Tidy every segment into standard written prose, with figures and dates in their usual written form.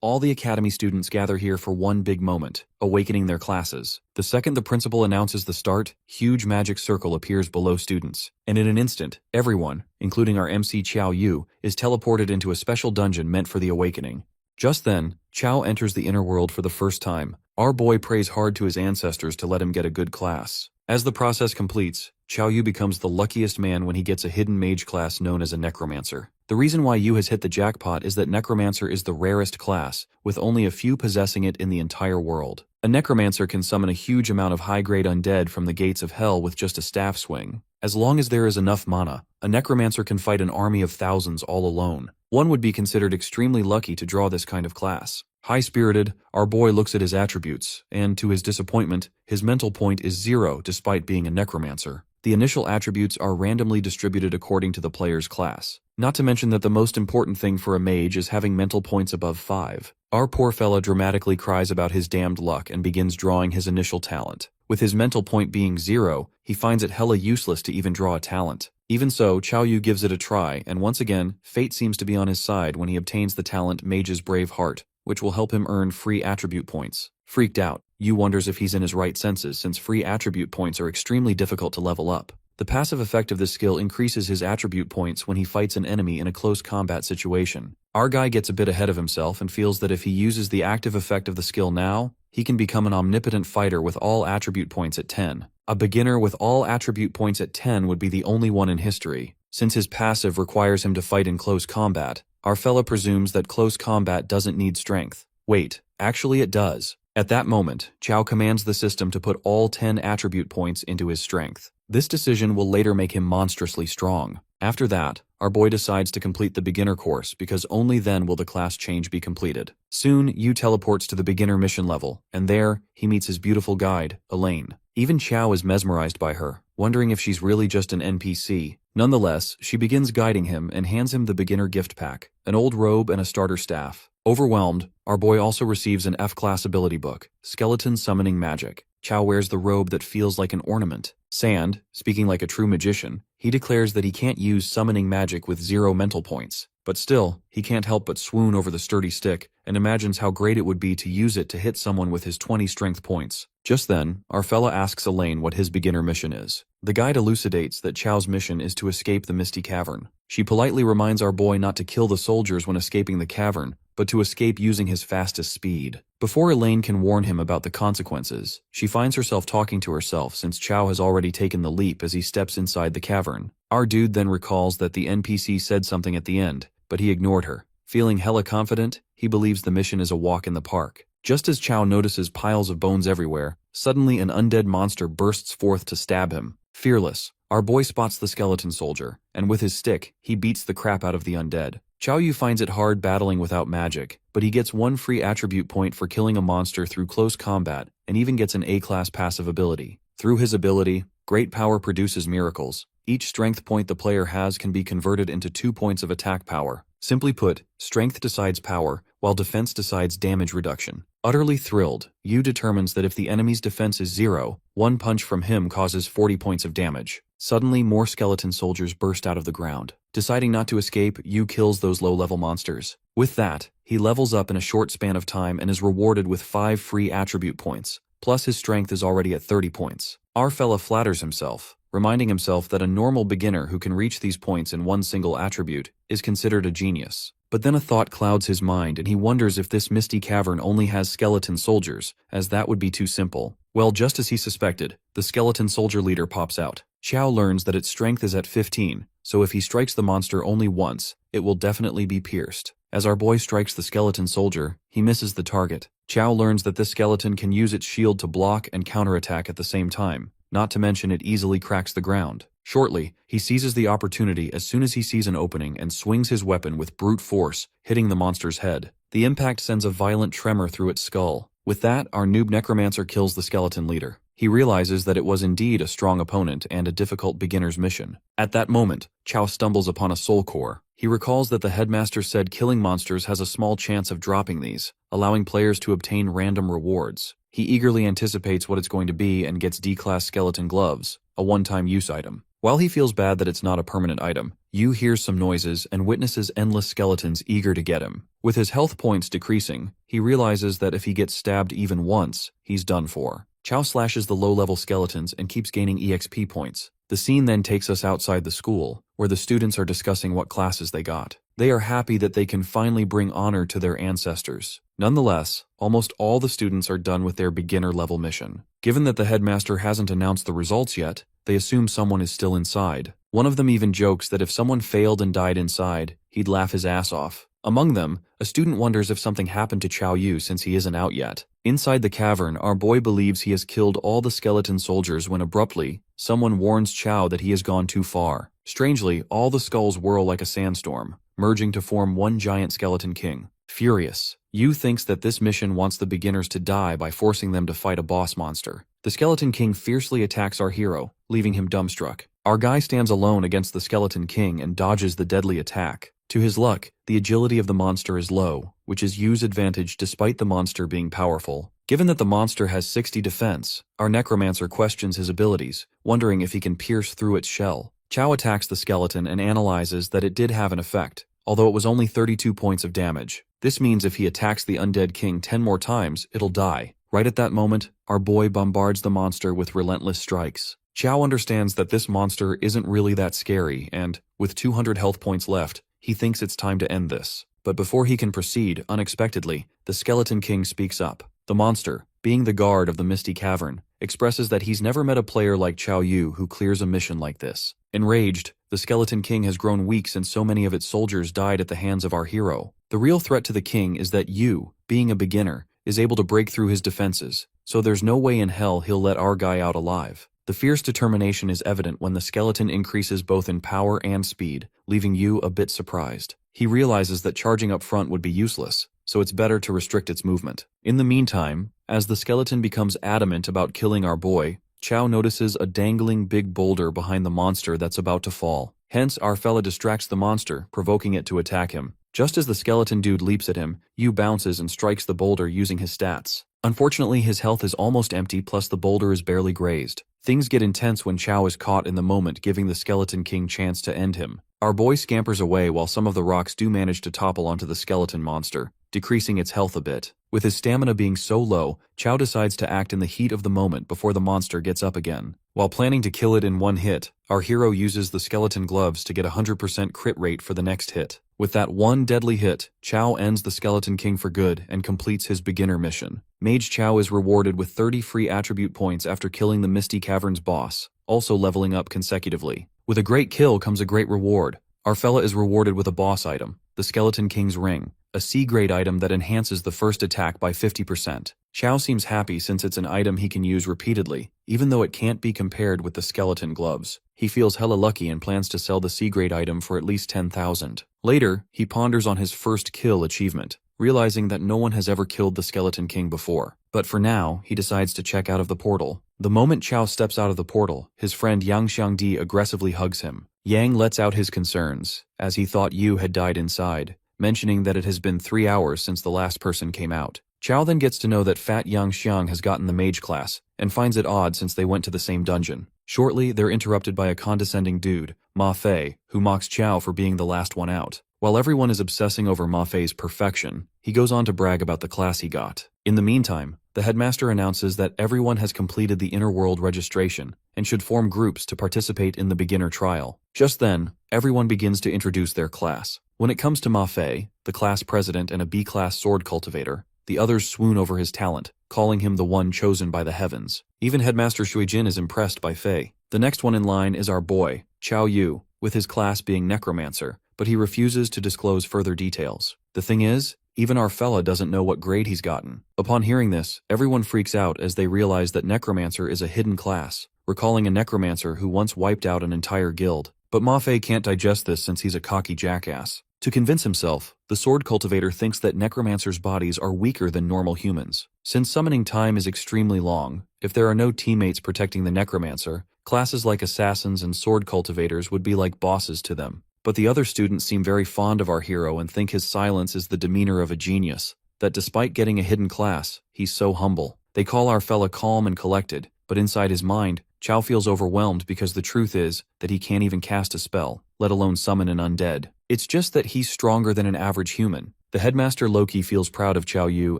All the academy students gather here for one big moment, awakening their classes. The second the principal announces the start, huge magic circle appears below students, and in an instant, everyone, including our MC Qiao Yu, is teleported into a special dungeon meant for the awakening. Just then, Qiao enters the inner world for the first time. Our boy prays hard to his ancestors to let him get a good class. As the process completes, Qiao Yu becomes the luckiest man when he gets a hidden mage class known as a Necromancer. The reason why Yu has hit the jackpot is that Necromancer is the rarest class, with only a few possessing it in the entire world. A Necromancer can summon a huge amount of high-grade undead from the gates of hell with just a staff swing. As long as there is enough mana, a Necromancer can fight an army of thousands all alone. One would be considered extremely lucky to draw this kind of class. High-spirited, our boy looks at his attributes, and to his disappointment, his mental point is 0 despite being a Necromancer. The initial attributes are randomly distributed according to the player's class. Not to mention that the most important thing for a mage is having mental points above 5. Our poor fella dramatically cries about his damned luck and begins drawing his initial talent. With his mental point being 0, he finds it hella useless to even draw a talent. Even so, Qiao Yu gives it a try, and once again, fate seems to be on his side when he obtains the talent Mage's Brave Heart, which will help him earn free attribute points. Freaked out, Yu wonders if he's in his right senses since free attribute points are extremely difficult to level up. The passive effect of this skill increases his attribute points when he fights an enemy in a close combat situation. Our guy gets a bit ahead of himself and feels that if he uses the active effect of the skill now, he can become an omnipotent fighter with all attribute points at 10. A beginner with all attribute points at 10 would be the only one in history. Since his passive requires him to fight in close combat, our fella presumes that close combat doesn't need strength. Wait, actually it does. At that moment, Qiao commands the system to put all 10 attribute points into his strength. This decision will later make him monstrously strong. After that, our boy decides to complete the beginner course because only then will the class change be completed. Soon, Yu teleports to the beginner mission level, and there, he meets his beautiful guide, Elaine. Even Qiao is mesmerized by her, wondering if she's really just an NPC. Nonetheless, she begins guiding him and hands him the beginner gift pack, an old robe and a starter staff. Overwhelmed, our boy also receives an F-class ability book, Skeleton Summoning Magic. Qiao wears the robe that feels like an ornament. Sand, speaking like a true magician, he declares that he can't use summoning magic with 0 mental points. But still, he can't help but swoon over the sturdy stick and imagines how great it would be to use it to hit someone with his 20 strength points. Just then, our fella asks Elaine what his beginner mission is. The guide elucidates that Chao's mission is to escape the Misty Cavern. She politely reminds our boy not to kill the soldiers when escaping the cavern, but to escape using his fastest speed. Before Elaine can warn him about the consequences, she finds herself talking to herself since Qiao has already taken the leap as he steps inside the cavern. Our dude then recalls that the NPC said something at the end, but he ignored her. Feeling hella confident, he believes the mission is a walk in the park. Just as Qiao notices piles of bones everywhere, suddenly an undead monster bursts forth to stab him. Fearless, our boy spots the skeleton soldier, and with his stick, he beats the crap out of the undead. Qiao Yu finds it hard battling without magic, but he gets 1 free attribute point for killing a monster through close combat, and even gets an A-class passive ability. Through his ability, Great Power produces miracles. Each strength point the player has can be converted into 2 points of attack power. Simply put, strength decides power, while defense decides damage reduction. Utterly thrilled, Yu determines that if the enemy's defense is 0, 1 punch from him causes 40 points of damage. Suddenly, more skeleton soldiers burst out of the ground. Deciding not to escape, Yu kills those low-level monsters. With that, he levels up in a short span of time and is rewarded with 5 free attribute points, plus his strength is already at 30 points. Our fella flatters himself, reminding himself that a normal beginner who can reach these points in 1 single attribute is considered a genius. But then a thought clouds his mind and he wonders if this misty cavern only has skeleton soldiers, as that would be too simple. Well, just as he suspected, the skeleton soldier leader pops out. Qiao learns that its strength is at 15, so if he strikes the monster only once, it will definitely be pierced. As our boy strikes the skeleton soldier, he misses the target. Qiao learns that this skeleton can use its shield to block and counterattack at the same time, not to mention it easily cracks the ground. Shortly, he seizes the opportunity as soon as he sees an opening and swings his weapon with brute force, hitting the monster's head. The impact sends a violent tremor through its skull. With that, our noob necromancer kills the skeleton leader. He realizes that it was indeed a strong opponent and a difficult beginner's mission. At that moment, Qiao stumbles upon a soul core. He recalls that the headmaster said killing monsters has a small chance of dropping these, allowing players to obtain random rewards. He eagerly anticipates what it's going to be and gets D-class skeleton gloves, a one-time use item. While he feels bad that it's not a permanent item, Yu hears some noises and witnesses endless skeletons eager to get him. With his health points decreasing, he realizes that if he gets stabbed even once, he's done for. Chao slashes the low-level skeletons and keeps gaining EXP points. The scene then takes us outside the school, where the students are discussing what classes they got. They are happy that they can finally bring honor to their ancestors. Nonetheless, almost all the students are done with their beginner-level mission. Given that the headmaster hasn't announced the results yet, they assume someone is still inside. One of them even jokes that if someone failed and died inside, he'd laugh his ass off. Among them, a student wonders if something happened to Chao Yu since he isn't out yet. Inside the cavern, our boy believes he has killed all the skeleton soldiers when abruptly, someone warns Chao that he has gone too far. Strangely, all the skulls whirl like a sandstorm, merging to form one giant skeleton king. Furious, Yu thinks that this mission wants the beginners to die by forcing them to fight a boss monster. The Skeleton King fiercely attacks our hero, leaving him dumbstruck. Our guy stands alone against the Skeleton King and dodges the deadly attack. To his luck, the agility of the monster is low, which is Yu's advantage despite the monster being powerful. Given that the monster has 60 defense, our Necromancer questions his abilities, wondering if he can pierce through its shell. Chao attacks the skeleton and analyzes that it did have an effect, although it was only 32 points of damage. This means if he attacks the undead king 10 more times, it'll die. Right at that moment, our boy bombards the monster with relentless strikes. Chao understands that this monster isn't really that scary and, with 200 health points left, he thinks it's time to end this. But before he can proceed, unexpectedly, the Skeleton King speaks up. The monster, being the guard of the Misty Cavern, expresses that he's never met a player like Chao Yu who clears a mission like this. Enraged, the Skeleton King has grown weak since so many of its soldiers died at the hands of our hero. The real threat to the king is that Yu, being a beginner, is able to break through his defenses, so there's no way in hell he'll let our guy out alive. The fierce determination is evident when the skeleton increases both in power and speed, leaving Yu a bit surprised. He realizes that charging up front would be useless, so it's better to restrict its movement. In the meantime, as the skeleton becomes adamant about killing our boy, Chao notices a dangling big boulder behind the monster that's about to fall. Hence, our fella distracts the monster, provoking it to attack him. Just as the skeleton dude leaps at him, Yu bounces and strikes the boulder using his stats. Unfortunately, his health is almost empty, plus the boulder is barely grazed. Things get intense when Chao is caught in the moment, giving the Skeleton King chance to end him. Our boy scampers away while some of the rocks do manage to topple onto the skeleton monster, decreasing its health a bit. With his stamina being so low, Chao decides to act in the heat of the moment before the monster gets up again. While planning to kill it in one hit, our hero uses the skeleton gloves to get a 100% crit rate for the next hit. With that one deadly hit, Chao ends the Skeleton King for good and completes his beginner mission. Mage Chao is rewarded with 30 free attribute points after killing the Misty Cavern's boss, also leveling up consecutively. With a great kill comes a great reward. Our fella is rewarded with a boss item, the Skeleton King's Ring, a C-grade item that enhances the first attack by 50%. Chao seems happy since it's an item he can use repeatedly, even though it can't be compared with the skeleton gloves. He feels hella lucky and plans to sell the C-grade item for at least 10,000. Later, he ponders on his first kill achievement, realizing that no one has ever killed the Skeleton King before. But for now, he decides to check out of the portal. The moment Chao steps out of the portal, his friend Yang Xiangdi aggressively hugs him. Yang lets out his concerns, as he thought Yu had died inside, mentioning that it has been 3 hours since the last person came out. Chao then gets to know that Fat Yang Xiang has gotten the mage class, and finds it odd since they went to the same dungeon. Shortly, they're interrupted by a condescending dude, Ma Fei, who mocks Chao for being the last one out. While everyone is obsessing over Ma Fei's perfection, he goes on to brag about the class he got. In the meantime, the headmaster announces that everyone has completed the inner world registration and should form groups to participate in the beginner trial. Just then, everyone begins to introduce their class. When it comes to Ma Fei, the class president and a B-class sword cultivator, the others swoon over his talent, calling him the one chosen by the heavens. Even Headmaster Shuijin is impressed by Fei. The next one in line is our boy, Chao Yu, with his class being Necromancer, but he refuses to disclose further details. The thing is, even our fella doesn't know what grade he's gotten. Upon hearing this, everyone freaks out as they realize that Necromancer is a hidden class, recalling a Necromancer who once wiped out an entire guild. But Ma Fei can't digest this since he's a cocky jackass. To convince himself, the sword cultivator thinks that necromancers' bodies are weaker than normal humans. Since summoning time is extremely long, if there are no teammates protecting the necromancer, classes like assassins and sword cultivators would be like bosses to them. But the other students seem very fond of our hero and think his silence is the demeanor of a genius, that despite getting a hidden class, he's so humble. They call our fella calm and collected, but inside his mind, Chao feels overwhelmed because the truth is that he can't even cast a spell, let alone summon an undead. It's just that he's stronger than an average human. The headmaster Loki feels proud of Chao Yu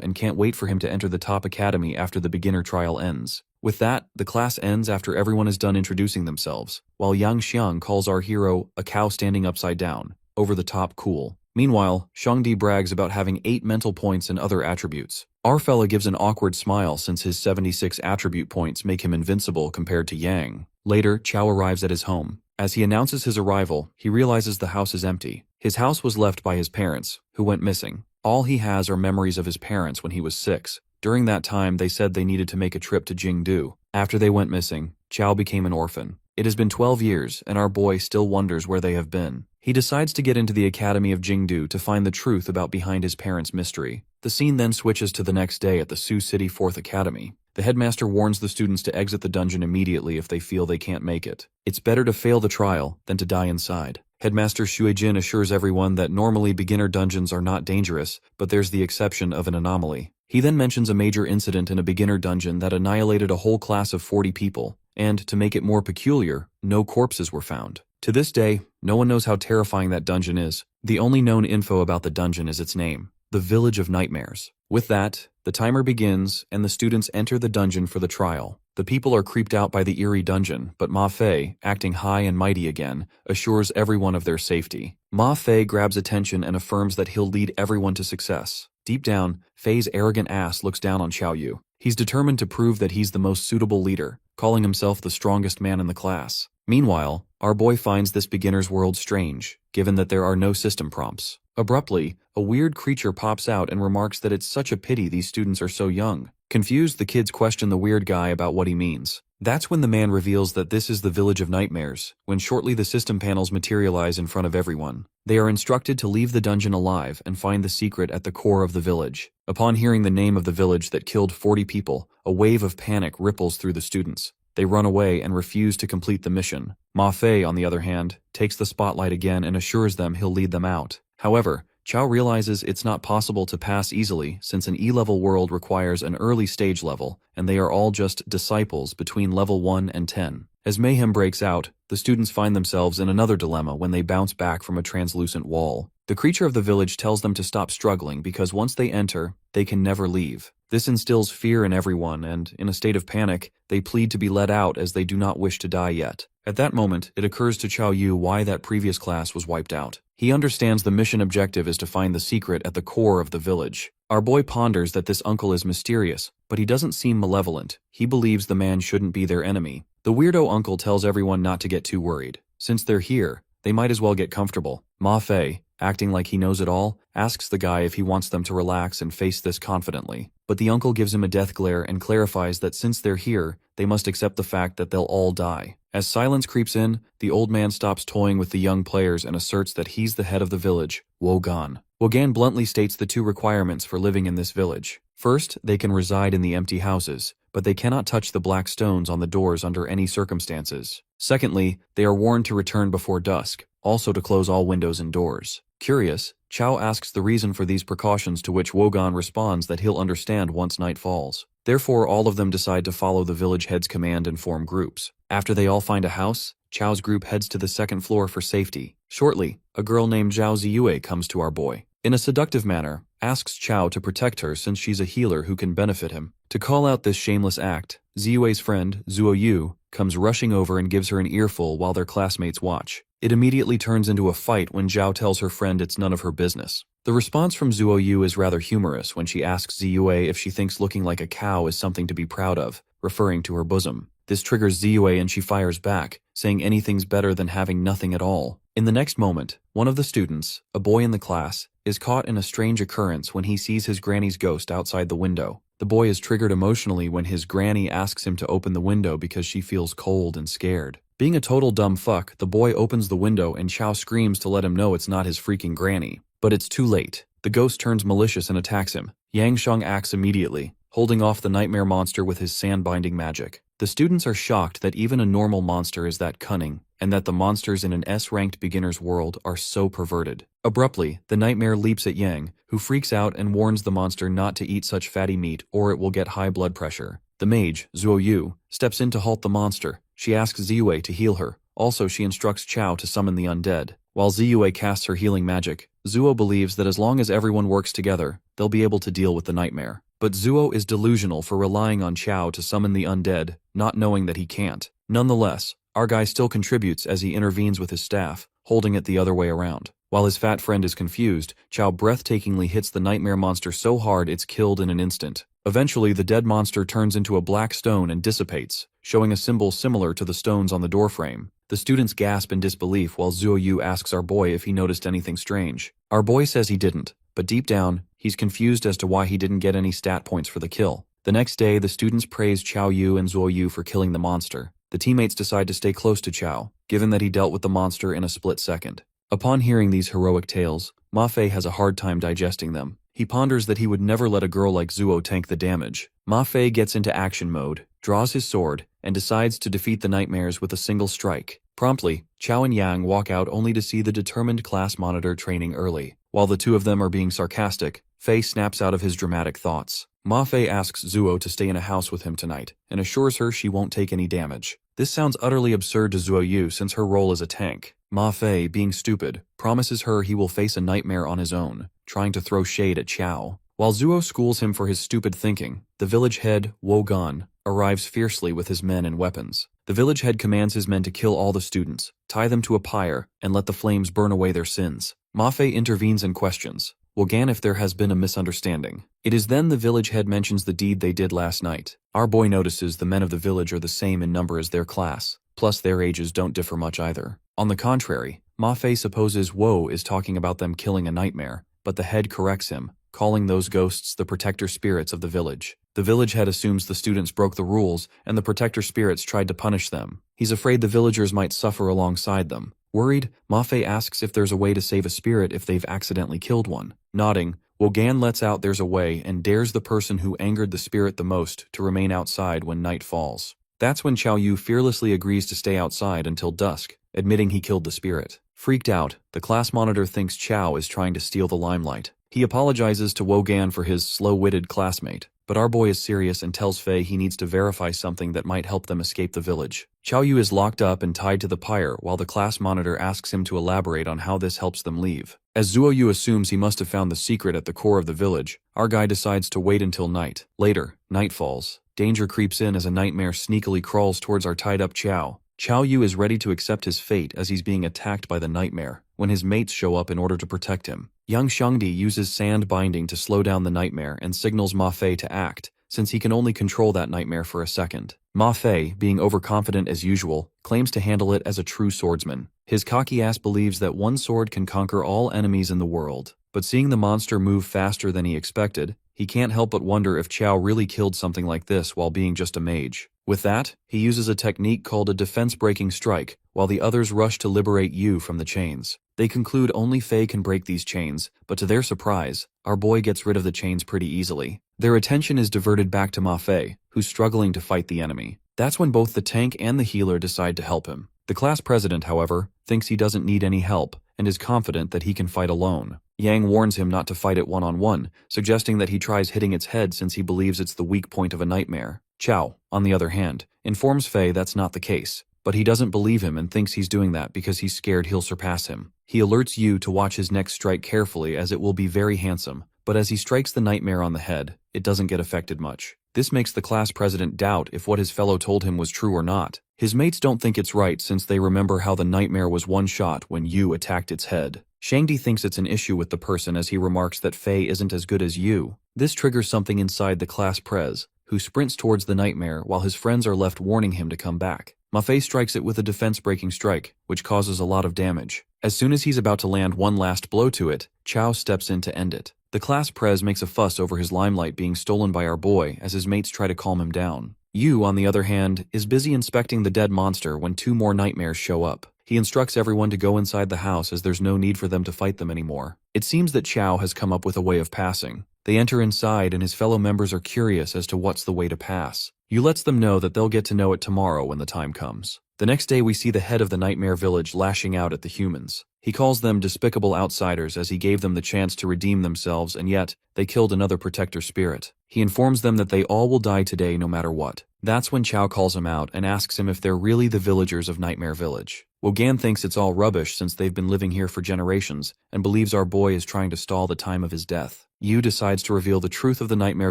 and can't wait for him to enter the top academy after the beginner trial ends. With that, the class ends after everyone is done introducing themselves, while Yang Xiang calls our hero a cow standing upside down, over the top cool. Meanwhile, Shangdi brags about having 8 mental points and other attributes. Our fella gives an awkward smile since his 76 attribute points make him invincible compared to Yang. Later, Chao arrives at his home. As he announces his arrival, he realizes the house is empty. His house was left by his parents, who went missing. All he has are memories of his parents when he was 6. During that time, they said they needed to make a trip to Jingdu. After they went missing, Chao became an orphan. It has been 12 years, and our boy still wonders where they have been. He decides to get into the Academy of Jingdu to find the truth about behind his parents' mystery. The scene then switches to the next day at the Sioux City 4th Academy. The headmaster warns the students to exit the dungeon immediately if they feel they can't make it. It's better to fail the trial than to die inside. Headmaster Shuejin assures everyone that normally beginner dungeons are not dangerous, but there's the exception of an anomaly. He then mentions a major incident in a beginner dungeon that annihilated a whole class of 40 people, and, to make it more peculiar, no corpses were found. To this day, no one knows how terrifying that dungeon is. The only known info about the dungeon is its name, the Village of Nightmares. With that, the timer begins and the students enter the dungeon for the trial. The people are creeped out by the eerie dungeon, but Ma Fei, acting high and mighty again, assures everyone of their safety. Ma Fei grabs attention and affirms that he'll lead everyone to success. Deep down, Fei's arrogant ass looks down on Chao Yu. He's determined to prove that he's the most suitable leader, calling himself the strongest man in the class. Meanwhile, our boy finds this beginner's world strange, given that there are no system prompts. Abruptly, a weird creature pops out and remarks that it's such a pity these students are so young. Confused, the kids question the weird guy about what he means. That's when the man reveals that this is the Village of Nightmares, when shortly the system panels materialize in front of everyone. They are instructed to leave the dungeon alive and find the secret at the core of the village. Upon hearing the name of the village that killed 40 people, a wave of panic ripples through the students. They run away and refuse to complete the mission. Ma Fei, on the other hand, takes the spotlight again and assures them he'll lead them out. However, Chao realizes it's not possible to pass easily since an E-level world requires an early stage level, and they are all just disciples between level 1 and 10. As mayhem breaks out, the students find themselves in another dilemma when they bounce back from a translucent wall. The creature of the village tells them to stop struggling because once they enter, they can never leave. This instills fear in everyone, and, in a state of panic, they plead to be let out as they do not wish to die yet. At that moment, it occurs to Chao Yu why that previous class was wiped out. He understands the mission objective is to find the secret at the core of the village. Our boy ponders that this uncle is mysterious, but he doesn't seem malevolent. He believes the man shouldn't be their enemy. The weirdo uncle tells everyone not to get too worried. Since they're here, they might as well get comfortable. Ma Fei, acting like he knows it all, asks the guy if he wants them to relax and face this confidently. But the uncle gives him a death glare and clarifies that since they're here, they must accept the fact that they'll all die. As silence creeps in, the old man stops toying with the young players and asserts that he's the head of the village, Wogan. Wogan bluntly states the 2 requirements for living in this village. First, they can reside in the empty houses, but they cannot touch the black stones on the doors under any circumstances. Secondly, they are warned to return before dusk, also to close all windows and doors. Curious, Chao asks the reason for these precautions, to which Wogan responds that he'll understand once night falls. Therefore, all of them decide to follow the village head's command and form groups. After they all find a house, Chao's group heads to the 2nd floor for safety. Shortly, a girl named Zhao Ziyue comes to our boy. In a seductive manner, asks Chao to protect her since she's a healer who can benefit him. To call out this shameless act, Ziyue's friend, Zuo Yu, comes rushing over and gives her an earful while their classmates watch. It immediately turns into a fight when Zhao tells her friend it's none of her business. The response from Zuo Yu is rather humorous when she asks Ziyue if she thinks looking like a cow is something to be proud of, referring to her bosom. This triggers Ziyue and she fires back, saying anything's better than having nothing at all. In the next moment, one of the students, a boy in the class, is caught in a strange occurrence when he sees his granny's ghost outside the window. The boy is triggered emotionally when his granny asks him to open the window because she feels cold and scared. Being a total dumb fuck, the boy opens the window and Chao screams to let him know it's not his freaking granny. But it's too late. The ghost turns malicious and attacks him. Yang Shang acts immediately, holding off the nightmare monster with his sand-binding magic. The students are shocked that even a normal monster is that cunning, and that the monsters in an S-ranked beginner's world are so perverted. Abruptly, the nightmare leaps at Yang, who freaks out and warns the monster not to eat such fatty meat or it will get high blood pressure. The mage, Zuo Yu, steps in to halt the monster. She asks Ziyue to heal her. Also, she instructs Chao to summon the undead. While Ziyue casts her healing magic, Zuo believes that as long as everyone works together, they'll be able to deal with the nightmare. But Zuo is delusional for relying on Chao to summon the undead, not knowing that he can't. Nonetheless, our guy still contributes as he intervenes with his staff, holding it the other way around. While his fat friend is confused, Chao breathtakingly hits the nightmare monster so hard it's killed in an instant. Eventually, the dead monster turns into a black stone and dissipates, showing a symbol similar to the stones on the doorframe. The students gasp in disbelief while Zuo Yu asks our boy if he noticed anything strange. Our boy says he didn't, but deep down, he's confused as to why he didn't get any stat points for the kill. The next day, the students praise Chao Yu and Zuo Yu for killing the monster. The teammates decide to stay close to Chao, given that he dealt with the monster in a split second. Upon hearing these heroic tales, Ma Fei has a hard time digesting them. He ponders that he would never let a girl like Zuo tank the damage. Ma Fei gets into action mode, draws his sword, and decides to defeat the nightmares with a single strike. Promptly, Chao and Yang walk out only to see the determined class monitor training early. While the two of them are being sarcastic, Fei snaps out of his dramatic thoughts. Ma Fei asks Zuo to stay in a house with him tonight, and assures her she won't take any damage. This sounds utterly absurd to Zuo Yu since her role is a tank. Ma Fei, being stupid, promises her he will face a nightmare on his own, trying to throw shade at Chao. While Zuo schools him for his stupid thinking, the village head, Wo Gan, arrives fiercely with his men and weapons. The village head commands his men to kill all the students, tie them to a pyre, and let the flames burn away their sins. Ma Fei intervenes and questions Wo Gan if there has been a misunderstanding. It is then the village head mentions the deed they did last night. Our boy notices the men of the village are the same in number as their class, plus their ages don't differ much either. On the contrary, Ma Fei supposes Wo is talking about them killing a nightmare, but the head corrects him, calling those ghosts the protector spirits of the village. The village head assumes the students broke the rules and the protector spirits tried to punish them. He's afraid the villagers might suffer alongside them. Worried, Ma Fei asks if there's a way to save a spirit if they've accidentally killed one. Nodding, Wo Gan lets out there's a way and dares the person who angered the spirit the most to remain outside when night falls. That's when Chao Yu fearlessly agrees to stay outside until dusk, admitting he killed the spirit. Freaked out, the class monitor thinks Chao is trying to steal the limelight. He apologizes to Wo Gan for his slow-witted classmate, but our boy is serious and tells Fei he needs to verify something that might help them escape the village. Chao Yu is locked up and tied to the pyre while the class monitor asks him to elaborate on how this helps them leave. As Zuo Yu assumes he must have found the secret at the core of the village, our guy decides to wait until night. Later, night falls. Danger creeps in as a nightmare sneakily crawls towards our tied-up Chao. Chao Yu is ready to accept his fate as he's being attacked by the nightmare, when his mates show up in order to protect him. Young Shangdi uses sand binding to slow down the nightmare and signals Ma Fei to act, since he can only control that nightmare for a second. Ma Fei, being overconfident as usual, claims to handle it as a true swordsman. His cocky ass believes that one sword can conquer all enemies in the world, but seeing the monster move faster than he expected, he can't help but wonder if Chao really killed something like this while being just a mage. With that, he uses a technique called a defense-breaking strike, while the others rush to liberate Yu from the chains. They conclude only Fei can break these chains, but to their surprise, our boy gets rid of the chains pretty easily. Their attention is diverted back to Ma Fei, who's struggling to fight the enemy. That's when both the tank and the healer decide to help him. The class president, however, thinks he doesn't need any help, and is confident that he can fight alone. Yang warns him not to fight it one-on-one, suggesting that he tries hitting its head since he believes it's the weak point of a nightmare. Chao, on the other hand, informs Fei that's not the case, but he doesn't believe him and thinks he's doing that because he's scared he'll surpass him. He alerts Yu to watch his next strike carefully as it will be very handsome, but as he strikes the nightmare on the head, it doesn't get affected much. This makes the class president doubt if what his fellow told him was true or not. His mates don't think it's right since they remember how the nightmare was one shot when Yu attacked its head. Shangdi thinks it's an issue with the person as he remarks that Fei isn't as good as Yu. This triggers something inside the class prez, who sprints towards the nightmare while his friends are left warning him to come back. Ma Fei strikes it with a defense-breaking strike, which causes a lot of damage. As soon as he's about to land one last blow to it, Chao steps in to end it. The class prez makes a fuss over his limelight being stolen by our boy as his mates try to calm him down. Yu, on the other hand, is busy inspecting the dead monster when two more nightmares show up. He instructs everyone to go inside the house as there's no need for them to fight them anymore. It seems that Chao has come up with a way of passing. They enter inside and his fellow members are curious as to what's the way to pass. Yu lets them know that they'll get to know it tomorrow when the time comes. The next day we see the head of the nightmare village lashing out at the humans. He calls them despicable outsiders as he gave them the chance to redeem themselves and yet, they killed another protector spirit. He informs them that they all will die today no matter what. That's when Chow calls him out and asks him if they're really the villagers of Nightmare Village. Wogan thinks it's all rubbish since they've been living here for generations and believes our boy is trying to stall the time of his death. Yu decides to reveal the truth of the Nightmare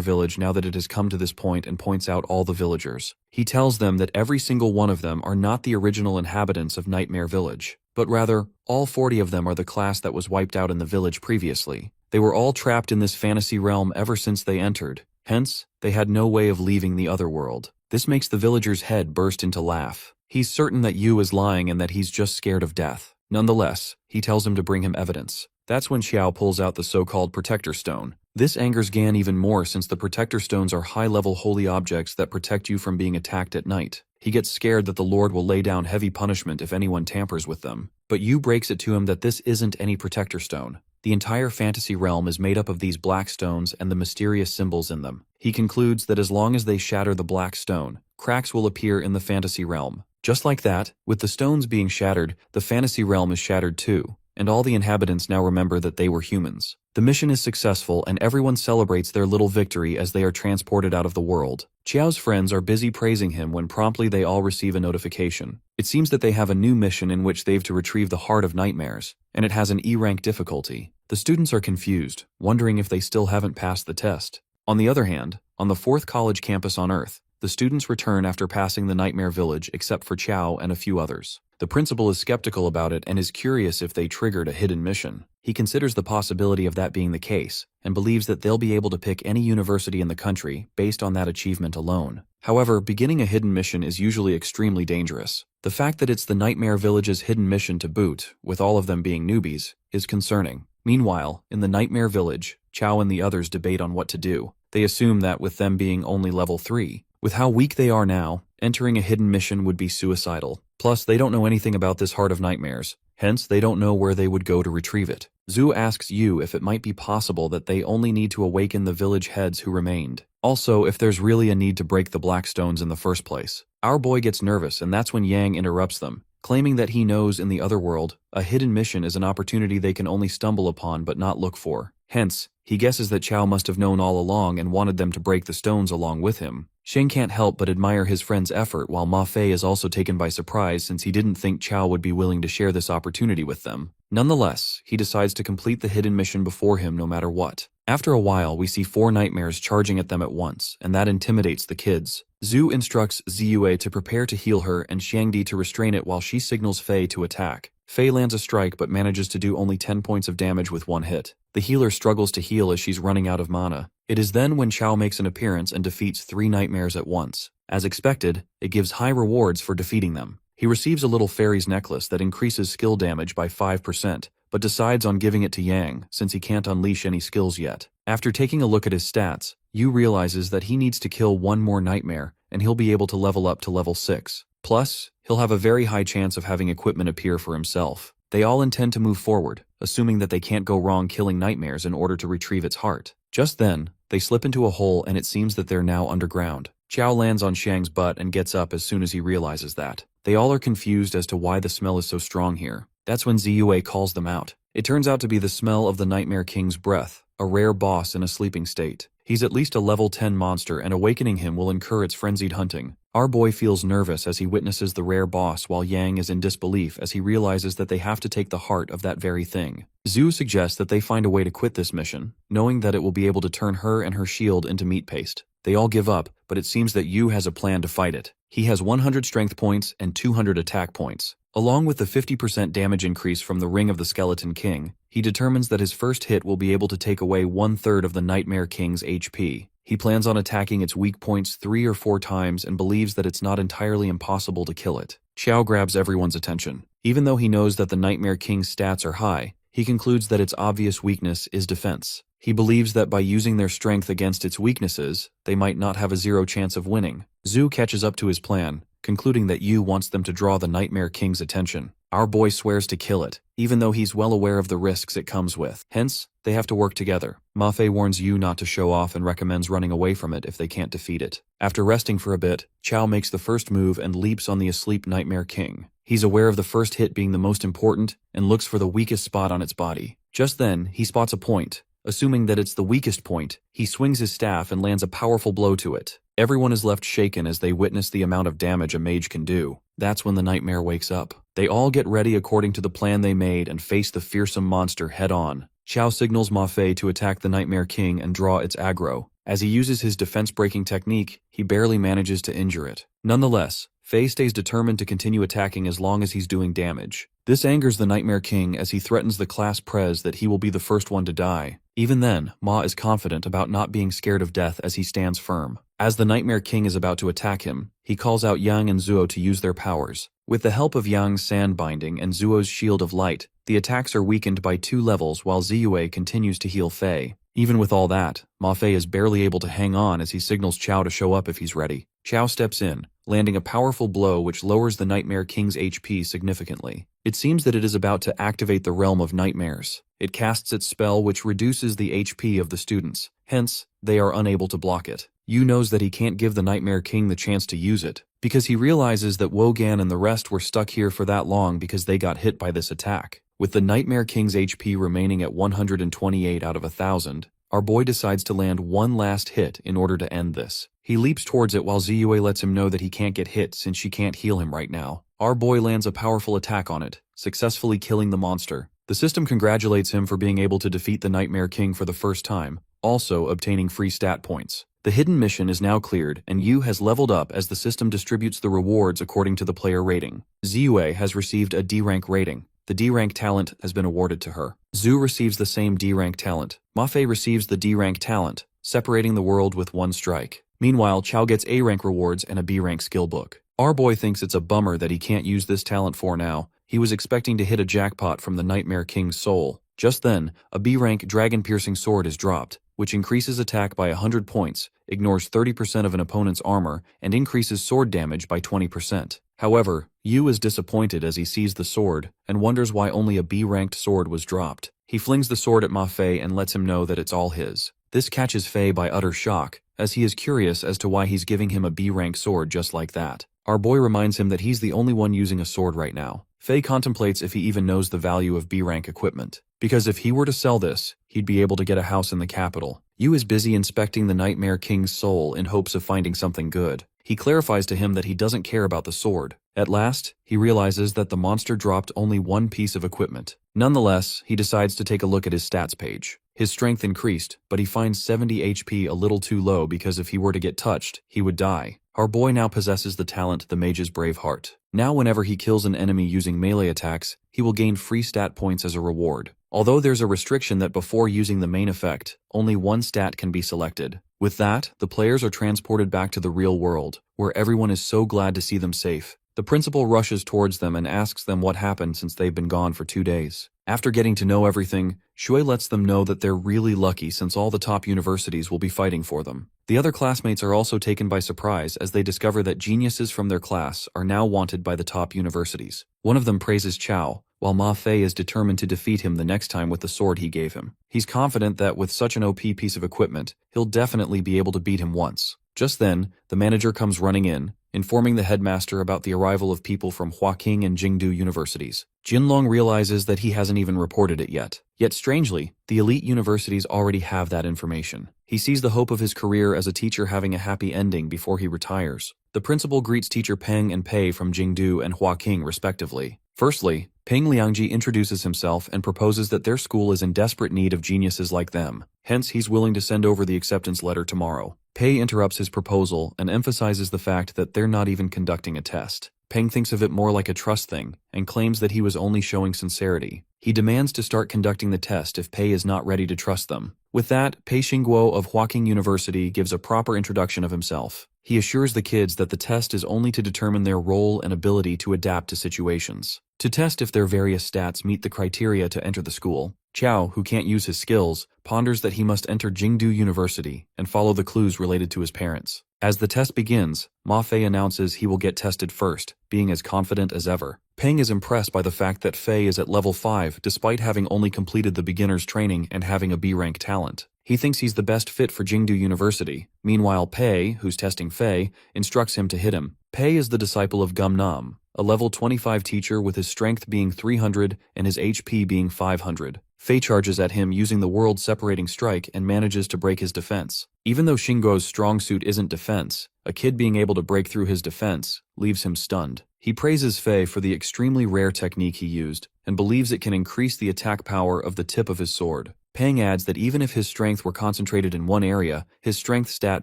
Village now that it has come to this point and points out all the villagers. He tells them that every single one of them are not the original inhabitants of Nightmare Village, but rather, all 40 of them are the class that was wiped out in the village previously. They were all trapped in this fantasy realm ever since they entered. Hence, they had no way of leaving the other world. This makes the villager's head burst into laugh. He's certain that Yu is lying and that he's just scared of death. Nonetheless, he tells him to bring him evidence. That's when Xiao pulls out the so-called Protector Stone. This angers Gan even more since the Protector Stones are high-level holy objects that protect you from being attacked at night. He gets scared that the Lord will lay down heavy punishment if anyone tampers with them. But Yu breaks it to him that this isn't any Protector Stone. The entire fantasy realm is made up of these black stones and the mysterious symbols in them. He concludes that as long as they shatter the black stone, cracks will appear in the fantasy realm. Just like that, with the stones being shattered, the fantasy realm is shattered too, and all the inhabitants now remember that they were humans. The mission is successful and everyone celebrates their little victory as they are transported out of the world. Qiao's friends are busy praising him when promptly they all receive a notification. It seems that they have a new mission in which they've to retrieve the Heart of Nightmares, and it has an E-rank difficulty. The students are confused, wondering if they still haven't passed the test. On the other hand, on the 4th college campus on Earth, the students return after passing the Nightmare Village except for Qiao and a few others. The principal is skeptical about it and is curious if they triggered a hidden mission. He considers the possibility of that being the case, and believes that they'll be able to pick any university in the country based on that achievement alone. However, beginning a hidden mission is usually extremely dangerous. The fact that it's the Nightmare Village's hidden mission to boot, with all of them being newbies, is concerning. Meanwhile, in the Nightmare Village, Qiao and the others debate on what to do. They assume that with them being only level 3, with how weak they are now, entering a hidden mission would be suicidal. Plus, they don't know anything about this Heart of Nightmares, hence they don't know where they would go to retrieve it. Zhu asks Yu if it might be possible that they only need to awaken the village heads who remained. Also, if there's really a need to break the black stones in the first place. Our boy gets nervous and that's when Yang interrupts them, claiming that he knows in the other world, a hidden mission is an opportunity they can only stumble upon but not look for. Hence, he guesses that Qiao must have known all along and wanted them to break the stones along with him. Sheng can't help but admire his friend's effort while Ma Fei is also taken by surprise since he didn't think Qiao would be willing to share this opportunity with them. Nonetheless, he decides to complete the hidden mission before him no matter what. After a while, we see 4 nightmares charging at them at once, and that intimidates the kids. Zhu instructs Ziyue to prepare to heal her and Xiangdi to restrain it while she signals Fei to attack. Fei lands a strike but manages to do only 10 points of damage with 1 hit. The healer struggles to heal as she's running out of mana. It is then when Qiao makes an appearance and defeats 3 nightmares at once. As expected, it gives high rewards for defeating them. He receives a little fairy's necklace that increases skill damage by 5%, but decides on giving it to Yang since he can't unleash any skills yet. After taking a look at his stats, Yu realizes that he needs to kill 1 more nightmare and he'll be able to level up to level 6. Plus, he'll have a very high chance of having equipment appear for himself. They all intend to move forward, assuming that they can't go wrong killing nightmares in order to retrieve its heart. Just then, they slip into a hole and it seems that they're now underground. Qiao lands on Shang's butt and gets up as soon as he realizes that. They all are confused as to why the smell is so strong here. That's when Ziyue calls them out. It turns out to be the smell of the Nightmare King's breath, a rare boss in a sleeping state. He's at least a level 10 monster and awakening him will incur its frenzied hunting. Our boy feels nervous as he witnesses the rare boss while Yang is in disbelief as he realizes that they have to take the heart of that very thing. Zhu suggests that they find a way to quit this mission, knowing that it will be able to turn her and her shield into meat paste. They all give up, but it seems that Yu has a plan to fight it. He has 100 strength points and 200 attack points. Along with the 50% damage increase from the Ring of the Skeleton King, he determines that his first hit will be able to take away 1/3 of the Nightmare King's HP. He plans on attacking its weak points 3 or 4 times and believes that it's not entirely impossible to kill it. Qiao grabs everyone's attention. Even though he knows that the Nightmare King's stats are high, he concludes that its obvious weakness is defense. He believes that by using their strength against its weaknesses, they might not have a 0 chance of winning. Zhu catches up to his plan, concluding that Yu wants them to draw the Nightmare King's attention. Our boy swears to kill it, even though he's well aware of the risks it comes with. Hence, they have to work together. Ma Fei warns Yu not to show off and recommends running away from it if they can't defeat it. After resting for a bit, Qiao makes the first move and leaps on the asleep Nightmare King. He's aware of the first hit being the most important and looks for the weakest spot on its body. Just then, he spots a point, Assuming that it's the weakest point, he swings his staff and lands a powerful blow to it. Everyone is left shaken as they witness the amount of damage a mage can do. That's when the nightmare wakes up. They all get ready according to the plan they made and face the fearsome monster head-on. Chao signals Ma Fei to attack the Nightmare King and draw its aggro. As he uses his defense-breaking technique, he barely manages to injure it. Nonetheless, Fei stays determined to continue attacking as long as he's doing damage. This angers the Nightmare King as he threatens the class prez that he will be the first one to die. Even then, Ma is confident about not being scared of death as he stands firm. As the Nightmare King is about to attack him, he calls out Yang and Zuo to use their powers. With the help of Yang's sand binding and Zuo's shield of light, the attacks are weakened by 2 levels while Ziyue continues to heal Fei. Even with all that, Ma Fei is barely able to hang on as he signals Chao to show up if he's ready. Chao steps in, landing a powerful blow which lowers the Nightmare King's HP significantly. It seems that it is about to activate the Realm of Nightmares. It casts its spell which reduces the HP of the students, hence, they are unable to block it. Yu knows that he can't give the Nightmare King the chance to use it, because he realizes that Wogan and the rest were stuck here for that long because they got hit by this attack. With the Nightmare King's HP remaining at 128 out of 1,000, our boy decides to land one last hit in order to end this. He leaps towards it while Ziyue lets him know that he can't get hit since she can't heal him right now. Our boy lands a powerful attack on it, successfully killing the monster. The system congratulates him for being able to defeat the Nightmare King for the first time, also obtaining free stat points. The hidden mission is now cleared, and Yu has leveled up as the system distributes the rewards according to the player rating. Ziyue has received a D-rank rating. The D-rank talent has been awarded to her. Zhu receives the same D-rank talent. Ma Fei receives the D-rank talent, separating the world with one strike. Meanwhile, Chao gets A-rank rewards and a B-rank skill book. Our boy thinks it's a bummer that he can't use this talent for now. He was expecting to hit a jackpot from the Nightmare King's soul. Just then, a B-rank dragon-piercing sword is dropped, which increases attack by 100 points, ignores 30% of an opponent's armor, and increases sword damage by 20%. However, Yu is disappointed as he sees the sword, and wonders why only a B-ranked sword was dropped. He flings the sword at Ma Fei and lets him know that it's all his. This catches Fei by utter shock, as he is curious as to why he's giving him a B-rank sword just like that. Our boy reminds him that he's the only one using a sword right now. Fei contemplates if he even knows the value of B-rank equipment, because if he were to sell this, he'd be able to get a house in the capital. Yu is busy inspecting the Nightmare King's soul in hopes of finding something good. He clarifies to him that he doesn't care about the sword. At last, he realizes that the monster dropped only one piece of equipment. Nonetheless, he decides to take a look at his stats page. His strength increased, but he finds 70 HP a little too low because if he were to get touched, he would die. Our boy now possesses the talent the Mage's Brave Heart. Now whenever he kills an enemy using melee attacks, he will gain free stat points as a reward. Although there's a restriction that before using the main effect, only one stat can be selected. With that, the players are transported back to the real world, where everyone is so glad to see them safe. The principal rushes towards them and asks them what happened since they've been gone for 2 days. After getting to know everything, Shui lets them know that they're really lucky since all the top universities will be fighting for them. The other classmates are also taken by surprise as they discover that geniuses from their class are now wanted by the top universities. One of them praises Chao, while Ma Fei is determined to defeat him the next time with the sword he gave him. He's confident that with such an OP piece of equipment, he'll definitely be able to beat him once. Just then, the manager comes running in, informing the headmaster about the arrival of people from Huaqing and Jingdu universities. Jinlong realizes that he hasn't even reported it yet. Yet strangely, the elite universities already have that information. He sees the hope of his career as a teacher having a happy ending before he retires. The principal greets teacher Peng and Pei from Jingdu and Huaqing respectively. Firstly, Peng Liangji introduces himself and proposes that their school is in desperate need of geniuses like them. Hence, he's willing to send over the acceptance letter tomorrow. Pei interrupts his proposal and emphasizes the fact that they're not even conducting a test. Peng thinks of it more like a trust thing and claims that he was only showing sincerity. He demands to start conducting the test if Pei is not ready to trust them. With that, Pei Xingguo of Huaqing University gives a proper introduction of himself. He assures the kids that the test is only to determine their role and ability to adapt to situations. To test if their various stats meet the criteria to enter the school, Chao, who can't use his skills, ponders that he must enter Jingdu University and follow the clues related to his parents. As the test begins, Ma Fei announces he will get tested first, being as confident as ever. Peng is impressed by the fact that Fei is at level 5 despite having only completed the beginner's training and having a B-rank talent. He thinks he's the best fit for Jingdu University. Meanwhile, Pei, who's testing Fei, instructs him to hit him. Pei is the disciple of Gum Nam, a level 25 teacher with his strength being 300 and his HP being 500. Fei charges at him using the world-separating strike and manages to break his defense. Even though Shingo's strong suit isn't defense, a kid being able to break through his defense leaves him stunned. He praises Fei for the extremely rare technique he used and believes it can increase the attack power of the tip of his sword. Pang adds that even if his strength were concentrated in one area, his strength stat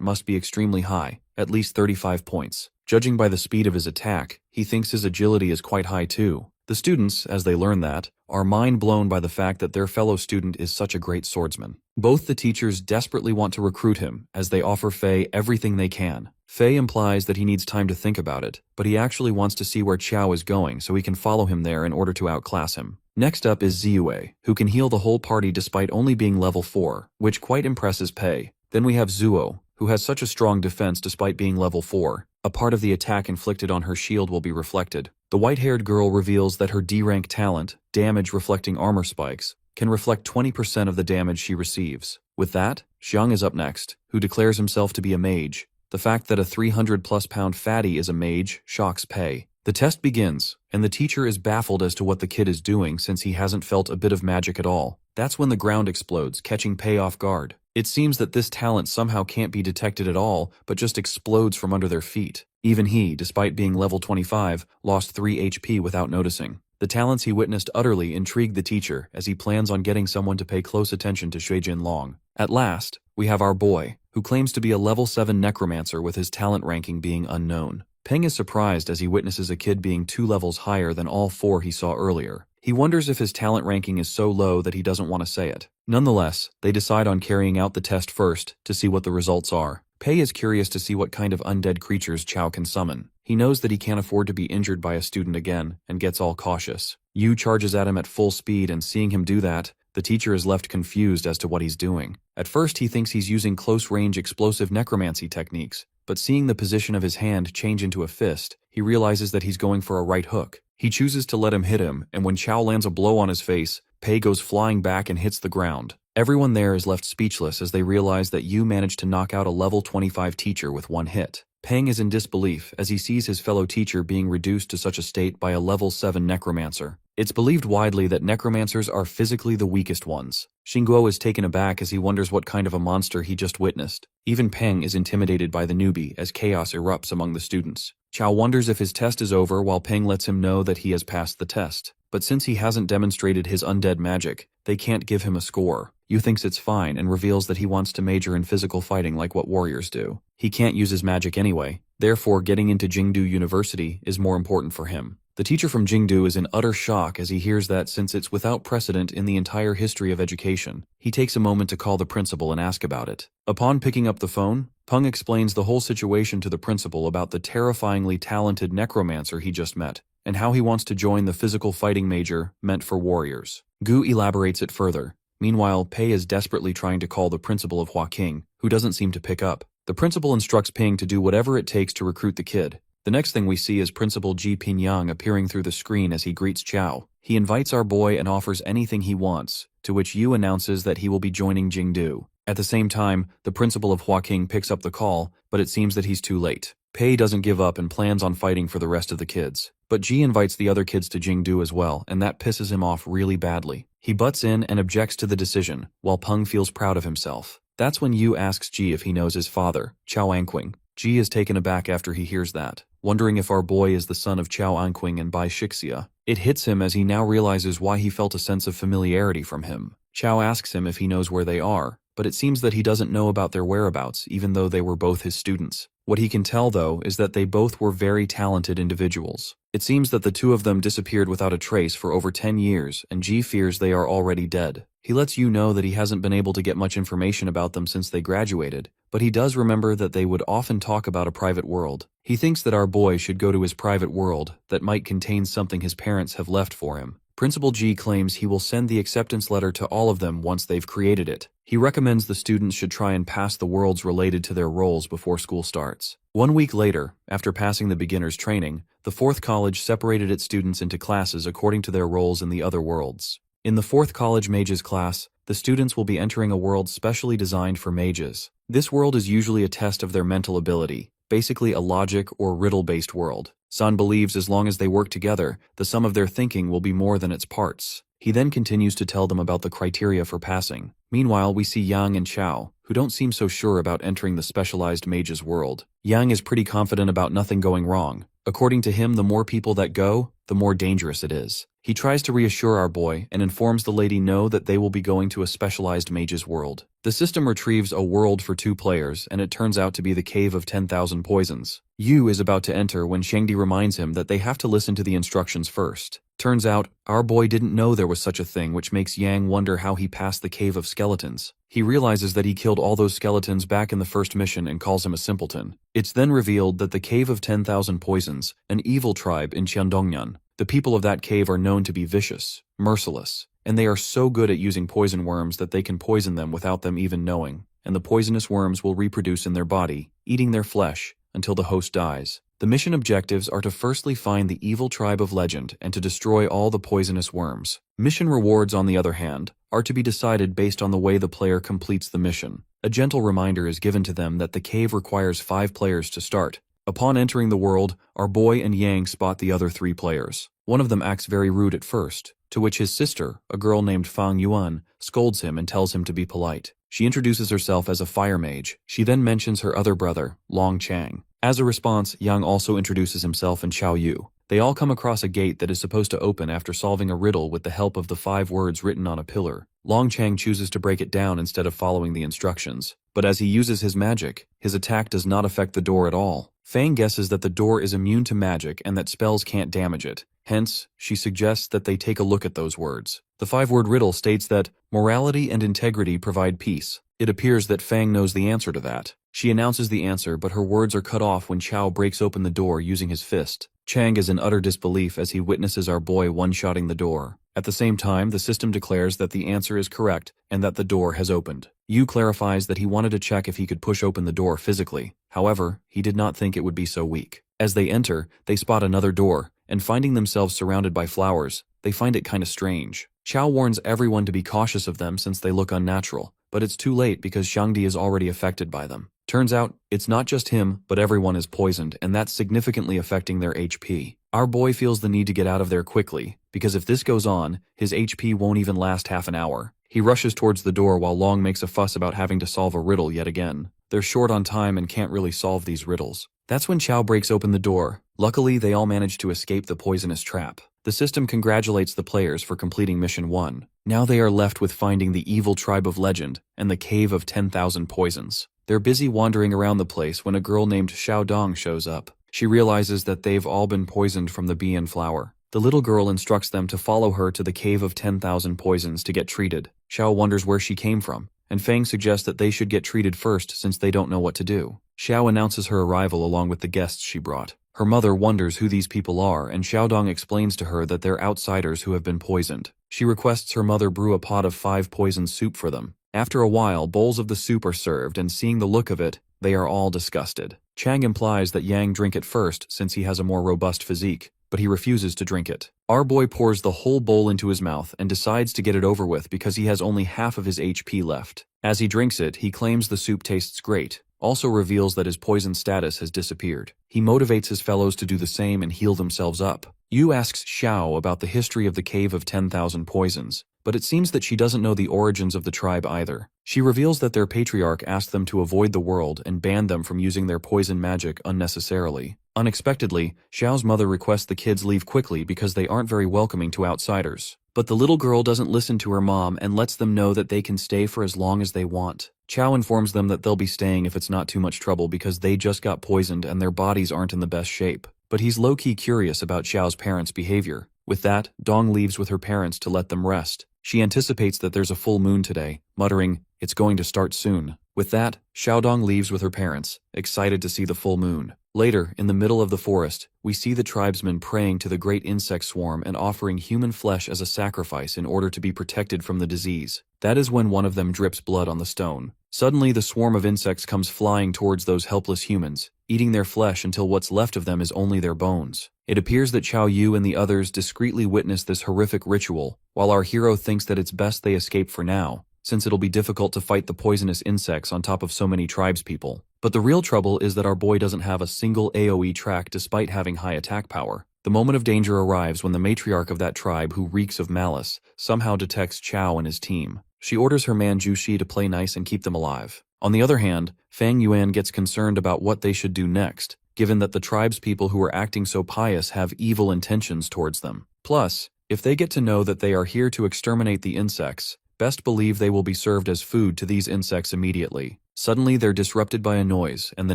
must be extremely high, at least 35 points. Judging by the speed of his attack, he thinks his agility is quite high too. The students, as they learn that, are mind-blown by the fact that their fellow student is such a great swordsman. Both the teachers desperately want to recruit him, as they offer Fei everything they can. Fei implies that he needs time to think about it, but he actually wants to see where Qiao is going so he can follow him there in order to outclass him. Next up is Ziyue, who can heal the whole party despite only being level 4, which quite impresses Pei. Then we have Zuo, who has such a strong defense despite being level 4. A part of the attack inflicted on her shield will be reflected. The white-haired girl reveals that her D-rank talent, damage reflecting armor spikes, can reflect 20% of the damage she receives. With that, Xiang is up next, who declares himself to be a mage. The fact that a 300+ pound fatty is a mage shocks Pei. The test begins, and the teacher is baffled as to what the kid is doing since he hasn't felt a bit of magic at all. That's when the ground explodes, catching Pei off guard. It seems that this talent somehow can't be detected at all, but just explodes from under their feet. Even he, despite being level 25, lost 3 HP without noticing. The talents he witnessed utterly intrigued the teacher, as he plans on getting someone to pay close attention to Shui Jinlong. At last, we have our boy, who claims to be a level 7 Necromancer with his talent ranking being unknown. Peng is surprised as he witnesses a kid being 2 levels higher than all 4 he saw earlier. He wonders if his talent ranking is so low that he doesn't want to say it. Nonetheless, they decide on carrying out the test first to see what the results are. Pei is curious to see what kind of undead creatures Qiao can summon. He knows that he can't afford to be injured by a student again, and gets all cautious. Yu charges at him at full speed, and seeing him do that, the teacher is left confused as to what he's doing. At first he thinks he's using close-range explosive necromancy techniques, but seeing the position of his hand change into a fist, he realizes that he's going for a right hook. He chooses to let him hit him, and when Qiao lands a blow on his face, Pei goes flying back and hits the ground. Everyone there is left speechless as they realize that Yu managed to knock out a level 25 teacher with one hit. Peng is in disbelief as he sees his fellow teacher being reduced to such a state by a level 7 necromancer. It's believed widely that necromancers are physically the weakest ones. Xingguo is taken aback as he wonders what kind of a monster he just witnessed. Even Peng is intimidated by the newbie as chaos erupts among the students. Qiao wonders if his test is over while Peng lets him know that he has passed the test. But since he hasn't demonstrated his undead magic, they can't give him a score. Yu thinks it's fine and reveals that he wants to major in physical fighting like what warriors do. He can't use his magic anyway, therefore getting into Jingdu University is more important for him. The teacher from Jingdu is in utter shock as he hears that since it's without precedent in the entire history of education, he takes a moment to call the principal and ask about it. Upon picking up the phone, Peng explains the whole situation to the principal about the terrifyingly talented necromancer he just met, and how he wants to join the physical fighting major meant for warriors. Gu elaborates it further. Meanwhile, Pei is desperately trying to call the principal of Huaking, who doesn't seem to pick up. The principal instructs Ping to do whatever it takes to recruit the kid. The next thing we see is Principal Ji Pingyang appearing through the screen as he greets Qiao. He invites our boy and offers anything he wants, to which Yu announces that he will be joining Jingdu. At the same time, the principal of Huaking picks up the call, but it seems that he's too late. Pei doesn't give up and plans on fighting for the rest of the kids. But Ji invites the other kids to Jingdu as well, and that pisses him off really badly. He butts in and objects to the decision, while Peng feels proud of himself. That's when Yu asks Ji if he knows his father, Chao Anqing. Ji is taken aback after he hears that, wondering if our boy is the son of Chao Anqing and Bai Shixia. It hits him as he now realizes why he felt a sense of familiarity from him. Chao asks him if he knows where they are, but it seems that he doesn't know about their whereabouts even though they were both his students. What he can tell, though, is that they both were very talented individuals. It seems that the two of them disappeared without a trace for over 10 years, and Ji fears they are already dead. He lets Yu know that he hasn't been able to get much information about them since they graduated, but he does remember that they would often talk about a private world. He thinks that our boy should go to his private world that might contain something his parents have left for him. Principal Ji claims he will send the acceptance letter to all of them once they've created it. He recommends the students should try and pass the worlds related to their roles before school starts. 1 week later, after passing the beginner's training, the 4th college separated its students into classes according to their roles in the other worlds. In the 4th college mages class, the students will be entering a world specially designed for mages. This world is usually a test of their mental ability, basically a logic or riddle-based world. San believes as long as they work together, the sum of their thinking will be more than its parts. He then continues to tell them about the criteria for passing. Meanwhile, we see Yang and Chao, who don't seem so sure about entering the specialized mage's world. Yang is pretty confident about nothing going wrong. According to him, the more people that go, the more dangerous it is. He tries to reassure our boy and informs the lady no that they will be going to a specialized mage's world. The system retrieves a world for 2 players, and it turns out to be the Cave of 10,000 Poisons. Yu is about to enter when Shangdi reminds him that they have to listen to the instructions first. Turns out, our boy didn't know there was such a thing, which makes Yang wonder how he passed the Cave of Skeletons. He realizes that he killed all those skeletons back in the first mission and calls him a simpleton. It's then revealed that the Cave of 10,000 Poisons, an evil tribe in Cheondongnan. The people of that cave are known to be vicious, merciless, and they are so good at using poison worms that they can poison them without them even knowing, and the poisonous worms will reproduce in their body, eating their flesh, until the host dies. The mission objectives are to firstly find the evil tribe of legend and to destroy all the poisonous worms. Mission rewards, on the other hand, are to be decided based on the way the player completes the mission. A gentle reminder is given to them that the cave requires 5 players to start. Upon entering the world, our boy and Yang spot the other 3 players. One of them acts very rude at first, to which his sister, a girl named Fang Yuan, scolds him and tells him to be polite. She introduces herself as a fire mage. She then mentions her other brother, Long Chang. As a response, Yang also introduces himself and Xiao Yu. They all come across a gate that is supposed to open after solving a riddle with the help of the 5 words written on a pillar. Long Chang chooses to break it down instead of following the instructions. But as he uses his magic, his attack does not affect the door at all. Fang guesses that the door is immune to magic and that spells can't damage it. Hence, she suggests that they take a look at those words. The 5-word riddle states that morality and integrity provide peace. It appears that Fang knows the answer to that. She announces the answer, but her words are cut off when Chao breaks open the door using his fist. Chang is in utter disbelief as he witnesses our boy one-shotting the door. At the same time, the system declares that the answer is correct and that the door has opened. Yu clarifies that he wanted to check if he could push open the door physically. However, he did not think it would be so weak. As they enter, they spot another door, and finding themselves surrounded by flowers, they find it kinda strange. Chao warns everyone to be cautious of them since they look unnatural, but it's too late because Shangdi is already affected by them. Turns out, it's not just him, but everyone is poisoned, and that's significantly affecting their HP. Our boy feels the need to get out of there quickly, because if this goes on, his HP won't even last half an hour. He rushes towards the door while Long makes a fuss about having to solve a riddle yet again. They're short on time and can't really solve these riddles. That's when Chao breaks open the door. Luckily, they all manage to escape the poisonous trap. The system congratulates the players for completing Mission 1. Now they are left with finding the evil tribe of legend and the Cave of 10,000 Poisons. They're busy wandering around the place when a girl named Xiaodong shows up. She realizes that they've all been poisoned from the Bian flower. The little girl instructs them to follow her to the Cave of 10,000 Poisons to get treated. Xiao wonders where she came from, and Fang suggests that they should get treated first since they don't know what to do. Xiao announces her arrival along with the guests she brought. Her mother wonders who these people are, and Xiaodong explains to her that they're outsiders who have been poisoned. She requests her mother brew a pot of 5 poisoned soup for them. After a while, bowls of the soup are served, and seeing the look of it, they are all disgusted. Chang implies that Yang drink it first since he has a more robust physique, but he refuses to drink it. Our boy pours the whole bowl into his mouth and decides to get it over with because he has only half of his HP left. As he drinks it, he claims the soup tastes great, also reveals that his poison status has disappeared. He motivates his fellows to do the same and heal themselves up. Yu asks Xiao about the history of the Cave of 10,000 Poisons, but it seems that she doesn't know the origins of the tribe either. She reveals that their patriarch asked them to avoid the world and banned them from using their poison magic unnecessarily. Unexpectedly, Xiao's mother requests the kids leave quickly because they aren't very welcoming to outsiders. But the little girl doesn't listen to her mom and lets them know that they can stay for as long as they want. Chao informs them that they'll be staying if it's not too much trouble because they just got poisoned and their bodies aren't in the best shape. But he's low-key curious about Xiao's parents' behavior. With that, Dong leaves with her parents to let them rest. She anticipates that there's a full moon today, muttering, "It's going to start soon." With that, Xiaodong leaves with her parents, excited to see the full moon. Later, in the middle of the forest, we see the tribesmen praying to the great insect swarm and offering human flesh as a sacrifice in order to be protected from the disease. That is when one of them drips blood on the stone. Suddenly, the swarm of insects comes flying towards those helpless humans, eating their flesh until what's left of them is only their bones. It appears that Xiao Yu and the others discreetly witness this horrific ritual, while our hero thinks that it's best they escape for now, since it'll be difficult to fight the poisonous insects on top of so many tribespeople. But the real trouble is that our boy doesn't have a single AoE track despite having high attack power. The moment of danger arrives when the matriarch of that tribe, who reeks of malice, somehow detects Chao and his team. She orders her man Zhu Xi to play nice and keep them alive. On the other hand, Fang Yuan gets concerned about what they should do next, given that the tribe's people who are acting so pious have evil intentions towards them. Plus, if they get to know that they are here to exterminate the insects, best believe they will be served as food to these insects immediately. Suddenly they're disrupted by a noise, and the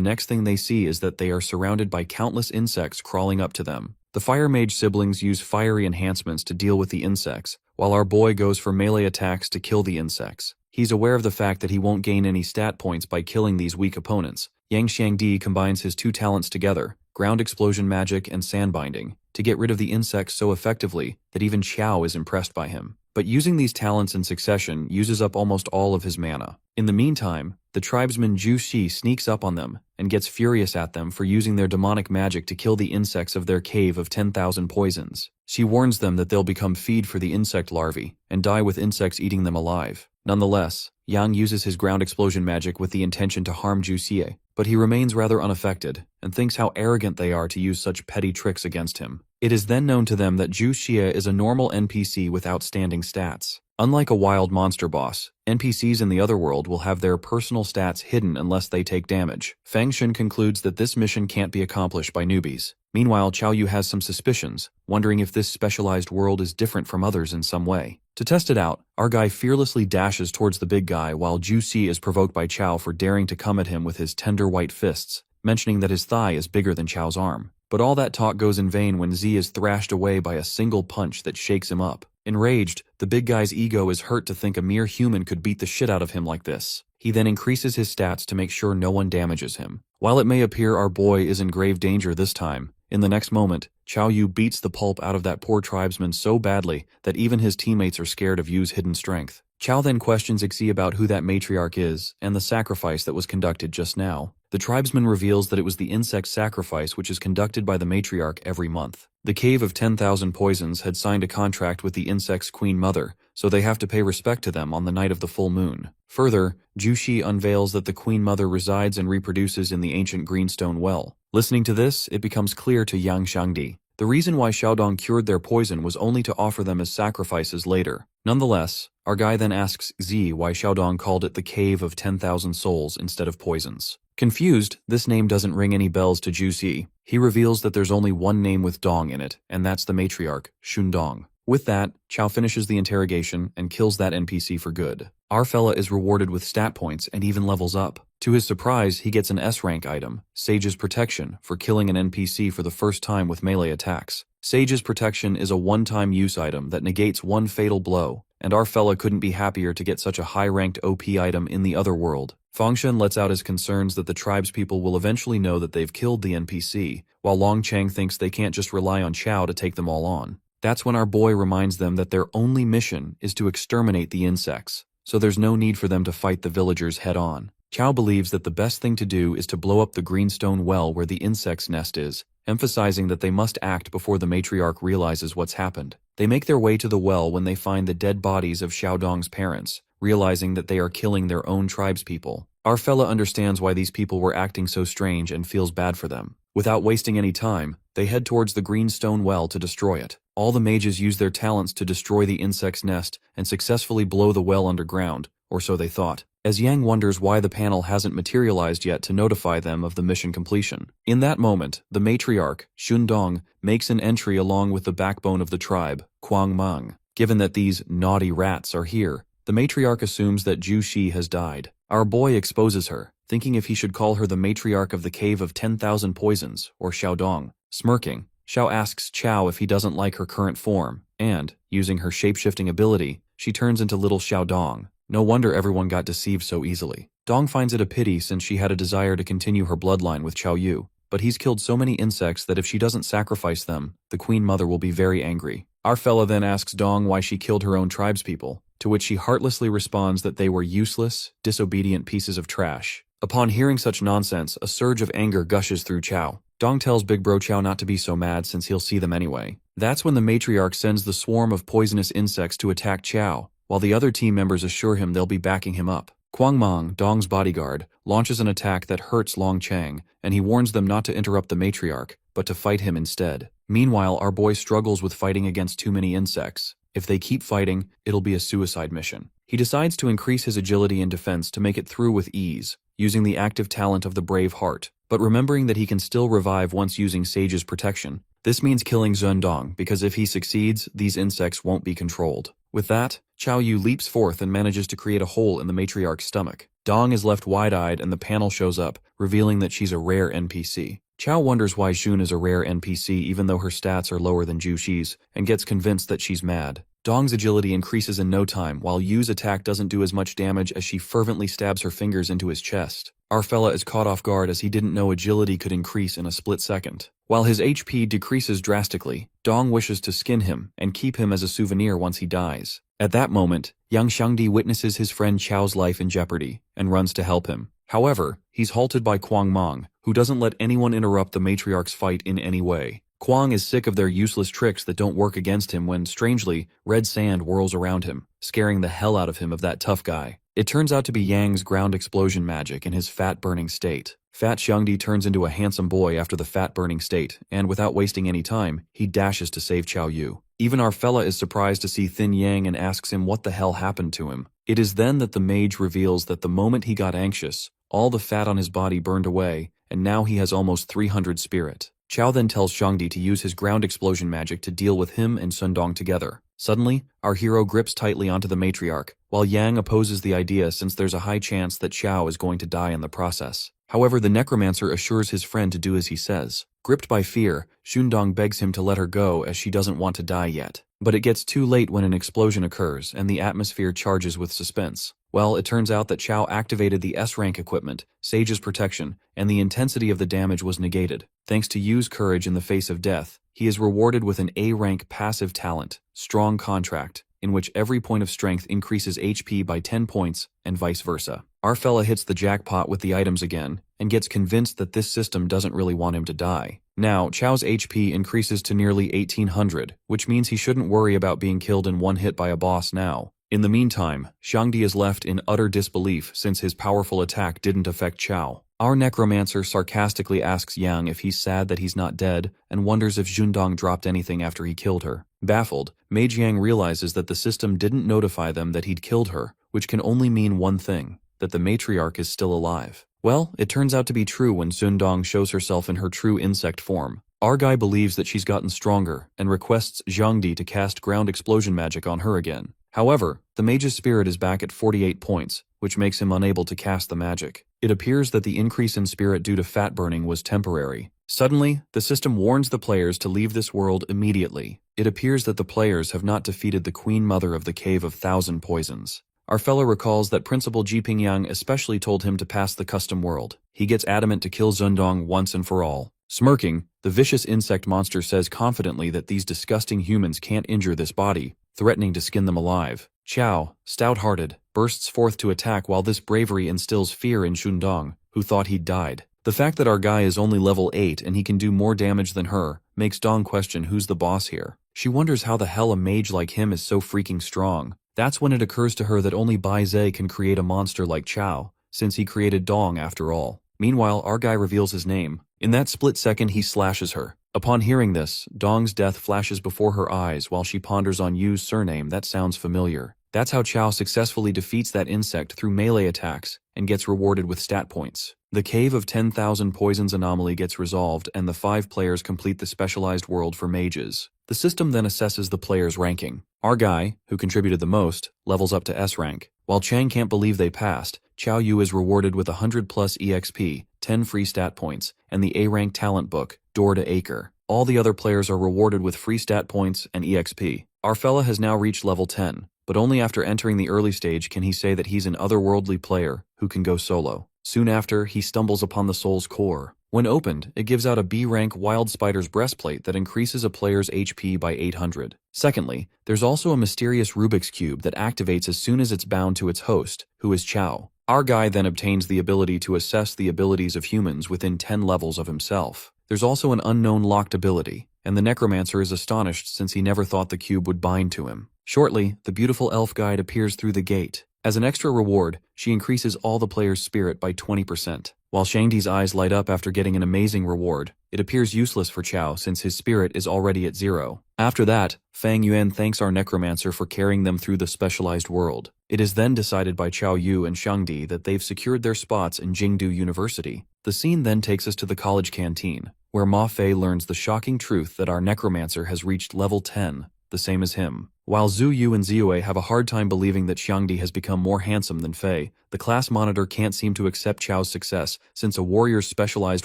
next thing they see is that they are surrounded by countless insects crawling up to them. The Fire Mage siblings use fiery enhancements to deal with the insects, while our boy goes for melee attacks to kill the insects. He's aware of the fact that he won't gain any stat points by killing these weak opponents. Yang Xiangdi combines his two talents together, ground explosion magic and sandbinding, to get rid of the insects so effectively that even Chao is impressed by him. But using these talents in succession uses up almost all of his mana. In the meantime, the tribesman Zhu Xi sneaks up on them and gets furious at them for using their demonic magic to kill the insects of their cave of 10,000 poisons. She warns them that they'll become feed for the insect larvae and die with insects eating them alive. Nonetheless, Yang uses his ground explosion magic with the intention to harm Zhu Xie, but he remains rather unaffected and thinks how arrogant they are to use such petty tricks against him. It is then known to them that Zhu Xie is a normal NPC with outstanding stats. Unlike a wild monster boss, NPCs in the other world will have their personal stats hidden unless they take damage. Fang Shun concludes that this mission can't be accomplished by newbies. Meanwhile, Chao Yu has some suspicions, wondering if this specialized world is different from others in some way. To test it out, our guy fearlessly dashes towards the big guy while Zhu Xi is provoked by Chao for daring to come at him with his tender white fists, mentioning that his thigh is bigger than Chao's arm. But all that talk goes in vain when Z is thrashed away by a single punch that shakes him up. Enraged, the big guy's ego is hurt to think a mere human could beat the shit out of him like this. He then increases his stats to make sure no one damages him. While it may appear our boy is in grave danger this time, in the next moment, Chao Yu beats the pulp out of that poor tribesman so badly that even his teammates are scared of Yu's hidden strength. Chao then questions Ixi about who that matriarch is and the sacrifice that was conducted just now. The tribesman reveals that it was the insect sacrifice which is conducted by the matriarch every month. The Cave of 10,000 Poisons had signed a contract with the insect's queen mother, so they have to pay respect to them on the night of the full moon. Further, Zhu Xi unveils that the queen mother resides and reproduces in the ancient greenstone well. Listening to this, it becomes clear to Yang Xiangdi. The reason why Xiaodong cured their poison was only to offer them as sacrifices later. Nonetheless, our guy then asks Z why Xiaodong called it the Cave of 10,000 Souls instead of Poisons. Confused, this name doesn't ring any bells to Zhu Xi. He reveals that there's only one name with Dong in it, and that's the matriarch, Shundong. With that, Chao finishes the interrogation and kills that NPC for good. Our fella is rewarded with stat points and even levels up. To his surprise, he gets an S-rank item, Sage's Protection, for killing an NPC for the first time with melee attacks. Sage's Protection is a one-time use item that negates one fatal blow, and our fella couldn't be happier to get such a high-ranked OP item in the other world. Fangshen lets out his concerns that the tribespeople will eventually know that they've killed the NPC, while Long Chang thinks they can't just rely on Chao to take them all on. That's when our boy reminds them that their only mission is to exterminate the insects, so there's no need for them to fight the villagers head-on. Chao believes that the best thing to do is to blow up the greenstone well where the insect's nest is, emphasizing that they must act before the matriarch realizes what's happened. They make their way to the well when they find the dead bodies of Xiaodong's parents, realizing that they are killing their own tribespeople. Our fella understands why these people were acting so strange and feels bad for them. Without wasting any time, they head towards the greenstone well to destroy it. All the mages use their talents to destroy the insect's nest and successfully blow the well underground, or so they thought, as Yang wonders why the panel hasn't materialized yet to notify them of the mission completion. In that moment, the matriarch, Shundong, makes an entry along with the backbone of the tribe, Kuang Mang. Given that these naughty rats are here, the matriarch assumes that Zhu Xi has died. Our boy exposes her, thinking if he should call her the matriarch of the Cave of 10,000 Poisons, or Xiaodong. Smirking, Xiao asks Chao if he doesn't like her current form, and, using her shape-shifting ability, she turns into little Xiaodong. No wonder everyone got deceived so easily. Dong finds it a pity since she had a desire to continue her bloodline with Chao Yu, but he's killed so many insects that if she doesn't sacrifice them, the Queen Mother will be very angry. Our fella then asks Dong why she killed her own tribespeople, to which she heartlessly responds that they were useless, disobedient pieces of trash. Upon hearing such nonsense, a surge of anger gushes through Chao. Dong tells Big Bro Chao not to be so mad since he'll see them anyway. That's when the matriarch sends the swarm of poisonous insects to attack Chao, while the other team members assure him they'll be backing him up. Quang Mang, Dong's bodyguard, launches an attack that hurts Long Chang, and he warns them not to interrupt the matriarch, but to fight him instead. Meanwhile, our boy struggles with fighting against too many insects. If they keep fighting, it'll be a suicide mission. He decides to increase his agility and defense to make it through with ease, using the active talent of the brave heart, but remembering that he can still revive once using Sage's protection. This means killing Zhendong, because if he succeeds, these insects won't be controlled. With that, Chao Yu leaps forth and manages to create a hole in the matriarch's stomach. Dong is left wide-eyed and the panel shows up, revealing that she's a rare NPC. Chao wonders why Jun is a rare NPC even though her stats are lower than Ju Shi's, and gets convinced that she's mad. Dong's agility increases in no time, while Yu's attack doesn't do as much damage as she fervently stabs her fingers into his chest. Our fella is caught off guard as he didn't know agility could increase in a split second. While his HP decreases drastically, Dong wishes to skin him and keep him as a souvenir once he dies. At that moment, Yang Xiangdi witnesses his friend Chao's life in jeopardy and runs to help him. However, he's halted by Quang Mang, who doesn't let anyone interrupt the matriarch's fight in any way. Quang is sick of their useless tricks that don't work against him when, strangely, red sand whirls around him, scaring the hell out of him of that tough guy. It turns out to be Yang's ground explosion magic in his fat-burning state. Fat Xiangdi turns into a handsome boy after the fat-burning state, and without wasting any time, he dashes to save Chao Yu. Even our fella is surprised to see Thin Yang and asks him what the hell happened to him. It is then that the mage reveals that the moment he got anxious, all the fat on his body burned away, and now he has almost 300 spirit. Chao then tells Xiangdi to use his ground explosion magic to deal with him and Sun Dong together. Suddenly, our hero grips tightly onto the matriarch, while Yang opposes the idea since there's a high chance that Chao is going to die in the process. However, the Necromancer assures his friend to do as he says. Gripped by fear, Shundong begs him to let her go as she doesn't want to die yet. But it gets too late when an explosion occurs and the atmosphere charges with suspense. Well, it turns out that Chao activated the S-rank equipment, Sage's protection, and the intensity of the damage was negated. Thanks to Yu's courage in the face of death, he is rewarded with an A-rank passive talent, Strong Contract, in which every point of strength increases HP by 10 points, and vice versa. Our fella hits the jackpot with the items again, and gets convinced that this system doesn't really want him to die. Now, Chao's HP increases to nearly 1800, which means he shouldn't worry about being killed in one hit by a boss now. In the meantime, Xiangdi is left in utter disbelief since his powerful attack didn't affect Chao. Our Necromancer sarcastically asks Yang if he's sad that he's not dead, and wonders if Zhendong dropped anything after he killed her. Baffled, Mage Yang realizes that the system didn't notify them that he'd killed her, which can only mean one thing, that the matriarch is still alive. Well, it turns out to be true when Zhendong shows herself in her true insect form. Our guy believes that she's gotten stronger, and requests Xiangdi to cast ground explosion magic on her again. However, the mage's spirit is back at 48 points, which makes him unable to cast the magic. It appears that the increase in spirit due to fat burning was temporary. Suddenly, the system warns the players to leave this world immediately. It appears that the players have not defeated the Queen Mother of the Cave of Thousand Poisons. Our fellow recalls that Principal Jiping Yang especially told him to pass the custom world. He gets adamant to kill Zhendong once and for all. Smirking, the vicious insect monster says confidently that these disgusting humans can't injure this body, threatening to skin them alive. Chao, stout-hearted, bursts forth to attack while this bravery instills fear in Shundong, who thought he'd died. The fact that our guy is only level 8 and he can do more damage than her makes Dong question who's the boss here. She wonders how the hell a mage like him is so freaking strong. That's when it occurs to her that only Bai Zhe can create a monster like Chao, since he created Dong after all. Meanwhile, our guy reveals his name. In that split second, he slashes her. Upon hearing this, Dong's death flashes before her eyes while she ponders on Yu's surname that sounds familiar. That's how Chao successfully defeats that insect through melee attacks and gets rewarded with stat points. The Cave of 10,000 Poisons anomaly gets resolved and the 5 players complete the specialized world for mages. The system then assesses the players' ranking. Our guy, who contributed the most, levels up to S rank. While Chang can't believe they passed, Chao Yu is rewarded with 100 plus EXP, 10 free stat points, and the A-rank talent book, Door to Acre. All the other players are rewarded with free stat points and EXP. Our fella has now reached level 10, but only after entering the early stage can he say that he's an otherworldly player who can go solo. Soon after, he stumbles upon the soul's core. When opened, it gives out a B-rank Wild Spider's breastplate that increases a player's HP by 800. Secondly, there's also a mysterious Rubik's Cube that activates as soon as it's bound to its host, who is Chao. Our guy then obtains the ability to assess the abilities of humans within 10 levels of himself. There's also an unknown locked ability, and the Necromancer is astonished since he never thought the cube would bind to him. Shortly, the beautiful elf guide appears through the gate. As an extra reward, she increases all the players' spirit by 20%. While Shangdi's eyes light up after getting an amazing reward, it appears useless for Chao since his spirit is already at 0. After that, Fang Yuan thanks our Necromancer for carrying them through the specialized world. It is then decided by Chao Yu and Shangdi that they've secured their spots in Jingdu University. The scene then takes us to the college canteen, where Ma Fei learns the shocking truth that our Necromancer has reached level 10, the same as him. While Zhu Yu and Ziwei have a hard time believing that Xiangdi has become more handsome than Fei, the class monitor can't seem to accept Chao's success since a warrior's specialized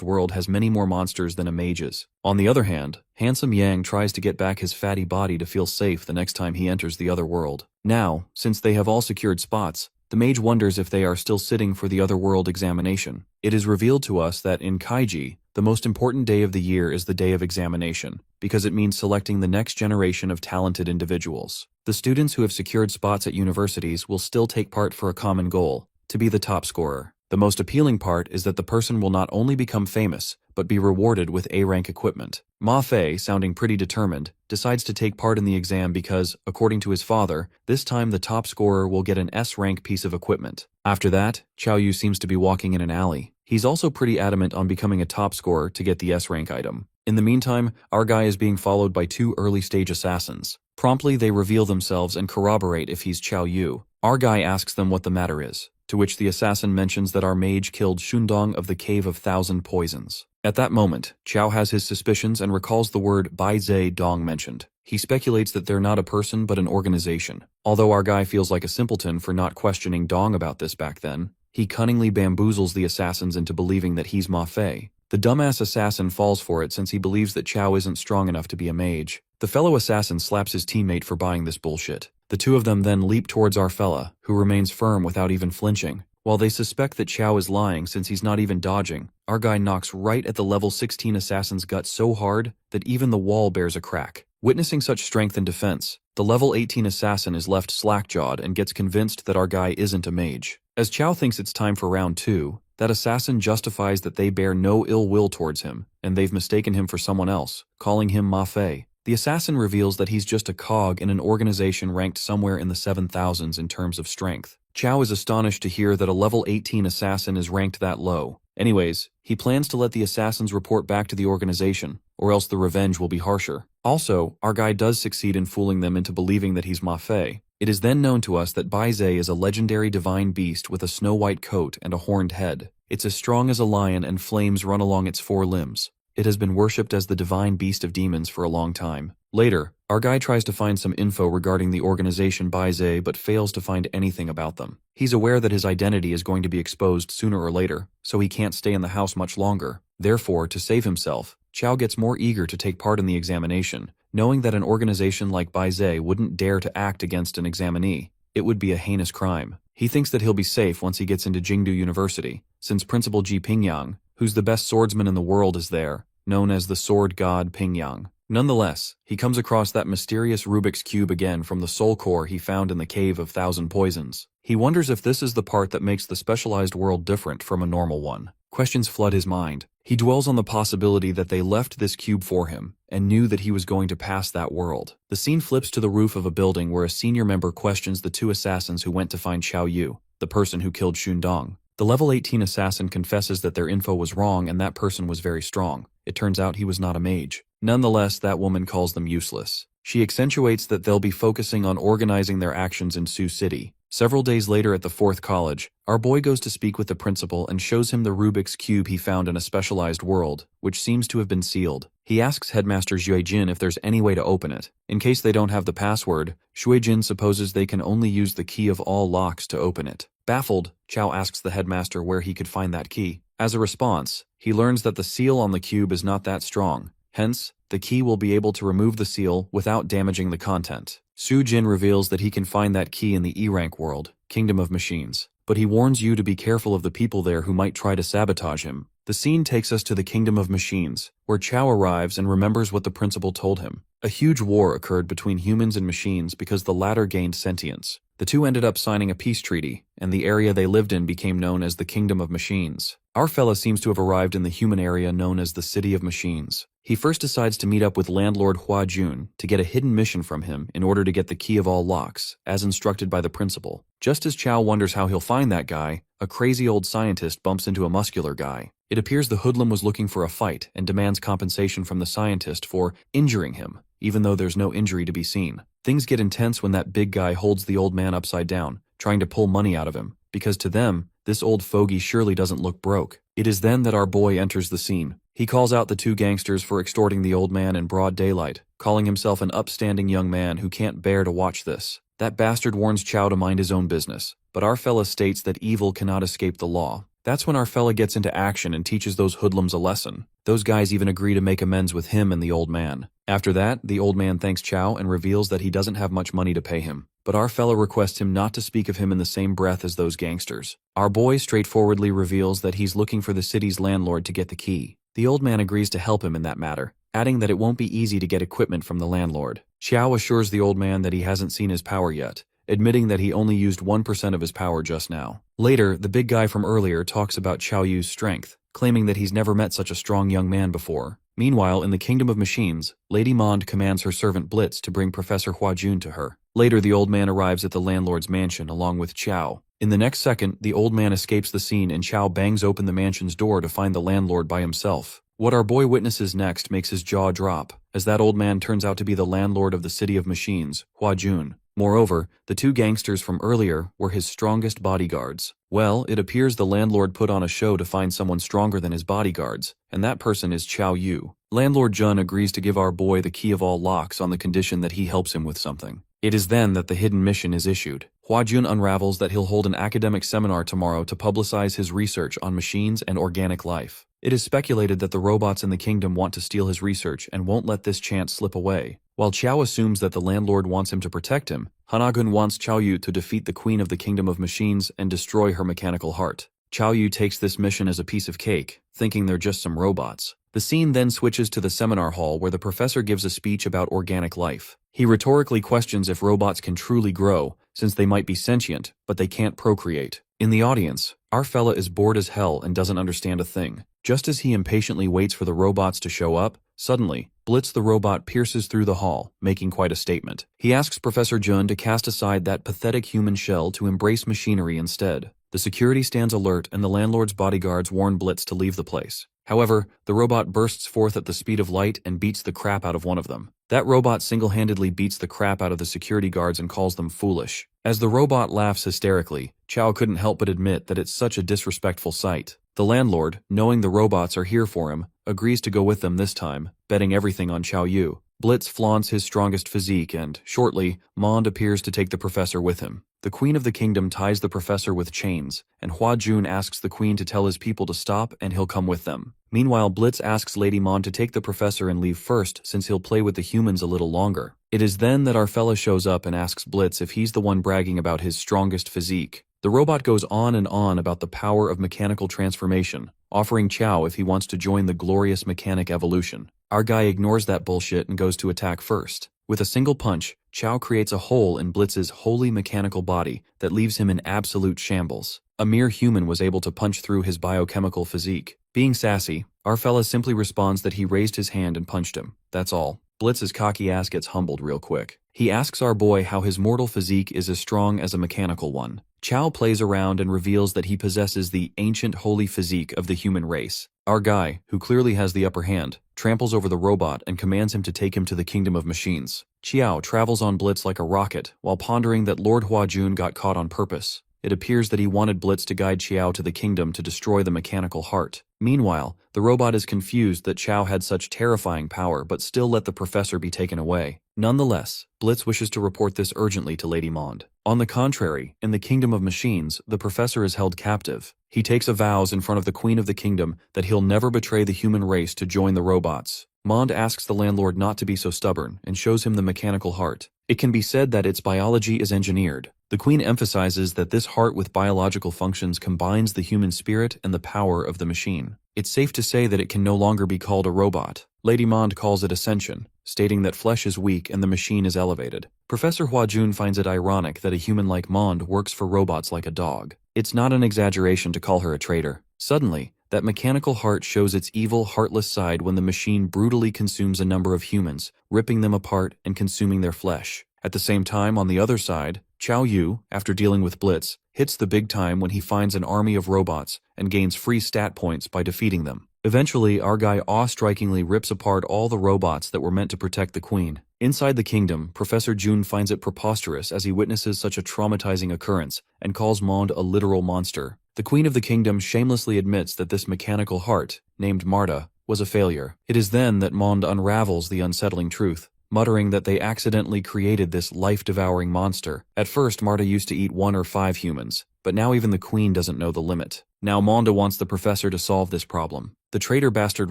world has many more monsters than a mage's. On the other hand, handsome Yang tries to get back his fatty body to feel safe the next time he enters the other world. Now, since they have all secured spots, the mage wonders if they are still sitting for the otherworld examination. It is revealed to us that in Kaiji, the most important day of the year is the day of examination, because it means selecting the next generation of talented individuals. The students who have secured spots at universities will still take part for a common goal, to be the top scorer. The most appealing part is that the person will not only become famous, but be rewarded with A-rank equipment. Ma Fei, sounding pretty determined, decides to take part in the exam because, according to his father, this time the top scorer will get an S-rank piece of equipment. After that, Chao Yu seems to be walking in an alley. He's also pretty adamant on becoming a top scorer to get the S-rank item. In the meantime, our guy is being followed by 2 early-stage assassins. Promptly, they reveal themselves and corroborate if he's Chao Yu. Our guy asks them what the matter is, to which the assassin mentions that our mage killed Shundong of the Cave of Thousand Poisons. At that moment, Chao has his suspicions and recalls the word Bai Zhe Dong mentioned. He speculates that they're not a person but an organization. Although our guy feels like a simpleton for not questioning Dong about this back then, he cunningly bamboozles the assassins into believing that he's Ma Fei. The dumbass assassin falls for it since he believes that Chao isn't strong enough to be a mage. The fellow assassin slaps his teammate for buying this bullshit. The two of them then leap towards our fella, who remains firm without even flinching. While they suspect that Chao is lying since he's not even dodging, our guy knocks right at the level 16 assassin's gut so hard that even the wall bears a crack. Witnessing such strength and defense, the level 18 assassin is left slack-jawed and gets convinced that our guy isn't a mage. As Chao thinks it's time for round 2, that assassin justifies that they bear no ill will towards him, and they've mistaken him for someone else, calling him Ma Fei. The assassin reveals that he's just a cog in an organization ranked somewhere in the 7,000s in terms of strength. Chao is astonished to hear that a level 18 assassin is ranked that low. Anyways, he plans to let the assassins report back to the organization, or else the revenge will be harsher. Also, our guy does succeed in fooling them into believing that he's Ma Fei. It is then known to us that Bai Zhe is a legendary divine beast with a snow-white coat and a horned head. It's as strong as a lion and flames run along its 4 limbs. It has been worshipped as the divine beast of demons for a long time. Later, our guy tries to find some info regarding the organization Bai Zhe but fails to find anything about them. He's aware that his identity is going to be exposed sooner or later, so he can't stay in the house much longer. Therefore, to save himself, Chao gets more eager to take part in the examination, knowing that an organization like Bai Zhe wouldn't dare to act against an examinee. It would be a heinous crime. He thinks that he'll be safe once he gets into Jingdu University, since Principal Ji Pingyang, who's the best swordsman in the world, is there, known as the sword god Pingyang. Nonetheless, he comes across that mysterious Rubik's Cube again from the soul core he found in the Cave of Thousand Poisons. He wonders if this is the part that makes the specialized world different from a normal one. Questions flood his mind. He dwells on the possibility that they left this cube for him, and knew that he was going to pass that world. The scene flips to the roof of a building where a senior member questions the 2 assassins who went to find Chao Yu, the person who killed Shundong. The level 18 assassin confesses that their info was wrong and that person was very strong. It turns out he was not a mage. Nonetheless, that woman calls them useless. She accentuates that they'll be focusing on organizing their actions in Sioux City. Several days later at the 4th college, our boy goes to speak with the principal and shows him the Rubik's Cube he found in a specialized world, which seems to have been sealed. He asks Headmaster Xuejin if there's any way to open it. In case they don't have the password, Xuejin supposes they can only use the key of all locks to open it. Baffled, Chao asks the headmaster where he could find that key. As a response, he learns that the seal on the cube is not that strong. Hence, the key will be able to remove the seal without damaging the content. Su Jin reveals that he can find that key in the E-rank world, Kingdom of Machines, but he warns you to be careful of the people there who might try to sabotage him. The scene takes us to the Kingdom of Machines, where Chao arrives and remembers what the principal told him. A huge war occurred between humans and machines because the latter gained sentience. The two ended up signing a peace treaty, and the area they lived in became known as the Kingdom of Machines. Our fella seems to have arrived in the human area known as the City of Machines. He first decides to meet up with landlord Hua Jun to get a hidden mission from him in order to get the key of all locks, as instructed by the principal. Just as Chow wonders how he'll find that guy, a crazy old scientist bumps into a muscular guy. It appears the hoodlum was looking for a fight and demands compensation from the scientist for injuring him, even though there's no injury to be seen. Things get intense when that big guy holds the old man upside down, trying to pull money out of him, because to them, this old fogey surely doesn't look broke. It is then that our boy enters the scene. He calls out the two gangsters for extorting the old man in broad daylight, calling himself an upstanding young man who can't bear to watch this. That bastard warns Chow to mind his own business, but our fella states that evil cannot escape the law. That's when our fella gets into action and teaches those hoodlums a lesson. Those guys even agree to make amends with him and the old man. After that, the old man thanks Chow and reveals that he doesn't have much money to pay him. But our fella requests him not to speak of him in the same breath as those gangsters. Our boy straightforwardly reveals that he's looking for the city's landlord to get the key. The old man agrees to help him in that matter, adding that it won't be easy to get equipment from the landlord. Chow assures the old man that he hasn't seen his power yet, admitting that he only used 1% of his power just now. Later, the big guy from earlier talks about Chow Yu's strength, claiming that he's never met such a strong young man before. Meanwhile, in the Kingdom of Machines, Lady Mond commands her servant Blitz to bring Professor Hua Jun to her. Later, the old man arrives at the landlord's mansion along with Chow. In the next second, the old man escapes the scene and Chow bangs open the mansion's door to find the landlord by himself. What our boy witnesses next makes his jaw drop, as that old man turns out to be the landlord of the City of Machines, Hua Jun. Moreover, the two gangsters from earlier were his strongest bodyguards. Well, it appears the landlord put on a show to find someone stronger than his bodyguards, and that person is Chow Yu. Landlord Jun agrees to give our boy the key of all locks on the condition that he helps him with something. It is then that the hidden mission is issued. Hua Jun unravels that he'll hold an academic seminar tomorrow to publicize his research on machines and organic life. It is speculated that the robots in the kingdom want to steal his research and won't let this chance slip away. While Chow assumes that the landlord wants him to protect him, Hanagun wants Chow Yu to defeat the queen of the kingdom of machines and destroy her mechanical heart. Chow Yu takes this mission as a piece of cake, thinking they're just some robots. The scene then switches to the seminar hall where the professor gives a speech about organic life. He rhetorically questions if robots can truly grow, since they might be sentient, but they can't procreate. In the audience, our fella is bored as hell and doesn't understand a thing. Just as he impatiently waits for the robots to show up, suddenly, Blitz the robot pierces through the hall, making quite a statement. He asks Professor Jun to cast aside that pathetic human shell to embrace machinery instead. The security stands alert and the landlord's bodyguards warn Blitz to leave the place. However, the robot bursts forth at the speed of light and beats the crap out of one of them. That robot single-handedly beats the crap out of the security guards and calls them foolish. As the robot laughs hysterically, Chow couldn't help but admit that it's such a disrespectful sight. The landlord, knowing the robots are here for him, agrees to go with them this time, betting everything on Chow Yu. Blitz flaunts his strongest physique and, shortly, Mond appears to take the professor with him. The queen of the kingdom ties the professor with chains, and Hua Jun asks the queen to tell his people to stop and he'll come with them. Meanwhile, Blitz asks Lady Mond to take the professor and leave first since he'll play with the humans a little longer. It is then that our fella shows up and asks Blitz if he's the one bragging about his strongest physique. The robot goes on and on about the power of mechanical transformation, offering Chow if he wants to join the glorious mechanic evolution. Our guy ignores that bullshit and goes to attack first. With a single punch, Chow creates a hole in Blitz's wholly mechanical body that leaves him in absolute shambles. A mere human was able to punch through his biochemical physique. Being sassy, our fella simply responds that he raised his hand and punched him. That's all. Blitz's cocky ass gets humbled real quick. He asks our boy how his mortal physique is as strong as a mechanical one. Chow plays around and reveals that he possesses the ancient holy physique of the human race. Our guy, who clearly has the upper hand, tramples over the robot and commands him to take him to the kingdom of machines. Chiao travels on Blitz like a rocket, while pondering that Lord Hua Jun got caught on purpose. It appears that he wanted Blitz to guide Chiao to the kingdom to destroy the mechanical heart. Meanwhile, the robot is confused that Chow had such terrifying power but still let the professor be taken away. Nonetheless, Blitz wishes to report this urgently to Lady Mond. On the contrary, in the kingdom of machines, the professor is held captive. He takes a vows in front of the queen of the kingdom that he'll never betray the human race to join the robots. Mond asks the landlord not to be so stubborn and shows him the mechanical heart. It can be said that its biology is engineered. The queen emphasizes that this heart with biological functions combines the human spirit and the power of the machine. It's safe to say that it can no longer be called a robot. Lady Mond calls it ascension, stating that flesh is weak and the machine is elevated. Professor Hua Jun finds it ironic that a human like Mond works for robots like a dog. It's not an exaggeration to call her a traitor. Suddenly, That mechanical heart shows its evil, heartless side when the machine brutally consumes a number of humans, ripping them apart and consuming their flesh. At the same time, on the other side, Chao Yu, after dealing with Blitz, hits the big time when he finds an army of robots and gains free stat points by defeating them. Eventually, our guy awe-strikingly rips apart all the robots that were meant to protect the queen. Inside the kingdom, Professor Jun finds it preposterous as he witnesses such a traumatizing occurrence and calls Monde a literal monster. The queen of the kingdom shamelessly admits that this mechanical heart, named Marta, was a failure. It is then that Monde unravels the unsettling truth, muttering that they accidentally created this life-devouring monster. At first, Marta used to eat 1 or 5 humans, but now even the queen doesn't know the limit. Now Monde wants the professor to solve this problem. The traitor bastard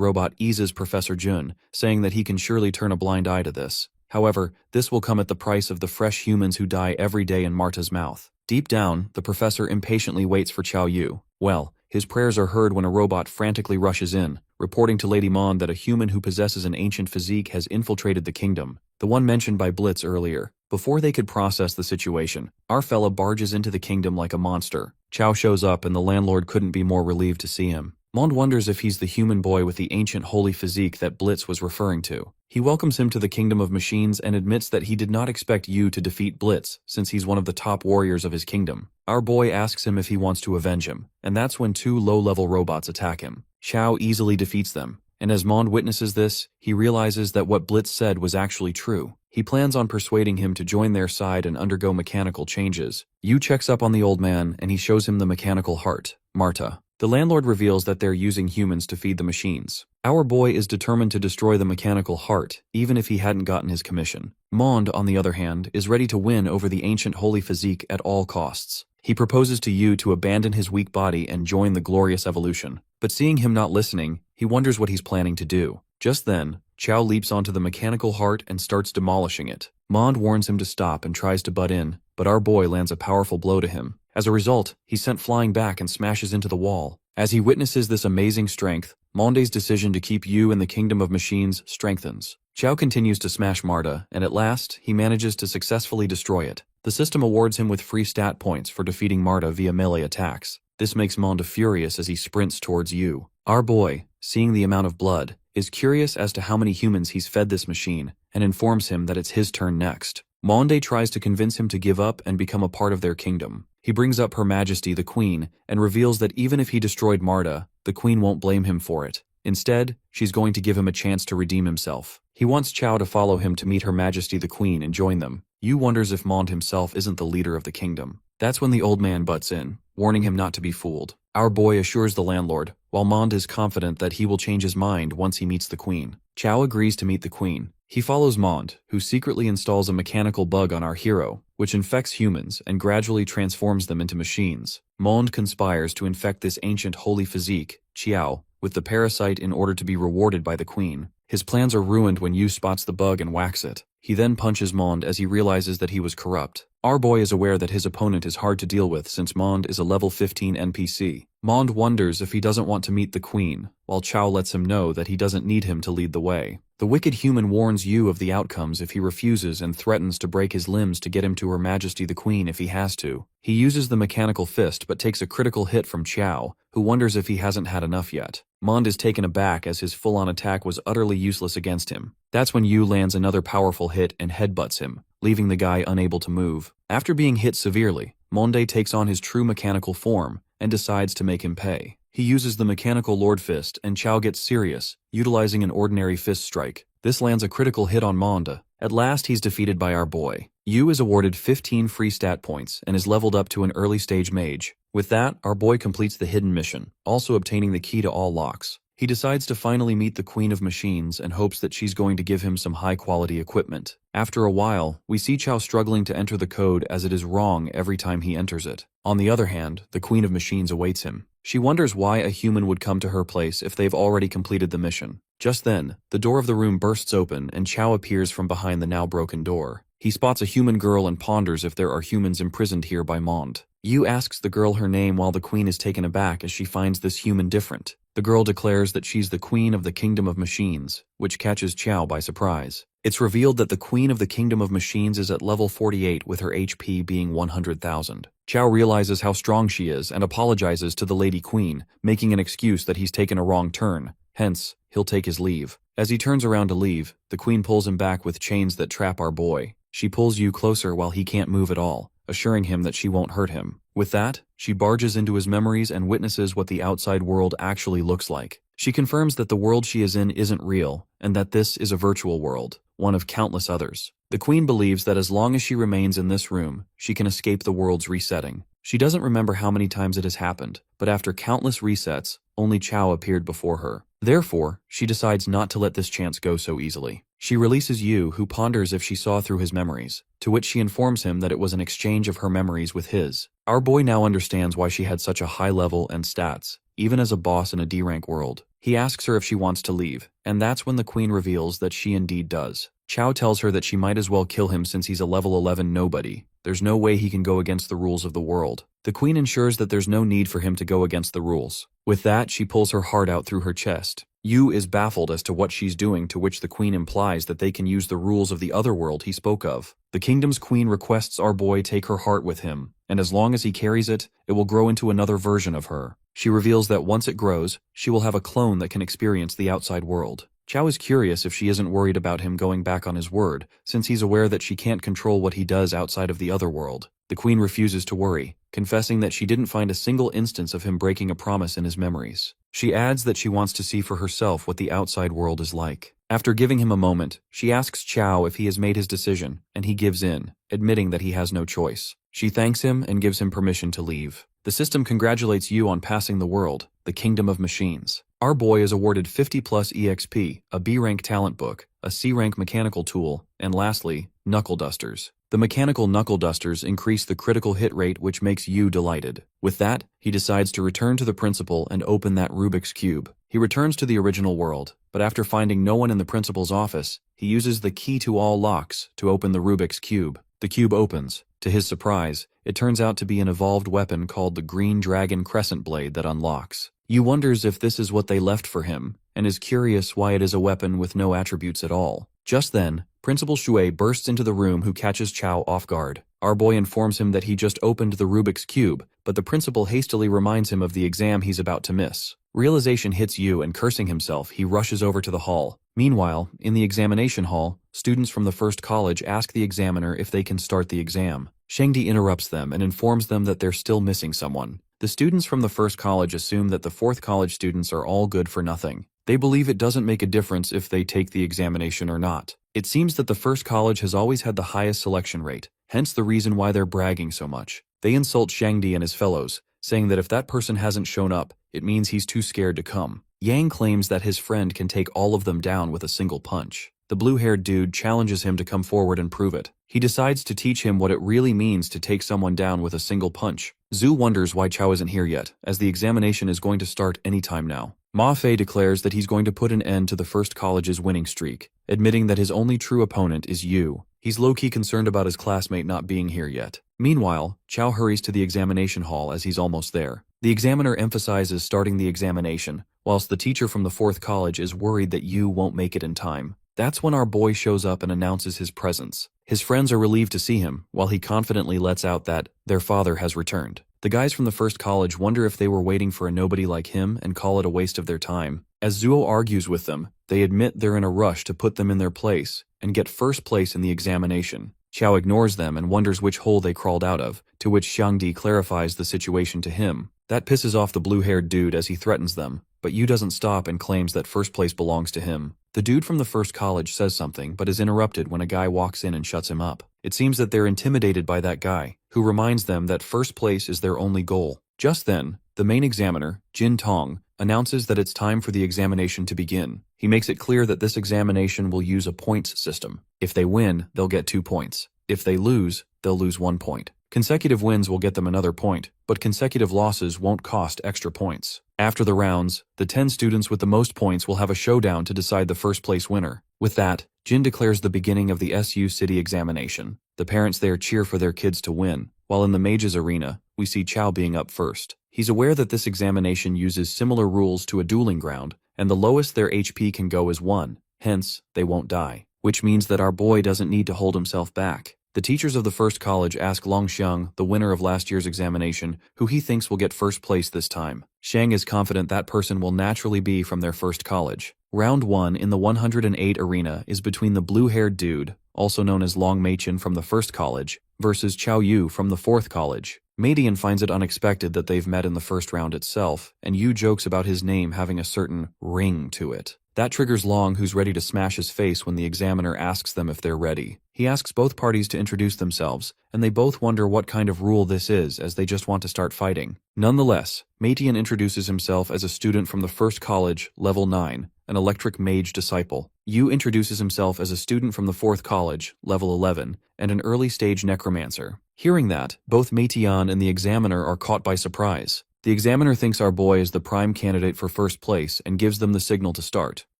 robot eases Professor Jun, saying that he can surely turn a blind eye to this. However, this will come at the price of the fresh humans who die every day in Marta's mouth. Deep down, the professor impatiently waits for Chao Yu. Well, his prayers are heard when a robot frantically rushes in, reporting to Lady Monde that a human who possesses an ancient physique has infiltrated the kingdom, the one mentioned by Blitz earlier. Before they could process the situation, our fella barges into the kingdom like a monster. Chao shows up and the landlord couldn't be more relieved to see him. Monde wonders if he's the human boy with the ancient holy physique that Blitz was referring to. He welcomes him to the kingdom of machines and admits that he did not expect Yu to defeat Blitz, since he's one of the top warriors of his kingdom. Our boy asks him if he wants to avenge him, and that's when 2 low-level robots attack him. Chao easily defeats them, and as Monde witnesses this, he realizes that what Blitz said was actually true. He plans on persuading him to join their side and undergo mechanical changes. Yu checks up on the old man, and he shows him the mechanical heart, Marta. The landlord reveals that they're using humans to feed the machines. Our boy is determined to destroy the mechanical heart, even if he hadn't gotten his commission. Monde, on the other hand, is ready to win over the ancient holy physique at all costs. He proposes to Yu to abandon his weak body and join the glorious evolution. But seeing him not listening, he wonders what he's planning to do. Just then, Chao leaps onto the mechanical heart and starts demolishing it. Monde warns him to stop and tries to butt in, but our boy lands a powerful blow to him. As a result, he's sent flying back and smashes into the wall. As he witnesses this amazing strength, Monde's decision to keep Yu in the kingdom of machines strengthens. Chao continues to smash Marta, and at last, he manages to successfully destroy it. The system awards him with free stat points for defeating Marta via melee attacks. This makes Monde furious as he sprints towards Yu. Our boy, seeing the amount of blood, is curious as to how many humans he's fed this machine, and informs him that it's his turn next. Monde tries to convince him to give up and become a part of their kingdom. He brings up Her Majesty the Queen, and reveals that even if he destroyed Marta, the Queen won't blame him for it. Instead, she's going to give him a chance to redeem himself. He wants Chao to follow him to meet Her Majesty the Queen and join them. Yu wonders if Monde himself isn't the leader of the kingdom. That's when the old man butts in, warning him not to be fooled. Our boy assures the landlord, while Monde is confident that he will change his mind once he meets the Queen. Chao agrees to meet the Queen. He follows Monde, who secretly installs a mechanical bug on our hero, which infects humans and gradually transforms them into machines. Monde conspires to infect this ancient holy physique, Qiao, with the parasite in order to be rewarded by the Queen. His plans are ruined when Yu spots the bug and whacks it. He then punches Monde as he realizes that he was corrupt. Our boy is aware that his opponent is hard to deal with since Monde is a level 15 NPC. Monde wonders if he doesn't want to meet the Queen, while Chao lets him know that he doesn't need him to lead the way. The wicked human warns Yu of the outcomes if he refuses and threatens to break his limbs to get him to Her Majesty the Queen if he has to. He uses the mechanical fist but takes a critical hit from Chao, who wonders if he hasn't had enough yet. Monde is taken aback as his full-on attack was utterly useless against him. That's when Yu lands another powerful hit and headbutts him, leaving the guy unable to move. After being hit severely, Monde takes on his true mechanical form and decides to make him pay. He uses the mechanical Lord Fist and Chao gets serious, utilizing an ordinary fist strike. This lands a critical hit on Monde. At last he's defeated by our boy. Yu is awarded 15 free stat points and is leveled up to an early stage mage. With that, our boy completes the hidden mission, also obtaining the key to all locks. He decides to finally meet the Queen of Machines and hopes that she's going to give him some high-quality equipment. After a while, we see Chao struggling to enter the code as it is wrong every time he enters it. On the other hand, the Queen of Machines awaits him. She wonders why a human would come to her place if they've already completed the mission. Just then, the door of the room bursts open and Chao appears from behind the now broken door. He spots a human girl and ponders if there are humans imprisoned here by Monde. Yu asks the girl her name while the Queen is taken aback as she finds this human different. The girl declares that she's the queen of the kingdom of machines, which catches Chao by surprise. It's revealed that the queen of the kingdom of machines is at level 48 with her HP being 100,000. Chao realizes how strong she is and apologizes to the lady queen, making an excuse that he's taken a wrong turn, hence, he'll take his leave. As he turns around to leave, the queen pulls him back with chains that trap our boy. She pulls Yu closer while he can't move at all, assuring him that she won't hurt him. With that, she barges into his memories and witnesses what the outside world actually looks like. She confirms that the world she is in isn't real, and that this is a virtual world, one of countless others. The queen believes that as long as she remains in this room, she can escape the world's resetting. She doesn't remember how many times it has happened, but after countless resets, only Chao appeared before her. Therefore, she decides not to let this chance go so easily. She releases Yu, who ponders if she saw through his memories, to which she informs him that it was an exchange of her memories with his. Our boy now understands why she had such a high level and stats, even as a boss in a D-rank world. He asks her if she wants to leave, and that's when the queen reveals that she indeed does. Chao tells her that she might as well kill him since he's a level 11 nobody. There's no way he can go against the rules of the world. The queen ensures that there's no need for him to go against the rules. With that, she pulls her heart out through her chest. Yu is baffled as to what she's doing, to which the queen implies that they can use the rules of the other world he spoke of. The kingdom's queen requests our boy take her heart with him, and as long as he carries it, it will grow into another version of her. She reveals that once it grows, she will have a clone that can experience the outside world. Chao is curious if she isn't worried about him going back on his word, since he's aware that she can't control what he does outside of the other world. The queen refuses to worry, confessing that she didn't find a single instance of him breaking a promise in his memories. She adds that she wants to see for herself what the outside world is like. After giving him a moment, she asks Chao if he has made his decision, and he gives in, admitting that he has no choice. She thanks him and gives him permission to leave. The system congratulates Yu on passing the world, the kingdom of machines. Our boy is awarded 50 plus EXP, a B-rank talent book, a C-rank mechanical tool, and lastly, knuckle dusters. The mechanical knuckle dusters increase the critical hit rate, which makes Yu delighted. With that, he decides to return to the principal and open that Rubik's Cube. He returns to the original world, but after finding no one in the principal's office, he uses the key to all locks to open the Rubik's Cube. The cube opens. To his surprise, it turns out to be an evolved weapon called the Green Dragon Crescent Blade that unlocks. Yu wonders if this is what they left for him, and is curious why it is a weapon with no attributes at all. Just then, Principal Shui bursts into the room, who catches Chao off guard. Our boy informs him that he just opened the Rubik's Cube, but the principal hastily reminds him of the exam he's about to miss. Realization hits Yu, and cursing himself, he rushes over to the hall. Meanwhile, in the examination hall, students from the first college ask the examiner if they can start the exam. Shangdi interrupts them and informs them that they're still missing someone. The students from the first college assume that the fourth college students are all good for nothing. They believe it doesn't make a difference if they take the examination or not. It seems that the first college has always had the highest selection rate, hence the reason why they're bragging so much. They insult Shangdi and his fellows, saying that if that person hasn't shown up, it means he's too scared to come. Yang claims that his friend can take all of them down with a single punch. The blue-haired dude challenges him to come forward and prove it. He decides to teach him what it really means to take someone down with a single punch. Zhu wonders why Chao isn't here yet, as the examination is going to start anytime now. Ma Fei declares that he's going to put an end to the first college's winning streak, admitting that his only true opponent is Yu. He's low-key concerned about his classmate not being here yet. Meanwhile, Chao hurries to the examination hall as he's almost there. The examiner emphasizes starting the examination, whilst the teacher from the fourth college is worried that Yu won't make it in time. That's when our boy shows up and announces his presence. His friends are relieved to see him, while he confidently lets out that their father has returned. The guys from the first college wonder if they were waiting for a nobody like him and call it a waste of their time. As Zuo argues with them, they admit they're in a rush to put them in their place and get first place in the examination. Chao ignores them and wonders which hole they crawled out of, to which Xiangdi clarifies the situation to him. That pisses off the blue-haired dude as he threatens them, but Yu doesn't stop and claims that first place belongs to him. The dude from the first college says something but is interrupted when a guy walks in and shuts him up. It seems that they're intimidated by that guy, who reminds them that first place is their only goal. Just then, the main examiner, Jin Tong, announces that it's time for the examination to begin. He makes it clear that this examination will use a points system. If they win, they'll get 2 points. If they lose, they'll lose 1 point. Consecutive wins will get them another point, but consecutive losses won't cost extra points. After the rounds, the 10 students with the most points will have a showdown to decide the first place winner. With that, Jin declares the beginning of the SU City examination. The parents there cheer for their kids to win. while in the mages arena, we see Chao being up first. He's aware that this examination uses similar rules to a dueling ground, and the lowest their HP can go is 1, hence, they won't die. Which means that our boy doesn't need to hold himself back. The teachers of the first college ask Long Xiang, the winner of last year's examination, who he thinks will get first place this time. Xiang is confident that person will naturally be from their first college. Round 1 in the 108 arena is between the blue-haired dude, also known as Long Meichen from the first college, versus Chao Yu from the fourth college. Meidian finds it unexpected that they've met in the first round itself, and Yu jokes about his name having a certain ring to it. That triggers Long, who's ready to smash his face when the examiner asks them if they're ready. He asks both parties to introduce themselves, and they both wonder what kind of rule this is, as they just want to start fighting. Nonetheless, Meidian introduces himself as a student from the first college, level 9, an electric mage disciple. Yu introduces himself as a student from the fourth college, level 11, and an early-stage necromancer. Hearing that, both Meidian and the examiner are caught by surprise. The examiner thinks our boy is the prime candidate for first place and gives them the signal to start.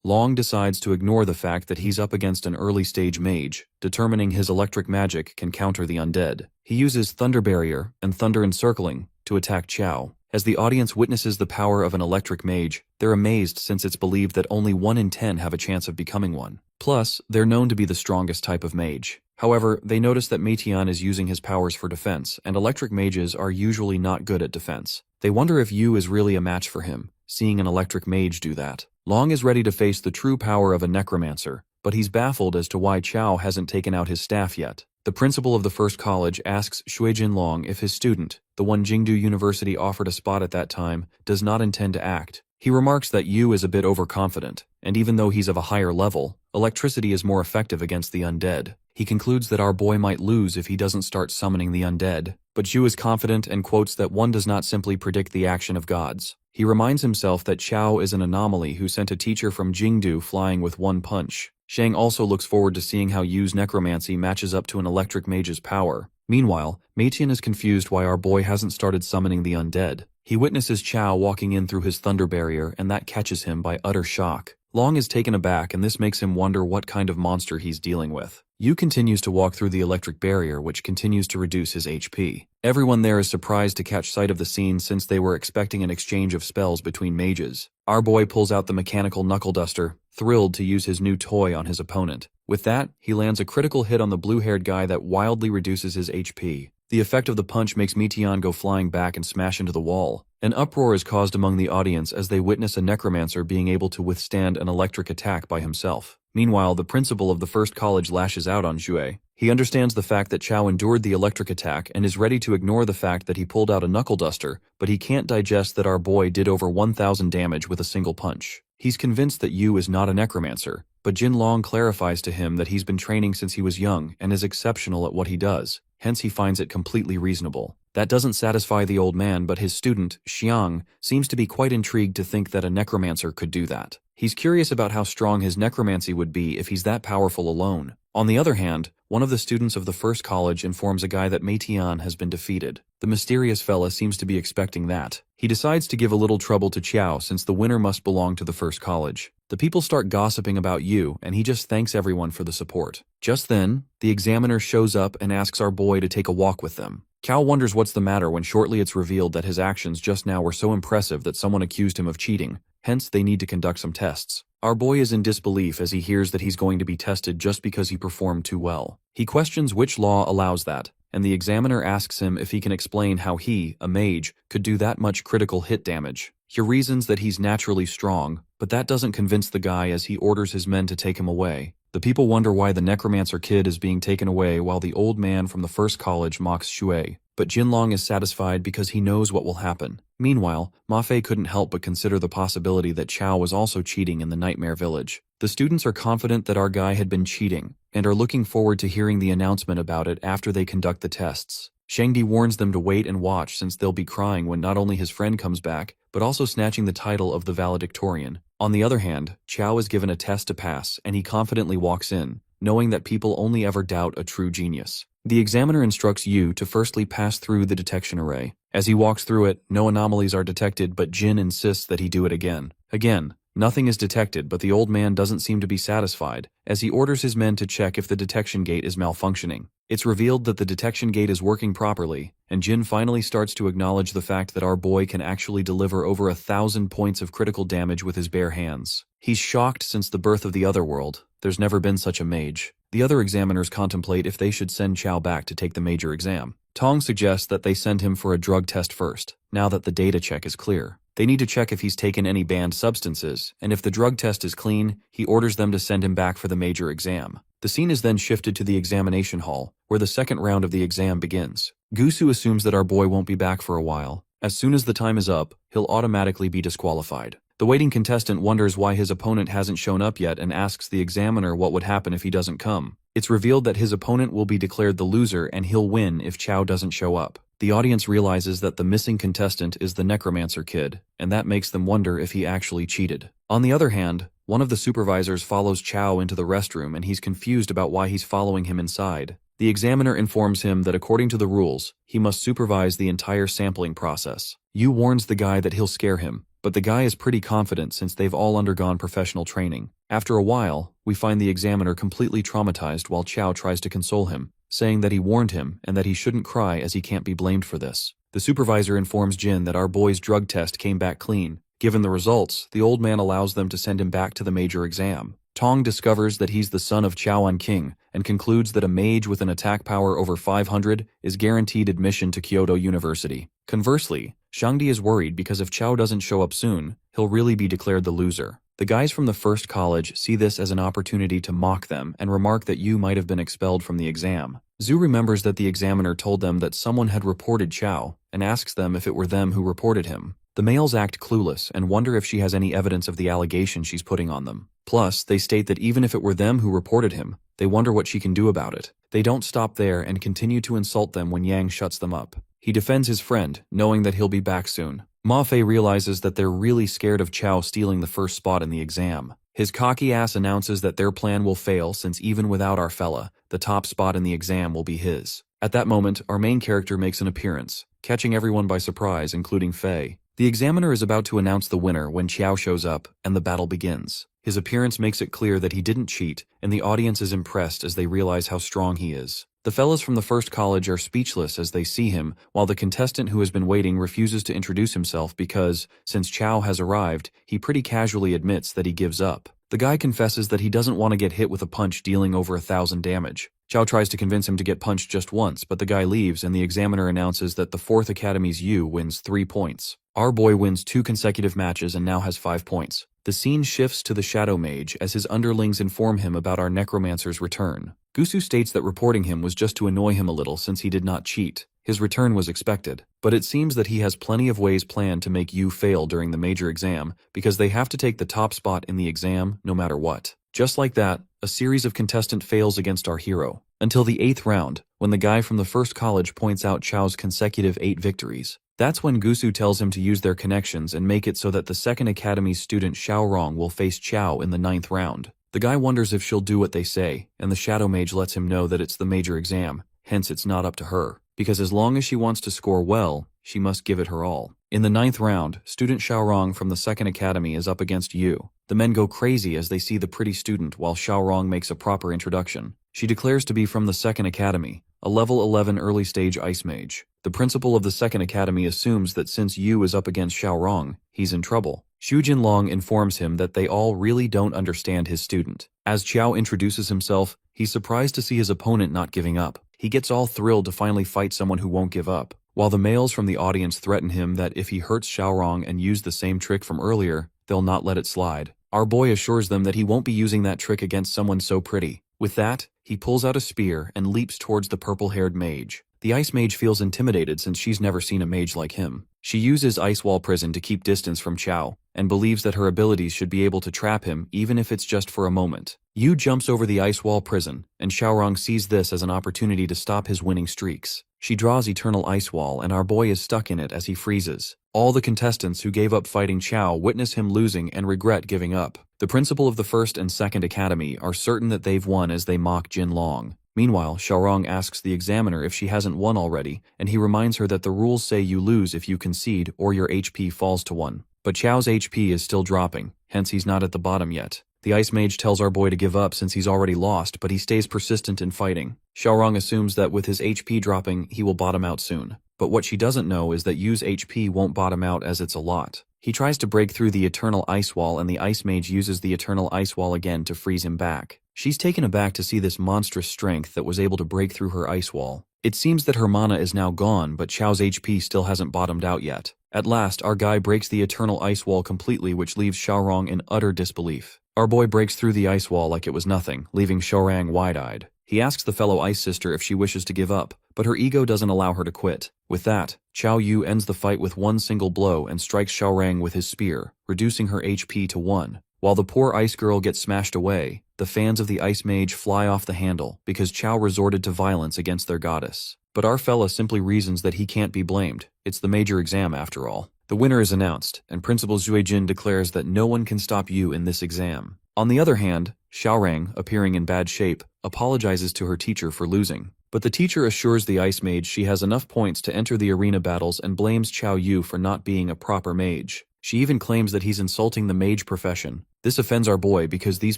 Long decides to ignore the fact that he's up against an early-stage mage, determining his electric magic can counter the undead. He uses Thunder Barrier and Thunder Encircling to attack Chao. As the audience witnesses the power of an electric mage, they're amazed since it's believed that only 1 in 10 have a chance of becoming one. Plus, they're known to be the strongest type of mage. However, they notice that Meidian is using his powers for defense, and electric mages are usually not good at defense. They wonder if Yu is really a match for him, seeing an electric mage do that. Long is ready to face the true power of a necromancer, but he's baffled as to why Chao hasn't taken out his staff yet. The principal of the first college asks Shuijin Long if his student, the one Jingdu University offered a spot at that time, does not intend to act. He remarks that Yu is a bit overconfident, and even though he's of a higher level, electricity is more effective against the undead. He concludes that our boy might lose if he doesn't start summoning the undead, but Yu is confident and quotes that one does not simply predict the action of gods. He reminds himself that Chao is an anomaly who sent a teacher from Jingdu flying with 1 punch. Shang also looks forward to seeing how Yu's necromancy matches up to an electric mage's power. Meanwhile, Meidian is confused why our boy hasn't started summoning the undead. He witnesses Chao walking in through his thunder barrier, and that catches him by utter shock. Long is taken aback, and this makes him wonder what kind of monster he's dealing with. Yu continues to walk through the electric barrier, which continues to reduce his HP. Everyone there is surprised to catch sight of the scene since they were expecting an exchange of spells between mages. Our boy pulls out the mechanical knuckle duster, thrilled to use his new toy on his opponent. With that, he lands a critical hit on the blue-haired guy that wildly reduces his HP. The effect of the punch makes Meidian go flying back and smash into the wall. An uproar is caused among the audience as they witness a necromancer being able to withstand an electric attack by himself. Meanwhile, the principal of the first college lashes out on Xue. He understands the fact that Chao endured the electric attack and is ready to ignore the fact that he pulled out a knuckle duster, but he can't digest that our boy did over 1,000 damage with a single punch. He's convinced that Yu is not a necromancer, but Jin Long clarifies to him that he's been training since he was young and is exceptional at what he does, hence he finds it completely reasonable. That doesn't satisfy the old man, but his student, Xiang, seems to be quite intrigued to think that a necromancer could do that. He's curious about how strong his necromancy would be if he's that powerful alone. On the other hand, one of the students of the first college informs a guy that Meidian has been defeated. The mysterious fella seems to be expecting that. He decides to give a little trouble to Chao since the winner must belong to the first college. The people start gossiping about Yu, and he just thanks everyone for the support. Just then, the examiner shows up and asks our boy to take a walk with them. Cal wonders what's the matter when shortly it's revealed that his actions just now were so impressive that someone accused him of cheating, hence they need to conduct some tests. Our boy is in disbelief as he hears that he's going to be tested just because he performed too well. He questions which law allows that, and the examiner asks him if he can explain how he, a mage, could do that much critical hit damage. He reasons that he's naturally strong, but that doesn't convince the guy as he orders his men to take him away. The people wonder why the necromancer kid is being taken away while the old man from the first college mocks Xue, but Jinlong is satisfied because he knows what will happen. Meanwhile, Ma Fei couldn't help but consider the possibility that Chao was also cheating in the Nightmare Village. The students are confident that our guy had been cheating, and are looking forward to hearing the announcement about it after they conduct the tests. Shangdi warns them to wait and watch since they'll be crying when not only his friend comes back, but also snatching the title of the valedictorian. On the other hand, Chao is given a test to pass, and he confidently walks in, knowing that people only ever doubt a true genius. The examiner instructs Yu to firstly pass through the detection array. As he walks through it, no anomalies are detected, but Jin insists that he do it again. Again, Nothing is detected, but the old man doesn't seem to be satisfied, as he orders his men to check if the detection gate is malfunctioning. It's revealed that the detection gate is working properly, and Jin finally starts to acknowledge the fact that our boy can actually deliver over 1,000 points of critical damage with his bare hands. He's shocked since the birth of the Otherworld. There's never been such a mage. The other examiners contemplate if they should send Chao back to take the major exam. Tong suggests that they send him for a drug test first, now that the data check is clear. They need to check if he's taken any banned substances, and if the drug test is clean, he orders them to send him back for the major exam. The scene is then shifted to the examination hall, where the second round of the exam begins. Gusu assumes that our boy won't be back for a while. As soon as the time is up, he'll automatically be disqualified. The waiting contestant wonders why his opponent hasn't shown up yet and asks the examiner what would happen if he doesn't come. It's revealed that his opponent will be declared the loser and he'll win if Chao doesn't show up. The audience realizes that the missing contestant is the Necromancer kid, and that makes them wonder if he actually cheated. On the other hand, one of the supervisors follows Chao into the restroom and he's confused about why he's following him inside. The examiner informs him that according to the rules, he must supervise the entire sampling process. Yu warns the guy that he'll scare him, but the guy is pretty confident since they've all undergone professional training. After a while, we find the examiner completely traumatized while Chao tries to console him, saying that he warned him and that he shouldn't cry as he can't be blamed for this. The supervisor informs Jin that our boy's drug test came back clean. Given the results, the old man allows them to send him back to the major exam. Tong discovers that he's the son of Chaoan King and concludes that a mage with an attack power over 500 is guaranteed admission to Kyoto University. Conversely, Shangdi is worried because if Chao doesn't show up soon, he'll really be declared the loser. The guys from the first college see this as an opportunity to mock them and remark that Yu might have been expelled from the exam. Zhu remembers that the examiner told them that someone had reported Chao and asks them if it were them who reported him. The males act clueless and wonder if she has any evidence of the allegation she's putting on them. Plus, they state that even if it were them who reported him, they wonder what she can do about it. They don't stop there and continue to insult them when Yang shuts them up. He defends his friend, knowing that he'll be back soon. Ma Fei realizes that they're really scared of Chao stealing the first spot in the exam. His cocky ass announces that their plan will fail since even without our fella, the top spot in the exam will be his. At that moment, our main character makes an appearance, catching everyone by surprise, including Fei. The examiner is about to announce the winner when Chao shows up, and the battle begins. His appearance makes it clear that he didn't cheat, and the audience is impressed as they realize how strong he is. The fellas from the first college are speechless as they see him, while the contestant who has been waiting refuses to introduce himself because, since Chao has arrived, he pretty casually admits that he gives up. The guy confesses that he doesn't want to get hit with a punch dealing over 1,000 damage. Chao tries to convince him to get punched just once, but the guy leaves and the examiner announces that the 4th Academy's Yu wins 3 points. Our boy wins 2 consecutive matches and now has 5 points. The scene shifts to the Shadow Mage as his underlings inform him about our Necromancer's return. Gusu states that reporting him was just to annoy him a little since he did not cheat. His return was expected, but it seems that he has plenty of ways planned to make Yu fail during the major exam because they have to take the top spot in the exam no matter what. Just like that, a series of contestant fails against our hero, until the 8th round, when the guy from the first college points out Chao's consecutive 8 victories. That's when Gusu tells him to use their connections and make it so that the 2nd Academy's student Xiaorong will face Chao in the 9th round. The guy wonders if she'll do what they say, and the Shadow Mage lets him know that it's the major exam, hence it's not up to her, because as long as she wants to score well, she must give it her all. In the 9th round, student Xiaorong from the 2nd Academy is up against Yu. The men go crazy as they see the pretty student while Xiaorong makes a proper introduction. She declares to be from the 2nd Academy, a level 11 early stage ice mage. The principal of the 2nd Academy assumes that since Yu is up against Xiaorong, he's in trouble. Xu Jinlong informs him that they all really don't understand his student. As Chao introduces himself, he's surprised to see his opponent not giving up. He gets all thrilled to finally fight someone who won't give up, while the males from the audience threaten him that if he hurts Xiaorong and used the same trick from earlier, they'll not let it slide. Our boy assures them that he won't be using that trick against someone so pretty. With that, he pulls out a spear and leaps towards the purple-haired mage. The ice mage feels intimidated since she's never seen a mage like him. She uses Ice Wall Prison to keep distance from Chao, and believes that her abilities should be able to trap him even if it's just for a moment. Yu jumps over the Ice Wall Prison, and Xiaorong sees this as an opportunity to stop his winning streaks. She draws Eternal Ice Wall and our boy is stuck in it as he freezes. All the contestants who gave up fighting Chao witness him losing and regret giving up. The principal of the 1st and 2nd Academy are certain that they've won as they mock Jinlong. Meanwhile, Xiaorong asks the examiner if she hasn't won already, and he reminds her that the rules say you lose if you concede or your HP falls to 1. but Chao's HP is still dropping, hence he's not at the bottom yet. The Ice Mage tells our boy to give up since he's already lost, but he stays persistent in fighting. Xiaorong assumes that with his HP dropping, he will bottom out soon. But what she doesn't know is that Yu's HP won't bottom out as it's a lot. He tries to break through the Eternal Ice Wall and the Ice Mage uses the Eternal Ice Wall again to freeze him back. She's taken aback to see this monstrous strength that was able to break through her ice wall. It seems that her mana is now gone, but Chao's HP still hasn't bottomed out yet. At last, our guy breaks the Eternal Ice Wall completely, which leaves Xiaorong in utter disbelief. Our boy breaks through the ice wall like it was nothing, leaving Xiaorong wide-eyed. He asks the fellow ice sister if she wishes to give up, but her ego doesn't allow her to quit. With that, Qiao Yu ends the fight with one single blow and strikes Xiaorong with his spear, reducing her HP to 1. While the poor ice girl gets smashed away, the fans of the Ice Mage fly off the handle because Qiao resorted to violence against their goddess. But our fella simply reasons that he can't be blamed. It's the major exam after all. The winner is announced, and Principal Zuejin declares that no one can stop Yu in this exam. On the other hand, Xiaorong, appearing in bad shape, apologizes to her teacher for losing. But the teacher assures the Ice Mage she has enough points to enter the arena battles and blames Qiao Yu for not being a proper mage. She even claims that he's insulting the mage profession. This offends our boy because these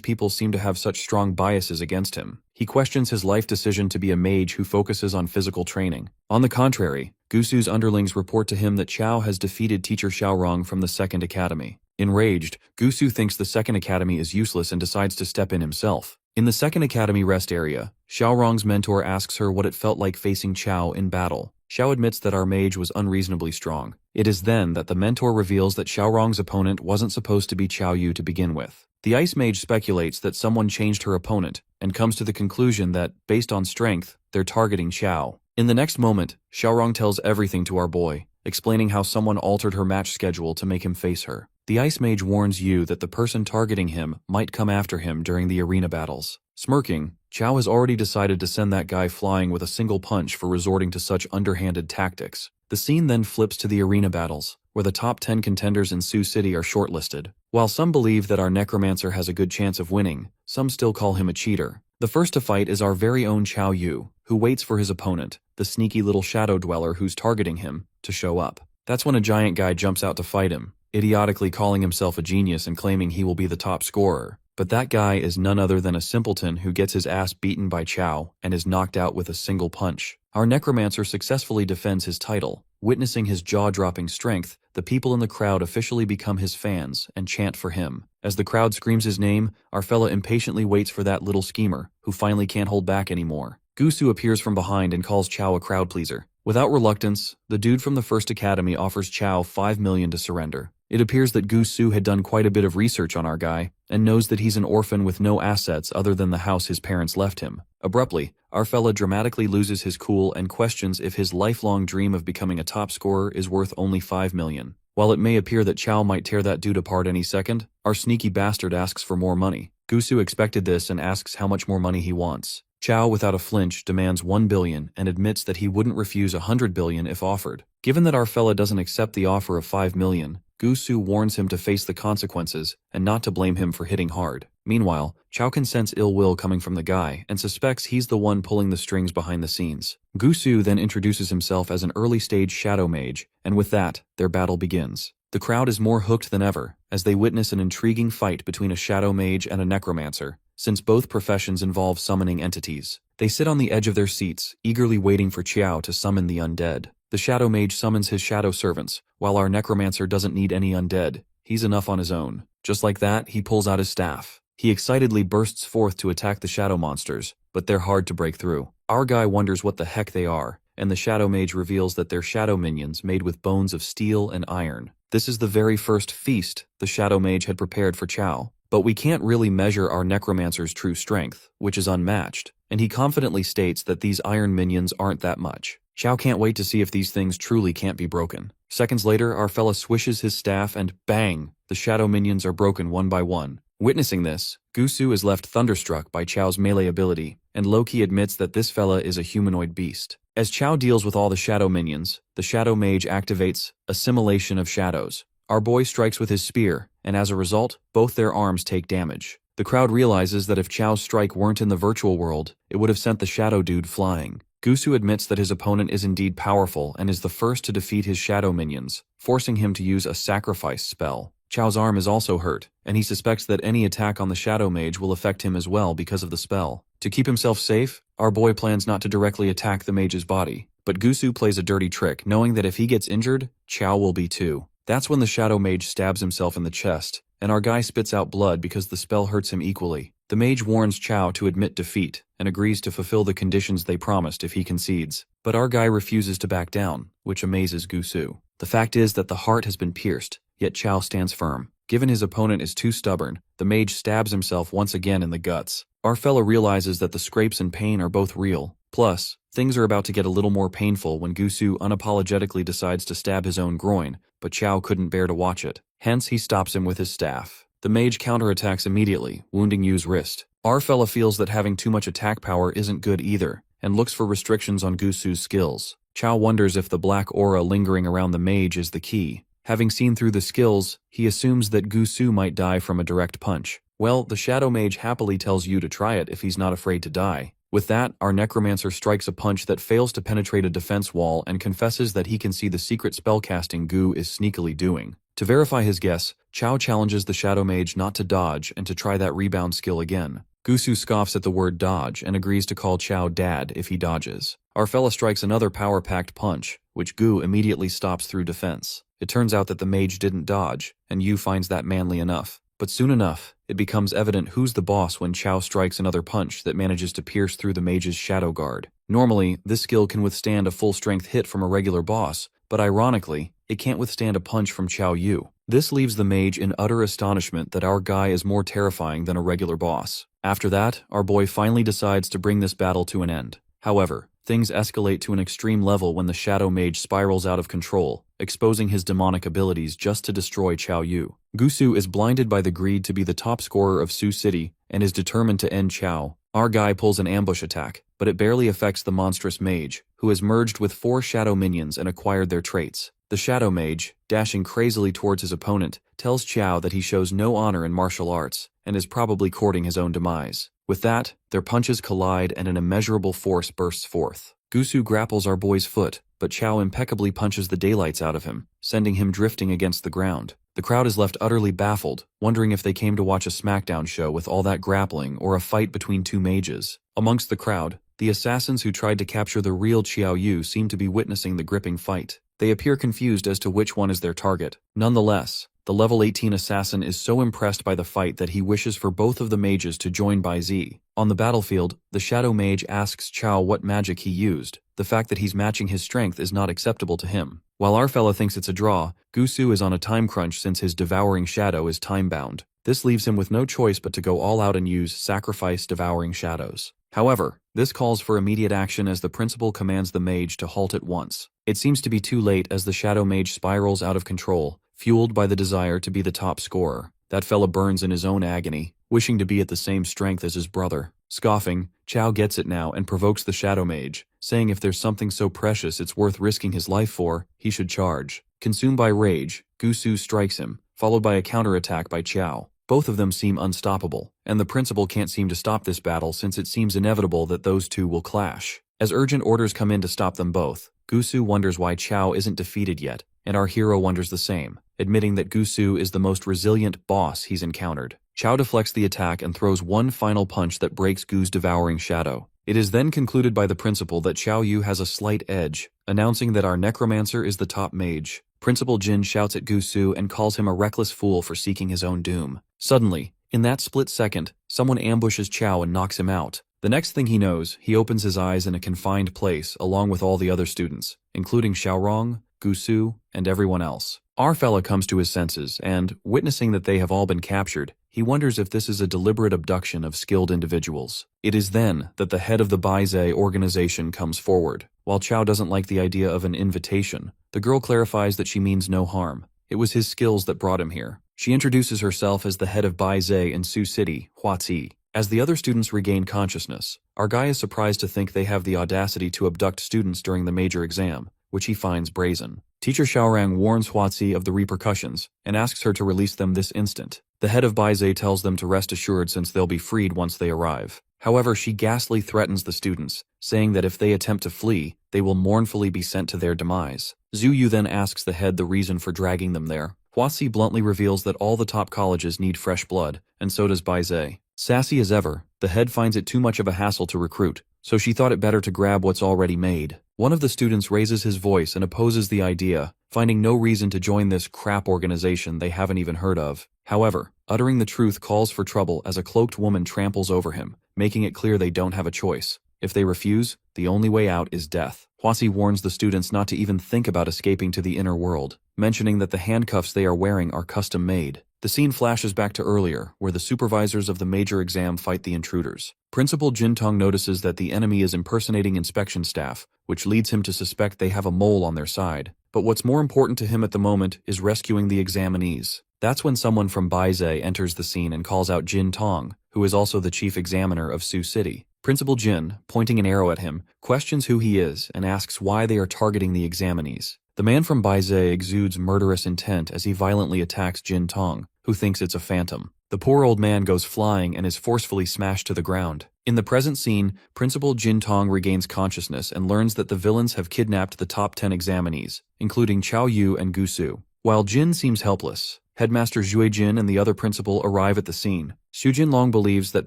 people seem to have such strong biases against him. He questions his life decision to be a mage who focuses on physical training. On the contrary, Gusu's underlings report to him that Qiao has defeated teacher Xiaorong from the Second Academy. Enraged, Gusu thinks the Second Academy is useless and decides to step in himself. In the Second Academy rest area, Xiaorong's mentor asks her what it felt like facing Qiao in battle. Xiao admits that our mage was unreasonably strong. It is then that the mentor reveals that Xiaorong's opponent wasn't supposed to be Qiao Yu to begin with. The Ice Mage speculates that someone changed her opponent, and comes to the conclusion that, based on strength, they're targeting Qiao. In the next moment, Xiaorong tells everything to our boy, explaining how someone altered her match schedule to make him face her. The Ice Mage warns Yu that the person targeting him might come after him during the arena battles. Smirking, Qiao has already decided to send that guy flying with a single punch for resorting to such underhanded tactics. The scene then flips to the arena battles, where the top 10 contenders in Sioux City are shortlisted. While some believe that our Necromancer has a good chance of winning, some still call him a cheater. The first to fight is our very own Qiao Yu, who waits for his opponent, the sneaky little shadow dweller who's targeting him, to show up. That's when a giant guy jumps out to fight him, idiotically calling himself a genius and claiming he will be the top scorer. But that guy is none other than a simpleton who gets his ass beaten by Qiao and is knocked out with a single punch. Our Necromancer successfully defends his title. Witnessing his jaw-dropping strength, the people in the crowd officially become his fans and chant for him. As the crowd screams his name, our fella impatiently waits for that little schemer, who finally can't hold back anymore. Gusu appears from behind and calls Qiao a crowd pleaser. Without reluctance, the dude from the First Academy offers Qiao 5 million to surrender. It appears that Gusu had done quite a bit of research on our guy, and knows that he's an orphan with no assets other than the house his parents left him. Abruptly, our fella dramatically loses his cool and questions if his lifelong dream of becoming a top scorer is worth only 5 million. While it may appear that Qiao might tear that dude apart any second, our sneaky bastard asks for more money. Gusu expected this and asks how much more money he wants. Qiao, without a flinch, demands 1 billion and admits that he wouldn't refuse 100 billion if offered. Given that our fella doesn't accept the offer of 5 million, Gusu warns him to face the consequences and not to blame him for hitting hard. Meanwhile, Qiao can sense ill will coming from the guy and suspects he's the one pulling the strings behind the scenes. Gusu then introduces himself as an early-stage shadow mage, and with that, their battle begins. The crowd is more hooked than ever, as they witness an intriguing fight between a shadow mage and a necromancer, since both professions involve summoning entities. They sit on the edge of their seats, eagerly waiting for Qiao to summon the undead. The shadow mage summons his shadow servants, while our necromancer doesn't need any undead. He's enough on his own. Just like that, he pulls out his staff. He excitedly bursts forth to attack the shadow monsters, but they're hard to break through. Our guy wonders what the heck they are, and the shadow mage reveals that they're shadow minions made with bones of steel and iron. This is the very first feast the shadow mage had prepared for Qiao. But we can't really measure our necromancer's true strength, which is unmatched, and he confidently states that these iron minions aren't that much. Qiao can't wait to see if these things truly can't be broken. Seconds later, our fella swishes his staff and bang! The shadow minions are broken one by one. Witnessing this, Gusu is left thunderstruck by Qiao's melee ability, and Loki admits that this fella is a humanoid beast. As Qiao deals with all the shadow minions, the shadow mage activates Assimilation of Shadows. Our boy strikes with his spear, and as a result, both their arms take damage. The crowd realizes that if Qiao's strike weren't in the virtual world, it would have sent the shadow dude flying. Gusu admits that his opponent is indeed powerful and is the first to defeat his shadow minions, forcing him to use a sacrifice spell. Chao's arm is also hurt, and he suspects that any attack on the shadow mage will affect him as well because of the spell. To keep himself safe, our boy plans not to directly attack the mage's body, but Gusu plays a dirty trick, knowing that if he gets injured, Chao will be too. That's when the shadow mage stabs himself in the chest, and our guy spits out blood because the spell hurts him equally. The mage warns Chao to admit defeat, and agrees to fulfill the conditions they promised if he concedes. But our guy refuses to back down, which amazes Gusu. The fact is that the heart has been pierced, yet Chao stands firm. Given his opponent is too stubborn, the mage stabs himself once again in the guts. Our fella realizes that the scrapes and pain are both real. Plus, things are about to get a little more painful when Gusu unapologetically decides to stab his own groin, but Chao couldn't bear to watch it. Hence, he stops him with his staff. The mage counterattacks immediately, wounding Yu's wrist. Our fella feels that having too much attack power isn't good either, and looks for restrictions on Gusu's skills. Chao wonders if the black aura lingering around the mage is the key. Having seen through the skills, he assumes that Gusu might die from a direct punch. Well, the shadow mage happily tells Yu to try it if he's not afraid to die. With that, our necromancer strikes a punch that fails to penetrate a defense wall and confesses that he can see the secret spellcasting Gu is sneakily doing. To verify his guess, Chao challenges the shadow mage not to dodge and to try that rebound skill again. Gusu scoffs at the word dodge and agrees to call Chao dad if he dodges. Our fella strikes another power-packed punch, which Gu immediately stops through defense. It turns out that the mage didn't dodge, and Yu finds that manly enough. But soon enough, it becomes evident who's the boss when Chao strikes another punch that manages to pierce through the mage's shadow guard. Normally, this skill can withstand a full-strength hit from a regular boss, but ironically, it can't withstand a punch from Chao Yu. This leaves the mage in utter astonishment that our guy is more terrifying than a regular boss. After that, our boy finally decides to bring this battle to an end. However, things escalate to an extreme level when the shadow mage spirals out of control, exposing his demonic abilities just to destroy Chao Yu. Gusu is blinded by the greed to be the top scorer of Sioux City and is determined to end Chao. Our guy pulls an ambush attack, but it barely affects the monstrous mage, who has merged with 4 shadow minions and acquired their traits. The shadow mage, dashing crazily towards his opponent, tells Chao that he shows no honor in martial arts and is probably courting his own demise. With that, their punches collide and an immeasurable force bursts forth. Gusu grapples our boy's foot, but Chao impeccably punches the daylights out of him, sending him drifting against the ground. The crowd is left utterly baffled, wondering if they came to watch a SmackDown show with all that grappling or a fight between 2 mages. Amongst the crowd, the assassins who tried to capture the real Chao Yu seem to be witnessing the gripping fight. They appear confused as to which one is their target. Nonetheless, the level 18 assassin is so impressed by the fight that he wishes for both of the mages to join Bai Zi. On the battlefield, the shadow mage asks Chao what magic he used. The fact that he's matching his strength is not acceptable to him. While our fella thinks it's a draw, Gusu is on a time crunch since his devouring shadow is time-bound. This leaves him with no choice but to go all out and use sacrifice devouring shadows. However, this calls for immediate action as the principal commands the mage to halt at once. It seems to be too late as the shadow mage spirals out of control, fueled by the desire to be the top scorer. That fella burns in his own agony, wishing to be at the same strength as his brother. Scoffing, Chao gets it now and provokes the shadow mage, saying if there's something so precious it's worth risking his life for, he should charge. Consumed by rage, Gusu strikes him, followed by a counterattack by Chao. Both of them seem unstoppable, and the principal can't seem to stop this battle since it seems inevitable that those two will clash. As urgent orders come in to stop them both, Gusu wonders why Chao isn't defeated yet, and our hero wonders the same, admitting that Gusu is the most resilient boss he's encountered. Chao deflects the attack and throws one final punch that breaks Gu's devouring shadow. It is then concluded by the principal that Chao Yu has a slight edge, announcing that our necromancer is the top mage. Principal Jin shouts at Gusu and calls him a reckless fool for seeking his own doom. Suddenly, in that split second, someone ambushes Chao and knocks him out. The next thing he knows, he opens his eyes in a confined place along with all the other students, including Xiaorong, Gusu, and everyone else. Our fella comes to his senses and, witnessing that they have all been captured, he wonders if this is a deliberate abduction of skilled individuals. It is then that the head of the Baize organization comes forward. While Chao doesn't like the idea of an invitation, the girl clarifies that she means no harm. It was his skills that brought him here. She introduces herself as the head of Baize in Sioux City, Huazi. As the other students regain consciousness, our guy is surprised to think they have the audacity to abduct students during the major exam, which he finds brazen. Teacher Xiaorang warns Huazi of the repercussions and asks her to release them this instant. The head of Baize tells them to rest assured since they'll be freed once they arrive. However, she ghastly threatens the students, saying that if they attempt to flee, they will mournfully be sent to their demise. Zhu Yu then asks the head the reason for dragging them there. Huasi bluntly reveals that all the top colleges need fresh blood, and so does Bai Zhe. Sassy as ever, the head finds it too much of a hassle to recruit, so she thought it better to grab what's already made. One of the students raises his voice and opposes the idea, finding no reason to join this crap organization they haven't even heard of. However, uttering the truth calls for trouble as a cloaked woman tramples over him, making it clear they don't have a choice. If they refuse, the only way out is death. Huasi warns the students not to even think about escaping to the inner world, mentioning that the handcuffs they are wearing are custom-made. The scene flashes back to earlier, where the supervisors of the major exam fight the intruders. Principal Jintong notices that the enemy is impersonating inspection staff, which leads him to suspect they have a mole on their side. But what's more important to him at the moment is rescuing the examinees. That's when someone from Bai Zhe enters the scene and calls out Jin Tong, who is also the chief examiner of Sioux City. Principal Jin, pointing an arrow at him, questions who he is and asks why they are targeting the examinees. The man from Bai Zhe exudes murderous intent as he violently attacks Jin Tong, who thinks it's a phantom. The poor old man goes flying and is forcefully smashed to the ground. In the present scene, Principal Jin Tong regains consciousness and learns that the villains have kidnapped the top 10 examinees, including Chao Yu and Gu Su. While Jin seems helpless, Headmaster Zhui Jin and the other principal arrive at the scene. Xu Jinlong believes that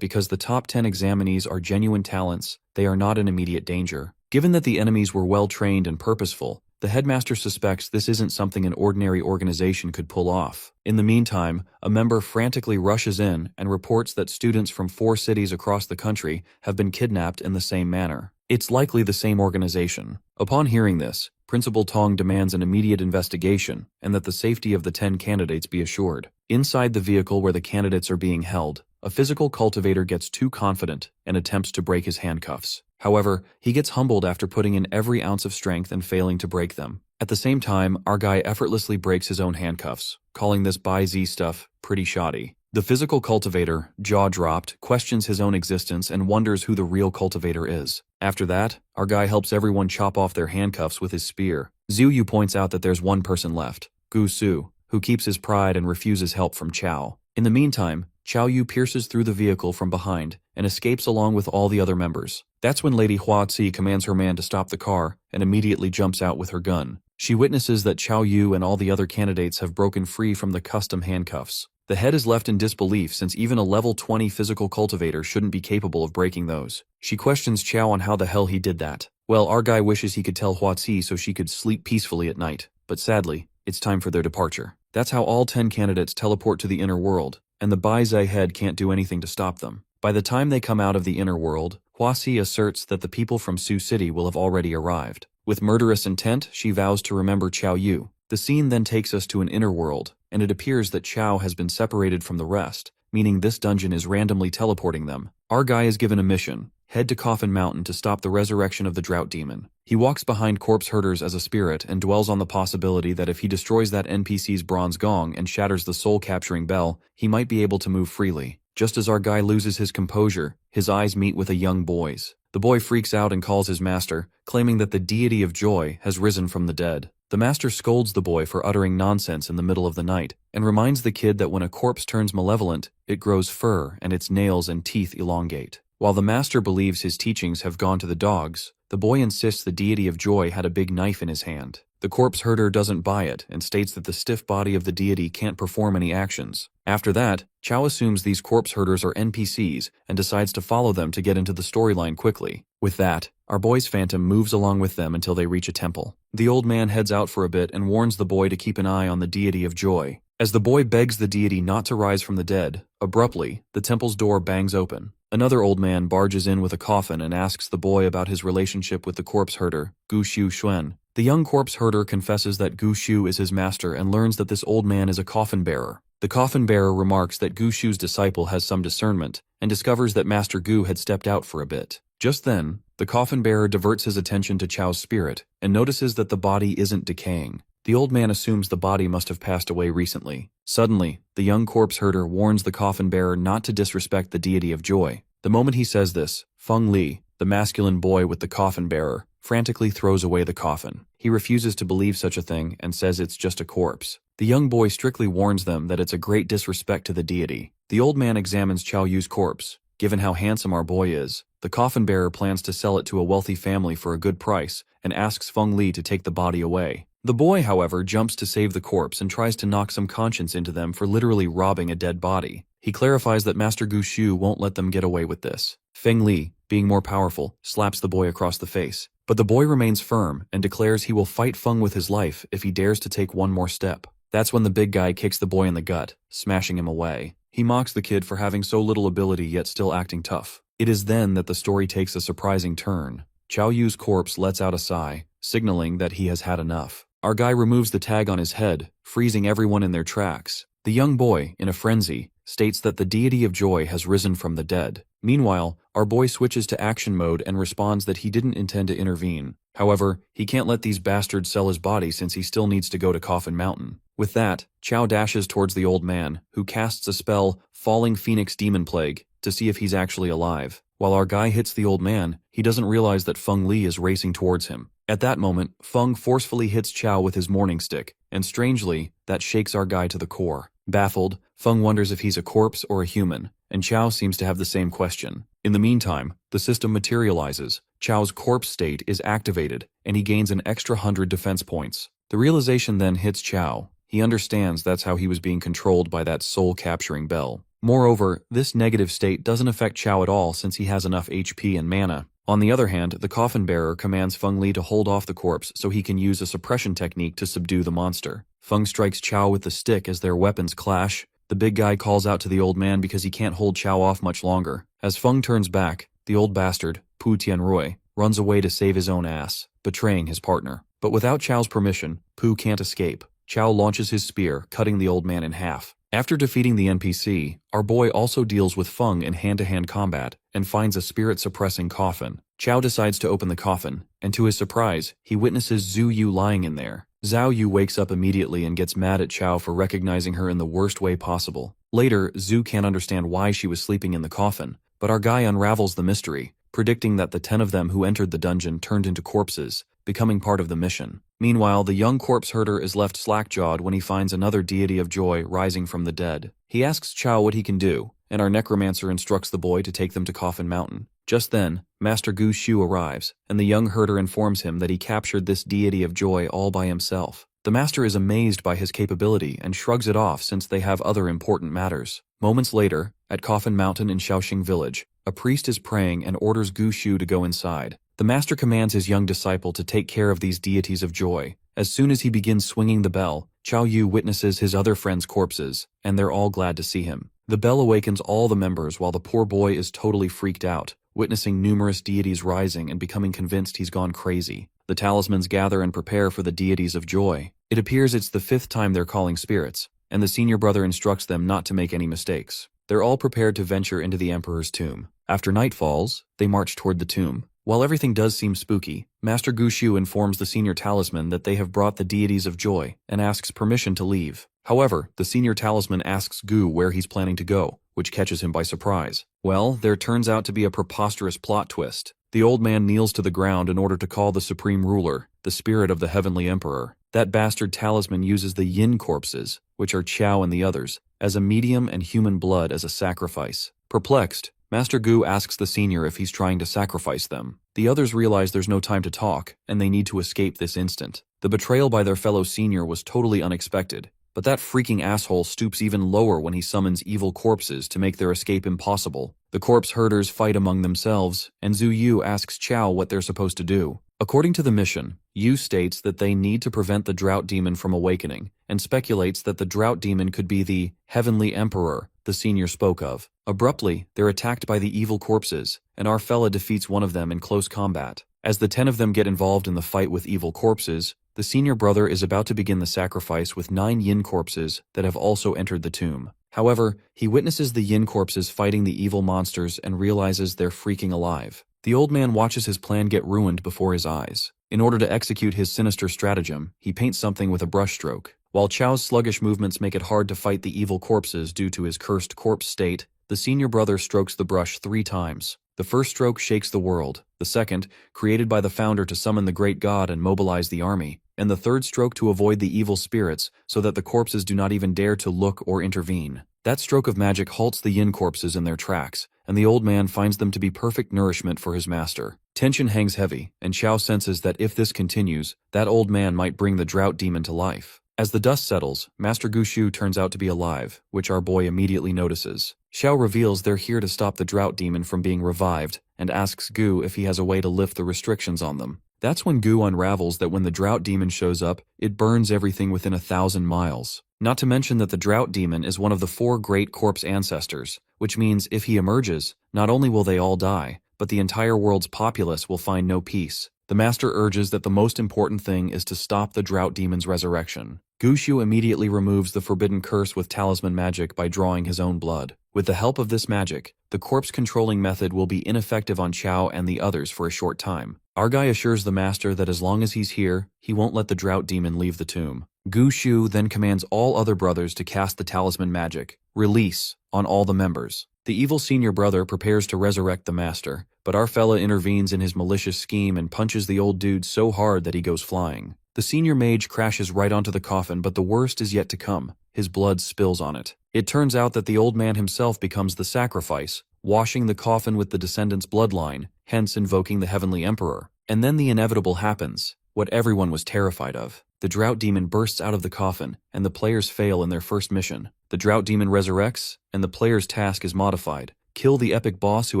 because the top 10 examinees are genuine talents, they are not in immediate danger. Given that the enemies were well-trained and purposeful, the headmaster suspects this isn't something an ordinary organization could pull off. In the meantime, a member frantically rushes in and reports that students from 4 cities across the country have been kidnapped in the same manner. It's likely the same organization. Upon hearing this, Principal Tong demands an immediate investigation and that the safety of the 10 candidates be assured. Inside the vehicle where the candidates are being held, a physical cultivator gets too confident and attempts to break his handcuffs. However, he gets humbled after putting in every ounce of strength and failing to break them. At the same time, our guy effortlessly breaks his own handcuffs, calling this Bai Z stuff pretty shoddy. The physical cultivator, jaw-dropped, questions his own existence and wonders who the real cultivator is. After that, our guy helps everyone chop off their handcuffs with his spear. Zhu Yu points out that there's one person left, Gu Su, who keeps his pride and refuses help from Chao. In the meantime, Chao Yu pierces through the vehicle from behind and escapes along with all the other members. That's when Lady Hua Ci commands her man to stop the car and immediately jumps out with her gun. She witnesses that Chao Yu and all the other candidates have broken free from the custom handcuffs. The head is left in disbelief since even a level 20 physical cultivator shouldn't be capable of breaking those. She questions Chao on how the hell he did that. Well, our guy wishes he could tell Hua Ci so she could sleep peacefully at night, but sadly, it's time for their departure. That's how all 10 candidates teleport to the inner world, and the Bai Zhe head can't do anything to stop them. By the time they come out of the inner world, Hua Ci asserts that the people from Sioux City will have already arrived. With murderous intent, she vows to remember Chao Yu. The scene then takes us to an inner world, and it appears that Chao has been separated from the rest, meaning this dungeon is randomly teleporting them. Our guy is given a mission: head to Coffin Mountain to stop the resurrection of the drought demon. He walks behind corpse herders as a spirit and dwells on the possibility that if he destroys that NPC's bronze gong and shatters the soul-capturing bell, he might be able to move freely. Just as our guy loses his composure, his eyes meet with a young boy's. The boy freaks out and calls his master, claiming that the deity of joy has risen from the dead. The master scolds the boy for uttering nonsense in the middle of the night, and reminds the kid that when a corpse turns malevolent, it grows fur and its nails and teeth elongate. While the master believes his teachings have gone to the dogs, the boy insists the deity of joy had a big knife in his hand. The corpse herder doesn't buy it and states that the stiff body of the deity can't perform any actions. After that, Chao assumes these corpse herders are NPCs and decides to follow them to get into the storyline quickly. With that, our boy's phantom moves along with them until they reach a temple. The old man heads out for a bit and warns the boy to keep an eye on the deity of joy. As the boy begs the deity not to rise from the dead, abruptly, the temple's door bangs open. Another old man barges in with a coffin and asks the boy about his relationship with the corpse herder, Gu Xiu Xuan. The young corpse herder confesses that Gu Xiu is his master and learns that this old man is a coffin bearer. The coffin bearer remarks that Gu Xiu's disciple has some discernment and discovers that Master Gu had stepped out for a bit. Just then, the coffin bearer diverts his attention to Chao's spirit and notices that the body isn't decaying. The old man assumes the body must have passed away recently. Suddenly, the young corpse herder warns the coffin bearer not to disrespect the deity of joy. The moment he says this, Feng Li, the masculine boy with the coffin bearer, frantically throws away the coffin. He refuses to believe such a thing and says it's just a corpse. The young boy strictly warns them that it's a great disrespect to the deity. The old man examines Chao Yu's corpse, Given how handsome our boy is, the coffin bearer plans to sell it to a wealthy family for a good price and asks Feng Li to take the body away. The boy, however, jumps to save the corpse and tries to knock some conscience into them for literally robbing a dead body. He clarifies that Master Gu Shu won't let them get away with this. Feng Li, being more powerful, slaps the boy across the face. But the boy remains firm and declares he will fight Feng with his life if he dares to take one more step. That's when the big guy kicks the boy in the gut, smashing him away. He mocks the kid for having so little ability yet still acting tough. It is then that the story takes a surprising turn. Chao Yu's corpse lets out a sigh, signaling that he has had enough. Our guy removes the tag on his head, freezing everyone in their tracks. The young boy, in a frenzy, states that the deity of joy has risen from the dead. Meanwhile, our boy switches to action mode and responds that he didn't intend to intervene. However, he can't let these bastards sell his body since he still needs to go to Coffin Mountain. With that, Chao dashes towards the old man, who casts a spell, Falling Phoenix Demon Plague, to see if he's actually alive. While our guy hits the old man, he doesn't realize that Feng Li is racing towards him. At that moment, Feng forcefully hits Chao with his morning stick, and strangely, that shakes our guy to the core. Baffled, Feng wonders if he's a corpse or a human, and Chao seems to have the same question. In the meantime, the system materializes, Chao's corpse state is activated, and he gains an extra 100 defense points. The realization then hits Chao. He understands that's how he was being controlled by that soul-capturing bell. Moreover, this negative state doesn't affect Chao at all since he has enough HP and mana. On the other hand, the coffin bearer commands Feng Li to hold off the corpse so he can use a suppression technique to subdue the monster. Feng strikes Chao with the stick as their weapons clash. The big guy calls out to the old man because he can't hold Chao off much longer. As Feng turns back, the old bastard, Pu Tianrui, runs away to save his own ass, betraying his partner. But without Chao's permission, Pu can't escape. Chao launches his spear, cutting the old man in half. After defeating the NPC, our boy also deals with Feng in hand-to-hand combat and finds a spirit-suppressing coffin. Chao decides to open the coffin, and to his surprise, he witnesses Zhu Yu lying in there. Zhao Yu wakes up immediately and gets mad at Chao for recognizing her in the worst way possible. Later, Zhu can't understand why she was sleeping in the coffin, but our guy unravels the mystery, predicting that the 10 of them who entered the dungeon turned into corpses, becoming part of the mission. Meanwhile, the young corpse herder is left slack-jawed when he finds another deity of joy rising from the dead. He asks Chao what he can do, and our necromancer instructs the boy to take them to Coffin Mountain. Just then, Master Gu Shu arrives, and the young herder informs him that he captured this deity of joy all by himself. The master is amazed by his capability and shrugs it off since they have other important matters. Moments later, at Coffin Mountain in Shaoxing Village, a priest is praying and orders Gu Shu to go inside. The master commands his young disciple to take care of these deities of joy. As soon as he begins swinging the bell, Chao Yu witnesses his other friends' corpses, and they're all glad to see him. The bell awakens all the members while the poor boy is totally freaked out, witnessing numerous deities rising and becoming convinced he's gone crazy. The talismans gather and prepare for the deities of joy. It appears it's the 5th time they're calling spirits, and the senior brother instructs them not to make any mistakes. They're all prepared to venture into the emperor's tomb. After night falls, they march toward the tomb. While everything does seem spooky, Master Gu Shu informs the senior talisman that they have brought the deities of joy and asks permission to leave. However, the senior talisman asks Gu where he's planning to go, which catches him by surprise. Well, there turns out to be a preposterous plot twist. The old man kneels to the ground in order to call the supreme ruler, the spirit of the heavenly emperor. That bastard talisman uses the yin corpses, which are Chao and the others, as a medium and human blood as a sacrifice. Perplexed, Master Gu asks the senior if he's trying to sacrifice them. The others realize there's no time to talk, and they need to escape this instant. The betrayal by their fellow senior was totally unexpected, but that freaking asshole stoops even lower when he summons evil corpses to make their escape impossible. The corpse herders fight among themselves, and Zhu Yu asks Chao what they're supposed to do. According to the mission, Yu states that they need to prevent the drought demon from awakening, and speculates that the drought demon could be the heavenly emperor the senior spoke of. Abruptly, they're attacked by the evil corpses, and our fella defeats one of them in close combat. As the 10 of them get involved in the fight with evil corpses, the senior brother is about to begin the sacrifice with 9 yin corpses that have also entered the tomb. However, he witnesses the yin corpses fighting the evil monsters and realizes they're freaking alive. The old man watches his plan get ruined before his eyes. In order to execute his sinister stratagem, he paints something with a brushstroke. While Chao's sluggish movements make it hard to fight the evil corpses due to his cursed corpse state, the senior brother strokes the brush 3 times. The first stroke shakes the world, the second, created by the founder to summon the great god and mobilize the army, and the third stroke to avoid the evil spirits so that the corpses do not even dare to look or intervene. That stroke of magic halts the yin corpses in their tracks, and the old man finds them to be perfect nourishment for his master. Tension hangs heavy, and Xiao senses that if this continues, that old man might bring the drought demon to life. As the dust settles, Master Gushu turns out to be alive, which our boy immediately notices. Xiao reveals they're here to stop the drought demon from being revived, and asks Gu if he has a way to lift the restrictions on them. That's when Gu unravels that when the drought demon shows up, it burns everything within 1,000 miles. Not to mention that the drought demon is one of the 4 great corpse ancestors, which means if he emerges, not only will they all die, but the entire world's populace will find no peace. The master urges that the most important thing is to stop the drought demon's resurrection. Gushu immediately removes the forbidden curse with talisman magic by drawing his own blood. With the help of this magic, the corpse-controlling method will be ineffective on Qiao and the others for a short time. Our guy assures the master that as long as he's here, he won't let the drought demon leave the tomb. Gushu then commands all other brothers to cast the talisman magic, Release, on all the members. The evil senior brother prepares to resurrect the master, but our fella intervenes in his malicious scheme and punches the old dude so hard that he goes flying. The senior mage crashes right onto the coffin, but the worst is yet to come. His blood spills on it. It turns out that the old man himself becomes the sacrifice, washing the coffin with the descendant's bloodline, hence invoking the heavenly emperor. And then the inevitable happens, what everyone was terrified of. The drought demon bursts out of the coffin, and the players fail in their first mission. The drought demon resurrects, and the player's task is modified. Kill the epic boss who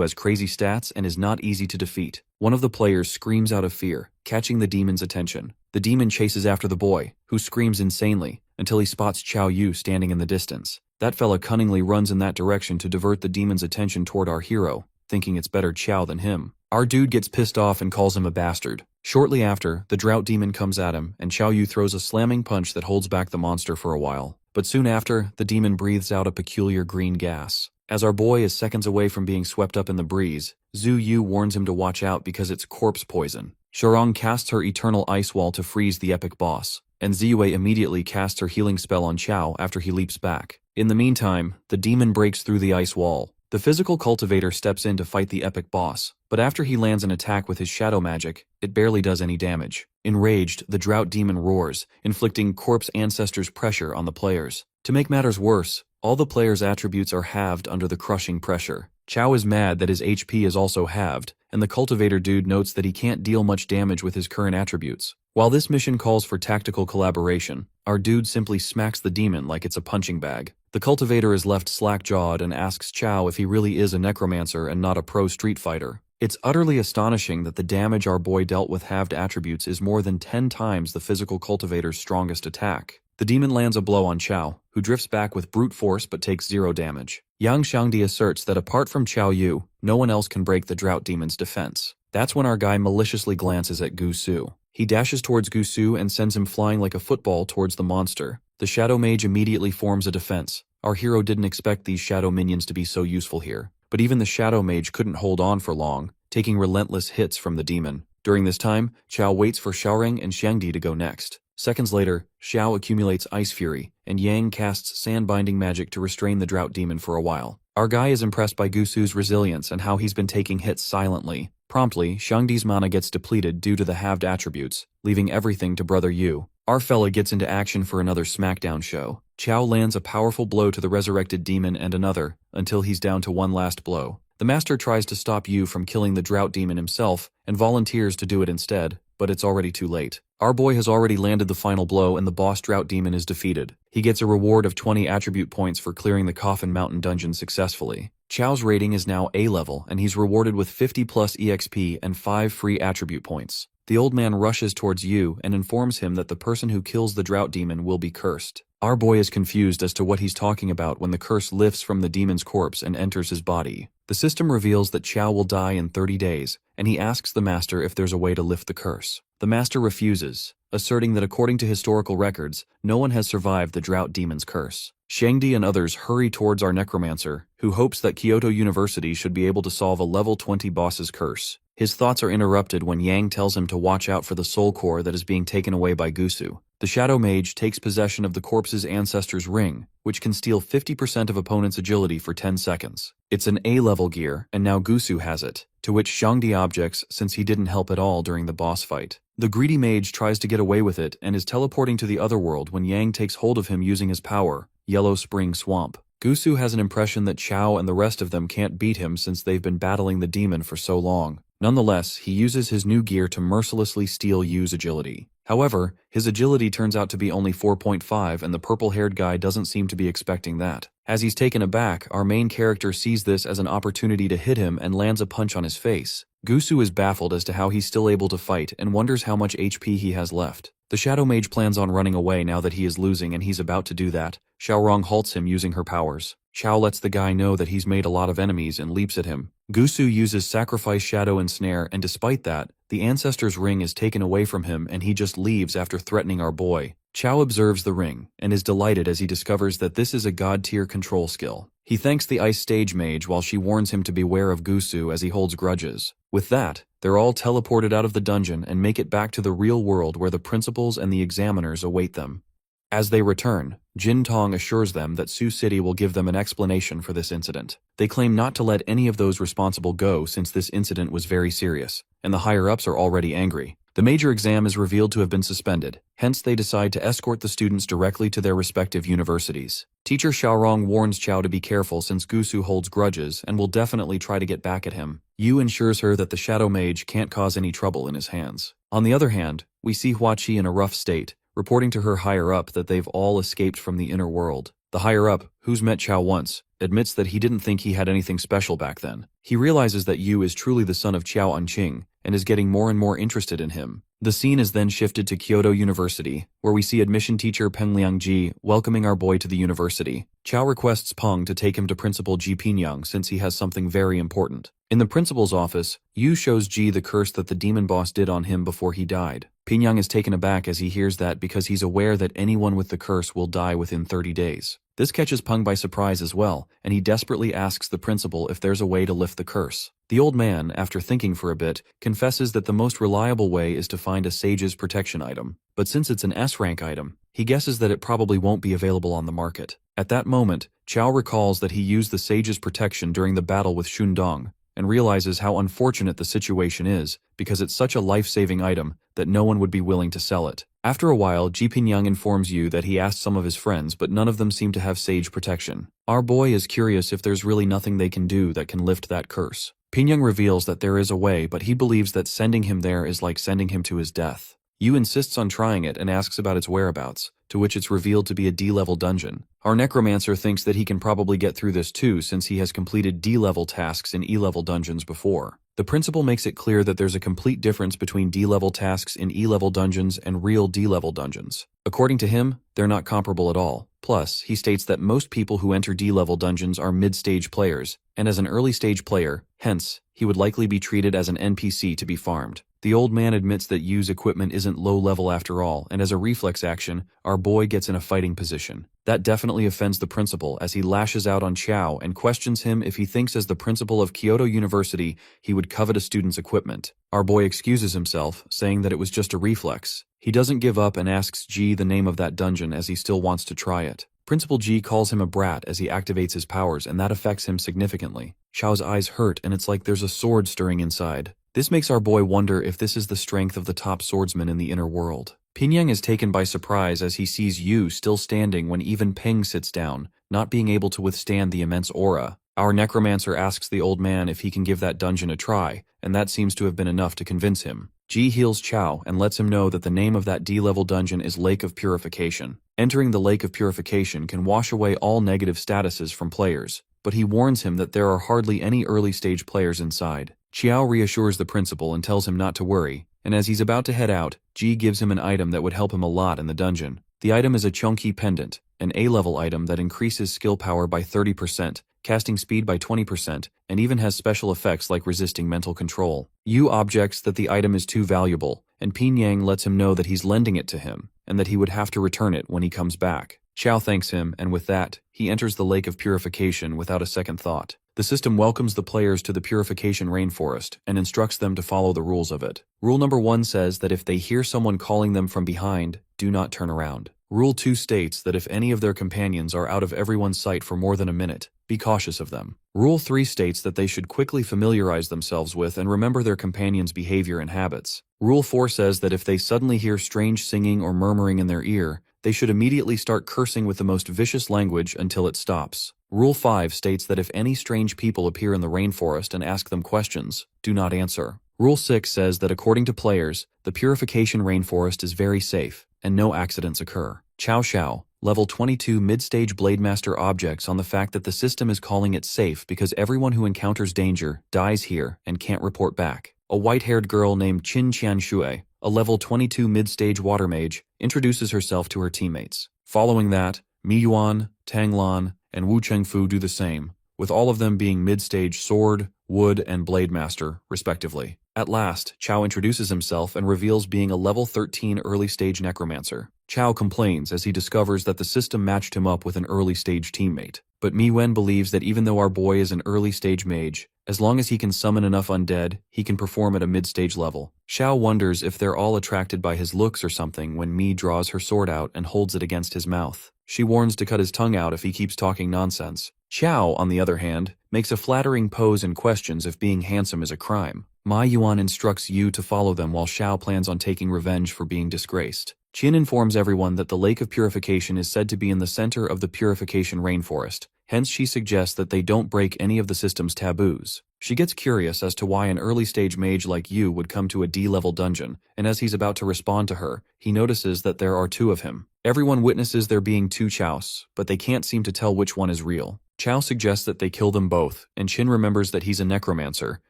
has crazy stats and is not easy to defeat. One of the players screams out of fear, catching the demon's attention. The demon chases after the boy, who screams insanely, until he spots Qiao Yu standing in the distance. That fella cunningly runs in that direction to divert the demon's attention toward our hero, thinking it's better Qiao than him. Our dude gets pissed off and calls him a bastard. Shortly after, the drought demon comes at him, and Qiao Yu throws a slamming punch that holds back the monster for a while. But soon after, the demon breathes out a peculiar green gas. As our boy is seconds away from being swept up in the breeze, Zhu Yu warns him to watch out because it's corpse poison. Shorong casts her eternal ice wall to freeze the epic boss, and Ziyue immediately casts her healing spell on Qiao after he leaps back. In the meantime, the demon breaks through the ice wall. The physical cultivator steps in to fight the epic boss, but after he lands an attack with his shadow magic, it barely does any damage. Enraged, the drought demon roars, inflicting corpse ancestors' pressure on the players. To make matters worse, all the players' attributes are halved under the crushing pressure. Qiao is mad that his HP is also halved, and the cultivator dude notes that he can't deal much damage with his current attributes. While this mission calls for tactical collaboration, our dude simply smacks the demon like it's a punching bag. The cultivator is left slack-jawed and asks Qiao if he really is a necromancer and not a pro street fighter. It's utterly astonishing that the damage our boy dealt with halved attributes is more than 10 times the physical cultivator's strongest attack. The demon lands a blow on Qiao, who drifts back with brute force but takes 0 damage. Yang Xiangdi asserts that apart from Qiao Yu, no one else can break the drought demon's defense. That's when our guy maliciously glances at Gu Su. He dashes towards Gu Su and sends him flying like a football towards the monster. The Shadow Mage immediately forms a defense. Our hero didn't expect these shadow minions to be so useful here, but even the Shadow Mage couldn't hold on for long, taking relentless hits from the demon. During this time, Qiao waits for Xiaoring and Xiangdi to go next. Seconds later, Xiao accumulates Ice Fury, and Yang casts sand-binding magic to restrain the drought demon for a while. Our guy is impressed by Gusu's resilience and how he's been taking hits silently. Promptly, Xiangdi's mana gets depleted due to the halved attributes, leaving everything to Brother Yu. Our fella gets into action for another smackdown show. Qiao lands a powerful blow to the resurrected demon and another, until he's down to one last blow. The master tries to stop Yu from killing the drought demon himself, and volunteers to do it instead, but it's already too late. Our boy has already landed the final blow and the boss drought demon is defeated. He gets a reward of 20 attribute points for clearing the Coffin Mountain dungeon successfully. Qiao's rating is now A level, and he's rewarded with 50 plus EXP and 5 free attribute points. The old man rushes towards Yu and informs him that the person who kills the drought demon will be cursed. Our boy is confused as to what he's talking about when the curse lifts from the demon's corpse and enters his body. The system reveals that Qiao will die in 30 days, and he asks the master if there's a way to lift the curse. The master refuses, asserting that according to historical records, no one has survived the drought demon's curse. Xiangdi and others hurry towards our necromancer, who hopes that Kyoto University should be able to solve a level 20 boss's curse. His thoughts are interrupted when Yang tells him to watch out for the soul core that is being taken away by Gusu. The Shadow Mage takes possession of the corpse's ancestor's ring, which can steal 50% of opponent's agility for 10 seconds. It's an A-level gear, and now Gusu has it, to which Xiangdi objects since he didn't help at all during the boss fight. The greedy mage tries to get away with it and is teleporting to the other world when Yang takes hold of him using his power, Yellow Spring Swamp. Gusu has an impression that Chao and the rest of them can't beat him since they've been battling the demon for so long. Nonetheless, he uses his new gear to mercilessly steal Yu's agility. However, his agility turns out to be only 4.5 and the purple-haired guy doesn't seem to be expecting that. As he's taken aback, our main character sees this as an opportunity to hit him and lands a punch on his face. Gusu is baffled as to how he's still able to fight and wonders how much HP he has left. The Shadow Mage plans on running away now that he is losing and he's about to do that. Xiaorong halts him using her powers. Xiao lets the guy know that he's made a lot of enemies and leaps at him. Gusu uses Sacrifice, Shadow, and Snare, and despite that, the Ancestor's ring is taken away from him and he just leaves after threatening our boy. Chao observes the ring and is delighted as he discovers that this is a god-tier control skill. He thanks the Ice Stage Mage while she warns him to beware of Gusu as he holds grudges. With that, they're all teleported out of the dungeon and make it back to the real world where the principals and the examiners await them. As they return, Jin Tong assures them that Sioux City will give them an explanation for this incident. They claim not to let any of those responsible go since this incident was very serious, and the higher-ups are already angry. The major exam is revealed to have been suspended, hence they decide to escort the students directly to their respective universities. Teacher Xiaorong warns Chao to be careful since Gusu holds grudges and will definitely try to get back at him. Yu ensures her that the Shadow Mage can't cause any trouble in his hands. On the other hand, we see Hua Qi in a rough state, reporting to her higher-up that they've all escaped from the inner world. The higher-up, who's met Chao once, admits that he didn't think he had anything special back then. He realizes that Yu is truly the son of Qiao Anqing and is getting more and more interested in him. The scene is then shifted to Kyoto University, where we see admission teacher Peng Liangji welcoming our boy to the university. Chao requests Peng to take him to Principal Ji Pinyang since he has something very important. In the principal's office, Yu shows Ji the curse that the demon boss did on him before he died. Pinyang is taken aback as he hears that because he's aware that anyone with the curse will die within 30 days. This catches Peng by surprise as well, and he desperately asks the principal if there's a way to lift the curse. The old man, after thinking for a bit, confesses that the most reliable way is to find a sage's protection item. But since it's an S-rank item, he guesses that it probably won't be available on the market. At that moment, Chao recalls that he used the sage's protection during the battle with Shundong, and realizes how unfortunate the situation is because it's such a life-saving item that no one would be willing to sell it. After a while, Ji Pinyang informs Yu that he asked some of his friends but none of them seem to have sage protection. Our boy is curious if there's really nothing they can do that can lift that curse. Pinyang reveals that there is a way, but he believes that sending him there is like sending him to his death. Yu insists on trying it and asks about its whereabouts, to which it's revealed to be a D-level dungeon. Our Necromancer thinks that he can probably get through this too since he has completed D-level tasks in E-level dungeons before. The principal makes it clear that there's a complete difference between D-level tasks in E-level dungeons and real D-level dungeons. According to him, they're not comparable at all. Plus, he states that most people who enter D-level dungeons are mid-stage players, and as an early-stage player, hence, he would likely be treated as an NPC to be farmed. The old man admits that Yu's equipment isn't low-level after all, and as a reflex action, our boy gets in a fighting position. That definitely offends the principal as he lashes out on Chao and questions him if he thinks as the principal of Kyoto University he would covet a student's equipment. Our boy excuses himself, saying that it was just a reflex. He doesn't give up and asks Ji the name of that dungeon as he still wants to try it. Principal Ji calls him a brat as he activates his powers and that affects him significantly. Chao's eyes hurt and it's like there's a sword stirring inside. This makes our boy wonder if this is the strength of the top swordsman in the inner world. Pinyang is taken by surprise as he sees Yu still standing when even Peng sits down, not being able to withstand the immense aura. Our Necromancer asks the old man if he can give that dungeon a try, and that seems to have been enough to convince him. Ji heals Chao and lets him know that the name of that D-level dungeon is Lake of Purification. Entering the Lake of Purification can wash away all negative statuses from players, but he warns him that there are hardly any early-stage players inside. Qiao reassures the principal and tells him not to worry, and as he's about to head out, Ji gives him an item that would help him a lot in the dungeon. The item is a Chunky Pendant, an A-level item that increases skill power by 30%, casting speed by 20%, and even has special effects like resisting mental control. Yu objects that the item is too valuable, and Pinyang lets him know that he's lending it to him, and that he would have to return it when he comes back. Chao thanks him, and with that, he enters the Lake of Purification without a second thought. The system welcomes the players to the Purification Rainforest and instructs them to follow the rules of it. Rule number 1 says that if they hear someone calling them from behind, do not turn around. Rule 2 states that if any of their companions are out of everyone's sight for more than a minute, be cautious of them. Rule 3 states that they should quickly familiarize themselves with and remember their companions' behavior and habits. Rule 4 says that if they suddenly hear strange singing or murmuring in their ear, they should immediately start cursing with the most vicious language until it stops. Rule 5 states that if any strange people appear in the rainforest and ask them questions, do not answer. Rule 6 says that according to players, the Purification Rainforest is very safe, and no accidents occur. Chow Xiao, level 22 mid-stage Blademaster objects on the fact that the system is calling it safe because everyone who encounters danger dies here and can't report back. A white-haired girl named Qin Qianshui, a level 22 mid-stage water mage, introduces herself to her teammates. Following that, Mi Yuan, Tang Lan, and Wu Chengfu do the same, with all of them being mid-stage sword, wood, and blade master, respectively. At last, Chao introduces himself and reveals being a level 13 early-stage necromancer. Chao complains as he discovers that the system matched him up with an early-stage teammate. But Mi Wen believes that even though our boy is an early-stage mage, as long as he can summon enough undead, he can perform at a mid-stage level. Xiao wonders if they're all attracted by his looks or something when Mi draws her sword out and holds it against his mouth. She warns to cut his tongue out if he keeps talking nonsense. Xiao, on the other hand, makes a flattering pose and questions if being handsome is a crime. Ma Yuan instructs Yu to follow them while Xiao plans on taking revenge for being disgraced. Qin informs everyone that the Lake of Purification is said to be in the center of the Purification Rainforest, hence she suggests that they don't break any of the system's taboos. She gets curious as to why an early-stage mage like Yu would come to a D-level dungeon, and as he's about to respond to her, he notices that there are two of him. Everyone witnesses there being two Chaos, but they can't seem to tell which one is real. Chao suggests that they kill them both, and Qin remembers that he's a necromancer,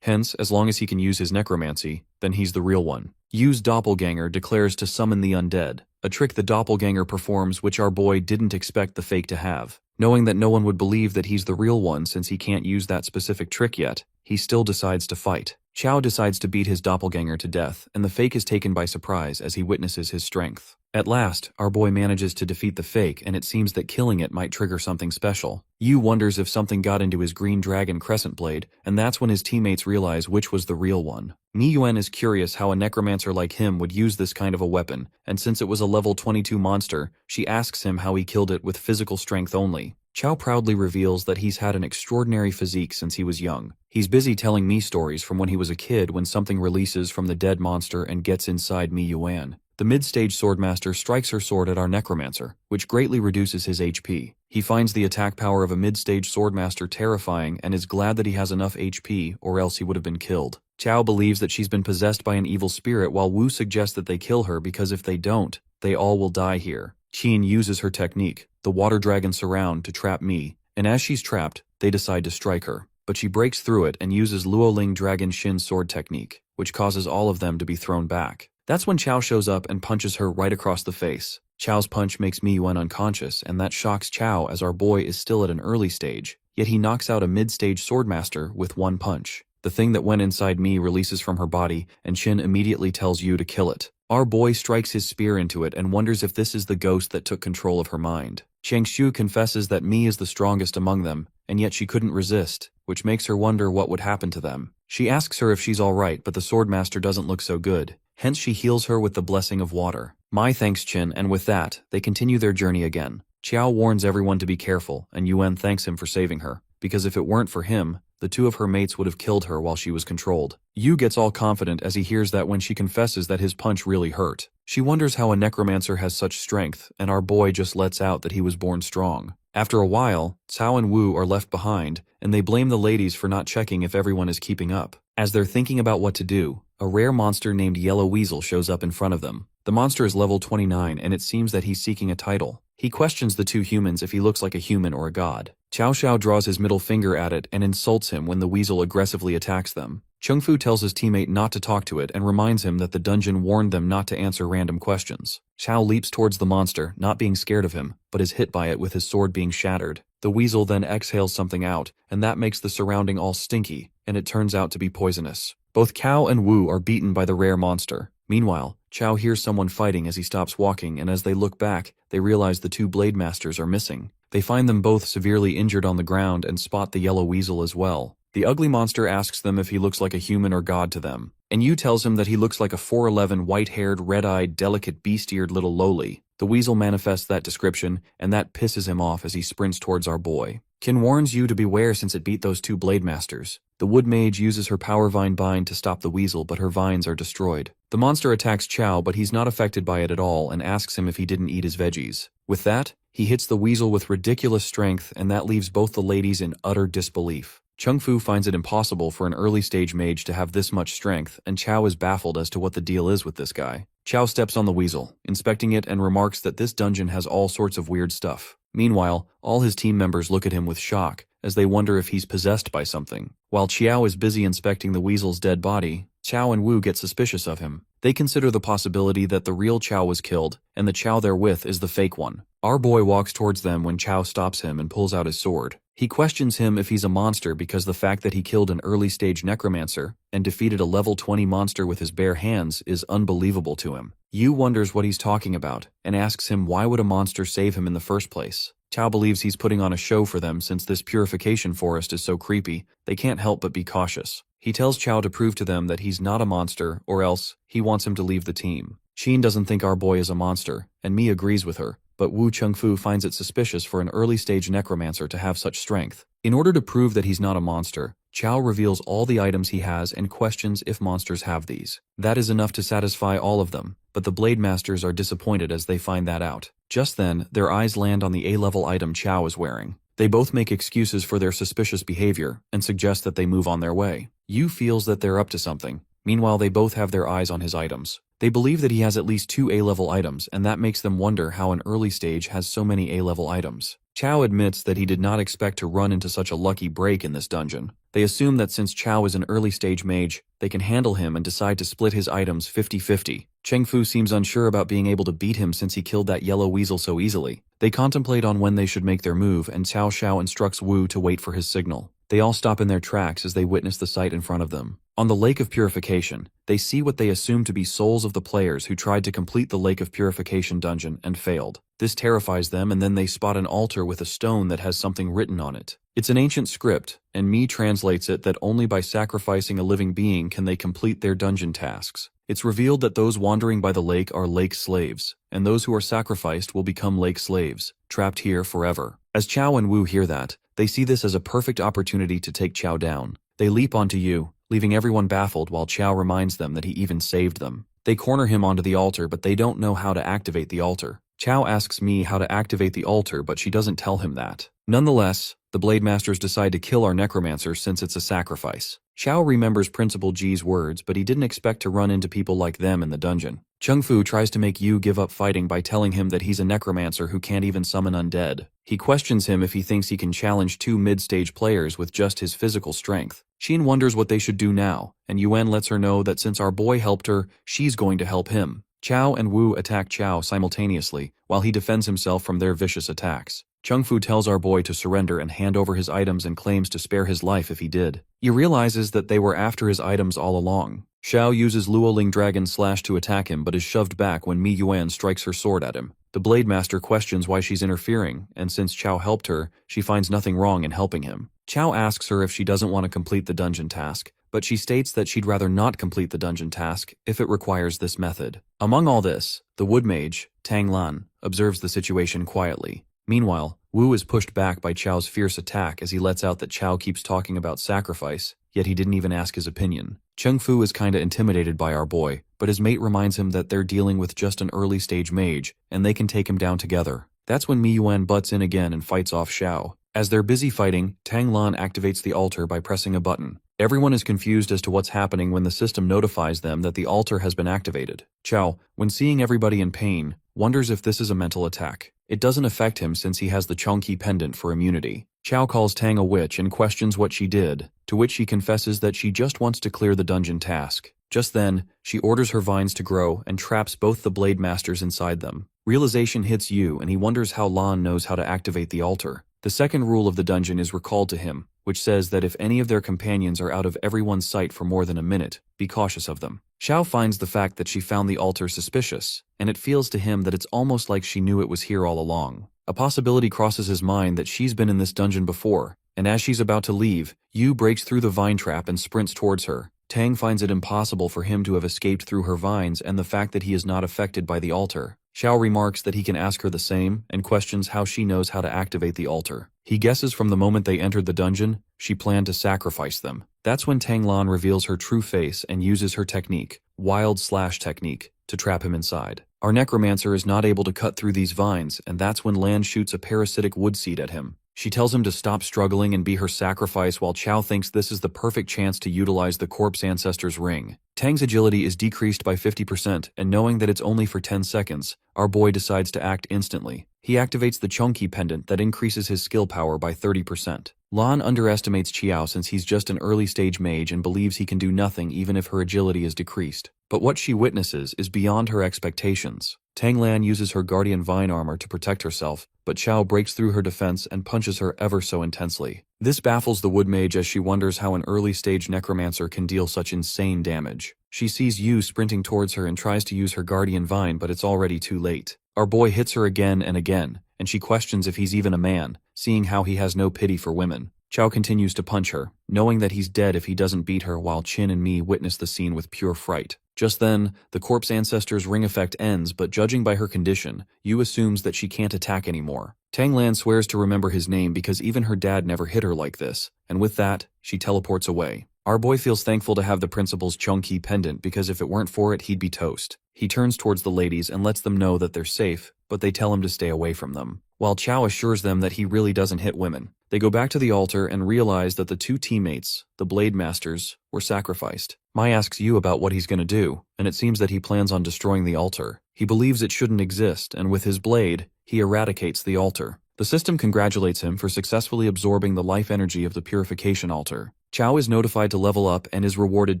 hence, as long as he can use his necromancy, then he's the real one. Yu's doppelganger declares to summon the undead, a trick the doppelganger performs which our boy didn't expect the fake to have. Knowing that no one would believe that he's the real one since he can't use that specific trick yet, he still decides to fight. Chao decides to beat his doppelganger to death, and the fake is taken by surprise as he witnesses his strength. At last, our boy manages to defeat the fake, and it seems that killing it might trigger something special. Yu wonders if something got into his green dragon crescent blade, and that's when his teammates realize which was the real one. Mi Yuan is curious how a necromancer like him would use this kind of a weapon, and since it was a level 22 monster, she asks him how he killed it with physical strength only. Chao proudly reveals that he's had an extraordinary physique since he was young. He's busy telling me stories from when he was a kid when something releases from the dead monster and gets inside Mi Yuan. The mid-stage swordmaster strikes her sword at our necromancer, which greatly reduces his HP. He finds the attack power of a mid-stage swordmaster terrifying and is glad that he has enough HP or else he would have been killed. Chao believes that she's been possessed by an evil spirit while Wu suggests that they kill her because if they don't, they all will die here. Qin uses her technique, the water dragon surround, to trap Mi, and as she's trapped, they decide to strike her. But she breaks through it and uses Luoling Dragon Shin sword technique, which causes all of them to be thrown back. That's when Chao shows up and punches her right across the face. Chao's punch makes Mi Yuan unconscious, and that shocks Chao as our boy is still at an early stage, yet he knocks out a mid-stage swordmaster with one punch. The thing that went inside Mi releases from her body, and Qin immediately tells Yu to kill it. Our boy strikes his spear into it and wonders if this is the ghost that took control of her mind. Changshu confesses that Mi is the strongest among them, and yet she couldn't resist, which makes her wonder what would happen to them. She asks her if she's alright, but the swordmaster doesn't look so good. Hence she heals her with the blessing of water. Mai thanks Qin, and with that, they continue their journey again. Qiao warns everyone to be careful, and Yuan thanks him for saving her, because if it weren't for him, the two of her mates would have killed her while she was controlled. Yu gets all confident as he hears that when she confesses that his punch really hurt. She wonders how a necromancer has such strength, and our boy just lets out that he was born strong. After a while, Cao and Wu are left behind, and they blame the ladies for not checking if everyone is keeping up. As they're thinking about what to do, a rare monster named Yellow Weasel shows up in front of them. The monster is level 29, and it seems that he's seeking a title. He questions the two humans if he looks like a human or a god. Qiao Xiao draws his middle finger at it and insults him when the weasel aggressively attacks them. Chengfu tells his teammate not to talk to it and reminds him that the dungeon warned them not to answer random questions. Xiao leaps towards the monster, not being scared of him, but is hit by it with his sword being shattered. The weasel then exhales something out, and that makes the surrounding all stinky, and it turns out to be poisonous. Both Cao and Wu are beaten by the rare monster. Meanwhile, Qiao hears someone fighting as he stops walking, and as they look back, they realize the two blade masters are missing. They find them both severely injured on the ground and spot the yellow weasel as well. The ugly monster asks them if he looks like a human or god to them, and Yu tells him that he looks like a 4'11", white-haired, red-eyed, delicate, beast-eared little lowly. The weasel manifests that description, and that pisses him off as he sprints towards our boy. Qin warns Yu to beware since it beat those two blade masters. The wood mage uses her power vine bind to stop the weasel, but her vines are destroyed. The monster attacks Qiao, but he's not affected by it at all and asks him if he didn't eat his veggies. With that, He hits the weasel with ridiculous strength, and that leaves both the ladies in utter disbelief. Chung Fu finds it impossible for an early-stage mage to have this much strength, and Chow is baffled as to what the deal is with this guy. Chow steps on the weasel, inspecting it, and remarks that this dungeon has all sorts of weird stuff. Meanwhile, all his team members look at him with shock, as they wonder if he's possessed by something. While Chiao is busy inspecting the weasel's dead body, Chow and Wu get suspicious of him. They consider the possibility that the real Chow was killed, and the Chow they're with is the fake one. Our boy walks towards them when Chow stops him and pulls out his sword. He questions him if he's a monster because the fact that he killed an early-stage necromancer and defeated a level 20 monster with his bare hands is unbelievable to him. Yu wonders what he's talking about and asks him why would a monster save him in the first place. Chow believes he's putting on a show for them since this purification forest is so creepy, they can't help but be cautious. He tells Chow to prove to them that he's not a monster, or else he wants him to leave the team. Sheen doesn't think our boy is a monster, and Mi agrees with her, but Wu Chengfu finds it suspicious for an early-stage necromancer to have such strength. In order to prove that he's not a monster, Chow reveals all the items he has and questions if monsters have these. That is enough to satisfy all of them, but the Blade Masters are disappointed as they find that out. Just then, their eyes land on the A-level item Chow is wearing. They both make excuses for their suspicious behavior and suggest that they move on their way. Yu feels that they're up to something. Meanwhile, they both have their eyes on his items. They believe that he has at least 2 A-level items, and that makes them wonder how an early stage has so many A-level items. Chow admits that he did not expect to run into such a lucky break in this dungeon. They assume that since Chow is an early stage mage, they can handle him and decide to split his items 50-50. Chengfu seems unsure about being able to beat him since he killed that yellow weasel so easily. They contemplate on when they should make their move, and Cao Xiao instructs Wu to wait for his signal. They all stop in their tracks as they witness the sight in front of them. On the Lake of Purification, they see what they assume to be souls of the players who tried to complete the Lake of Purification dungeon and failed. This terrifies them, and then they spot an altar with a stone that has something written on it. It's an ancient script, and Mi translates it that only by sacrificing a living being can they complete their dungeon tasks. It's revealed that those wandering by the lake are lake slaves, and those who are sacrificed will become lake slaves, trapped here forever. As Chow and Wu hear that, they see this as a perfect opportunity to take Chow down. They leap onto Yu, leaving everyone baffled while Chow reminds them that he even saved them. They corner him onto the altar, but they don't know how to activate the altar. Chow asks Mi how to activate the altar, but she doesn't tell him that. Nonetheless, the Blade Masters decide to kill our Necromancer since it's a sacrifice. Xiao remembers Principal Ji's words, but he didn't expect to run into people like them in the dungeon. Chengfu tries to make Yu give up fighting by telling him that he's a necromancer who can't even summon undead. He questions him if he thinks he can challenge 2 mid-stage players with just his physical strength. Xin wonders what they should do now, and Yuan lets her know that since our boy helped her, she's going to help him. Chow and Wu attack Chow simultaneously, while he defends himself from their vicious attacks. Chengfu tells our boy to surrender and hand over his items and claims to spare his life if he did. He realizes that they were after his items all along. Xiao uses Luoling Dragon Slash to attack him but is shoved back when Mi Yuan strikes her sword at him. The Blade Master questions why she's interfering, and since Chow helped her, she finds nothing wrong in helping him. Chow asks her if she doesn't want to complete the dungeon task, but she states that she'd rather not complete the dungeon task if it requires this method. Among all this, the wood mage, Tang Lan, observes the situation quietly. Meanwhile, Wu is pushed back by Chow's fierce attack as he lets out that Chow keeps talking about sacrifice, yet he didn't even ask his opinion. Chengfu is kinda intimidated by our boy, but his mate reminds him that they're dealing with just an early-stage mage, and they can take him down together. That's when Mi Yuan butts in again and fights off Xiao. As they're busy fighting, Tang Lan activates the altar by pressing a button. Everyone is confused as to what's happening when the system notifies them that the altar has been activated. Chow, when seeing everybody in pain, wonders if this is a mental attack. It doesn't affect him since he has the Chongqi pendant for immunity. Chow calls Tang a witch and questions what she did, to which she confesses that she just wants to clear the dungeon task. Just then, she orders her vines to grow and traps both the Blade Masters inside them. Realization hits Yu and he wonders how Lan knows how to activate the altar. The second rule of the dungeon is recalled to him, which says that if any of their companions are out of everyone's sight for more than a minute, be cautious of them. Xiao finds the fact that she found the altar suspicious, and it feels to him that it's almost like she knew it was here all along. A possibility crosses his mind that she's been in this dungeon before, and as she's about to leave, Yu breaks through the vine trap and sprints towards her. Tang finds it impossible for him to have escaped through her vines and the fact that he is not affected by the altar. Xiao remarks that he can ask her the same and questions how she knows how to activate the altar. He guesses from the moment they entered the dungeon, she planned to sacrifice them. That's when Tang Lan reveals her true face and uses her technique, Wild Slash technique, to trap him inside. Our necromancer is not able to cut through these vines, and that's when Lan shoots a parasitic wood seed at him. She tells him to stop struggling and be her sacrifice, while Chao thinks this is the perfect chance to utilize the corpse ancestor's ring. Tang's agility is decreased by 50%, and knowing that it's only for 10 seconds, our boy decides to act instantly. He activates the Chunky pendant that increases his skill power by 30%. Lan underestimates Chiao since he's just an early-stage mage and believes he can do nothing even if her agility is decreased. But what she witnesses is beyond her expectations. Tang Lan uses her Guardian Vine armor to protect herself, but Chao breaks through her defense and punches her ever so intensely. This baffles the wood mage as she wonders how an early-stage necromancer can deal such insane damage. She sees Yu sprinting towards her and tries to use her Guardian Vine, but it's already too late. Our boy hits her again and again, and she questions if he's even a man, seeing how he has no pity for women. Chao continues to punch her, knowing that he's dead if he doesn't beat her, while Qin and Mi witness the scene with pure fright. Just then, the corpse ancestor's ring effect ends, but judging by her condition, Yu assumes that she can't attack anymore. Tang Lan swears to remember his name because even her dad never hit her like this, and with that, she teleports away. Our boy feels thankful to have the principal's Chunky pendant because if it weren't for it, he'd be toast. He turns towards the ladies and lets them know that they're safe, but they tell him to stay away from them. While Chao assures them that he really doesn't hit women. They go back to the altar and realize that the two teammates, the Blade Masters, were sacrificed. Mai asks Yu about what he's going to do, and it seems that he plans on destroying the altar. He believes it shouldn't exist, and with his blade, he eradicates the altar. The system congratulates him for successfully absorbing the life energy of the purification altar. Chao is notified to level up and is rewarded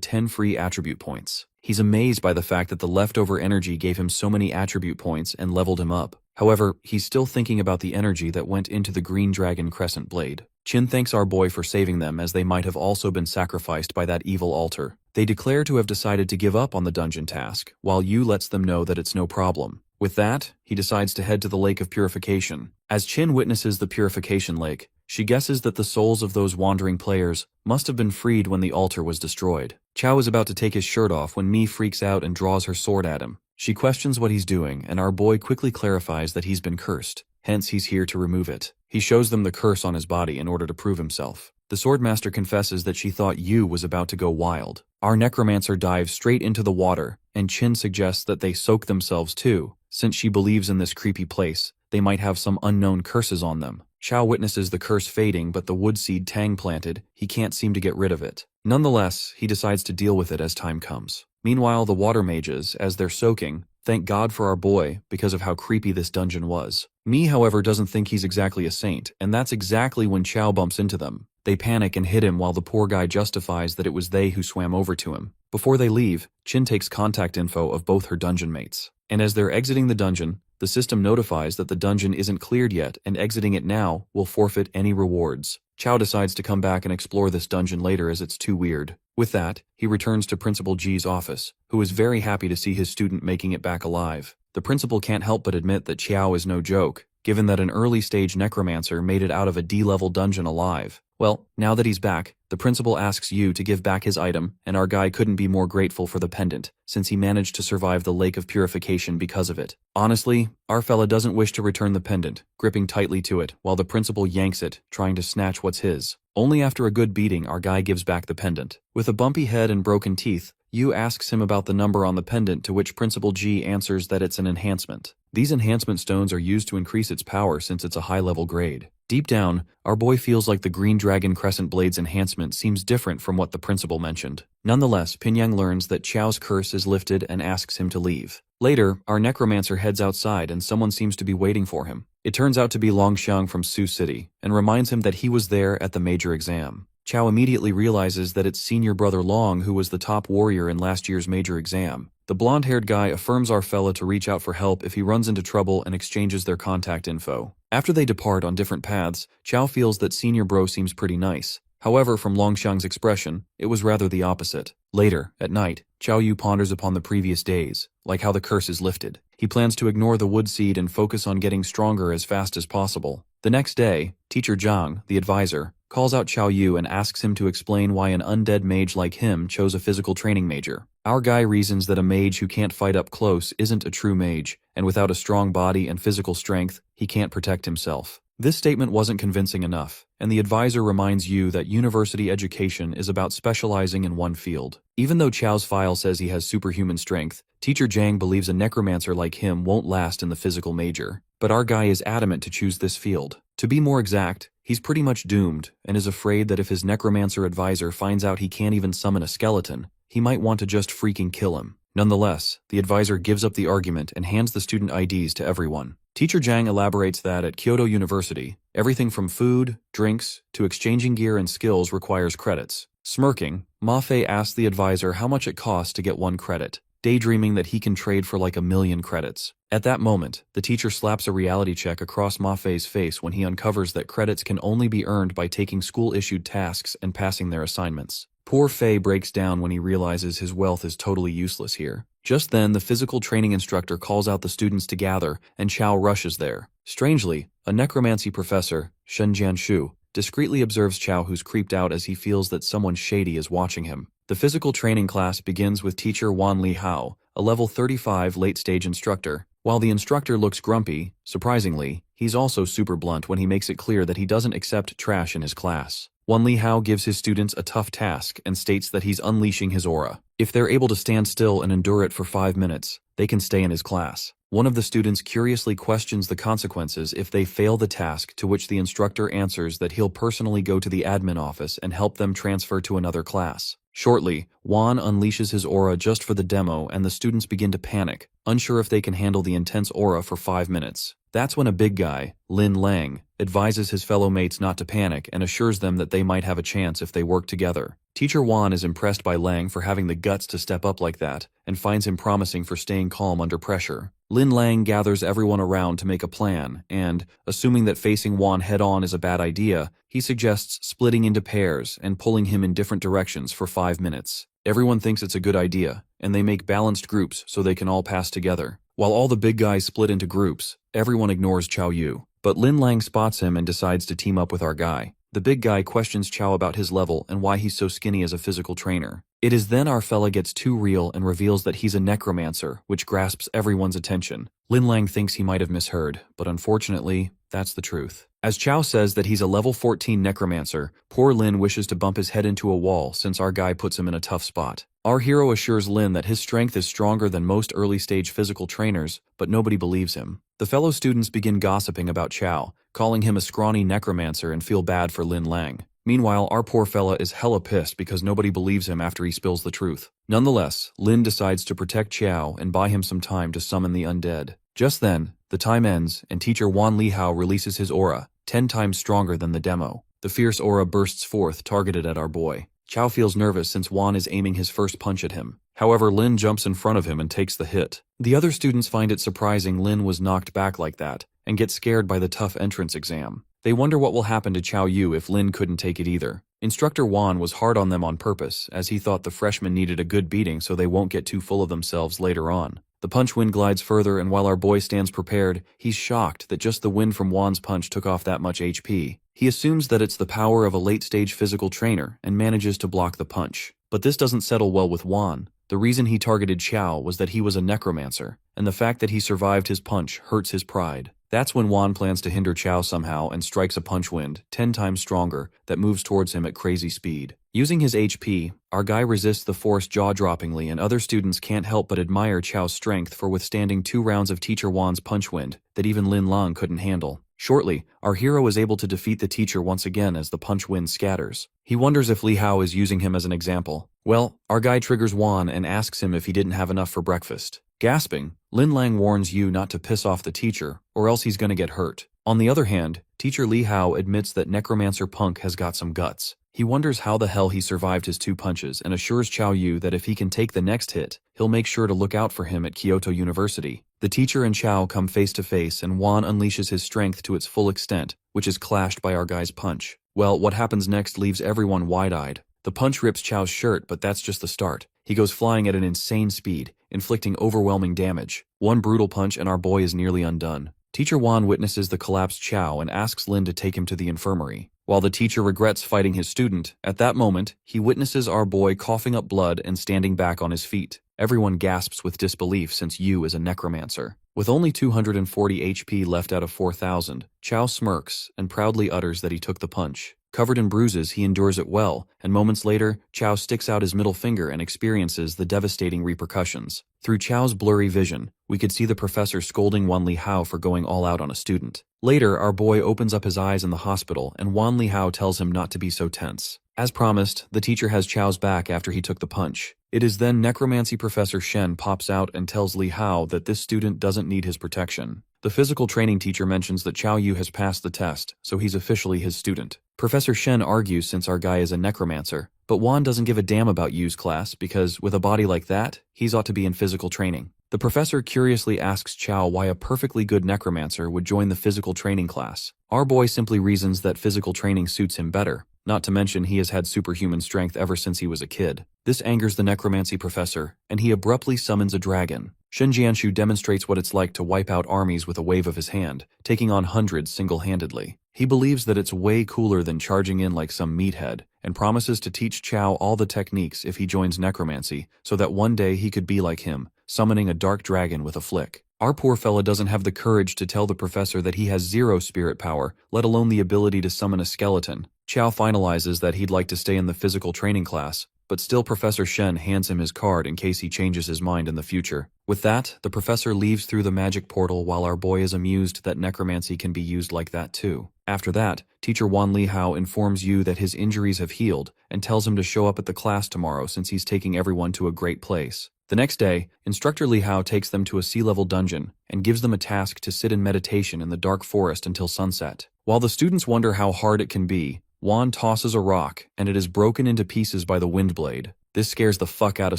10 free attribute points. He's amazed by the fact that the leftover energy gave him so many attribute points and leveled him up. However, he's still thinking about the energy that went into the Green Dragon Crescent Blade. Qin thanks our boy for saving them, as they might have also been sacrificed by that evil altar. They declare to have decided to give up on the dungeon task, while Yu lets them know that it's no problem. With that, he decides to head to the Lake of Purification. As Qin witnesses the Purification Lake, she guesses that the souls of those wandering players must have been freed when the altar was destroyed. Chao is about to take his shirt off when Mi freaks out and draws her sword at him. She questions what he's doing, and our boy quickly clarifies that he's been cursed, hence he's here to remove it. He shows them the curse on his body in order to prove himself. The Swordmaster confesses that she thought Yu was about to go wild. Our necromancer dives straight into the water, and Qin suggests that they soak themselves too, since she believes in this creepy place. They might have some unknown curses on them. Chao witnesses the curse fading, but the wood seed Tang planted, he can't seem to get rid of it. Nonetheless, he decides to deal with it as time comes. Meanwhile, the water mages, as they're soaking, thank God for our boy because of how creepy this dungeon was. Mi, however, doesn't think he's exactly a saint, and that's exactly when Chao bumps into them. They panic and hit him while the poor guy justifies that it was they who swam over to him. Before they leave, Qin takes contact info of both her dungeon mates. And as they're exiting the dungeon, the system notifies that the dungeon isn't cleared yet, and exiting it now will forfeit any rewards. Chao decides to come back and explore this dungeon later as it's too weird. With that, he returns to Principal G's office, who is very happy to see his student making it back alive. The principal can't help but admit that Chao is no joke, given that an early-stage necromancer made it out of a D-level dungeon alive. Well, now that he's back, the principal asks Yu to give back his item, and our guy couldn't be more grateful for the pendant, since he managed to survive the Lake of Purification because of it. Honestly, our fella doesn't wish to return the pendant, gripping tightly to it, while the principal yanks it, trying to snatch what's his. Only after a good beating, our guy gives back the pendant. With a bumpy head and broken teeth, Yu asks him about the number on the pendant, to which Principal G answers that it's an enhancement. These enhancement stones are used to increase its power since it's a high-level grade. Deep down, our boy feels like the Green Dragon Crescent Blade's enhancement seems different from what the principal mentioned. Nonetheless, Pinyang learns that Chao's curse is lifted and asks him to leave. Later, our necromancer heads outside and someone seems to be waiting for him. It turns out to be Longxiang from Sioux City, and reminds him that he was there at the major exam. Chao immediately realizes that it's senior brother Long who was the top warrior in last year's major exam. The blonde-haired guy affirms our fella to reach out for help if he runs into trouble and exchanges their contact info. After they depart on different paths, Chao feels that senior bro seems pretty nice. However, from Longxiang's expression, it was rather the opposite. Later, at night, Chao Yu ponders upon the previous days, like how the curse is lifted. He plans to ignore the wood seed and focus on getting stronger as fast as possible. The next day, Teacher Zhang, the advisor, calls out Chao Yu and asks him to explain why an undead mage like him chose a physical training major. Our guy reasons that a mage who can't fight up close isn't a true mage, and without a strong body and physical strength, he can't protect himself. This statement wasn't convincing enough, and the advisor reminds you that university education is about specializing in one field. Even though Chao's file says he has superhuman strength, Teacher Zhang believes a necromancer like him won't last in the physical major. But our guy is adamant to choose this field. To be more exact, he's pretty much doomed, and is afraid that if his necromancer advisor finds out he can't even summon a skeleton, he might want to just freaking kill him. Nonetheless, the advisor gives up the argument and hands the student IDs to everyone. Teacher Zhang elaborates that at Kyoto University, everything from food, drinks, to exchanging gear and skills requires credits. Smirking, Ma Fei asks the advisor how much it costs to get 1 credit, daydreaming that he can trade for like 1,000,000 credits. At that moment, the teacher slaps a reality check across Ma Fei's face when he uncovers that credits can only be earned by taking school-issued tasks and passing their assignments. Poor Fei breaks down when he realizes his wealth is totally useless here. Just then, the physical training instructor calls out the students to gather, and Chao rushes there. Strangely, a necromancy professor, Shen Jianshu, discreetly observes Chao, who's creeped out as he feels that someone shady is watching him. The physical training class begins with teacher Wan Li Hao, a level 35 late-stage instructor. While the instructor looks grumpy, surprisingly, he's also super blunt when he makes it clear that he doesn't accept trash in his class. Wan Li Hao gives his students a tough task and states that he's unleashing his aura. If they're able to stand still and endure it for 5 minutes, they can stay in his class. One of the students curiously questions the consequences if they fail the task, to which the instructor answers that he'll personally go to the admin office and help them transfer to another class. Shortly, Wan unleashes his aura just for the demo, and the students begin to panic, unsure if they can handle the intense aura for 5 minutes. That's when a big guy, Lin Lang, advises his fellow mates not to panic and assures them that they might have a chance if they work together. Teacher Wan is impressed by Lang for having the guts to step up like that, and finds him promising for staying calm under pressure. Lin Lang gathers everyone around to make a plan, and, assuming that facing Wan head-on is a bad idea, he suggests splitting into pairs and pulling him in different directions for 5 minutes. Everyone thinks it's a good idea, and they make balanced groups so they can all pass together. While all the big guys split into groups, everyone ignores Chao Yu. But Lin Lang spots him and decides to team up with our guy. The big guy questions Chao about his level and why he's so skinny as a physical trainer. It is then our fella gets too real and reveals that he's a necromancer, which grasps everyone's attention. Lin Lang thinks he might have misheard, but unfortunately, that's the truth. As Chao says that he's a level 14 necromancer, poor Lin wishes to bump his head into a wall since our guy puts him in a tough spot. Our hero assures Lin that his strength is stronger than most early-stage physical trainers, but nobody believes him. The fellow students begin gossiping about Chao, calling him a scrawny necromancer, and feel bad for Lin Lang. Meanwhile, our poor fella is hella pissed because nobody believes him after he spills the truth. Nonetheless, Lin decides to protect Chao and buy him some time to summon the undead. Just then, the time ends, and teacher Wan Li Hao releases his aura, 10 times stronger than the demo. The fierce aura bursts forth, targeted at our boy. Chao feels nervous since Wan is aiming his first punch at him. However, Lin jumps in front of him and takes the hit. The other students find it surprising Lin was knocked back like that, and get scared by the tough entrance exam. They wonder what will happen to Chao Yu if Lin couldn't take it either. Instructor Wan was hard on them on purpose, as he thought the freshmen needed a good beating so they won't get too full of themselves later on. The punch wind glides further, and while our boy stands prepared, he's shocked that just the wind from Wan's punch took off that much HP. He assumes that it's the power of a late-stage physical trainer and manages to block the punch. But this doesn't settle well with Wan. The reason he targeted Chao was that he was a necromancer, and the fact that he survived his punch hurts his pride. That's when Wan plans to hinder Chao somehow and strikes a punch wind, 10 times stronger, that moves towards him at crazy speed. Using his HP, our guy resists the force jaw-droppingly, and other students can't help but admire Chao's strength for withstanding 2 rounds of teacher Wan's punch wind that even Lin Lang couldn't handle. Shortly, our hero is able to defeat the teacher once again as the punch wind scatters. He wonders if Li Hao is using him as an example. Well, our guy triggers Wan and asks him if he didn't have enough for breakfast. Gasping, Lin Lang warns Yu not to piss off the teacher, or else he's gonna get hurt. On the other hand, teacher Li Hao admits that Necromancer Punk has got some guts. He wonders how the hell he survived his 2 punches and assures Chao Yu that if he can take the next hit, he'll make sure to look out for him at Kyoto University. The teacher and Chao come face to face, and Wan unleashes his strength to its full extent, which is clashed by our guy's punch. Well, what happens next leaves everyone wide-eyed. The punch rips Chao's shirt, but that's just the start. He goes flying at an insane speed, inflicting overwhelming damage. One brutal punch and our boy is nearly undone. Teacher Wan witnesses the collapsed Chao and asks Lin to take him to the infirmary. While the teacher regrets fighting his student, at that moment, he witnesses our boy coughing up blood and standing back on his feet. Everyone gasps with disbelief since Yu is a necromancer. With only 240 HP left out of 4,000, Chao smirks and proudly utters that he took the punch. Covered in bruises, he endures it well, and moments later, Chao sticks out his middle finger and experiences the devastating repercussions. Through Chao's blurry vision, we could see the professor scolding Wan Lihao for going all out on a student. Later, our boy opens up his eyes in the hospital, and Wan Lihao tells him not to be so tense. As promised, the teacher has Chao's back after he took the punch. It is then Necromancy Professor Shen pops out and tells Li Hao that this student doesn't need his protection. The physical training teacher mentions that Chao Yu has passed the test, so he's officially his student. Professor Shen argues since our guy is a necromancer, but Wan doesn't give a damn about Yu's class because, with a body like that, he's ought to be in physical training. The professor curiously asks Chao why a perfectly good necromancer would join the physical training class. Our boy simply reasons that physical training suits him better. Not to mention he has had superhuman strength ever since he was a kid. This angers the necromancy professor, and he abruptly summons a dragon. Shen Jianshu demonstrates what it's like to wipe out armies with a wave of his hand, taking on hundreds single-handedly. He believes that it's way cooler than charging in like some meathead, and promises to teach Chao all the techniques if he joins necromancy, so that one day he could be like him, summoning a dark dragon with a flick. Our poor fella doesn't have the courage to tell the professor that he has zero spirit power, let alone the ability to summon a skeleton. Chao finalizes that he'd like to stay in the physical training class, but still Professor Shen hands him his card in case he changes his mind in the future. With that, the professor leaves through the magic portal while our boy is amused that necromancy can be used like that too. After that, teacher Wan Lihao informs Yu that his injuries have healed and tells him to show up at the class tomorrow since he's taking everyone to a great place. The next day, Instructor Lihao takes them to a sea-level dungeon and gives them a task to sit in meditation in the dark forest until sunset. While the students wonder how hard it can be, Wan tosses a rock, and it is broken into pieces by the wind blade. This scares the fuck out of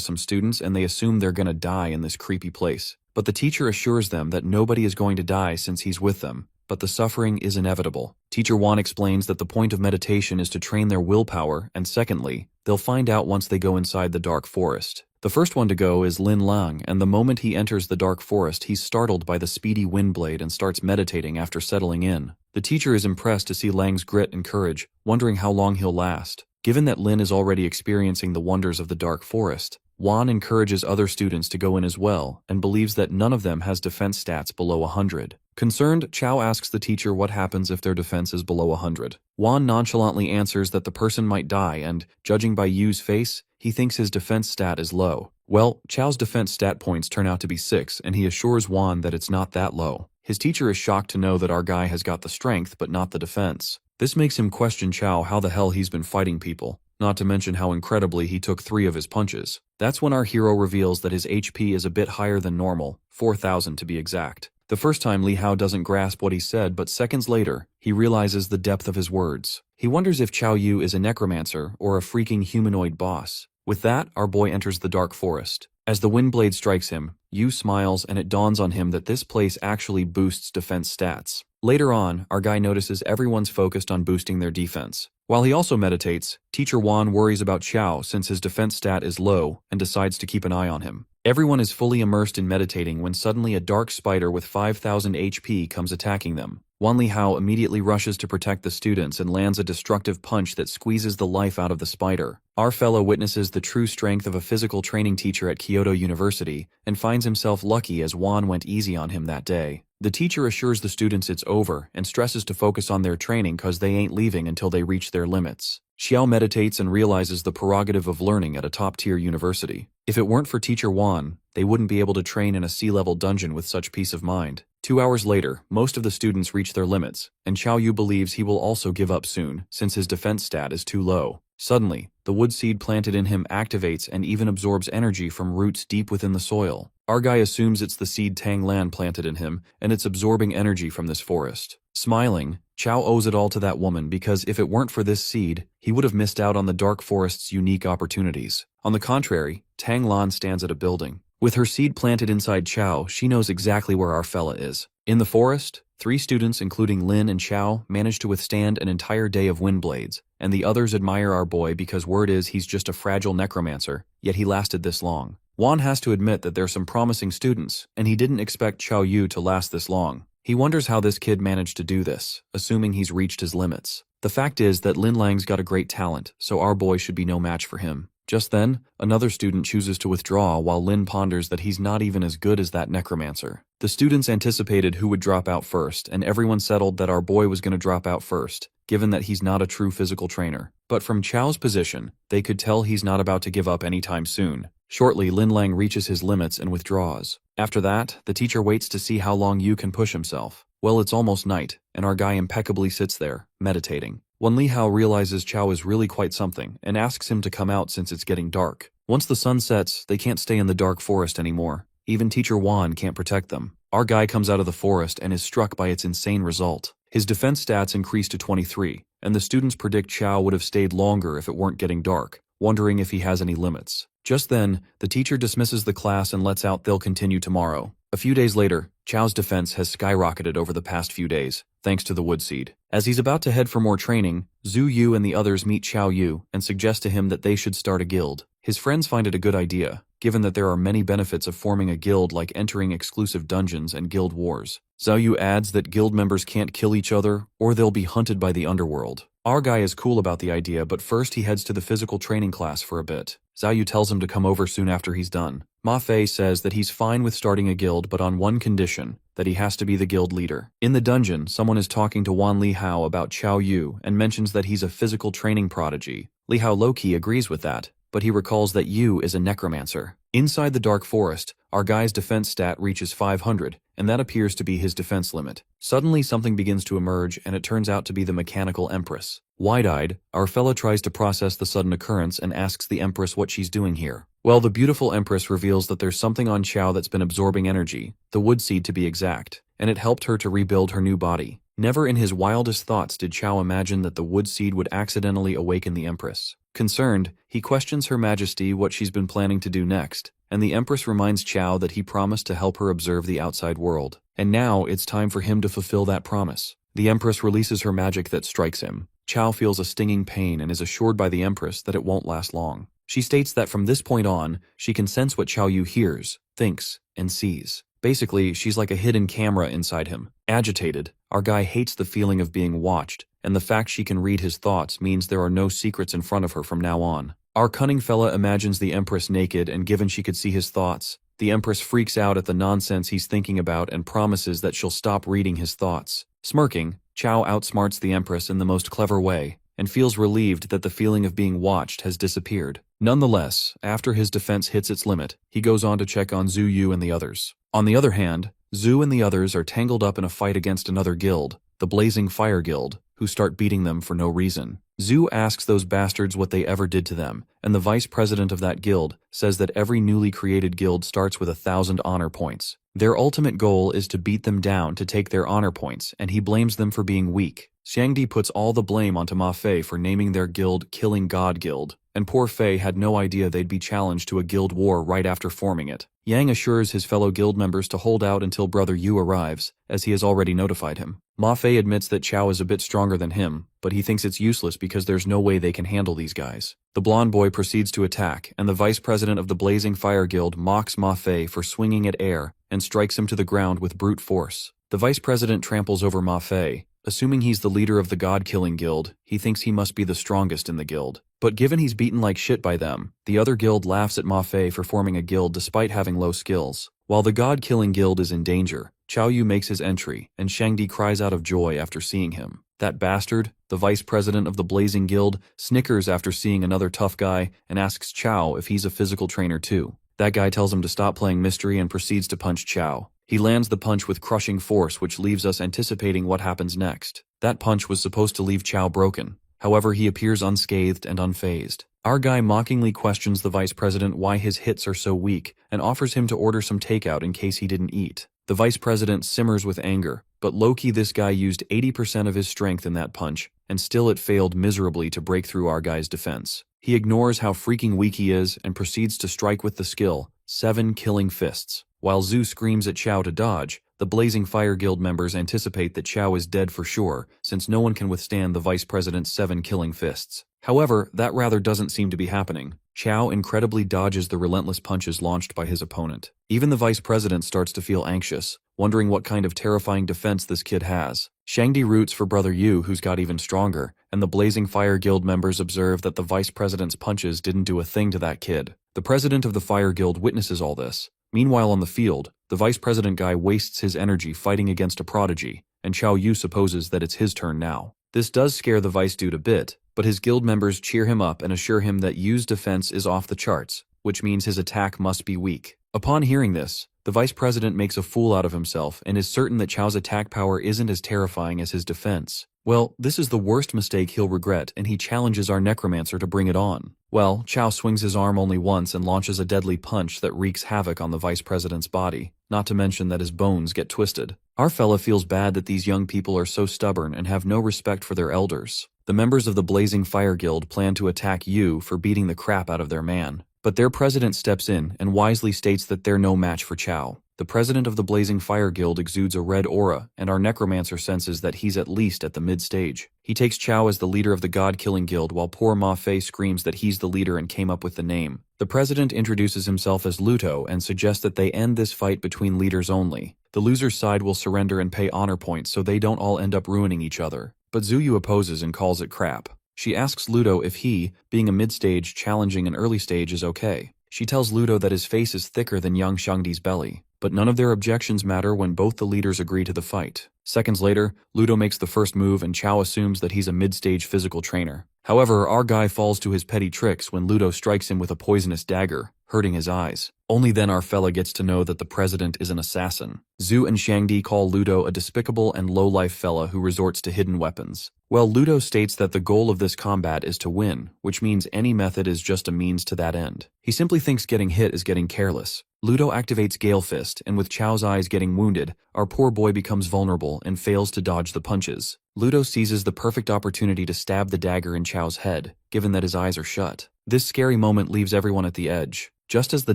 some students, and they assume they're gonna die in this creepy place. But the teacher assures them that nobody is going to die since he's with them, but the suffering is inevitable. Teacher Wan explains that the point of meditation is to train their willpower, and secondly, they'll find out once they go inside the dark forest. The first one to go is Lin Lang, and the moment he enters the dark forest, he's startled by the speedy wind blade and starts meditating after settling in. The teacher is impressed to see Lang's grit and courage, wondering how long he'll last. Given that Lin is already experiencing the wonders of the dark forest, Wan encourages other students to go in as well, and believes that none of them has defense stats below 100. Concerned, Chao asks the teacher what happens if their defense is below 100. Wan nonchalantly answers that the person might die and, judging by Yu's face, he thinks his defense stat is low. Well, Chao's defense stat points turn out to be 6, and he assures Wan that it's not that low. His teacher is shocked to know that our guy has got the strength but not the defense. This makes him question Chao how the hell he's been fighting people, not to mention how incredibly he took 3 of his punches. That's when our hero reveals that his HP is a bit higher than normal, 4,000 to be exact. The first time Li Hao doesn't grasp what he said, but seconds later, he realizes the depth of his words. He wonders if Chao Yu is a necromancer or a freaking humanoid boss. With that, our boy enters the dark forest. As the wind blade strikes him, Yu smiles and it dawns on him that this place actually boosts defense stats. Later on, our guy notices everyone's focused on boosting their defense. While he also meditates, Teacher Wan worries about Chao since his defense stat is low and decides to keep an eye on him. Everyone is fully immersed in meditating when suddenly a dark spider with 5,000 HP comes attacking them. Wan Lihao immediately rushes to protect the students and lands a destructive punch that squeezes the life out of the spider. Our fellow witnesses the true strength of a physical training teacher at Kyoto University and finds himself lucky as Wan went easy on him that day. The teacher assures the students it's over and stresses to focus on their training cause they ain't leaving until they reach their limits. Xiao meditates and realizes the prerogative of learning at a top-tier university. If it weren't for Teacher Wan, they wouldn't be able to train in a sea-level dungeon with such peace of mind. 2 hours later, most of the students reach their limits, and Chao Yu believes he will also give up soon, since his defense stat is too low. Suddenly, the wood seed planted in him activates and even absorbs energy from roots deep within the soil. Our guy assumes it's the seed Tang Lan planted in him, and it's absorbing energy from this forest. Smiling, Chao owes it all to that woman because if it weren't for this seed, he would have missed out on the dark forest's unique opportunities. On the contrary, Tang Lan stands at a building. With her seed planted inside Chao, she knows exactly where our fella is. In the forest, 3 students including Lin and Chao manage to withstand an entire day of wind blades, and the others admire our boy because word is he's just a fragile necromancer, yet he lasted this long. Wan has to admit that there's some promising students, and he didn't expect Chao Yu to last this long. He wonders how this kid managed to do this, assuming he's reached his limits. The fact is that Lin Lang's got a great talent, so our boy should be no match for him. Just then, another student chooses to withdraw while Lin ponders that he's not even as good as that necromancer. The students anticipated who would drop out first, and everyone settled that our boy was going to drop out first, given that he's not a true physical trainer. But from Chao's position, they could tell he's not about to give up anytime soon. Shortly, Lin Lang reaches his limits and withdraws. After that, the teacher waits to see how long Yu can push himself. Well, it's almost night, and our guy impeccably sits there, meditating. When Li Hao realizes Chao is really quite something, and asks him to come out since it's getting dark. Once the sun sets, they can't stay in the dark forest anymore. Even Teacher Wan can't protect them. Our guy comes out of the forest and is struck by its insane result. His defense stats increase to 23, and the students predict Chao would have stayed longer if it weren't getting dark, wondering if he has any limits. Just then, the teacher dismisses the class and lets out they'll continue tomorrow. A few days later, Chao's defense has skyrocketed over the past few days, thanks to the wood seed. As he's about to head for more training, Zhu Yu and the others meet Xiao Yu and suggest to him that they should start a guild. His friends find it a good idea, given that there are many benefits of forming a guild like entering exclusive dungeons and guild wars. Zhao Yu adds that guild members can't kill each other, or they'll be hunted by the underworld. Our guy is cool about the idea, but first he heads to the physical training class for a bit. Zhao Yu tells him to come over soon after he's done. Ma Fei says that he's fine with starting a guild, but on one condition, that he has to be the guild leader. In the dungeon, someone is talking to Wan Li Hao about Xiao Yu and mentions that he's a physical training prodigy. Li Hao low-key agrees with that, but he recalls that Yu is a necromancer. Inside the dark forest, our guy's defense stat reaches 500, and that appears to be his defense limit. Suddenly something begins to emerge, and it turns out to be the mechanical empress. Wide-eyed, our fella tries to process the sudden occurrence and asks the empress what she's doing here. Well, the beautiful empress reveals that there's something on Chao that's been absorbing energy, the wood seed to be exact, and it helped her to rebuild her new body. Never in his wildest thoughts did Chao imagine that the wood seed would accidentally awaken the empress. Concerned, he questions Her Majesty what she's been planning to do next, and the empress reminds Chao that he promised to help her observe the outside world. And now it's time for him to fulfill that promise. The empress releases her magic that strikes him. Chao feels a stinging pain and is assured by the empress that it won't last long. She states that from this point on, she can sense what Xiao Yu hears, thinks, and sees. Basically, she's like a hidden camera inside him. Agitated, our guy hates the feeling of being watched, and the fact she can read his thoughts means there are no secrets in front of her from now on. Our cunning fella imagines the empress naked, and given she could see his thoughts, the empress freaks out at the nonsense he's thinking about and promises that she'll stop reading his thoughts. Smirking, Chao outsmarts the empress in the most clever way, and feels relieved that the feeling of being watched has disappeared. Nonetheless, after his defense hits its limit, he goes on to check on Zhu Yu and the others. On the other hand, Zhu and the others are tangled up in a fight against another guild, the Blazing Fire Guild, who start beating them for no reason. Zhu asks those bastards what they ever did to them, and the vice president of that guild says that every newly created guild starts with 1,000 honor points. Their ultimate goal is to beat them down to take their honor points, and he blames them for being weak. Xiangdi puts all the blame onto Ma Fei for naming their guild Killing God Guild, and poor Fei had no idea they'd be challenged to a guild war right after forming it. Yang assures his fellow guild members to hold out until Brother Yu arrives, as he has already notified him. Ma Fei admits that Chao is a bit stronger than him, but he thinks it's useless because there's no way they can handle these guys. The blonde boy proceeds to attack, and the vice president of the Blazing Fire Guild mocks Ma Fei for swinging at air and strikes him to the ground with brute force. The vice president tramples over Ma Fei. Assuming he's the leader of the God-Killing Guild, he thinks he must be the strongest in the guild. But given he's beaten like shit by them, the other guild laughs at Ma Fei for forming a guild despite having low skills. While the God-Killing Guild is in danger, Xiao Yu makes his entry, and Xiangdi cries out of joy after seeing him. That bastard, the vice president of the Blazing Guild, snickers after seeing another tough guy and asks Chao if he's a physical trainer too. That guy tells him to stop playing mystery and proceeds to punch Chao. He lands the punch with crushing force, which leaves us anticipating what happens next. That punch was supposed to leave Chao broken. However, he appears unscathed and unfazed. Our guy mockingly questions the vice president why his hits are so weak and offers him to order some takeout in case he didn't eat. The vice president simmers with anger, but low-key this guy used 80% of his strength in that punch, and still it failed miserably to break through our guy's defense. He ignores how freaking weak he is and proceeds to strike with the skill, 7 killing fists. While Zhu screams at Chao to dodge, the Blazing Fire Guild members anticipate that Chao is dead for sure, since no one can withstand the vice president's 7 killing fists. However, that rather doesn't seem to be happening. Chao incredibly dodges the relentless punches launched by his opponent. Even the vice president starts to feel anxious, wondering what kind of terrifying defense this kid has. Shangdi roots for Brother Yu, who's got even stronger, and the Blazing Fire Guild members observe that the vice president's punches didn't do a thing to that kid. The president of the Fire Guild witnesses all this. Meanwhile on the field, the vice president guy wastes his energy fighting against a prodigy, and Chao Yu supposes that it's his turn now. This does scare the vice dude a bit, but his guild members cheer him up and assure him that Yu's defense is off the charts, which means his attack must be weak. Upon hearing this, the vice president makes a fool out of himself and is certain that Chao's attack power isn't as terrifying as his defense. Well, this is the worst mistake he'll regret, and he challenges our Necromancer to bring it on. Well, Chao swings his arm only once and launches a deadly punch that wreaks havoc on the vice president's body, not to mention that his bones get twisted. Our fella feels bad that these young people are so stubborn and have no respect for their elders. The members of the Blazing Fire Guild plan to attack Yu for beating the crap out of their man. But their president steps in and wisely states that they're no match for Chao. The president of the Blazing Fire Guild exudes a red aura, and our Necromancer senses that he's at least at the mid-stage. He takes Chao as the leader of the God-Killing Guild, while poor Ma Fei screams that he's the leader and came up with the name. The president introduces himself as Luto and suggests that they end this fight between leaders only. The loser's side will surrender and pay honor points so they don't all end up ruining each other. But Zuyu opposes and calls it crap. She asks Ludo if he, being a mid-stage, challenging an early stage is okay. She tells Ludo that his face is thicker than young Shangdi's belly. But none of their objections matter when both the leaders agree to the fight. Seconds later, Ludo makes the first move and Chao assumes that he's a mid-stage physical trainer. However, our guy falls to his petty tricks when Ludo strikes him with a poisonous dagger, hurting his eyes. Only then our fella gets to know that the president is an assassin. Zhu and Shangdi call Ludo a despicable and low-life fella who resorts to hidden weapons. Well, Ludo states that the goal of this combat is to win, which means any method is just a means to that end. He simply thinks getting hit is getting careless. Ludo activates Gale Fist, and with Chao's eyes getting wounded, our poor boy becomes vulnerable and fails to dodge the punches. Ludo seizes the perfect opportunity to stab the dagger in Chao's head, given that his eyes are shut. This scary moment leaves everyone at the edge. Just as the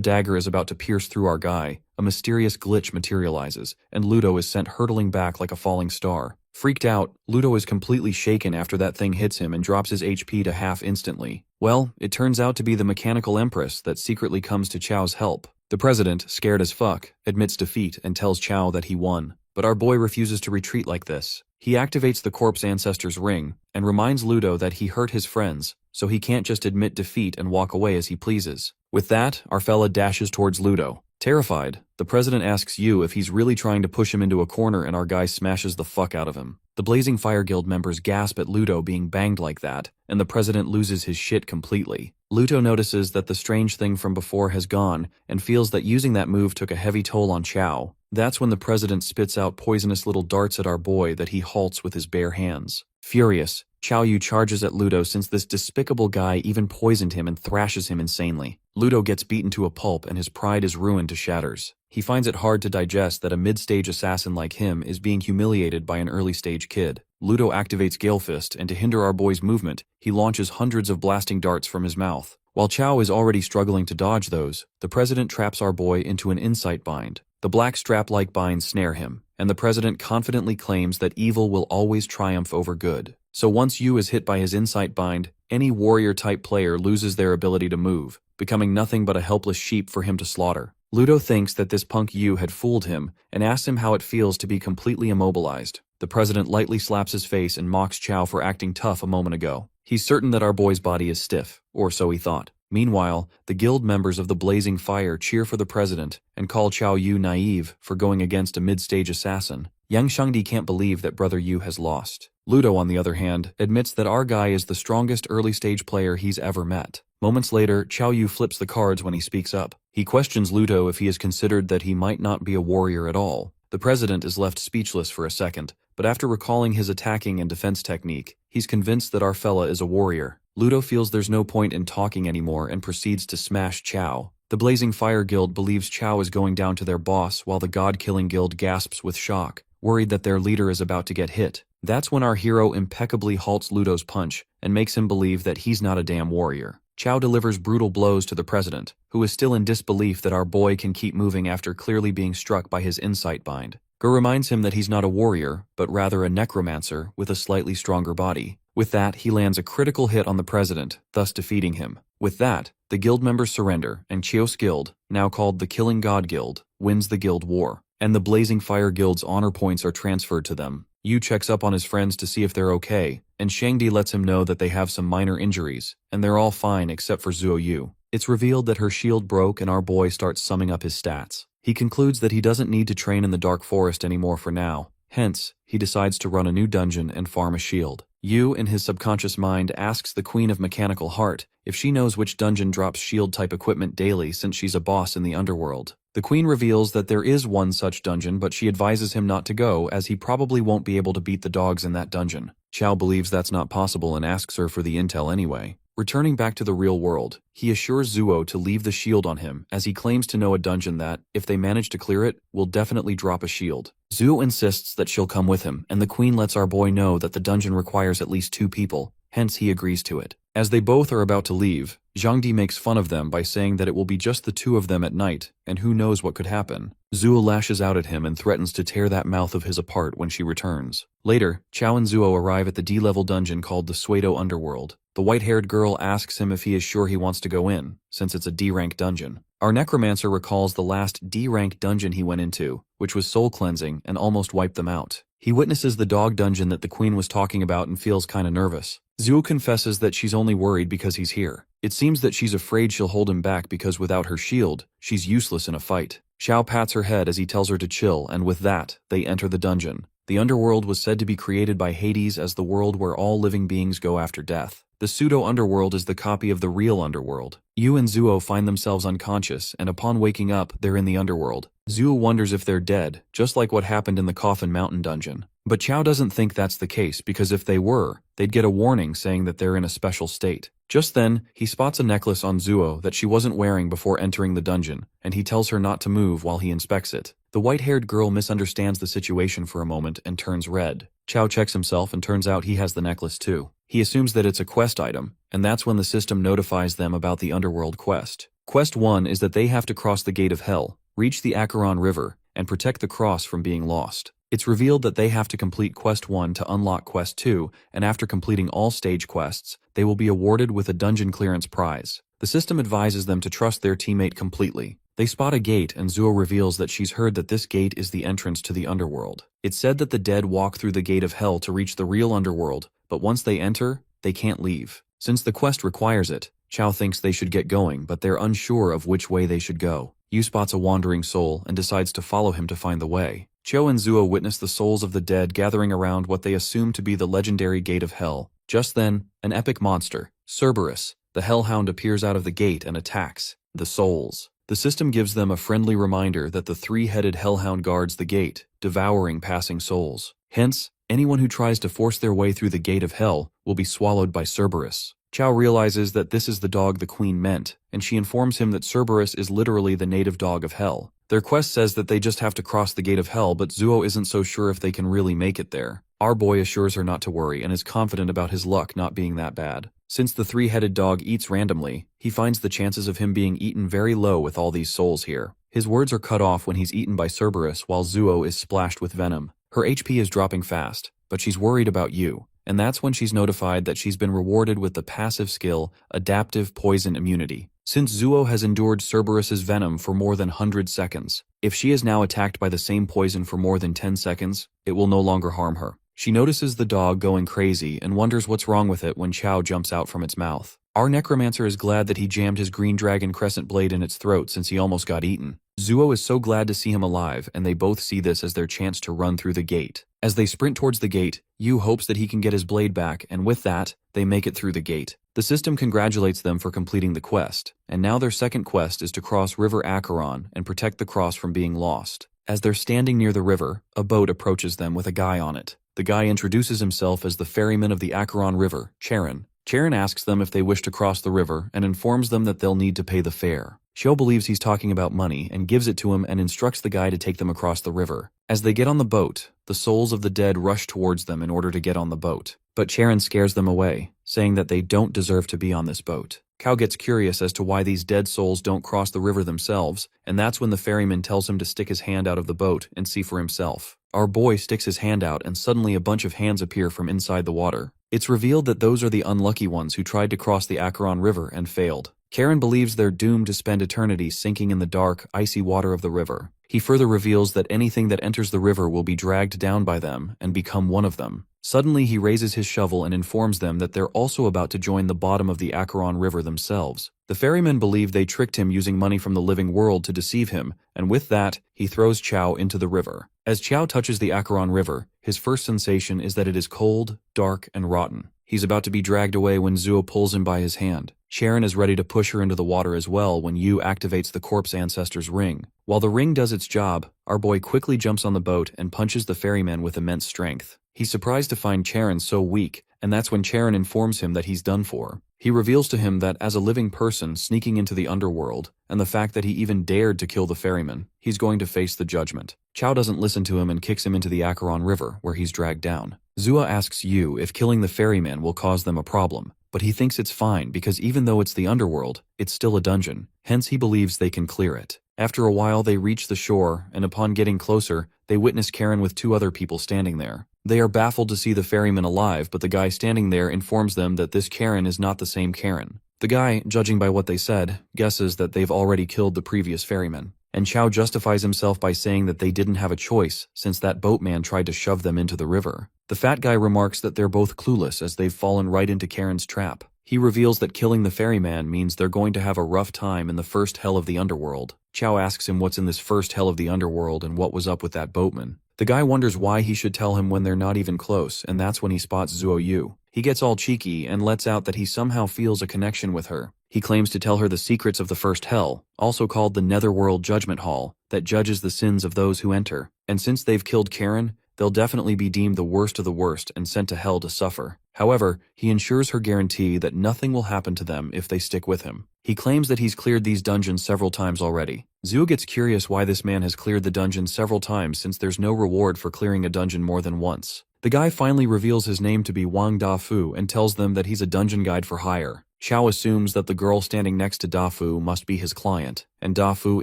dagger is about to pierce through our guy, a mysterious glitch materializes, and Ludo is sent hurtling back like a falling star. Freaked out, Ludo is completely shaken after that thing hits him and drops his HP to half instantly. Well, it turns out to be the mechanical empress that secretly comes to Chao's help. The president, scared as fuck, admits defeat and tells Chao that he won. But our boy refuses to retreat like this. He activates the corpse ancestor's ring and reminds Ludo that he hurt his friends, so he can't just admit defeat and walk away as he pleases. With that, our fella dashes towards Ludo. Terrified, the president asks Yu if he's really trying to push him into a corner and our guy smashes the fuck out of him. The Blazing Fire Guild members gasp at Ludo being banged like that, and the president loses his shit completely. Ludo notices that the strange thing from before has gone and feels that using that move took a heavy toll on Chao. That's when the president spits out poisonous little darts at our boy that he halts with his bare hands. Furious, Chao Yu charges at Ludo since this despicable guy even poisoned him and thrashes him insanely. Ludo gets beaten to a pulp and his pride is ruined to shatters. He finds it hard to digest that a mid-stage assassin like him is being humiliated by an early-stage kid. Ludo activates Gale Fist, and to hinder our boy's movement, he launches hundreds of blasting darts from his mouth. While Chao is already struggling to dodge those, the president traps our boy into an insight bind. The black strap-like binds snare him, and the president confidently claims that evil will always triumph over good. So once Yu is hit by his insight bind, any warrior-type player loses their ability to move, becoming nothing but a helpless sheep for him to slaughter. Ludo thinks that this punk Yu had fooled him and asks him how it feels to be completely immobilized. The president lightly slaps his face and mocks Chao for acting tough a moment ago. He's certain that our boy's body is stiff, or so he thought. Meanwhile, the guild members of the Blazing Fire cheer for the president and call Chao Yu naive for going against a mid-stage assassin. Yang Shangdi can't believe that Brother Yu has lost. Ludo, on the other hand, admits that our guy is the strongest early-stage player he's ever met. Moments later, Chao Yu flips the cards when he speaks up. He questions Ludo if he has considered that he might not be a warrior at all. The president is left speechless for a second, but after recalling his attacking and defense technique, he's convinced that our fella is a warrior. Ludo feels there's no point in talking anymore and proceeds to smash Chao. The Blazing Fire Guild believes Chao is going down to their boss while the God-Killing Guild gasps with shock, worried that their leader is about to get hit. That's when our hero impeccably halts Ludo's punch and makes him believe that he's not a damn warrior. Chao delivers brutal blows to the president, who is still in disbelief that our boy can keep moving after clearly being struck by his insight bind. Gur reminds him that he's not a warrior, but rather a necromancer with a slightly stronger body. With that, he lands a critical hit on the president, thus defeating him. With that, the guild members surrender, and Chios Guild, now called the Killing God Guild, wins the guild war. and the Blazing Fire Guild's honor points are transferred to them. Yu checks up on his friends to see if they're okay, and Shangdi lets him know that they have some minor injuries, and they're all fine except for Zuo Yu. It's revealed that her shield broke and our boy starts summing up his stats. He concludes that he doesn't need to train in the Dark Forest anymore for now. Hence, he decides to run a new dungeon and farm a shield. Yu, in his subconscious mind, asks the Queen of Mechanical Heart if she knows which dungeon drops shield-type equipment daily since she's a boss in the underworld. The Queen reveals that there is one such dungeon, but she advises him not to go as he probably won't be able to beat the dogs in that dungeon. Chao believes that's not possible and asks her for the intel anyway. Returning back to the real world, he assures Zuo to leave the shield on him as he claims to know a dungeon that, if they manage to clear it, will definitely drop a shield. Zuo insists that she'll come with him, and the Queen lets our boy know that the dungeon requires at least 2 people, hence he agrees to it. As they both are about to leave, Zhangdi makes fun of them by saying that it will be just the 2 of them at night, and who knows what could happen. Zuo lashes out at him and threatens to tear that mouth of his apart when she returns. Later, Chao and Zuo arrive at the D-level dungeon called the Suedo Underworld. The white-haired girl asks him if he is sure he wants to go in, since it's a D-rank dungeon. Our Necromancer recalls the last D-rank dungeon he went into, which was soul-cleansing and almost wiped them out. He witnesses the dog dungeon that the Queen was talking about and feels kinda nervous. Zuo confesses that she's only worried because he's here. It seems that she's afraid she'll hold him back because without her shield, she's useless in a fight. Chao pats her head as he tells her to chill, and with that, they enter the dungeon. The underworld was said to be created by Hades as the world where all living beings go after death. The pseudo-underworld is the copy of the real underworld. Yu and Zuo find themselves unconscious, and upon waking up, they're in the underworld. Zuo wonders if they're dead, just like what happened in the Coffin Mountain dungeon. But Chao doesn't think that's the case because if they were, they'd get a warning saying that they're in a special state. Just then, he spots a necklace on Zuo that she wasn't wearing before entering the dungeon, and he tells her not to move while he inspects it. The white-haired girl misunderstands the situation for a moment and turns red. Chao checks himself and turns out he has the necklace too. He assumes that it's a quest item, and that's when the system notifies them about the underworld quest. Quest 1 is that they have to cross the Gate of Hell, reach the Acheron River, and protect the cross from being lost. It's revealed that they have to complete Quest 1 to unlock Quest 2, and after completing all stage quests, they will be awarded with a dungeon clearance prize. The system advises them to trust their teammate completely. They spot a gate and Zuo reveals that she's heard that this gate is the entrance to the underworld. It's said that the dead walk through the Gate of Hell to reach the real underworld, but once they enter, they can't leave. Since the quest requires it, Chao thinks they should get going, but they're unsure of which way they should go. Yu spots a wandering soul and decides to follow him to find the way. Chou and Zuo witness the souls of the dead gathering around what they assume to be the legendary Gate of Hell. Just then, an epic monster, Cerberus, the Hellhound, appears out of the gate and attacks the souls. The system gives them a friendly reminder that the 3-headed Hellhound guards the gate, devouring passing souls. Hence, anyone who tries to force their way through the Gate of Hell will be swallowed by Cerberus. Chao realizes that this is the dog the Queen meant, and she informs him that Cerberus is literally the native dog of Hell. Their quest says that they just have to cross the Gate of Hell, but Zuo isn't so sure if they can really make it there. Our boy assures her not to worry and is confident about his luck not being that bad. Since the 3-headed dog eats randomly, he finds the chances of him being eaten very low with all these souls here. His words are cut off when he's eaten by Cerberus while Zuo is splashed with venom. Her HP is dropping fast, but she's worried about Yu, and that's when she's notified that she's been rewarded with the passive skill, Adaptive Poison Immunity. Since Zuo has endured Cerberus's venom for more than 100 seconds, if she is now attacked by the same poison for more than 10 seconds, it will no longer harm her. She notices the dog going crazy and wonders what's wrong with it when Chao jumps out from its mouth. Our Necromancer is glad that he jammed his green dragon crescent blade in its throat since he almost got eaten. Zuo is so glad to see him alive, and they both see this as their chance to run through the gate. As they sprint towards the gate, Yu hopes that he can get his blade back, and with that, they make it through the gate. The system congratulates them for completing the quest, and now their second quest is to cross River Acheron and protect the cross from being lost. As they're standing near the river, a boat approaches them with a guy on it. The guy introduces himself as the ferryman of the Acheron River, Charon. Charon asks them if they wish to cross the river and informs them that they'll need to pay the fare. Shou believes he's talking about money and gives it to him and instructs the guy to take them across the river. As they get on the boat, the souls of the dead rush towards them in order to get on the boat. But Charon scares them away, saying that they don't deserve to be on this boat. Cao gets curious as to why these dead souls don't cross the river themselves, and that's when the ferryman tells him to stick his hand out of the boat and see for himself. Our boy sticks his hand out and suddenly a bunch of hands appear from inside the water. It's revealed that those are the unlucky ones who tried to cross the Acheron River and failed. Karen believes they're doomed to spend eternity sinking in the dark, icy water of the river. He further reveals that anything that enters the river will be dragged down by them and become one of them. Suddenly he raises his shovel and informs them that they're also about to join the bottom of the Acheron River themselves. The ferrymen believe they tricked him using money from the living world to deceive him, and with that, he throws Chao into the river. As Chao touches the Acheron River, his first sensation is that it is cold, dark, and rotten. He's about to be dragged away when Zuo pulls him by his hand. Sharon is ready to push her into the water as well when Yu activates the corpse ancestor's ring. While the ring does its job, our boy quickly jumps on the boat and punches the ferryman with immense strength. He's surprised to find Charon so weak, and that's when Charon informs him that he's done for. He reveals to him that as a living person sneaking into the underworld, and the fact that he even dared to kill the ferryman, he's going to face the judgment. Chao doesn't listen to him and kicks him into the Acheron River, where he's dragged down. Zua asks Yu if killing the ferryman will cause them a problem, but he thinks it's fine because even though it's the underworld, it's still a dungeon, hence he believes they can clear it. After a while they reach the shore, and upon getting closer, they witness Karen with 2 other people standing there. They are baffled to see the ferryman alive, but the guy standing there informs them that this Karen is not the same Karen. The guy, judging by what they said, guesses that they've already killed the previous ferryman. And Chao justifies himself by saying that they didn't have a choice since that boatman tried to shove them into the river. The fat guy remarks that they're both clueless as they've fallen right into Karen's trap. He reveals that killing the ferryman means they're going to have a rough time in the first hell of the underworld. Chao asks him what's in this first hell of the underworld and what was up with that boatman. The guy wonders why he should tell him when they're not even close, and that's when he spots Zuo Yu. He gets all cheeky and lets out that he somehow feels a connection with her. He claims to tell her the secrets of the first hell, also called the Netherworld Judgment Hall, that judges the sins of those who enter. And since they've killed Karen, they'll definitely be deemed the worst of the worst and sent to hell to suffer. However, he ensures her guarantee that nothing will happen to them if they stick with him. He claims that he's cleared these dungeons several times already. Zuo gets curious why this man has cleared the dungeon several times since there's no reward for clearing a dungeon more than once. The guy finally reveals his name to be Wang Dafu and tells them that he's a dungeon guide for hire. Chao assumes that the girl standing next to Dafu must be his client, and Dafu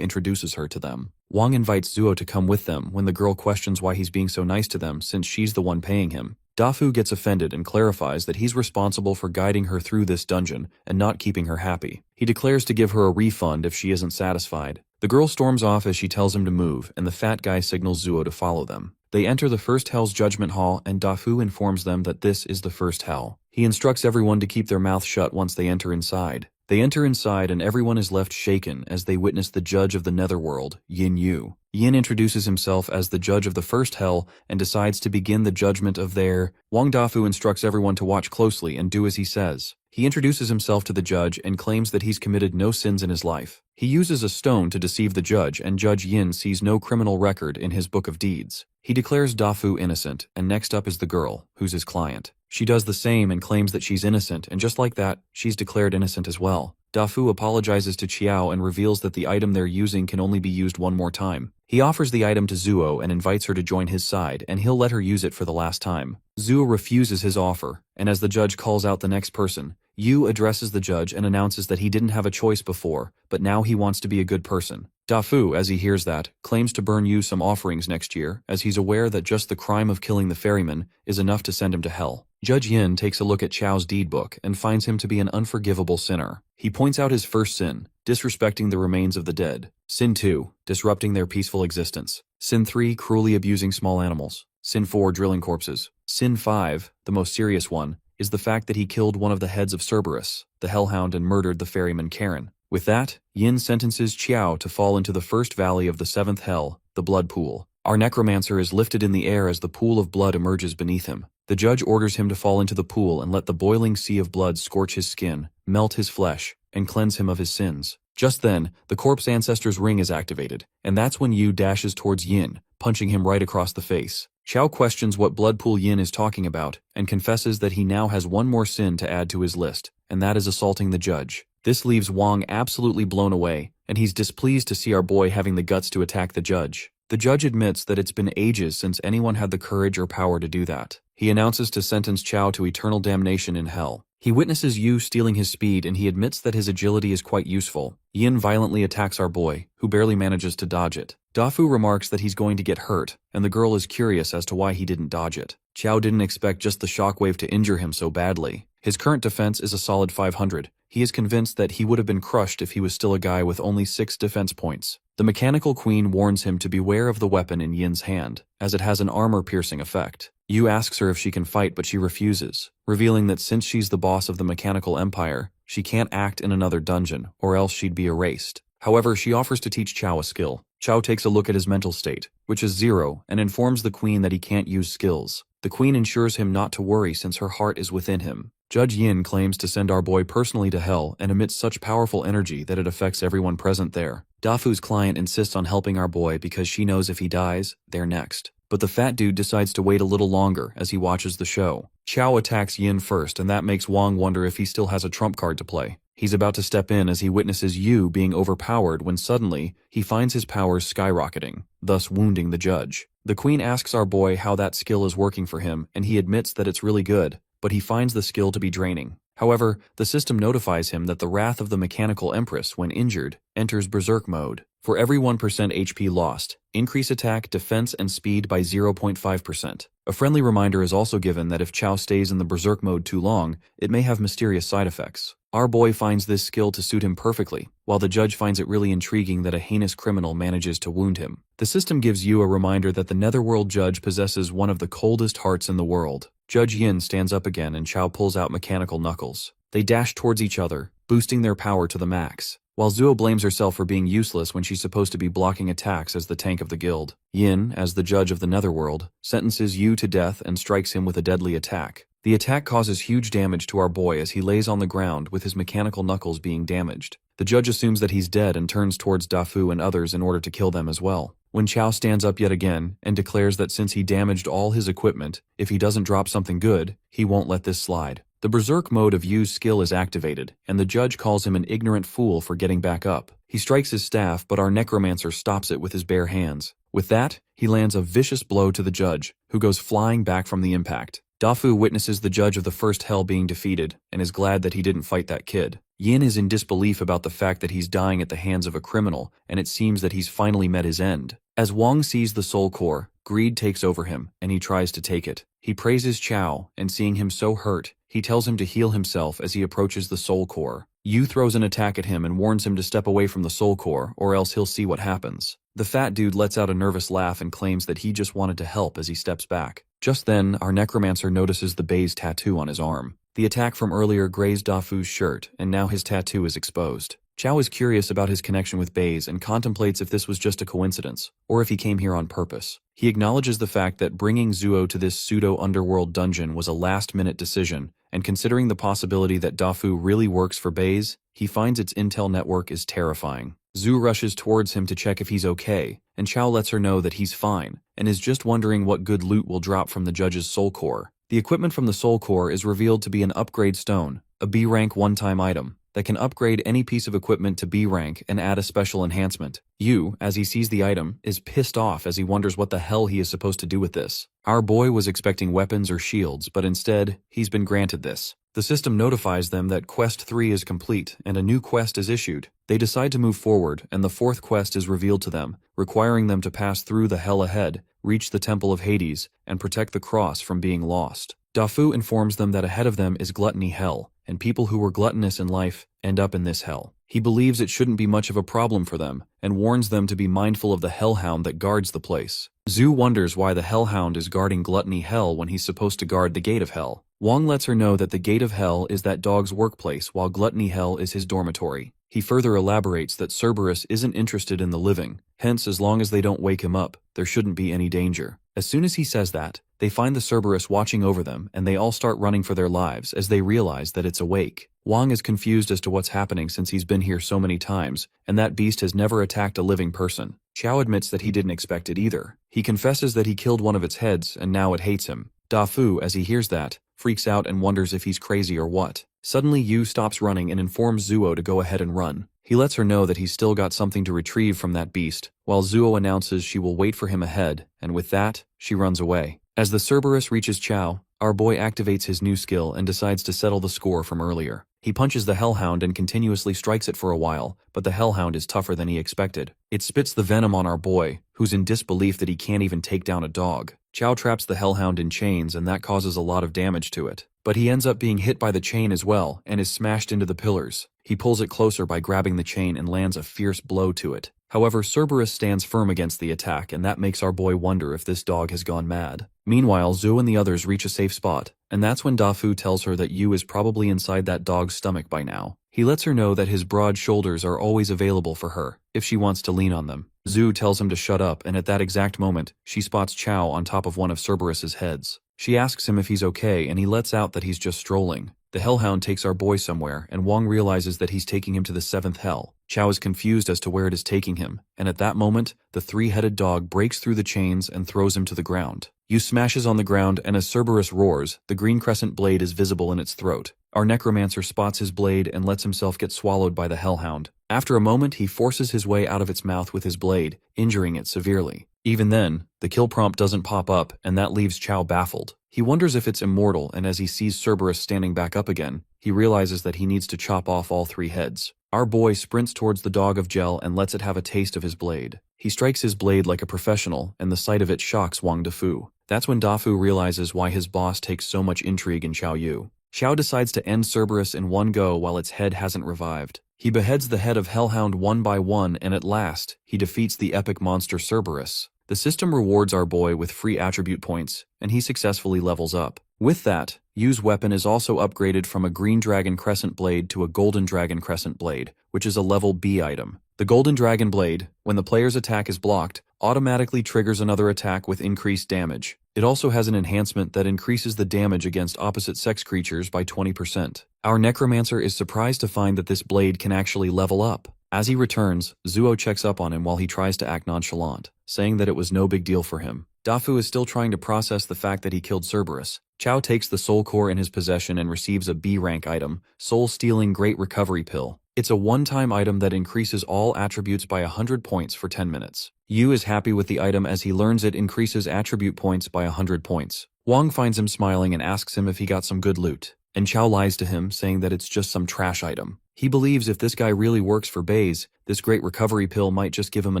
introduces her to them. Wang invites Zuo to come with them when the girl questions why he's being so nice to them since she's the one paying him. Dafu gets offended and clarifies that he's responsible for guiding her through this dungeon and not keeping her happy. He declares to give her a refund if she isn't satisfied. The girl storms off as she tells him to move, and the fat guy signals Zuo to follow them. They enter the first hell's judgment hall, and Dafu informs them that this is the first hell. He instructs everyone to keep their mouth shut once they enter inside. They enter inside and everyone is left shaken as they witness the judge of the netherworld, Yin Yu. Yin introduces himself as the judge of the first hell and decides to begin the judgment of their... Wang Dafu instructs everyone to watch closely and do as he says. He introduces himself to the judge and claims that he's committed no sins in his life. He uses a stone to deceive the judge, and Judge Yin sees no criminal record in his book of deeds. He declares Dafu innocent, and next up is the girl, who's his client. She does the same and claims that she's innocent, and just like that, she's declared innocent as well. Dafu apologizes to Chiao and reveals that the item they're using can only be used one more time. He offers the item to Zuo and invites her to join his side, and he'll let her use it for the last time. Zuo refuses his offer, and as the judge calls out the next person, Yu addresses the judge and announces that he didn't have a choice before, but now he wants to be a good person. Dafu, as he hears that, claims to burn Yu some offerings next year, as he's aware that just the crime of killing the ferryman is enough to send him to hell. Judge Yin takes a look at Chao's deed book and finds him to be an unforgivable sinner. He points out his first sin, disrespecting the remains of the dead. Sin 2, disrupting their peaceful existence. Sin 3, cruelly abusing small animals. Sin 4, drilling corpses. Sin 5, the most serious one, is the fact that he killed one of the heads of Cerberus, the Hellhound, and murdered the ferryman Karen. With that, Yin sentences Chiao to fall into the first valley of the seventh hell, the blood pool. Our necromancer is lifted in the air as the pool of blood emerges beneath him. The judge orders him to fall into the pool and let the boiling sea of blood scorch his skin, melt his flesh, and cleanse him of his sins. Just then, the corpse ancestor's ring is activated, and that's when Yu dashes towards Yin, punching him right across the face. Chao questions what blood pool Yin is talking about, and confesses that he now has one more sin to add to his list, and that is assaulting the judge. This leaves Wang absolutely blown away, and he's displeased to see our boy having the guts to attack the judge. The judge admits that it's been ages since anyone had the courage or power to do that. He announces to sentence Chao to eternal damnation in hell. He witnesses Yu stealing his speed, and he admits that his agility is quite useful. Yin violently attacks our boy, who barely manages to dodge it. Dafu remarks that he's going to get hurt, and the girl is curious as to why he didn't dodge it. Chao didn't expect just the shockwave to injure him so badly. His current defense is a solid 500. He is convinced that he would have been crushed if he was still a guy with only 6 defense points. The mechanical queen warns him to beware of the weapon in Yin's hand, as it has an armor-piercing effect. Yu asks her if she can fight, but she refuses, revealing that since she's the boss of the mechanical empire, she can't act in another dungeon, or else she'd be erased. However, she offers to teach Chao a skill. Chao takes a look at his mental state, which is 0, and informs the queen that he can't use skills. The queen ensures him not to worry since her heart is within him. Judge Yin claims to send our boy personally to hell and emits such powerful energy that it affects everyone present there. Dafu's client insists on helping our boy because she knows if he dies, they're next. But the fat dude decides to wait a little longer as he watches the show. Chao attacks Yin first, and that makes Wang wonder if he still has a trump card to play. He's about to step in as he witnesses Yu being overpowered when suddenly, he finds his powers skyrocketing, thus wounding the judge. The queen asks our boy how that skill is working for him, and he admits that it's really good, but he finds the skill to be draining. However, the system notifies him that the wrath of the mechanical empress, when injured, enters berserk mode. For every 1% HP lost, increase attack, defense, and speed by 0.5%. A friendly reminder is also given that if Chao stays in the berserk mode too long, it may have mysterious side effects. Our boy finds this skill to suit him perfectly, while the judge finds it really intriguing that a heinous criminal manages to wound him. The system gives Yu a reminder that the Netherworld judge possesses one of the coldest hearts in the world. Judge Yin stands up again and Chao pulls out mechanical knuckles. They dash towards each other, boosting their power to the max. While Zuo blames herself for being useless when she's supposed to be blocking attacks as the tank of the guild, Yin, as the judge of the Netherworld, sentences Yu to death and strikes him with a deadly attack. The attack causes huge damage to our boy as he lays on the ground with his mechanical knuckles being damaged. The judge assumes that he's dead and turns towards Dafu and others in order to kill them as well. When Chao stands up yet again and declares that since he damaged all his equipment, if he doesn't drop something good, he won't let this slide. The berserk mode of Yu's skill is activated, and the judge calls him an ignorant fool for getting back up. He strikes his staff, but our necromancer stops it with his bare hands. With that, he lands a vicious blow to the judge, who goes flying back from the impact. Dafu witnesses the judge of the first hell being defeated, and is glad that he didn't fight that kid. Yin is in disbelief about the fact that he's dying at the hands of a criminal, and it seems that he's finally met his end. As Wang sees the soul core, greed takes over him, and he tries to take it. He praises Chao, and seeing him so hurt, he tells him to heal himself as he approaches the soul core. Yu throws an attack at him and warns him to step away from the soul core, or else he'll see what happens. The fat dude lets out a nervous laugh and claims that he just wanted to help as he steps back. Just then, our necromancer notices the Bei's tattoo on his arm. The attack from earlier grazed Dafu's shirt, and now his tattoo is exposed. Chao is curious about his connection with Bei's and contemplates if this was just a coincidence, or if he came here on purpose. He acknowledges the fact that bringing Zuo to this pseudo-underworld dungeon was a last-minute decision, and considering the possibility that Dafu really works for Bei's, he finds its intel network is terrifying. Zhu rushes towards him to check if he's okay, and Chao lets her know that he's fine, and is just wondering what good loot will drop from the judge's soul core. The equipment from the soul core is revealed to be an upgrade stone, a B-rank one-time item, that can upgrade any piece of equipment to B rank and add a special enhancement. Yu, as he sees the item, is pissed off as he wonders what the hell he is supposed to do with this. Our boy was expecting weapons or shields, but instead, he's been granted this. The system notifies them that Quest 3 is complete and a new quest is issued. They decide to move forward, and the fourth quest is revealed to them, requiring them to pass through the hell ahead, reach the Temple of Hades, and protect the cross from being lost. Dafu informs them that ahead of them is Gluttony Hell, and people who were gluttonous in life end up in this hell. He believes it shouldn't be much of a problem for them, and warns them to be mindful of the hellhound that guards the place. Zhu wonders why the hellhound is guarding Gluttony Hell when he's supposed to guard the Gate of Hell. Wang lets her know that the Gate of Hell is that dog's workplace while Gluttony Hell is his dormitory. He further elaborates that Cerberus isn't interested in the living, hence as long as they don't wake him up, there shouldn't be any danger. As soon as he says that, they find the Cerberus watching over them and they all start running for their lives as they realize that it's awake. Wang is confused as to what's happening since he's been here so many times, and that beast has never attacked a living person. Chao admits that he didn't expect it either. He confesses that he killed one of its heads and now it hates him. Dafu, as he hears that, freaks out and wonders if he's crazy or what. Suddenly Yu stops running and informs Zuo to go ahead and run. He lets her know that he's still got something to retrieve from that beast, while Zuo announces she will wait for him ahead, and with that, she runs away. As the Cerberus reaches Chao, our boy activates his new skill and decides to settle the score from earlier. He punches the Hellhound and continuously strikes it for a while, but the Hellhound is tougher than he expected. It spits the venom on our boy, who's in disbelief that he can't even take down a dog. Chao traps the Hellhound in chains and that causes a lot of damage to it. But he ends up being hit by the chain as well and is smashed into the pillars. He pulls it closer by grabbing the chain and lands a fierce blow to it. However, Cerberus stands firm against the attack, and that makes our boy wonder if this dog has gone mad. Meanwhile, Zhu and the others reach a safe spot, and that's when Dafu tells her that Yu is probably inside that dog's stomach by now. He lets her know that his broad shoulders are always available for her, if she wants to lean on them. Zhu tells him to shut up, and at that exact moment, she spots Chao on top of one of Cerberus's heads. She asks him if he's okay, and he lets out that he's just strolling. The Hellhound takes our boy somewhere, and Wang realizes that he's taking him to the 7th hell. Chao is confused as to where it is taking him, and at that moment, the 3-headed dog breaks through the chains and throws him to the ground. Yu smashes on the ground, and as Cerberus roars, the green crescent blade is visible in its throat. Our Necromancer spots his blade and lets himself get swallowed by the Hellhound. After a moment, he forces his way out of its mouth with his blade, injuring it severely. Even then, the kill prompt doesn't pop up, and that leaves Chao baffled. He wonders if it's immortal, and as he sees Cerberus standing back up again, he realizes that he needs to chop off all 3 heads. Our boy sprints towards the dog of gel and lets it have a taste of his blade. He strikes his blade like a professional, and the sight of it shocks Wang Dafu. That's when Dafu realizes why his boss takes so much intrigue in Xiao Yu. Xiao decides to end Cerberus in one go while its head hasn't revived. He beheads the head of Hellhound one by one, and at last, he defeats the epic monster Cerberus. The system rewards our boy with free attribute points, and he successfully levels up. With that, Yu's weapon is also upgraded from a green dragon crescent blade to a golden dragon crescent blade, which is a level B item. The golden dragon blade, when the player's attack is blocked, automatically triggers another attack with increased damage. It also has an enhancement that increases the damage against opposite-sex creatures by 20%. Our Necromancer is surprised to find that this blade can actually level up. As he returns, Zuo checks up on him while he tries to act nonchalant, saying that it was no big deal for him. Dafu is still trying to process the fact that he killed Cerberus. Chao takes the soul core in his possession and receives a B-rank item, Soul Stealing Great Recovery Pill. It's a one-time item that increases all attributes by 100 points for 10 minutes. Yu is happy with the item as he learns it increases attribute points by 100 points. Wang finds him smiling and asks him if he got some good loot, and Chao lies to him, saying that it's just some trash item. He believes if this guy really works for Baze, this great recovery pill might just give him a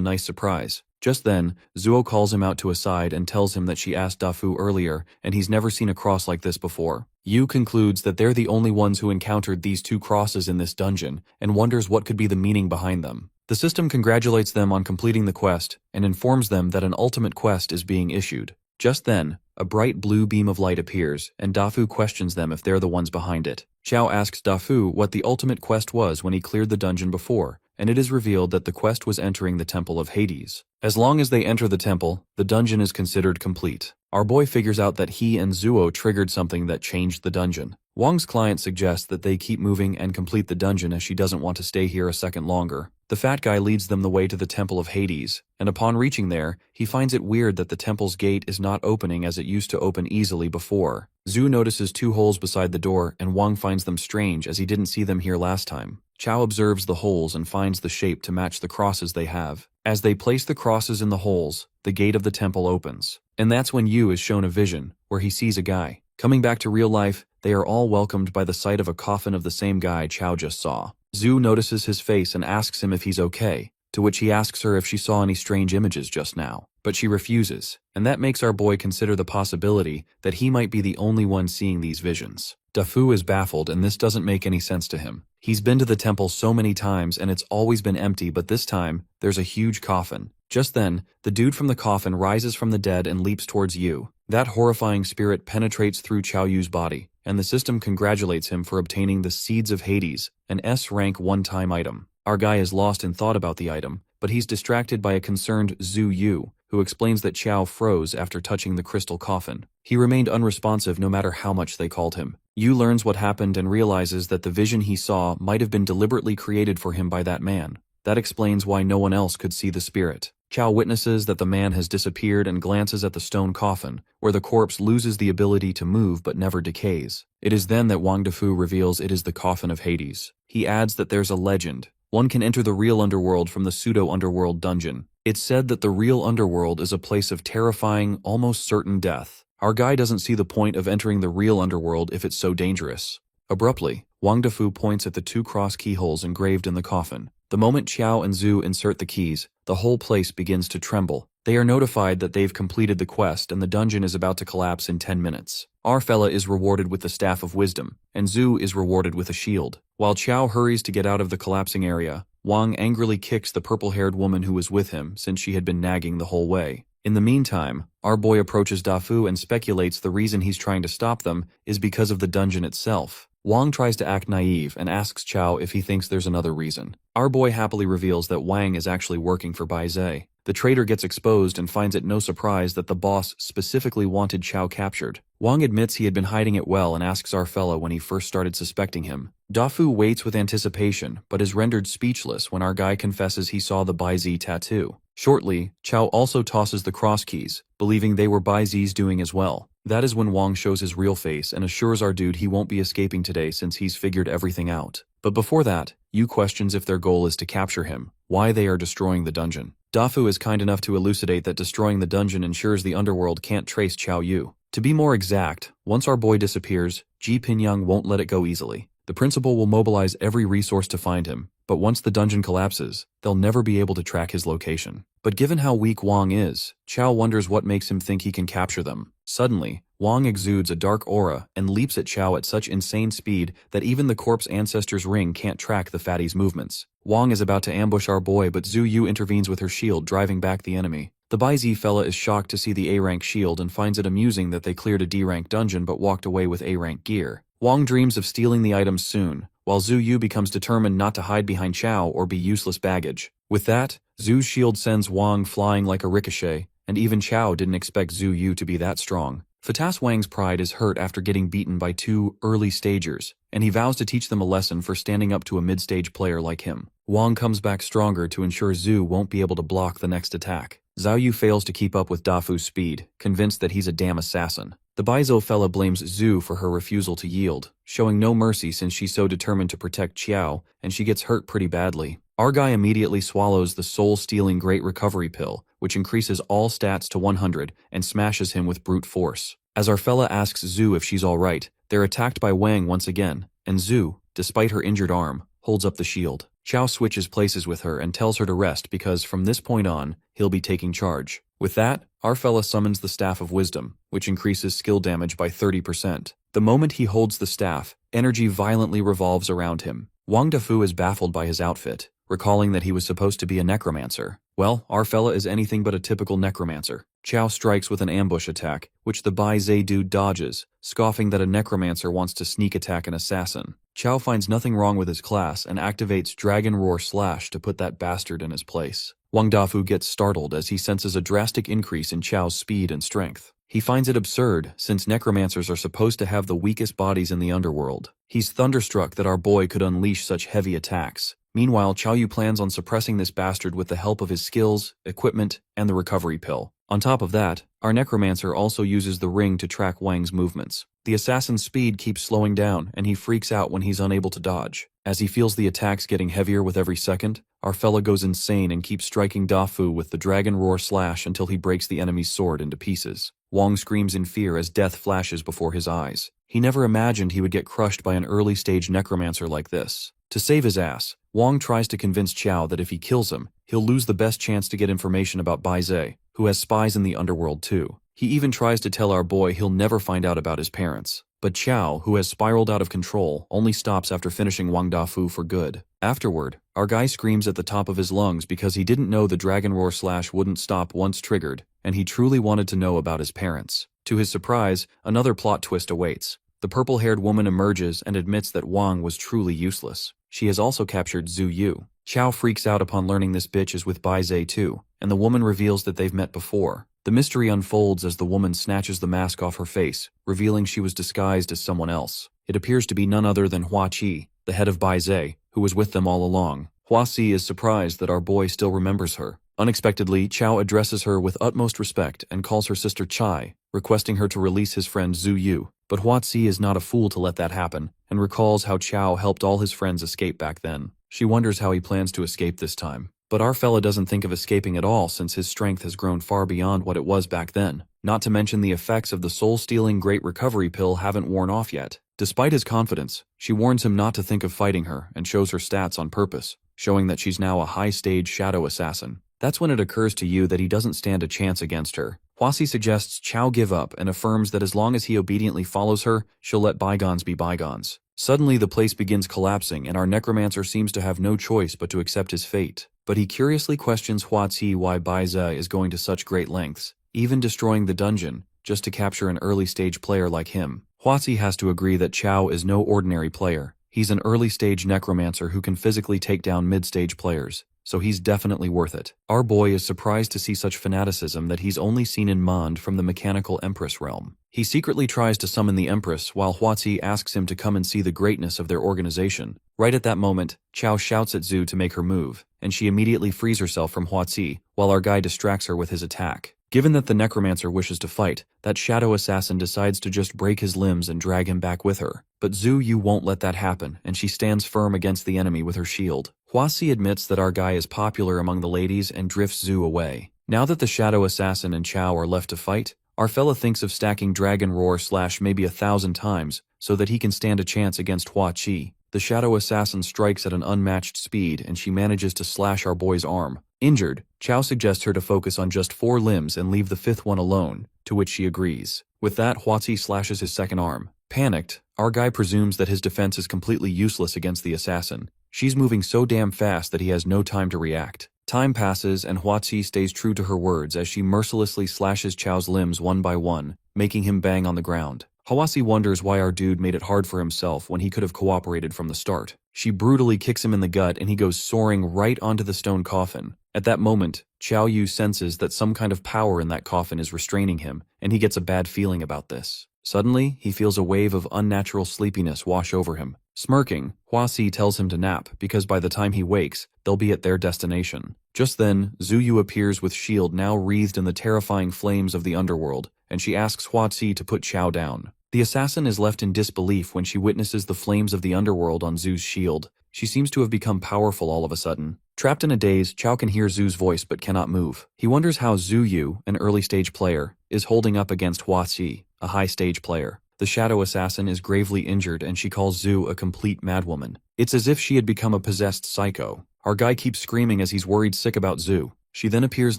nice surprise. Just then, Zuo calls him out to a side and tells him that she asked Dafu earlier, and he's never seen a cross like this before. Yu concludes that they're the only ones who encountered these 2 crosses in this dungeon, and wonders what could be the meaning behind them. The system congratulates them on completing the quest, and informs them that an ultimate quest is being issued. Just then, a bright blue beam of light appears, and Dafu questions them if they're the ones behind it. Chao asks Dafu what the ultimate quest was when he cleared the dungeon before, and it is revealed that the quest was entering the Temple of Hades. As long as they enter the temple, the dungeon is considered complete. Our boy figures out that he and Zuo triggered something that changed the dungeon. Wang's client suggests that they keep moving and complete the dungeon as she doesn't want to stay here a second longer. The fat guy leads them the way to the Temple of Hades, and upon reaching there, he finds it weird that the temple's gate is not opening as it used to open easily before. Zhu notices 2 holes beside the door, and Wang finds them strange as he didn't see them here last time. Chao observes the holes and finds the shape to match the crosses they have. As they place the crosses in the holes, the gate of the temple opens. And that's when Yu is shown a vision, where he sees a guy. Coming back to real life, they are all welcomed by the sight of a coffin of the same guy Chao just saw. Zhu notices his face and asks him if he's okay, to which he asks her if she saw any strange images just now. But she refuses, and that makes our boy consider the possibility that he might be the only one seeing these visions. Dafu is baffled, and this doesn't make any sense to him. He's been to the temple so many times and it's always been empty, but this time, there's a huge coffin. Just then, the dude from the coffin rises from the dead and leaps towards Yu. That horrifying spirit penetrates through Xiao Yu's body, and the system congratulates him for obtaining the Seeds of Hades, an S-rank one-time item. Our guy is lost in thought about the item, but he's distracted by a concerned Zhu Yu, who explains that Xiao froze after touching the crystal coffin. He remained unresponsive no matter how much they called him. Yu learns what happened and realizes that the vision he saw might have been deliberately created for him by that man. That explains why no one else could see the spirit. Chao witnesses that the man has disappeared and glances at the stone coffin, where the corpse loses the ability to move but never decays. It is then that Wang Dafu reveals it is the coffin of Hades. He adds that there's a legend. One can enter the real underworld from the pseudo-underworld dungeon. It's said that the real underworld is a place of terrifying, almost certain death. Our guy doesn't see the point of entering the real underworld if it's so dangerous. Abruptly, Wang Dafu points at the 2 cross keyholes engraved in the coffin. The moment Xiao and Zhu insert the keys, the whole place begins to tremble. They are notified that they've completed the quest and the dungeon is about to collapse in 10 minutes. Our fella is rewarded with the Staff of Wisdom, and Zhu is rewarded with a shield. While Xiao hurries to get out of the collapsing area, Wang angrily kicks the purple-haired woman who was with him since she had been nagging the whole way. In the meantime, our boy approaches Dafu and speculates the reason he's trying to stop them is because of the dungeon itself. Wang tries to act naive and asks Chao if he thinks there's another reason. Our boy happily reveals that Wang is actually working for Bai Zhe. The traitor gets exposed and finds it no surprise that the boss specifically wanted Chao captured. Wang admits he had been hiding it well and asks our fella when he first started suspecting him. Dafu waits with anticipation, but is rendered speechless when our guy confesses he saw the Bai Zhe tattoo. Shortly, Chao also tosses the cross keys, believing they were Bai Zhe's doing as well. That is when Wang shows his real face and assures our dude he won't be escaping today since he's figured everything out. But before that, Yu questions if their goal is to capture him, why they are destroying the dungeon. Dafu is kind enough to elucidate that destroying the dungeon ensures the underworld can't trace Chao Yu. To be more exact, once our boy disappears, Ji Pinyang won't let it go easily. The principal will mobilize every resource to find him, but once the dungeon collapses, they'll never be able to track his location. But given how weak Wang is, Chao wonders what makes him think he can capture them. Suddenly, Wang exudes a dark aura and leaps at Chao at such insane speed that even the corpse ancestor's ring can't track the fatty's movements. Wang is about to ambush our boy, but Zhu Yu intervenes with her shield, driving back the enemy. The Bai Zhe fella is shocked to see the A-rank shield and finds it amusing that they cleared a D-rank dungeon but walked away with A-rank gear. Wang dreams of stealing the items soon, while Zhu Yu becomes determined not to hide behind Chao or be useless baggage. With that, Zhu's shield sends Wang flying like a ricochet, and even Chao didn't expect Zhu Yu to be that strong. Fatas Wang's pride is hurt after getting beaten by two early stagers, and he vows to teach them a lesson for standing up to a mid-stage player like him. Wang comes back stronger to ensure Zhu won't be able to block the next attack. Zhao Yu fails to keep up with Dafu's speed, convinced that he's a damn assassin. The Baizo fella blames Zhu for her refusal to yield, showing no mercy since she's so determined to protect Qiao, and she gets hurt pretty badly. Our guy immediately swallows the soul-stealing Great Recovery Pill, which increases all stats to 100 and smashes him with brute force. As our fella asks Zhu if she's alright, they're attacked by Wang once again, and Zhu, despite her injured arm, holds up the shield. Chao switches places with her and tells her to rest because from this point on, he'll be taking charge. With that, our fella summons the Staff of Wisdom, which increases skill damage by 30%. The moment he holds the staff, energy violently revolves around him. Wang Dafu is baffled by his outfit, recalling that he was supposed to be a necromancer. Well, our fella is anything but a typical necromancer. Chao strikes with an ambush attack, which the Bai Zhe dude dodges, scoffing that a necromancer wants to sneak attack an assassin. Chao finds nothing wrong with his class and activates Dragon Roar Slash to put that bastard in his place. Wang Dafu gets startled as he senses a drastic increase in Chao's speed and strength. He finds it absurd, since necromancers are supposed to have the weakest bodies in the underworld. He's thunderstruck that our boy could unleash such heavy attacks. Meanwhile, Chao Yu plans on suppressing this bastard with the help of his skills, equipment, and the recovery pill. On top of that, our necromancer also uses the ring to track Wang's movements. The assassin's speed keeps slowing down, and he freaks out when he's unable to dodge. As he feels the attacks getting heavier with every second, our fella goes insane and keeps striking Dafu with the Dragon Roar Slash until he breaks the enemy's sword into pieces. Wang screams in fear as death flashes before his eyes. He never imagined he would get crushed by an early-stage necromancer like this. To save his ass, Wang tries to convince Chao that if he kills him, he'll lose the best chance to get information about Bai Zhe, who has spies in the underworld too. He even tries to tell our boy he'll never find out about his parents. But Chao, who has spiraled out of control, only stops after finishing Wang Dafu for good. Afterward, our guy screams at the top of his lungs because he didn't know the Dragon Roar Slash wouldn't stop once triggered, and he truly wanted to know about his parents. To his surprise, another plot twist awaits. The purple-haired woman emerges and admits that Wang was truly useless. She has also captured Zhu Yu. Chao freaks out upon learning this bitch is with Bai Zhe too, and the woman reveals that they've met before. The mystery unfolds as the woman snatches the mask off her face, revealing she was disguised as someone else. It appears to be none other than Hua Qi, the head of Bai Zhe, who was with them all along. Hua Si is surprised that our boy still remembers her. Unexpectedly, Chao addresses her with utmost respect and calls her sister Chai, requesting her to release his friend Zhu Yu. But Hua Si is not a fool to let that happen, and recalls how Chao helped all his friends escape back then. She wonders how he plans to escape this time. But our fella doesn't think of escaping at all since his strength has grown far beyond what it was back then. Not to mention the effects of the soul-stealing Great Recovery Pill haven't worn off yet. Despite his confidence, she warns him not to think of fighting her and shows her stats on purpose, showing that she's now a high-stage shadow assassin. That's when it occurs to you that he doesn't stand a chance against her. Huasi suggests Chao give up and affirms that as long as he obediently follows her, she'll let bygones be bygones. Suddenly the place begins collapsing and our necromancer seems to have no choice but to accept his fate. But he curiously questions Huazi why Baize is going to such great lengths, even destroying the dungeon, just to capture an early-stage player like him. Huazi has to agree that Chao is no ordinary player. He's an early-stage necromancer who can physically take down mid-stage players, so he's definitely worth it. Our boy is surprised to see such fanaticism that he's only seen in Mond from the mechanical Empress realm. He secretly tries to summon the Empress while Huazi asks him to come and see the greatness of their organization. Right at that moment, Chao shouts at Zhu to make her move, and she immediately frees herself from Huazi, while our guy distracts her with his attack. Given that the necromancer wishes to fight, that shadow assassin decides to just break his limbs and drag him back with her. But Zhu Yu won't let that happen, and she stands firm against the enemy with her shield. Huazi admits that our guy is popular among the ladies and drifts Zhu away. Now that the shadow assassin and Chao are left to fight, our fella thinks of stacking Dragon Roar / maybe 1,000 times, so that he can stand a chance against Hua Qi. The shadow assassin strikes at an unmatched speed and she manages to slash our boy's arm. Injured, Chao suggests her to focus on just 4 limbs and leave the 5th one alone, to which she agrees. With that, Huazi slashes his second arm. Panicked, our guy presumes that his defense is completely useless against the assassin. She's moving so damn fast that he has no time to react. Time passes and Huazi stays true to her words as she mercilessly slashes Chao's limbs one by one, making him bang on the ground. Huazi wonders why our dude made it hard for himself when he could have cooperated from the start. She brutally kicks him in the gut and he goes soaring right onto the stone coffin. At that moment, Chao Yu senses that some kind of power in that coffin is restraining him, and he gets a bad feeling about this. Suddenly, he feels a wave of unnatural sleepiness wash over him. Smirking, Huazi tells him to nap because by the time he wakes, they'll be at their destination. Just then, Zhu Yu appears with shield now wreathed in the terrifying flames of the underworld, and she asks Huazi to put Chao down. The assassin is left in disbelief when she witnesses the flames of the underworld on Zhu's shield. She seems to have become powerful all of a sudden. Trapped in a daze, Chao can hear Zhu's voice but cannot move. He wonders how Zhu Yu, an early-stage player, is holding up against Huazi, a high-stage player. The shadow assassin is gravely injured and she calls Zhu a complete madwoman. It's as if she had become a possessed psycho. Our guy keeps screaming as he's worried sick about Zhu. She then appears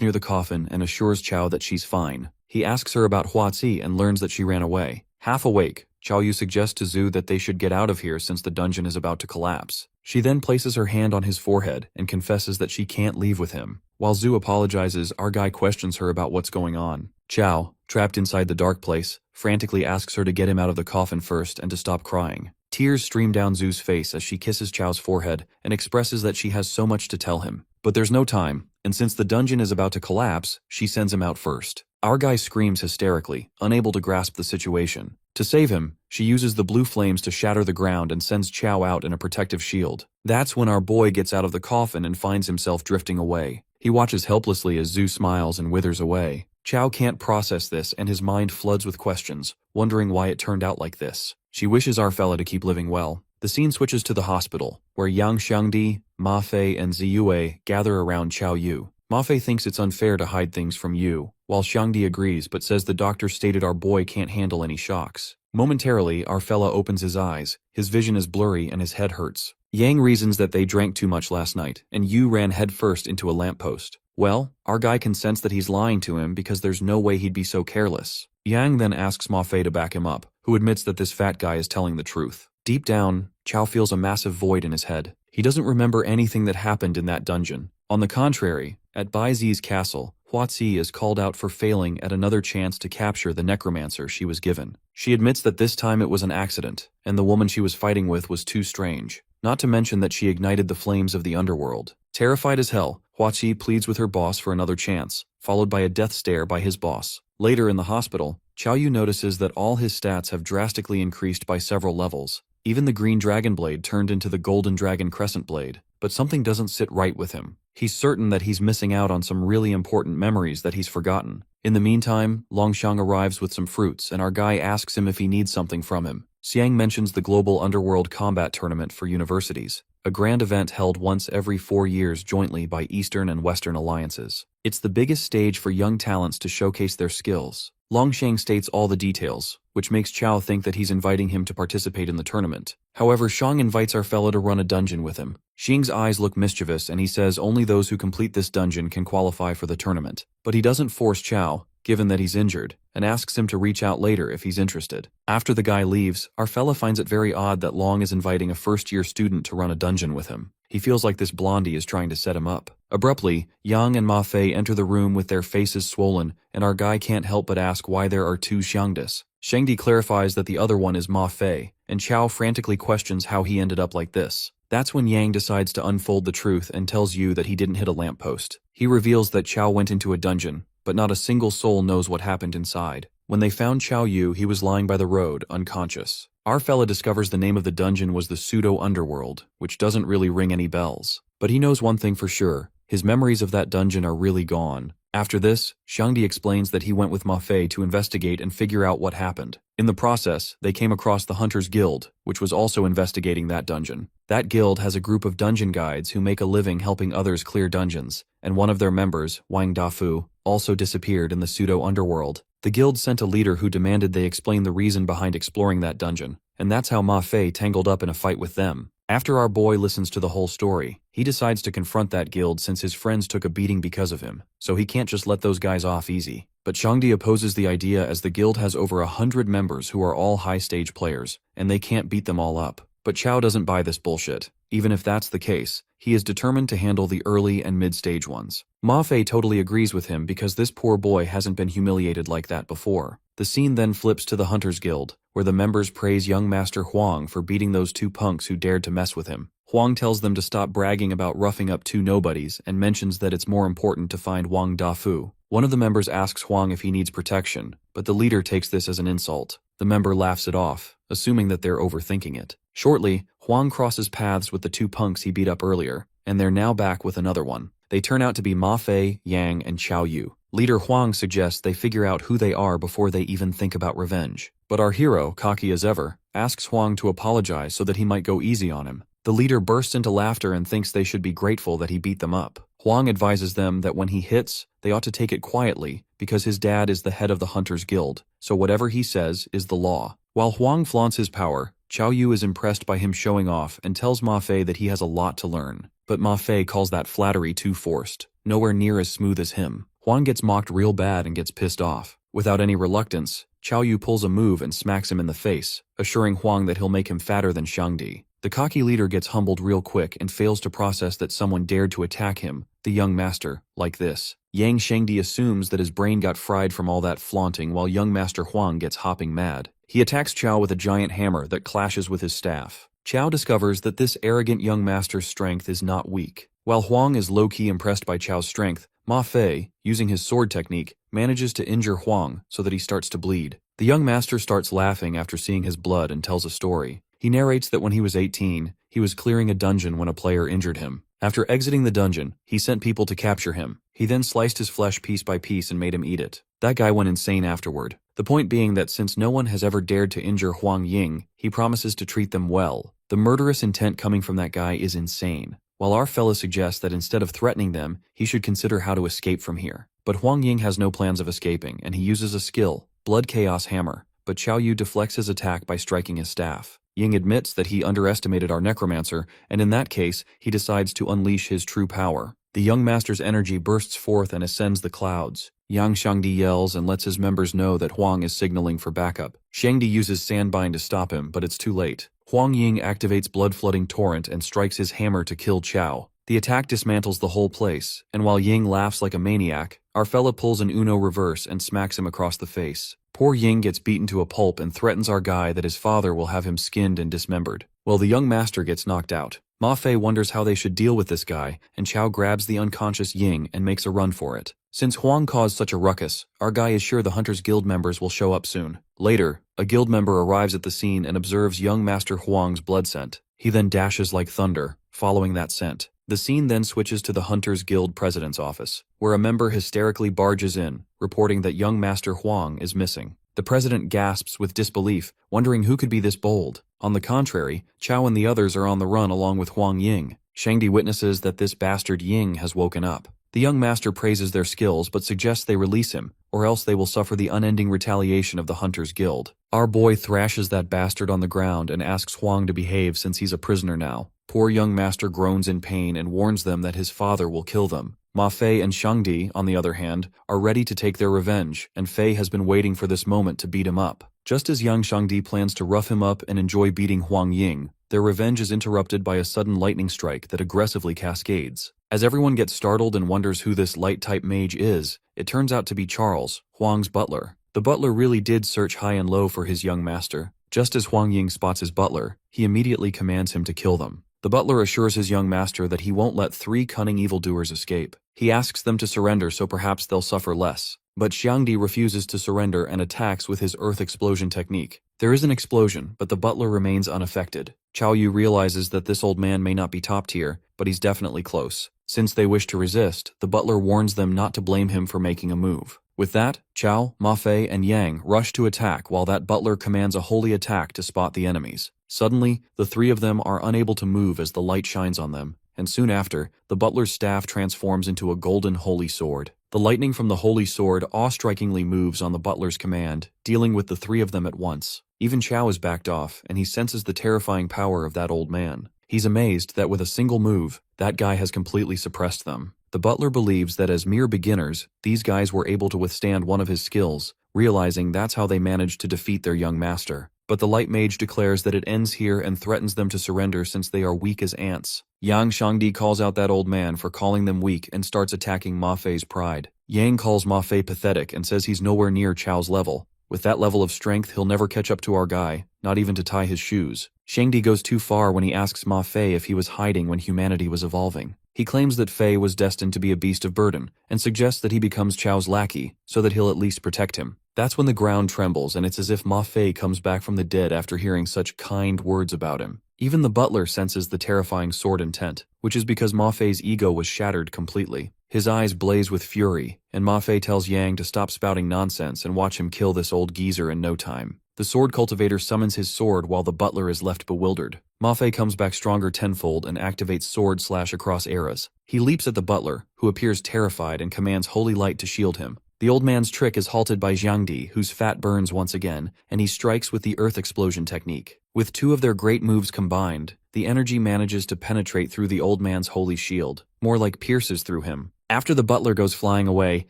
near the coffin and assures Chao that she's fine. He asks her about Huazi and learns that she ran away. Half awake, Chao Yu suggests to Zhu that they should get out of here since the dungeon is about to collapse. She then places her hand on his forehead and confesses that she can't leave with him. While Zhu apologizes, our guy questions her about what's going on. Chao, trapped inside the dark place, frantically asks her to get him out of the coffin first and to stop crying. Tears stream down Zhu's face as she kisses Chao's forehead and expresses that she has so much to tell him. But there's no time, and since the dungeon is about to collapse, she sends him out first. Our guy screams hysterically, unable to grasp the situation. To save him, she uses the blue flames to shatter the ground and sends Chao out in a protective shield. That's when our boy gets out of the coffin and finds himself drifting away. He watches helplessly as Zhu smiles and withers away. Chao can't process this and his mind floods with questions, wondering why it turned out like this. She wishes our fella to keep living well. The scene switches to the hospital, where Yang Xiangdi, Ma Fei, and Ziyue gather around Chao Yu. Ma Fei thinks it's unfair to hide things from Yu, while Xiangdi agrees but says the doctor stated our boy can't handle any shocks. Momentarily, our fella opens his eyes, his vision is blurry and his head hurts. Yang reasons that they drank too much last night, and Yu ran headfirst into a lamppost. Well, our guy can sense that he's lying to him because there's no way he'd be so careless. Yang then asks Ma Fei to back him up, who admits that this fat guy is telling the truth. Deep down, Chao feels a massive void in his head. He doesn't remember anything that happened in that dungeon. On the contrary, at Baizi's castle, Huazi is called out for failing at another chance to capture the necromancer she was given. She admits that this time it was an accident, and the woman she was fighting with was too strange, not to mention that she ignited the flames of the underworld. Terrified as hell, Huazi pleads with her boss for another chance, followed by a death stare by his boss. Later in the hospital, Chao Yu notices that all his stats have drastically increased by several levels. Even the green dragon blade turned into the golden dragon crescent blade, but something doesn't sit right with him. He's certain that he's missing out on some really important memories that he's forgotten. In the meantime, Longshang arrives with some fruits and our guy asks him if he needs something from him. Xiang mentions the global underworld combat tournament for universities, a grand event held once every 4 years jointly by Eastern and Western alliances. It's the biggest stage for young talents to showcase their skills. Longshang states all the details, which makes Chao think that he's inviting him to participate in the tournament. However, Shang invites our fella to run a dungeon with him. Xing's eyes look mischievous and he says only those who complete this dungeon can qualify for the tournament. But he doesn't force Chao, given that he's injured, and asks him to reach out later if he's interested. After the guy leaves, our fella finds it very odd that Long is inviting a first-year student to run a dungeon with him. He feels like this blondie is trying to set him up. Abruptly, Yang and Ma Fei enter the room with their faces swollen, and our guy can't help but ask why there are two Xiangdes. Shangdi clarifies that the other one is Ma Fei, and Chao frantically questions how he ended up like this. That's when Yang decides to unfold the truth and tells Yu that he didn't hit a lamppost. He reveals that Chao went into a dungeon, but not a single soul knows what happened inside. When they found Chao Yu, he was lying by the road, unconscious. Our fella discovers the name of the dungeon was the pseudo-underworld, which doesn't really ring any bells. But he knows one thing for sure, his memories of that dungeon are really gone. After this, Shangdi explains that he went with Ma Fei to investigate and figure out what happened. In the process, they came across the Hunters Guild, which was also investigating that dungeon. That guild has a group of dungeon guides who make a living helping others clear dungeons, and one of their members, Wang Dafu, also disappeared in the pseudo-underworld. The guild sent a leader who demanded they explain the reason behind exploring that dungeon, and that's how Ma Fei tangled up in a fight with them. After our boy listens to the whole story, he decides to confront that guild since his friends took a beating because of him, so he can't just let those guys off easy. But Shangdi opposes the idea as the guild has over 100 members who are all high-stage players, and they can't beat them all up. But Chao doesn't buy this bullshit. Even if that's the case, he is determined to handle the early and mid-stage ones. Ma Fei totally agrees with him because this poor boy hasn't been humiliated like that before. The scene then flips to the Hunters Guild, where the members praise young Master Huang for beating those two punks who dared to mess with him. Huang tells them to stop bragging about roughing up two nobodies and mentions that it's more important to find Wang Dafu. One of the members asks Huang if he needs protection, but the leader takes this as an insult. The member laughs it off, assuming that they're overthinking it. Shortly, Huang crosses paths with the two punks he beat up earlier, and they're now back with another one. They turn out to be Ma Fei, Yang, and Chao Yu. Leader Huang suggests they figure out who they are before they even think about revenge. But our hero, cocky as ever, asks Huang to apologize so that he might go easy on him. The leader bursts into laughter and thinks they should be grateful that he beat them up. Huang advises them that when he hits, they ought to take it quietly because his dad is the head of the Hunters Guild, so whatever he says is the law. While Huang flaunts his power, Chao Yu is impressed by him showing off and tells Ma Fei that he has a lot to learn. But Ma Fei calls that flattery too forced, nowhere near as smooth as him. Huang gets mocked real bad and gets pissed off. Without any reluctance, Chao Yu pulls a move and smacks him in the face, assuring Huang that he'll make him fatter than Shangdi. The cocky leader gets humbled real quick and fails to process that someone dared to attack him, the young master, like this. Yang Shangdi assumes that his brain got fried from all that flaunting while young Master Huang gets hopping mad. He attacks Chao with a giant hammer that clashes with his staff. Chao discovers that this arrogant young master's strength is not weak. While Huang is low-key impressed by Chao's strength, Ma Fei, using his sword technique, manages to injure Huang so that he starts to bleed. The young master starts laughing after seeing his blood and tells a story. He narrates that when he was 18, he was clearing a dungeon when a player injured him. After exiting the dungeon, he sent people to capture him. He then sliced his flesh piece by piece and made him eat it. That guy went insane afterward. The point being that since no one has ever dared to injure Huang Ying, he promises to treat them well. The murderous intent coming from that guy is insane. While our fella suggests that instead of threatening them, he should consider how to escape from here. But Huang Ying has no plans of escaping, and he uses a skill, Blood Chaos Hammer, but Chao Yu deflects his attack by striking his staff. Ying admits that he underestimated our Necromancer, and in that case, he decides to unleash his true power. The young master's energy bursts forth and ascends the clouds. Yang Shangdi yells and lets his members know that Huang is signaling for backup. Shangdi uses Sandbind to stop him, but it's too late. Huang Ying activates Blood-Flooding Torrent and strikes his hammer to kill Chao. The attack dismantles the whole place, and while Ying laughs like a maniac, our fella pulls an Uno reverse and smacks him across the face. Poor Ying gets beaten to a pulp and threatens our guy that his father will have him skinned and dismembered. While the young master gets knocked out, Ma Fei wonders how they should deal with this guy, and Chao grabs the unconscious Ying and makes a run for it. Since Huang caused such a ruckus, our guy is sure the Hunters Guild members will show up soon. Later, a guild member arrives at the scene and observes young Master Huang's blood scent. He then dashes like thunder, following that scent. The scene then switches to the Hunters Guild president's office, where a member hysterically barges in, reporting that young Master Huang is missing. The president gasps with disbelief, wondering who could be this bold. On the contrary, Chao and the others are on the run along with Huang Ying. Shangdi witnesses that this bastard Ying has woken up. The young master praises their skills but suggests they release him, or else they will suffer the unending retaliation of the Hunters Guild. Our boy thrashes that bastard on the ground and asks Huang to behave since he's a prisoner now. Poor young master groans in pain and warns them that his father will kill them. Ma Fei and Shangdi, on the other hand, are ready to take their revenge, and Fei has been waiting for this moment to beat him up. Just as young Shangdi plans to rough him up and enjoy beating Huang Ying, their revenge is interrupted by a sudden lightning strike that aggressively cascades. As everyone gets startled and wonders who this light-type mage is, it turns out to be Charles, Huang's butler. The butler really did search high and low for his young master. Just as Huang Ying spots his butler, he immediately commands him to kill them. The butler assures his young master that he won't let 3 cunning evildoers escape. He asks them to surrender so perhaps they'll suffer less. But Xiangdi refuses to surrender and attacks with his earth explosion technique. There is an explosion, but the butler remains unaffected. Chao Yu realizes that this old man may not be top tier, but he's definitely close. Since they wish to resist, the butler warns them not to blame him for making a move. With that, Chao, Ma Fei, and Yang rush to attack while that butler commands a holy attack to spot the enemies. Suddenly, the 3 of them are unable to move as the light shines on them, and soon after, the butler's staff transforms into a golden holy sword. The lightning from the holy sword awe-strikingly moves on the butler's command, dealing with the 3 of them at once. Even Chao is backed off, and he senses the terrifying power of that old man. He's amazed that with a single move, that guy has completely suppressed them. The butler believes that as mere beginners, these guys were able to withstand one of his skills, realizing that's how they managed to defeat their young master. But the light mage declares that it ends here and threatens them to surrender since they are weak as ants. Yang Shangdi calls out that old man for calling them weak and starts attacking Ma Fei's pride. Yang calls Ma Fei pathetic and says he's nowhere near Chao's level. With that level of strength, he'll never catch up to our guy, not even to tie his shoes. Shangdi goes too far when he asks Ma Fei if he was hiding when humanity was evolving. He claims that Fei was destined to be a beast of burden, and suggests that he becomes Chao's lackey, so that he'll at least protect him. That's when the ground trembles, and it's as if Ma Fei comes back from the dead after hearing such kind words about him. Even the butler senses the terrifying sword intent, which is because Ma Fei's ego was shattered completely. His eyes blaze with fury, and Ma Fei tells Yang to stop spouting nonsense and watch him kill this old geezer in no time. The sword cultivator summons his sword while the butler is left bewildered. Ma Fei comes back stronger tenfold and activates sword slash across eras. He leaps at the butler, who appears terrified and commands holy light to shield him. The old man's trick is halted by Xiangdi, whose fat burns once again, and he strikes with the earth explosion technique. With 2 of their great moves combined, the energy manages to penetrate through the old man's holy shield, more like pierces through him. After the butler goes flying away,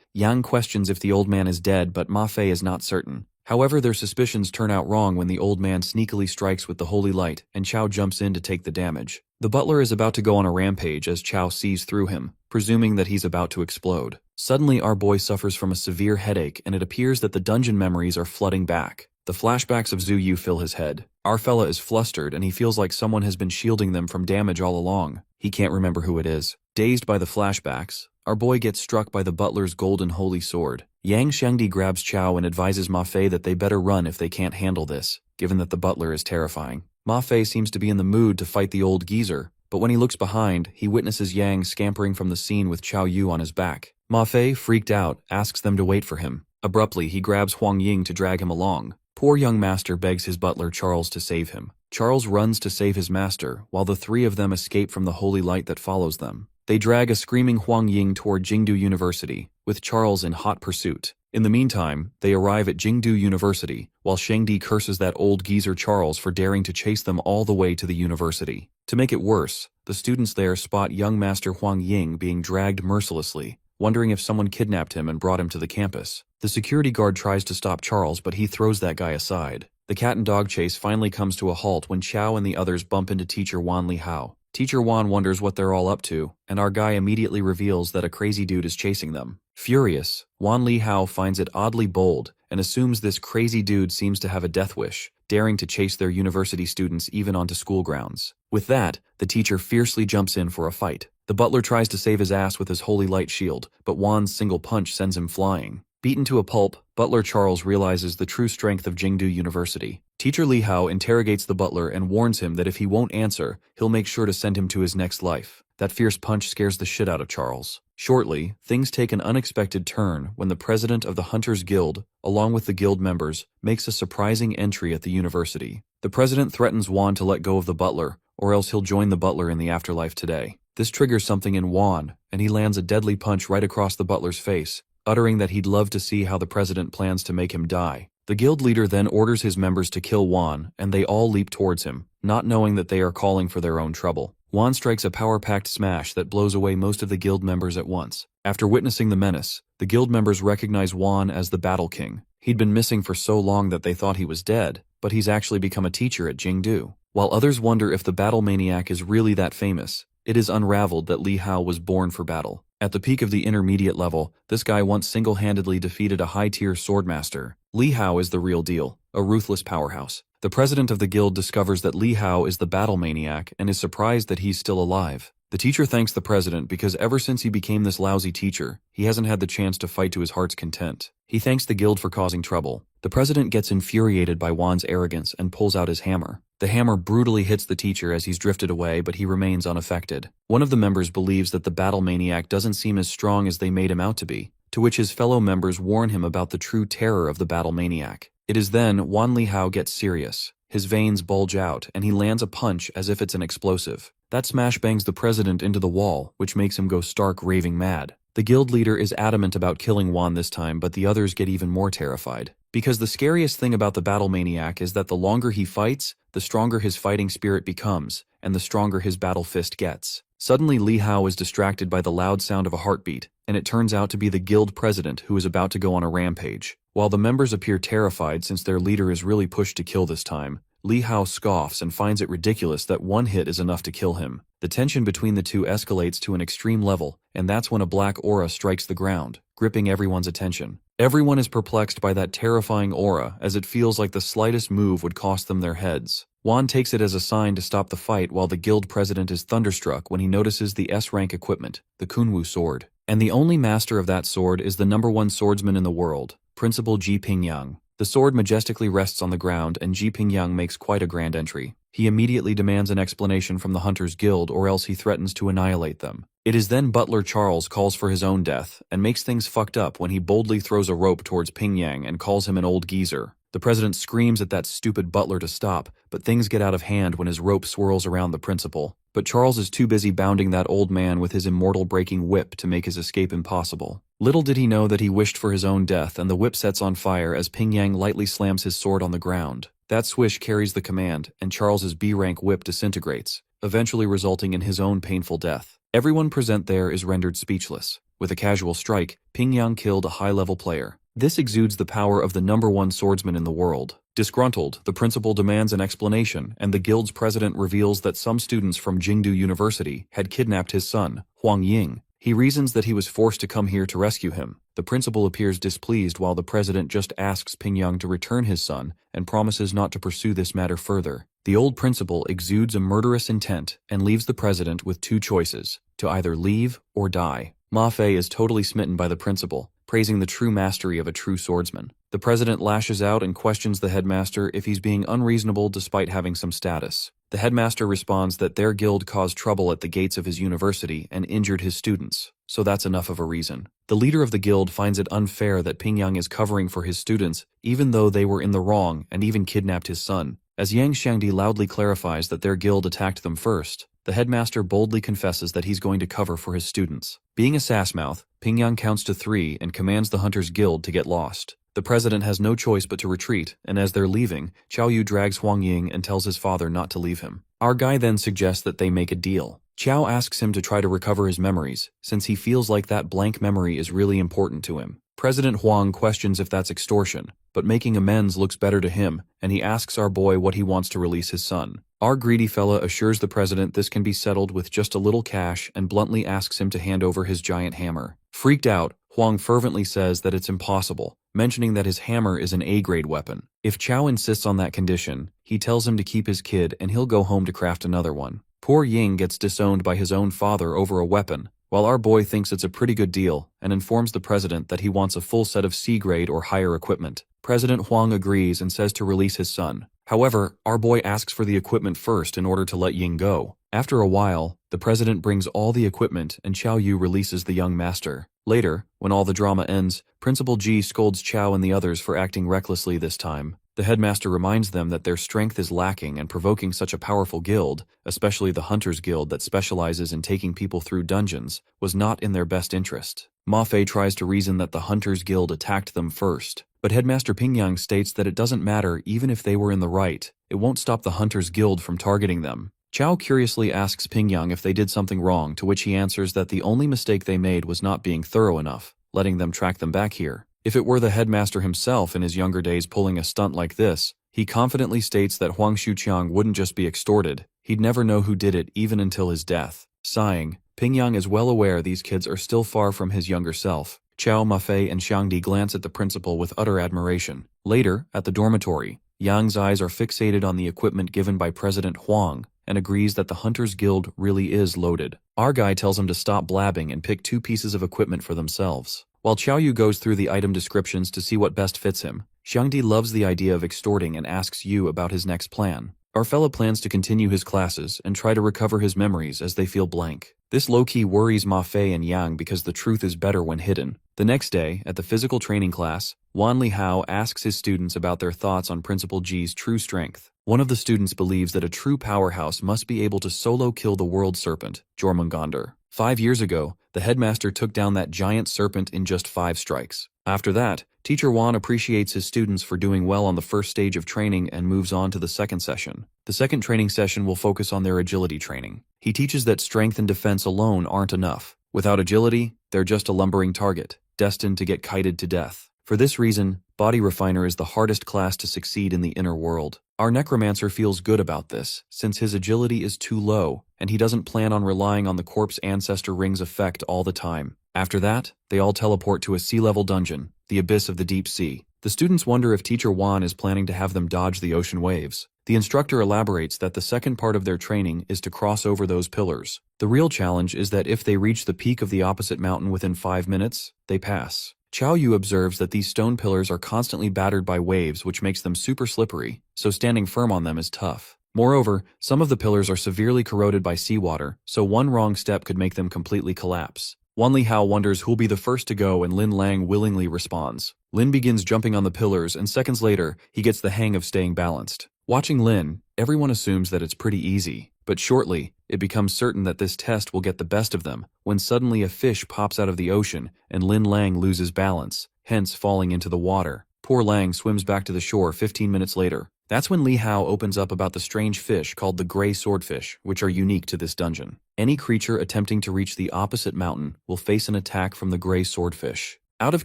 Yang questions if the old man is dead, but Ma Fei is not certain. However, their suspicions turn out wrong when the old man sneakily strikes with the holy light, and Chao jumps in to take the damage. The butler is about to go on a rampage as Chao sees through him, presuming that he's about to explode. Suddenly, our boy suffers from a severe headache, and it appears that the dungeon memories are flooding back. The flashbacks of Zhu Yu fill his head. Our fella is flustered, and he feels like someone has been shielding them from damage all along. He can't remember who it is. Dazed by the flashbacks, our boy gets struck by the butler's golden holy sword. Yang Shangdi grabs Chao and advises Ma Fei that they better run if they can't handle this, given that the butler is terrifying. Ma Fei seems to be in the mood to fight the old geezer, but when he looks behind, he witnesses Yang scampering from the scene with Chao Yu on his back. Ma Fei, freaked out, asks them to wait for him. Abruptly, he grabs Huang Ying to drag him along. Poor young master begs his butler Charles to save him. Charles runs to save his master, while the 3 of them escape from the holy light that follows them. They drag a screaming Huang Ying toward Jingdu University, with Charles in hot pursuit. In the meantime, they arrive at Jingdu University, while Shangdi curses that old geezer Charles for daring to chase them all the way to the university. To make it worse, the students there spot young master Huang Ying being dragged mercilessly, wondering if someone kidnapped him and brought him to the campus. The security guard tries to stop Charles, but he throws that guy aside. The cat and dog chase finally comes to a halt when Chao and the others bump into teacher Wan Li Hao. Teacher Wan wonders what they're all up to, and our guy immediately reveals that a crazy dude is chasing them. Furious, Wan Li Hao finds it oddly bold and assumes this crazy dude seems to have a death wish, daring to chase their university students even onto school grounds. With that, the teacher fiercely jumps in for a fight. The butler tries to save his ass with his holy light shield, but Wan's single punch sends him flying. Beaten to a pulp, Butler Charles realizes the true strength of Jingdu University. Teacher Li Hao interrogates the butler and warns him that if he won't answer, he'll make sure to send him to his next life. That fierce punch scares the shit out of Charles. Shortly, things take an unexpected turn when the president of the Hunters Guild, along with the guild members, makes a surprising entry at the university. The president threatens Wan to let go of the butler, or else he'll join the butler in the afterlife today. This triggers something in Wan, and he lands a deadly punch right across the butler's face, uttering that he'd love to see how the president plans to make him die. The guild leader then orders his members to kill Wan, and they all leap towards him, not knowing that they are calling for their own trouble. Wan strikes a power-packed smash that blows away most of the guild members at once. After witnessing the menace, the guild members recognize Wan as the Battle King. He'd been missing for so long that they thought he was dead, but he's actually become a teacher at Jingdu. While others wonder if the battle maniac is really that famous, it is unraveled that Li Hao was born for battle. At the peak of the intermediate level, this guy once single-handedly defeated a high-tier swordmaster. Li Hao is the real deal, a ruthless powerhouse. The president of the guild discovers that Li Hao is the battle maniac and is surprised that he's still alive. The teacher thanks the president because ever since he became this lousy teacher, he hasn't had the chance to fight to his heart's content. He thanks the guild for causing trouble. The president gets infuriated by Wan's arrogance and pulls out his hammer. The hammer brutally hits the teacher as he's drifted away, but he remains unaffected. One of the members believes that the battle maniac doesn't seem as strong as they made him out to be, to which his fellow members warn him about the true terror of the battle maniac. It is then Wan Li Hao gets serious. His veins bulge out, and he lands a punch as if it's an explosive. That smash bangs the president into the wall, which makes him go stark raving mad. The guild leader is adamant about killing Wan this time, but the others get even more terrified. Because the scariest thing about the battle maniac is that the longer he fights, the stronger his fighting spirit becomes, and the stronger his battle fist gets. Suddenly Li Hao is distracted by the loud sound of a heartbeat, and it turns out to be the guild president who is about to go on a rampage. While the members appear terrified since their leader is really pushed to kill this time, Li Hao scoffs and finds it ridiculous that one hit is enough to kill him. The tension between the two escalates to an extreme level, and that's when a black aura strikes the ground, gripping everyone's attention. Everyone is perplexed by that terrifying aura, as it feels like the slightest move would cost them their heads. Wan takes it as a sign to stop the fight, while the guild president is thunderstruck when he notices the S-rank equipment, the Kunwu sword. And the only master of that sword is the #1 swordsman in the world, Principal Ji Pingyang. The sword majestically rests on the ground, and Ji Pingyang makes quite a grand entry. He immediately demands an explanation from the Hunters Guild, or else he threatens to annihilate them. It is then Butler Charles calls for his own death, and makes things fucked up when he boldly throws a rope towards Pingyang and calls him an old geezer. The president screams at that stupid butler to stop, but things get out of hand when his rope swirls around the principal. But Charles is too busy bounding that old man with his immortal-breaking whip to make his escape impossible. Little did he know that he wished for his own death, and the whip sets on fire as Pingyang lightly slams his sword on the ground. That swish carries the command, and Charles's B-rank whip disintegrates, eventually resulting in his own painful death. Everyone present there is rendered speechless. With a casual strike, Pingyang killed a high-level player. This exudes the power of the #1 swordsman in the world. Disgruntled, the principal demands an explanation, and the guild's president reveals that some students from Jingdu University had kidnapped his son, Huang Ying. He reasons that he was forced to come here to rescue him. The principal appears displeased while the president just asks Pingyang to return his son and promises not to pursue this matter further. The old principal exudes a murderous intent and leaves the president with two choices, to either leave or die. Ma Fei is totally smitten by the principal, praising the true mastery of a true swordsman. The president lashes out and questions the headmaster if he's being unreasonable despite having some status. The headmaster responds that their guild caused trouble at the gates of his university and injured his students, so that's enough of a reason. The leader of the guild finds it unfair that Pingyang is covering for his students, even though they were in the wrong and even kidnapped his son. As Yang Xiangdi loudly clarifies that their guild attacked them first, the headmaster boldly confesses that he's going to cover for his students. Being a sassmouth, Pingyang counts to 3 and commands the Hunters Guild to get lost. The president has no choice but to retreat, and as they're leaving, Qiao Yu drags Huang Ying and tells his father not to leave him. Our guy then suggests that they make a deal. Qiao asks him to try to recover his memories, since he feels like that blank memory is really important to him. President Huang questions if that's extortion, but making amends looks better to him, and he asks our boy what he wants to release his son. Our greedy fella assures the president this can be settled with just a little cash and bluntly asks him to hand over his giant hammer. Freaked out, Huang fervently says that it's impossible, mentioning that his hammer is an A-grade weapon. If Qiao insists on that condition, he tells him to keep his kid and he'll go home to craft another one. Poor Ying gets disowned by his own father over a weapon, while our boy thinks it's a pretty good deal and informs the president that he wants a full set of C-grade or higher equipment. President Huang agrees and says to release his son. However, our boy asks for the equipment first in order to let Ying go. After a while, the president brings all the equipment and Qiao Yu releases the young master. Later, when all the drama ends, Principal Ji scolds Qiao and the others for acting recklessly this time. The headmaster reminds them that their strength is lacking and provoking such a powerful guild, especially the Hunters Guild that specializes in taking people through dungeons, was not in their best interest. Ma Fei tries to reason that the Hunters Guild attacked them first, but Headmaster Pingyang states that it doesn't matter even if they were in the right. It won't stop the Hunters Guild from targeting them. Chao curiously asks Pingyang if they did something wrong, to which he answers that the only mistake they made was not being thorough enough, letting them track them back here. If it were the headmaster himself in his younger days pulling a stunt like this, he confidently states that Huang Xuqiang wouldn't just be extorted, he'd never know who did it even until his death. Sighing, Pingyang is well aware these kids are still far from his younger self. Chao, Mafei, and Xiangdi glance at the principal with utter admiration. Later, at the dormitory, Yang's eyes are fixated on the equipment given by President Huang, and agrees that the Hunters Guild really is loaded. Our guy tells him to stop blabbing and pick 2 pieces of equipment for themselves. While Xiaoyu goes through the item descriptions to see what best fits him, Xiangdi loves the idea of extorting and asks Yu about his next plan. Our fella plans to continue his classes and try to recover his memories as they feel blank. This low-key worries Ma Fei and Yang because the truth is better when hidden. The next day, at the physical training class, Wan Lihao asks his students about their thoughts on Principal Ji's true strength. One of the students believes that a true powerhouse must be able to solo kill the world serpent, Jormungandr. 5 years ago, the headmaster took down that giant serpent in just 5 strikes. After that, Teacher Wan appreciates his students for doing well on the first stage of training and moves on to the second session. The second training session will focus on their agility training. He teaches that strength and defense alone aren't enough. Without agility, they're just a lumbering target, destined to get kited to death. For this reason, Body Refiner is the hardest class to succeed in the inner world. Our Necromancer feels good about this, since his agility is too low, and he doesn't plan on relying on the Corpse Ancestor Ring's effect all the time. After that, they all teleport to a sea-level dungeon, the abyss of the deep sea. The students wonder if Teacher Wan is planning to have them dodge the ocean waves. The instructor elaborates that the second part of their training is to cross over those pillars. The real challenge is that if they reach the peak of the opposite mountain within 5 minutes, they pass. Chao Yu observes that these stone pillars are constantly battered by waves, which makes them super slippery, so standing firm on them is tough. Moreover, some of the pillars are severely corroded by seawater, so one wrong step could make them completely collapse. Wan Lihao wonders who'll be the first to go, and Lin Lang willingly responds. Lin begins jumping on the pillars, and seconds later, he gets the hang of staying balanced. Watching Lin, everyone assumes that it's pretty easy, but shortly, it becomes certain that this test will get the best of them, when suddenly a fish pops out of the ocean, and Lin Lang loses balance, hence falling into the water. Poor Lang swims back to the shore 15 minutes later. That's when Li Hao opens up about the strange fish called the gray swordfish, which are unique to this dungeon. Any creature attempting to reach the opposite mountain will face an attack from the gray swordfish. Out of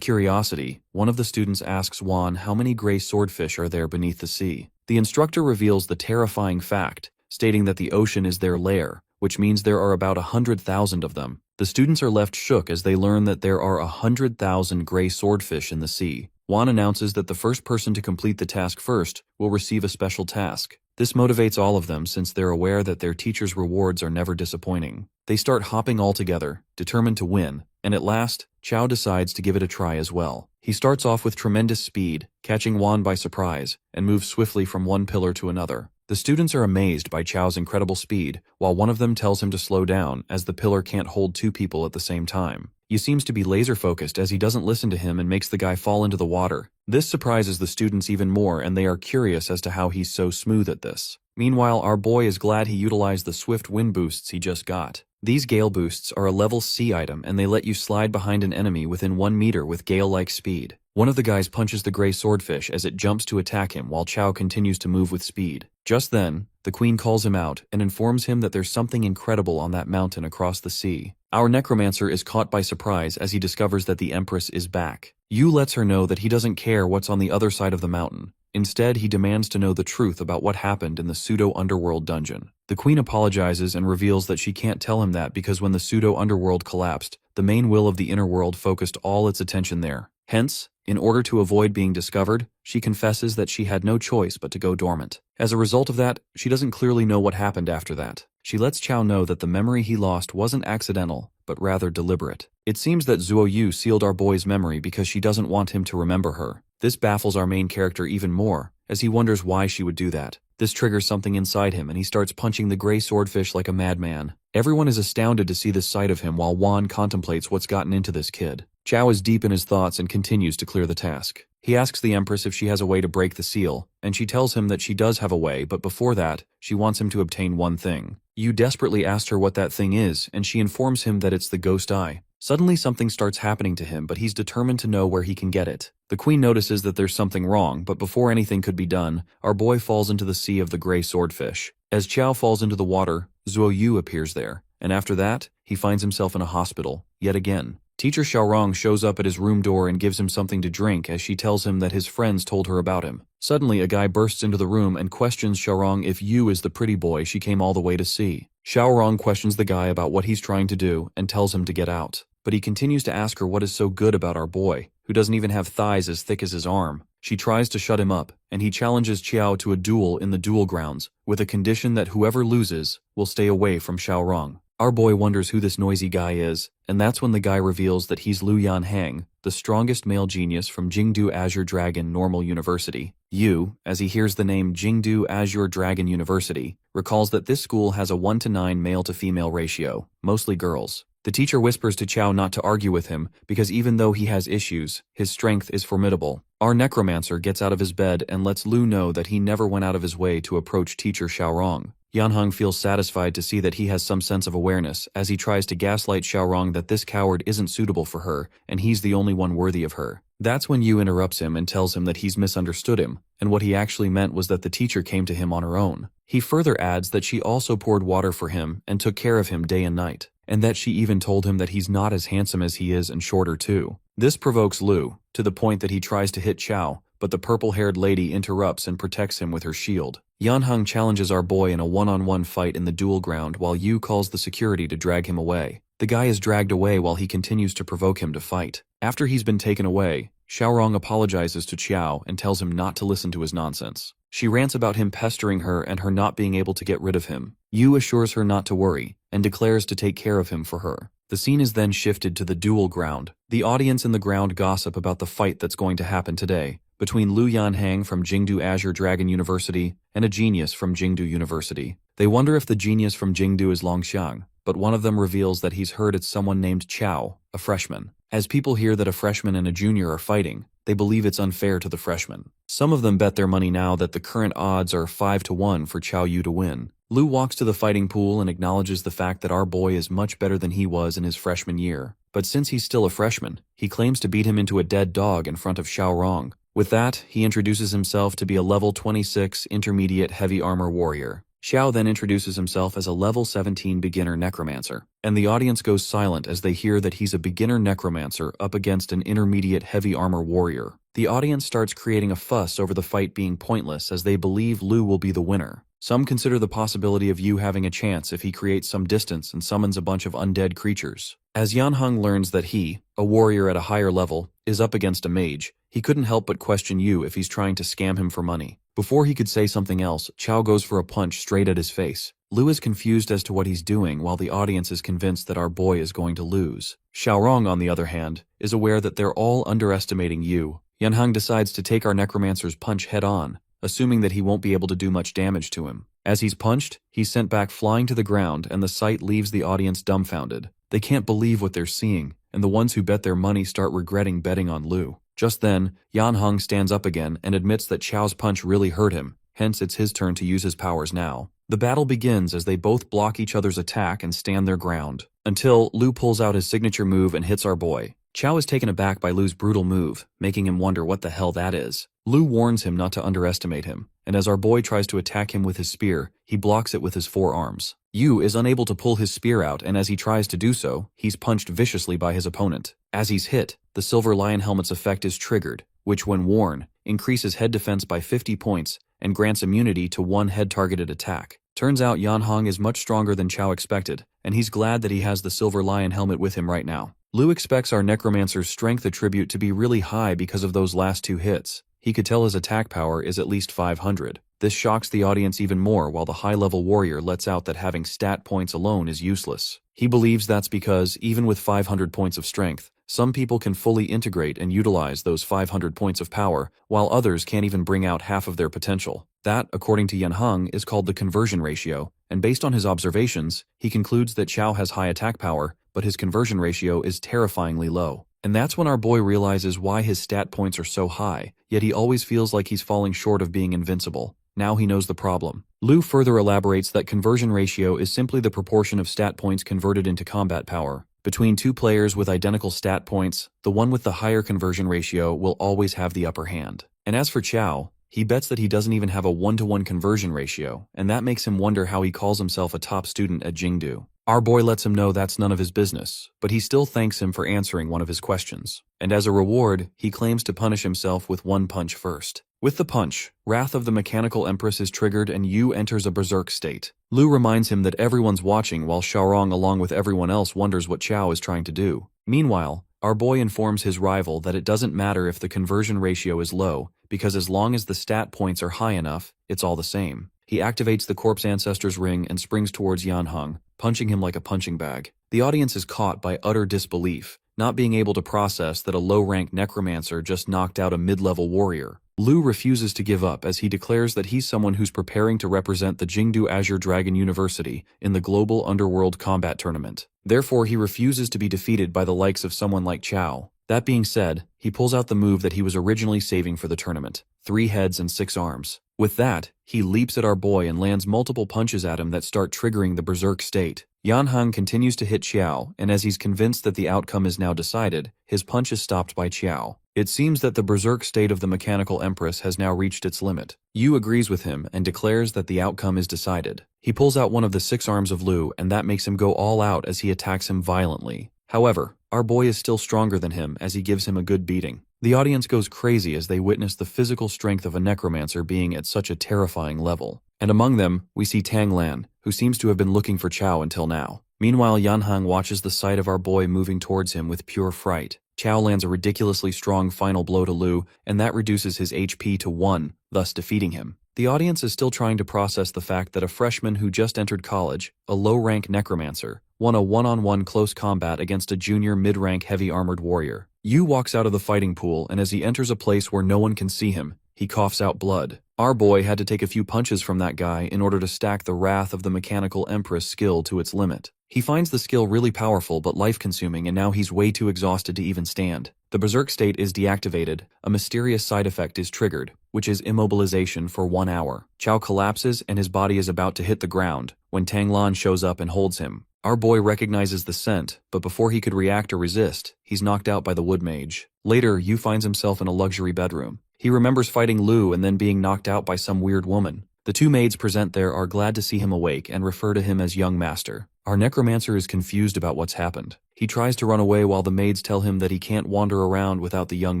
curiosity, one of the students asks Wan how many gray swordfish are there beneath the sea. The instructor reveals the terrifying fact, stating that the ocean is their lair, which means there are about 100,000 of them. The students are left shook as they learn that there are 100,000 gray swordfish in the sea. Wan announces that the first person to complete the task first will receive a special task. This motivates all of them since they're aware that their teacher's rewards are never disappointing. They start hopping all together, determined to win, and at last, Chao decides to give it a try as well. He starts off with tremendous speed, catching Wan by surprise, and moves swiftly from one pillar to another. The students are amazed by Chao's incredible speed, while one of them tells him to slow down as the pillar can't hold 2 people at the same time. He seems to be laser-focused as he doesn't listen to him and makes the guy fall into the water. This surprises the students even more, and they are curious as to how he's so smooth at this. Meanwhile, our boy is glad he utilized the swift wind boosts he just got. These gale boosts are a level C item, and they let you slide behind an enemy within 1 meter with gale-like speed. One of the guys punches the gray swordfish as it jumps to attack him while Chao continues to move with speed. Just then, the queen calls him out and informs him that there's something incredible on that mountain across the sea. Our Necromancer is caught by surprise as he discovers that the Empress is back. Yu lets her know that he doesn't care what's on the other side of the mountain. Instead, he demands to know the truth about what happened in the pseudo-underworld dungeon. The queen apologizes and reveals that she can't tell him that because when the pseudo-underworld collapsed, the main will of the inner world focused all its attention there. Hence, in order to avoid being discovered, she confesses that she had no choice but to go dormant. As a result of that, she doesn't clearly know what happened after that. She lets Chao know that the memory he lost wasn't accidental, but rather deliberate. It seems that Zuo Yu sealed our boy's memory because she doesn't want him to remember her. This baffles our main character even more, as he wonders why she would do that. This triggers something inside him and he starts punching the gray swordfish like a madman. Everyone is astounded to see this side of him while Wan contemplates what's gotten into this kid. Chao is deep in his thoughts and continues to clear the task. He asks the Empress if she has a way to break the seal, and she tells him that she does have a way, but before that, she wants him to obtain one thing. Yu desperately asks her what that thing is, and she informs him that it's the ghost eye. Suddenly something starts happening to him, but he's determined to know where he can get it. The queen notices that there's something wrong, but before anything could be done, our boy falls into the sea of the gray swordfish. As Qiao falls into the water, Zuo Yu appears there, and after that, he finds himself in a hospital, yet again. Teacher Xiaorong shows up at his room door and gives him something to drink as she tells him that his friends told her about him. Suddenly, a guy bursts into the room and questions Xiaorong if Yu is the pretty boy she came all the way to see. Xiaorong questions the guy about what he's trying to do and tells him to get out. But he continues to ask her what is so good about our boy, who doesn't even have thighs as thick as his arm. She tries to shut him up, and he challenges Qiao to a duel in the duel grounds, with a condition that whoever loses will stay away from Xiaorong. Our boy wonders who this noisy guy is, and that's when the guy reveals that he's Lu Yanhang, the strongest male genius from Jingdu Azure Dragon Normal University. Yu, as he hears the name Jingdu Azure Dragon University, recalls that this school has a 1:9 male-to-female ratio, mostly girls. The teacher whispers to Qiao not to argue with him, because even though he has issues, his strength is formidable. Our necromancer gets out of his bed and lets Lu know that he never went out of his way to approach teacher Xiaorong. Yanheng feels satisfied to see that he has some sense of awareness as he tries to gaslight Xiaorong that this coward isn't suitable for her and he's the only one worthy of her. That's when Yu interrupts him and tells him that he's misunderstood him, and what he actually meant was that the teacher came to him on her own. He further adds that she also poured water for him and took care of him day and night, and that she even told him that he's not as handsome as he is and shorter too. This provokes Lu, to the point that he tries to hit Qiao, but the purple-haired lady interrupts and protects him with her shield. Yanheng challenges our boy in a one-on-one fight in the duel ground while Yu calls the security to drag him away. The guy is dragged away while he continues to provoke him to fight. After he's been taken away, Xiaorong apologizes to Qiao and tells him not to listen to his nonsense. She rants about him pestering her and her not being able to get rid of him. Yu assures her not to worry, and declares to take care of him for her. The scene is then shifted to the duel ground. The audience in the ground gossip about the fight that's going to happen today, between Lu Yanhang from Jingdu Azure Dragon University and a genius from Jingdu University. They wonder if the genius from Jingdu is Longxiang, but one of them reveals that he's heard it's someone named Qiao, a freshman. As people hear that a freshman and a junior are fighting, they believe it's unfair to the freshman. Some of them bet their money now that the current odds are 5-1 for Qiao Yu to win. Lu walks to the fighting pool and acknowledges the fact that our boy is much better than he was in his freshman year. But since he's still a freshman, he claims to beat him into a dead dog in front of Xiaorong. With that, he introduces himself to be a level 26 intermediate heavy armor warrior. Xiao then introduces himself as a level 17 beginner necromancer, and the audience goes silent as they hear that he's a beginner necromancer up against an intermediate heavy armor warrior. The audience starts creating a fuss over the fight being pointless as they believe Lu will be the winner. Some consider the possibility of Yu having a chance if he creates some distance and summons a bunch of undead creatures. As Yanheng learns that he, a warrior at a higher level, is up against a mage, he couldn't help but question Yu if he's trying to scam him for money. Before he could say something else, Qiao goes for a punch straight at his face. Lu is confused as to what he's doing while the audience is convinced that our boy is going to lose. Xiaorong, on the other hand, is aware that they're all underestimating Yu. Yanheng decides to take our necromancer's punch head-on, assuming that he won't be able to do much damage to him. As he's punched, he's sent back flying to the ground and the sight leaves the audience dumbfounded. They can't believe what they're seeing, and the ones who bet their money start regretting betting on Lu. Just then, Yanheng stands up again and admits that Qiao's punch really hurt him, hence it's his turn to use his powers now. The battle begins as they both block each other's attack and stand their ground, until Lu pulls out his signature move and hits our boy. Qiao is taken aback by Lu's brutal move, making him wonder what the hell that is. Lu warns him not to underestimate him, and as our boy tries to attack him with his spear, he blocks it with his forearms. Yu is unable to pull his spear out, and as he tries to do so, he's punched viciously by his opponent. As he's hit, the Silver Lion Helmet's effect is triggered, which when worn, increases head defense by 50 points and grants immunity to one head-targeted attack. Turns out Yanheng is much stronger than Qiao expected, and he's glad that he has the Silver Lion Helmet with him right now. Lu expects our necromancer's strength attribute to be really high because of those last two hits. He could tell his attack power is at least 500. This shocks the audience even more while the high-level warrior lets out that having stat points alone is useless. He believes that's because, even with 500 points of strength, some people can fully integrate and utilize those 500 points of power, while others can't even bring out half of their potential. That, according to Yanheng, is called the conversion ratio, and based on his observations, he concludes that Qiao has high attack power, but his conversion ratio is terrifyingly low. And that's when our boy realizes why his stat points are so high, yet he always feels like he's falling short of being invincible. Now he knows the problem. Lu further elaborates that conversion ratio is simply the proportion of stat points converted into combat power, Between two players with identical stat points, the one with the higher conversion ratio will always have the upper hand. And as for Chao, he bets that he doesn't even have a 1-to-1 conversion ratio, and that makes him wonder how he calls himself a top student at Jingdu. Our boy lets him know that's none of his business, but he still thanks him for answering one of his questions. And as a reward, he claims to punish himself with one punch first. With the punch, Wrath of the Mechanical Empress is triggered and Yu enters a berserk state. Lu reminds him that everyone's watching while Xiaorong along with everyone else wonders what Chao is trying to do. Meanwhile, our boy informs his rival that it doesn't matter if the conversion ratio is low, because as long as the stat points are high enough, it's all the same. He activates the Corpse Ancestor's ring and springs towards Yanheng, punching him like a punching bag. The audience is caught by utter disbelief, not being able to process that a low-rank necromancer just knocked out a mid-level warrior. Lu refuses to give up as he declares that he's someone who's preparing to represent the Jingdu Azure Dragon University in the Global Underworld Combat Tournament. Therefore, he refuses to be defeated by the likes of someone like Chao. That being said, he pulls out the move that he was originally saving for the tournament: 3 heads and 6 arms. With that, he leaps at our boy and lands multiple punches at him that start triggering the berserk state. Yanheng continues to hit Xiao, and as he's convinced that the outcome is now decided, his punch is stopped by Xiao. It seems that the berserk state of the Mechanical Empress has now reached its limit. Yu agrees with him and declares that the outcome is decided. He pulls out one of the 6 arms of Lu, and that makes him go all out as he attacks him violently. However, our boy is still stronger than him as he gives him a good beating. The audience goes crazy as they witness the physical strength of a necromancer being at such a terrifying level. And among them, we see Tang Lan, who seems to have been looking for Chao until now. Meanwhile, Yanheng watches the sight of our boy moving towards him with pure fright. Chao lands a ridiculously strong final blow to Lu, and that reduces his HP to 1, thus defeating him. The audience is still trying to process the fact that a freshman who just entered college, a low-rank necromancer, won a one-on-one close combat against a junior mid-rank heavy-armored warrior. Yu walks out of the fighting pool, and as he enters a place where no one can see him, he coughs out blood. Our boy had to take a few punches from that guy in order to stack the Wrath of the Mechanical Empress skill to its limit. He finds the skill really powerful but life-consuming, and now he's way too exhausted to even stand. The berserk state is deactivated, a mysterious side effect is triggered, which is immobilization for 1 hour. Chao collapses and his body is about to hit the ground when Tang Lan shows up and holds him. Our boy recognizes the scent, but before he could react or resist, he's knocked out by the wood mage. Later, Yu finds himself in a luxury bedroom. He remembers fighting Lu and then being knocked out by some weird woman. The 2 maids present there are glad to see him awake and refer to him as young master. Our necromancer is confused about what's happened. He tries to run away while the maids tell him that he can't wander around without the young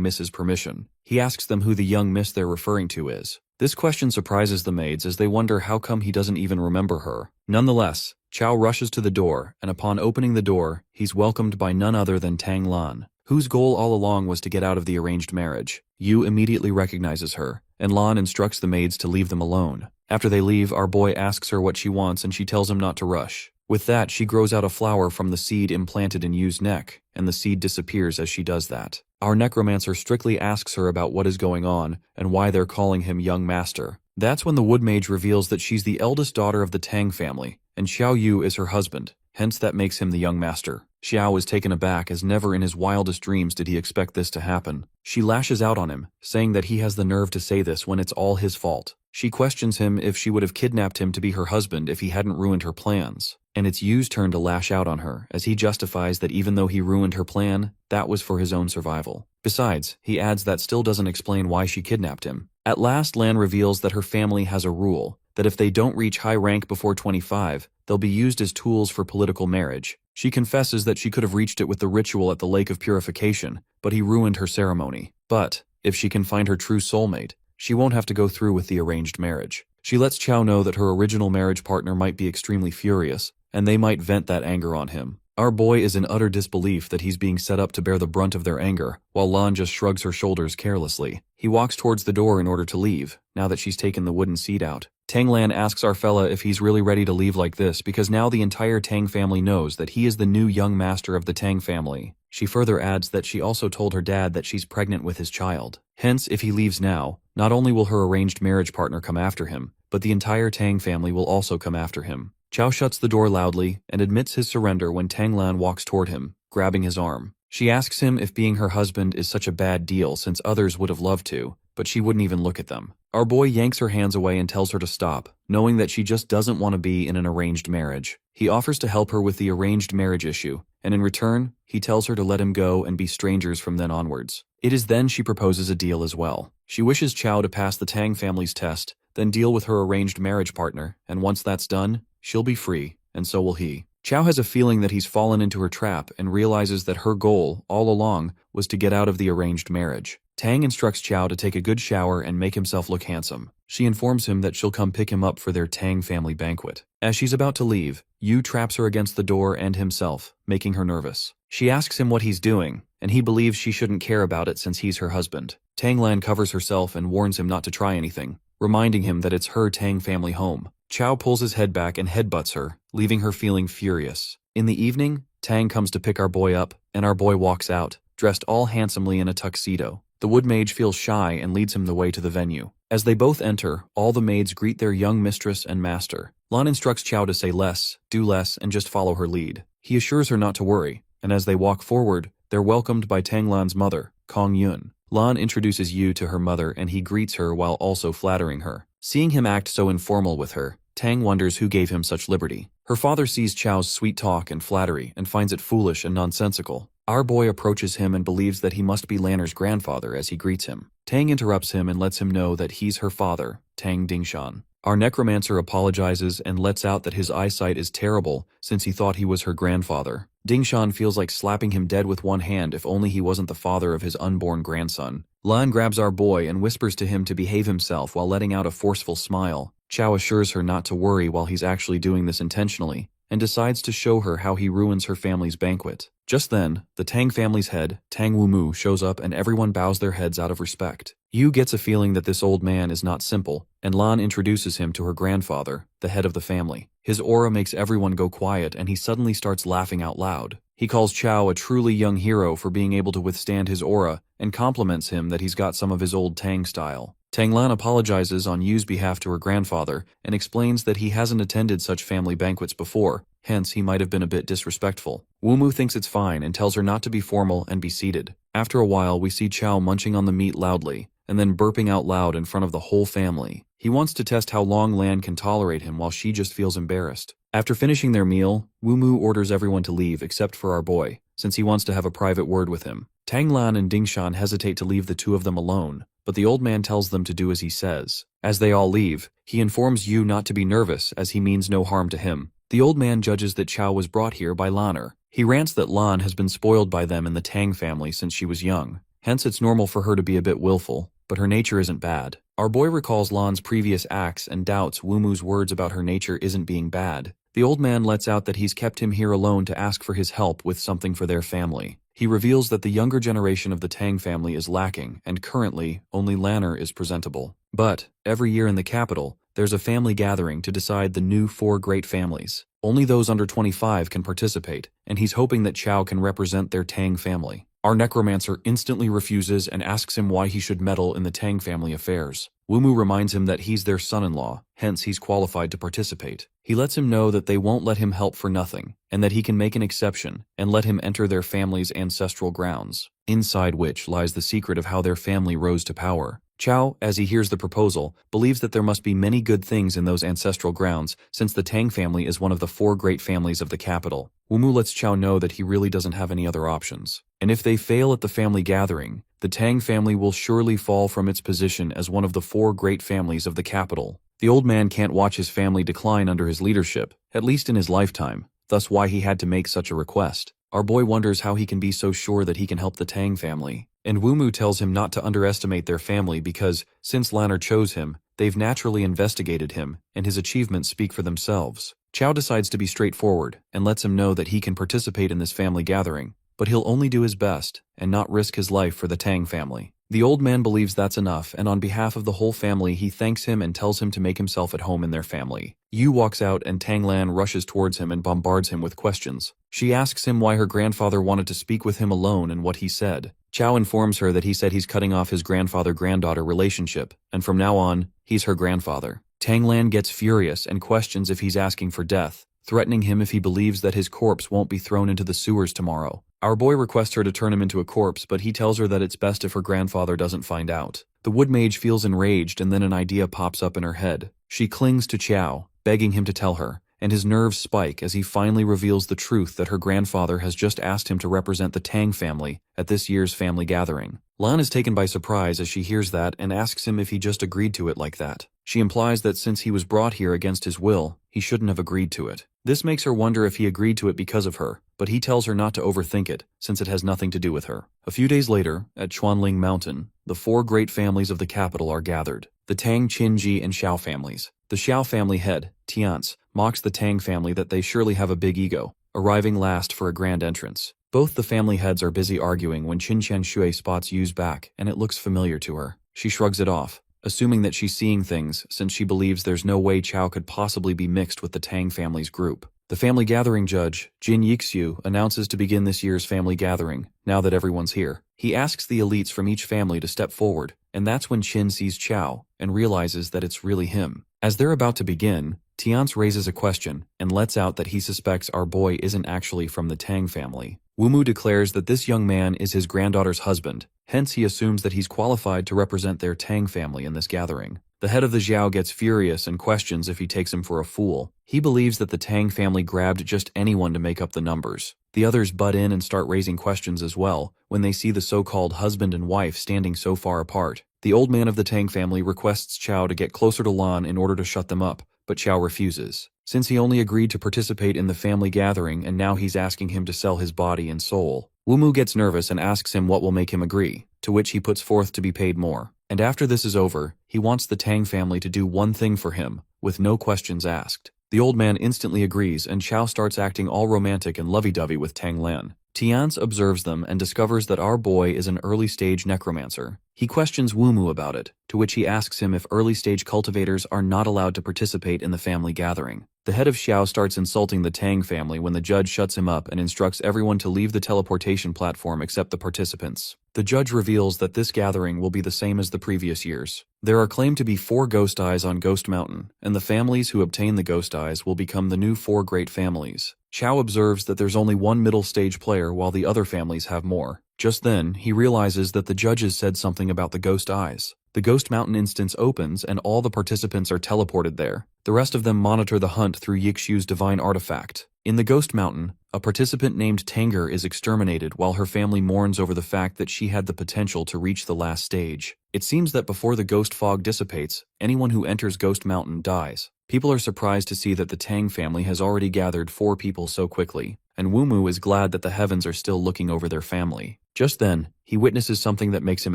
miss's permission. He asks them who the young miss they're referring to is. This question surprises the maids as they wonder how come he doesn't even remember her. Nonetheless, Chao rushes to the door, and upon opening the door, he's welcomed by none other than Tang Lan, whose goal all along was to get out of the arranged marriage. Yu immediately recognizes her, and Lan instructs the maids to leave them alone. After they leave, our boy asks her what she wants and she tells him not to rush. With that, she grows out a flower from the seed implanted in Yu's neck, and the seed disappears as she does that. Our necromancer strictly asks her about what is going on and why they're calling him young master. That's when the wood mage reveals that she's the eldest daughter of the Tang family, and Xiao Yu is her husband, hence that makes him the young master. Xiao is taken aback as never in his wildest dreams did he expect this to happen. She lashes out on him, saying that he has the nerve to say this when it's all his fault. She questions him if she would have kidnapped him to be her husband if he hadn't ruined her plans. And it's Yu's turn to lash out on her, as he justifies that even though he ruined her plan, that was for his own survival. Besides, he adds that still doesn't explain why she kidnapped him. At last, Lan reveals that her family has a rule, that if they don't reach high rank before 25, they'll be used as tools for political marriage. She confesses that she could have reached it with the ritual at the Lake of Purification, but he ruined her ceremony. But, if she can find her true soulmate, she won't have to go through with the arranged marriage. She lets Chao know that her original marriage partner might be extremely furious, and they might vent that anger on him. Our boy is in utter disbelief that he's being set up to bear the brunt of their anger, while Lan just shrugs her shoulders carelessly. He walks towards the door in order to leave, now that she's taken the wooden seat out. Tang Lan asks our fella if he's really ready to leave like this because now the entire Tang family knows that he is the new young master of the Tang family. She further adds that she also told her dad that she's pregnant with his child. Hence, if he leaves now, not only will her arranged marriage partner come after him, but the entire Tang family will also come after him. Chao shuts the door loudly and admits his surrender when Tang Lan walks toward him, grabbing his arm. She asks him if being her husband is such a bad deal since others would have loved to, but she wouldn't even look at them. Our boy yanks her hands away and tells her to stop, knowing that she just doesn't want to be in an arranged marriage. He offers to help her with the arranged marriage issue, and in return, he tells her to let him go and be strangers from then onwards. It is then she proposes a deal as well. She wishes Chow to pass the Tang family's test, then deal with her arranged marriage partner, and once that's done, she'll be free, and so will he. Chow has a feeling that he's fallen into her trap and realizes that her goal, all along, was to get out of the arranged marriage. Tang instructs Chow to take a good shower and make himself look handsome. She informs him that she'll come pick him up for their Tang family banquet. As she's about to leave, Yu traps her against the door and himself, making her nervous. She asks him what he's doing, and he believes she shouldn't care about it since he's her husband. Tang Lan covers herself and warns him not to try anything, reminding him that it's her Tang family home. Chow pulls his head back and headbutts her, leaving her feeling furious. In the evening, Tang comes to pick our boy up, and our boy walks out, dressed all handsomely in a tuxedo. The wood mage feels shy and leads him the way to the venue. As they both enter, all the maids greet their young mistress and master. Lan instructs Chow to say less, do less, and just follow her lead. He assures her not to worry, and as they walk forward, they're welcomed by Tang Lan's mother, Kong Yun. Lan introduces Yu to her mother and he greets her while also flattering her. Seeing him act so informal with her, Tang wonders who gave him such liberty. Her father sees Chow's sweet talk and flattery and finds it foolish and nonsensical. Our boy approaches him and believes that he must be Lanner's grandfather as he greets him. Tang interrupts him and lets him know that he's her father, Tang Dingshan. Our necromancer apologizes and lets out that his eyesight is terrible since he thought he was her grandfather. Dingshan feels like slapping him dead with one hand if only he wasn't the father of his unborn grandson. Lan grabs our boy and whispers to him to behave himself while letting out a forceful smile. Chow assures her not to worry while he's actually doing this intentionally, and decides to show her how he ruins her family's banquet. Just then, the Tang family's head, Tang Wumu, shows up and everyone bows their heads out of respect. Yu gets a feeling that this old man is not simple, and Lan introduces him to her grandfather, the head of the family. His aura makes everyone go quiet and he suddenly starts laughing out loud. He calls Chow a truly young hero for being able to withstand his aura and compliments him that he's got some of his old Tang style. Tang Lan apologizes on Yu's behalf to her grandfather and explains that he hasn't attended such family banquets before, hence he might have been a bit disrespectful. Wumu thinks it's fine and tells her not to be formal and be seated. After a while, we see Chow munching on the meat loudly, and then burping out loud in front of the whole family. He wants to test how long Lan can tolerate him while she just feels embarrassed. After finishing their meal, Wumu orders everyone to leave except for our boy, since he wants to have a private word with him. Tang Lan and Dingshan hesitate to leave the two of them alone, but the old man tells them to do as he says. As they all leave, he informs Yu not to be nervous as he means no harm to him. The old man judges that Chow was brought here by Lanner. He rants that Lan has been spoiled by them in the Tang family since she was young. Hence it's normal for her to be a bit willful, but her nature isn't bad. Our boy recalls Lan's previous acts and doubts Wumu's words about her nature isn't being bad. The old man lets out that he's kept him here alone to ask for his help with something for their family. He reveals that the younger generation of the Tang family is lacking, and currently, only Lanner is presentable. But, every year in the capital, there's a family gathering to decide the new 4 great families. Only those under 25 can participate, and he's hoping that Chow can represent their Tang family. Our necromancer instantly refuses and asks him why he should meddle in the Tang family affairs. Wumu reminds him that he's their son-in-law, hence he's qualified to participate. He lets him know that they won't let him help for nothing, and that he can make an exception and let him enter their family's ancestral grounds, inside which lies the secret of how their family rose to power. Chow, as he hears the proposal, believes that there must be many good things in those ancestral grounds, since the Tang family is one of the 4 great families of the capital. Wumu lets Chow know that he really doesn't have any other options. And if they fail at the family gathering, the Tang family will surely fall from its position as one of the 4 great families of the capital. The old man can't watch his family decline under his leadership, at least in his lifetime, thus why he had to make such a request. Our boy wonders how he can be so sure that he can help the Tang family. And Wumu tells him not to underestimate their family because, since Lanner chose him, they've naturally investigated him, and his achievements speak for themselves. Chow decides to be straightforward, and lets him know that he can participate in this family gathering, but he'll only do his best, and not risk his life for the Tang family. The old man believes that's enough, and on behalf of the whole family he thanks him and tells him to make himself at home in their family. Yu walks out and Tang Lan rushes towards him and bombards him with questions. She asks him why her grandfather wanted to speak with him alone and what he said. Chow informs her that he said he's cutting off his grandfather-granddaughter relationship, and from now on, he's her grandfather. Tang Lan gets furious and questions if he's asking for death, threatening him if he believes that his corpse won't be thrown into the sewers tomorrow. Our boy requests her to turn him into a corpse, but he tells her that it's best if her grandfather doesn't find out. The wood mage feels enraged and then an idea pops up in her head. She clings to Chow, begging him to tell her, and his nerves spike as he finally reveals the truth that her grandfather has just asked him to represent the Tang family at this year's family gathering. Lan is taken by surprise as she hears that and asks him if he just agreed to it like that. She implies that since he was brought here against his will, he shouldn't have agreed to it. This makes her wonder if he agreed to it because of her, but he tells her not to overthink it, since it has nothing to do with her. A few days later, at Chuanling Mountain, the four great families of the capital are gathered. The Tang, Qinji, and Xiao families. The Xiao family head, Tiance, mocks the Tang family that they surely have a big ego, arriving last for a grand entrance. Both the family heads are busy arguing when Qin Qianshui spots Yu's back, and it looks familiar to her. She shrugs it off, assuming that she's seeing things since she believes there's no way Chao could possibly be mixed with the Tang family's group. The family gathering judge, Jin Yixiu, announces to begin this year's family gathering, now that everyone's here. He asks the elites from each family to step forward, and that's when Qin sees Chao and realizes that it's really him. As they're about to begin, Tiance raises a question and lets out that he suspects our boy isn't actually from the Tang family. Wumu declares that this young man is his granddaughter's husband, hence he assumes that he's qualified to represent their Tang family in this gathering. The head of the Zhao gets furious and questions if he takes him for a fool. He believes that the Tang family grabbed just anyone to make up the numbers. The others butt in and start raising questions as well when they see the so-called husband and wife standing so far apart. The old man of the Tang family requests Chao to get closer to Lan in order to shut them up, but Chao refuses. Since he only agreed to participate in the family gathering and now he's asking him to sell his body and soul, Wumu gets nervous and asks him what will make him agree, to which he puts forth to be paid more. And after this is over, he wants the Tang family to do one thing for him, with no questions asked. The old man instantly agrees and Chao starts acting all romantic and lovey-dovey with Tang Lan. Tiance observes them and discovers that our boy is an early-stage necromancer. He questions Wumu about it, to which he asks him if early-stage cultivators are not allowed to participate in the family gathering. The head of Xiao starts insulting the Tang family when the judge shuts him up and instructs everyone to leave the teleportation platform except the participants. The judge reveals that this gathering will be the same as the previous years. There are claimed to be 4 ghost eyes on Ghost Mountain, and the families who obtain the ghost eyes will become the new 4 great families. Chao observes that there's only one middle stage player while the other families have more. Just then, he realizes that the judges said something about the ghost eyes. The Ghost Mountain instance opens and all the participants are teleported there. The rest of them monitor the hunt through Yixiu's divine artifact. In the Ghost Mountain, a participant named Tanger is exterminated while her family mourns over the fact that she had the potential to reach the last stage. It seems that before the ghost fog dissipates, anyone who enters Ghost Mountain dies. People are surprised to see that the Tang family has already gathered 4 people so quickly, and Wumu is glad that the heavens are still looking over their family. Just then, he witnesses something that makes him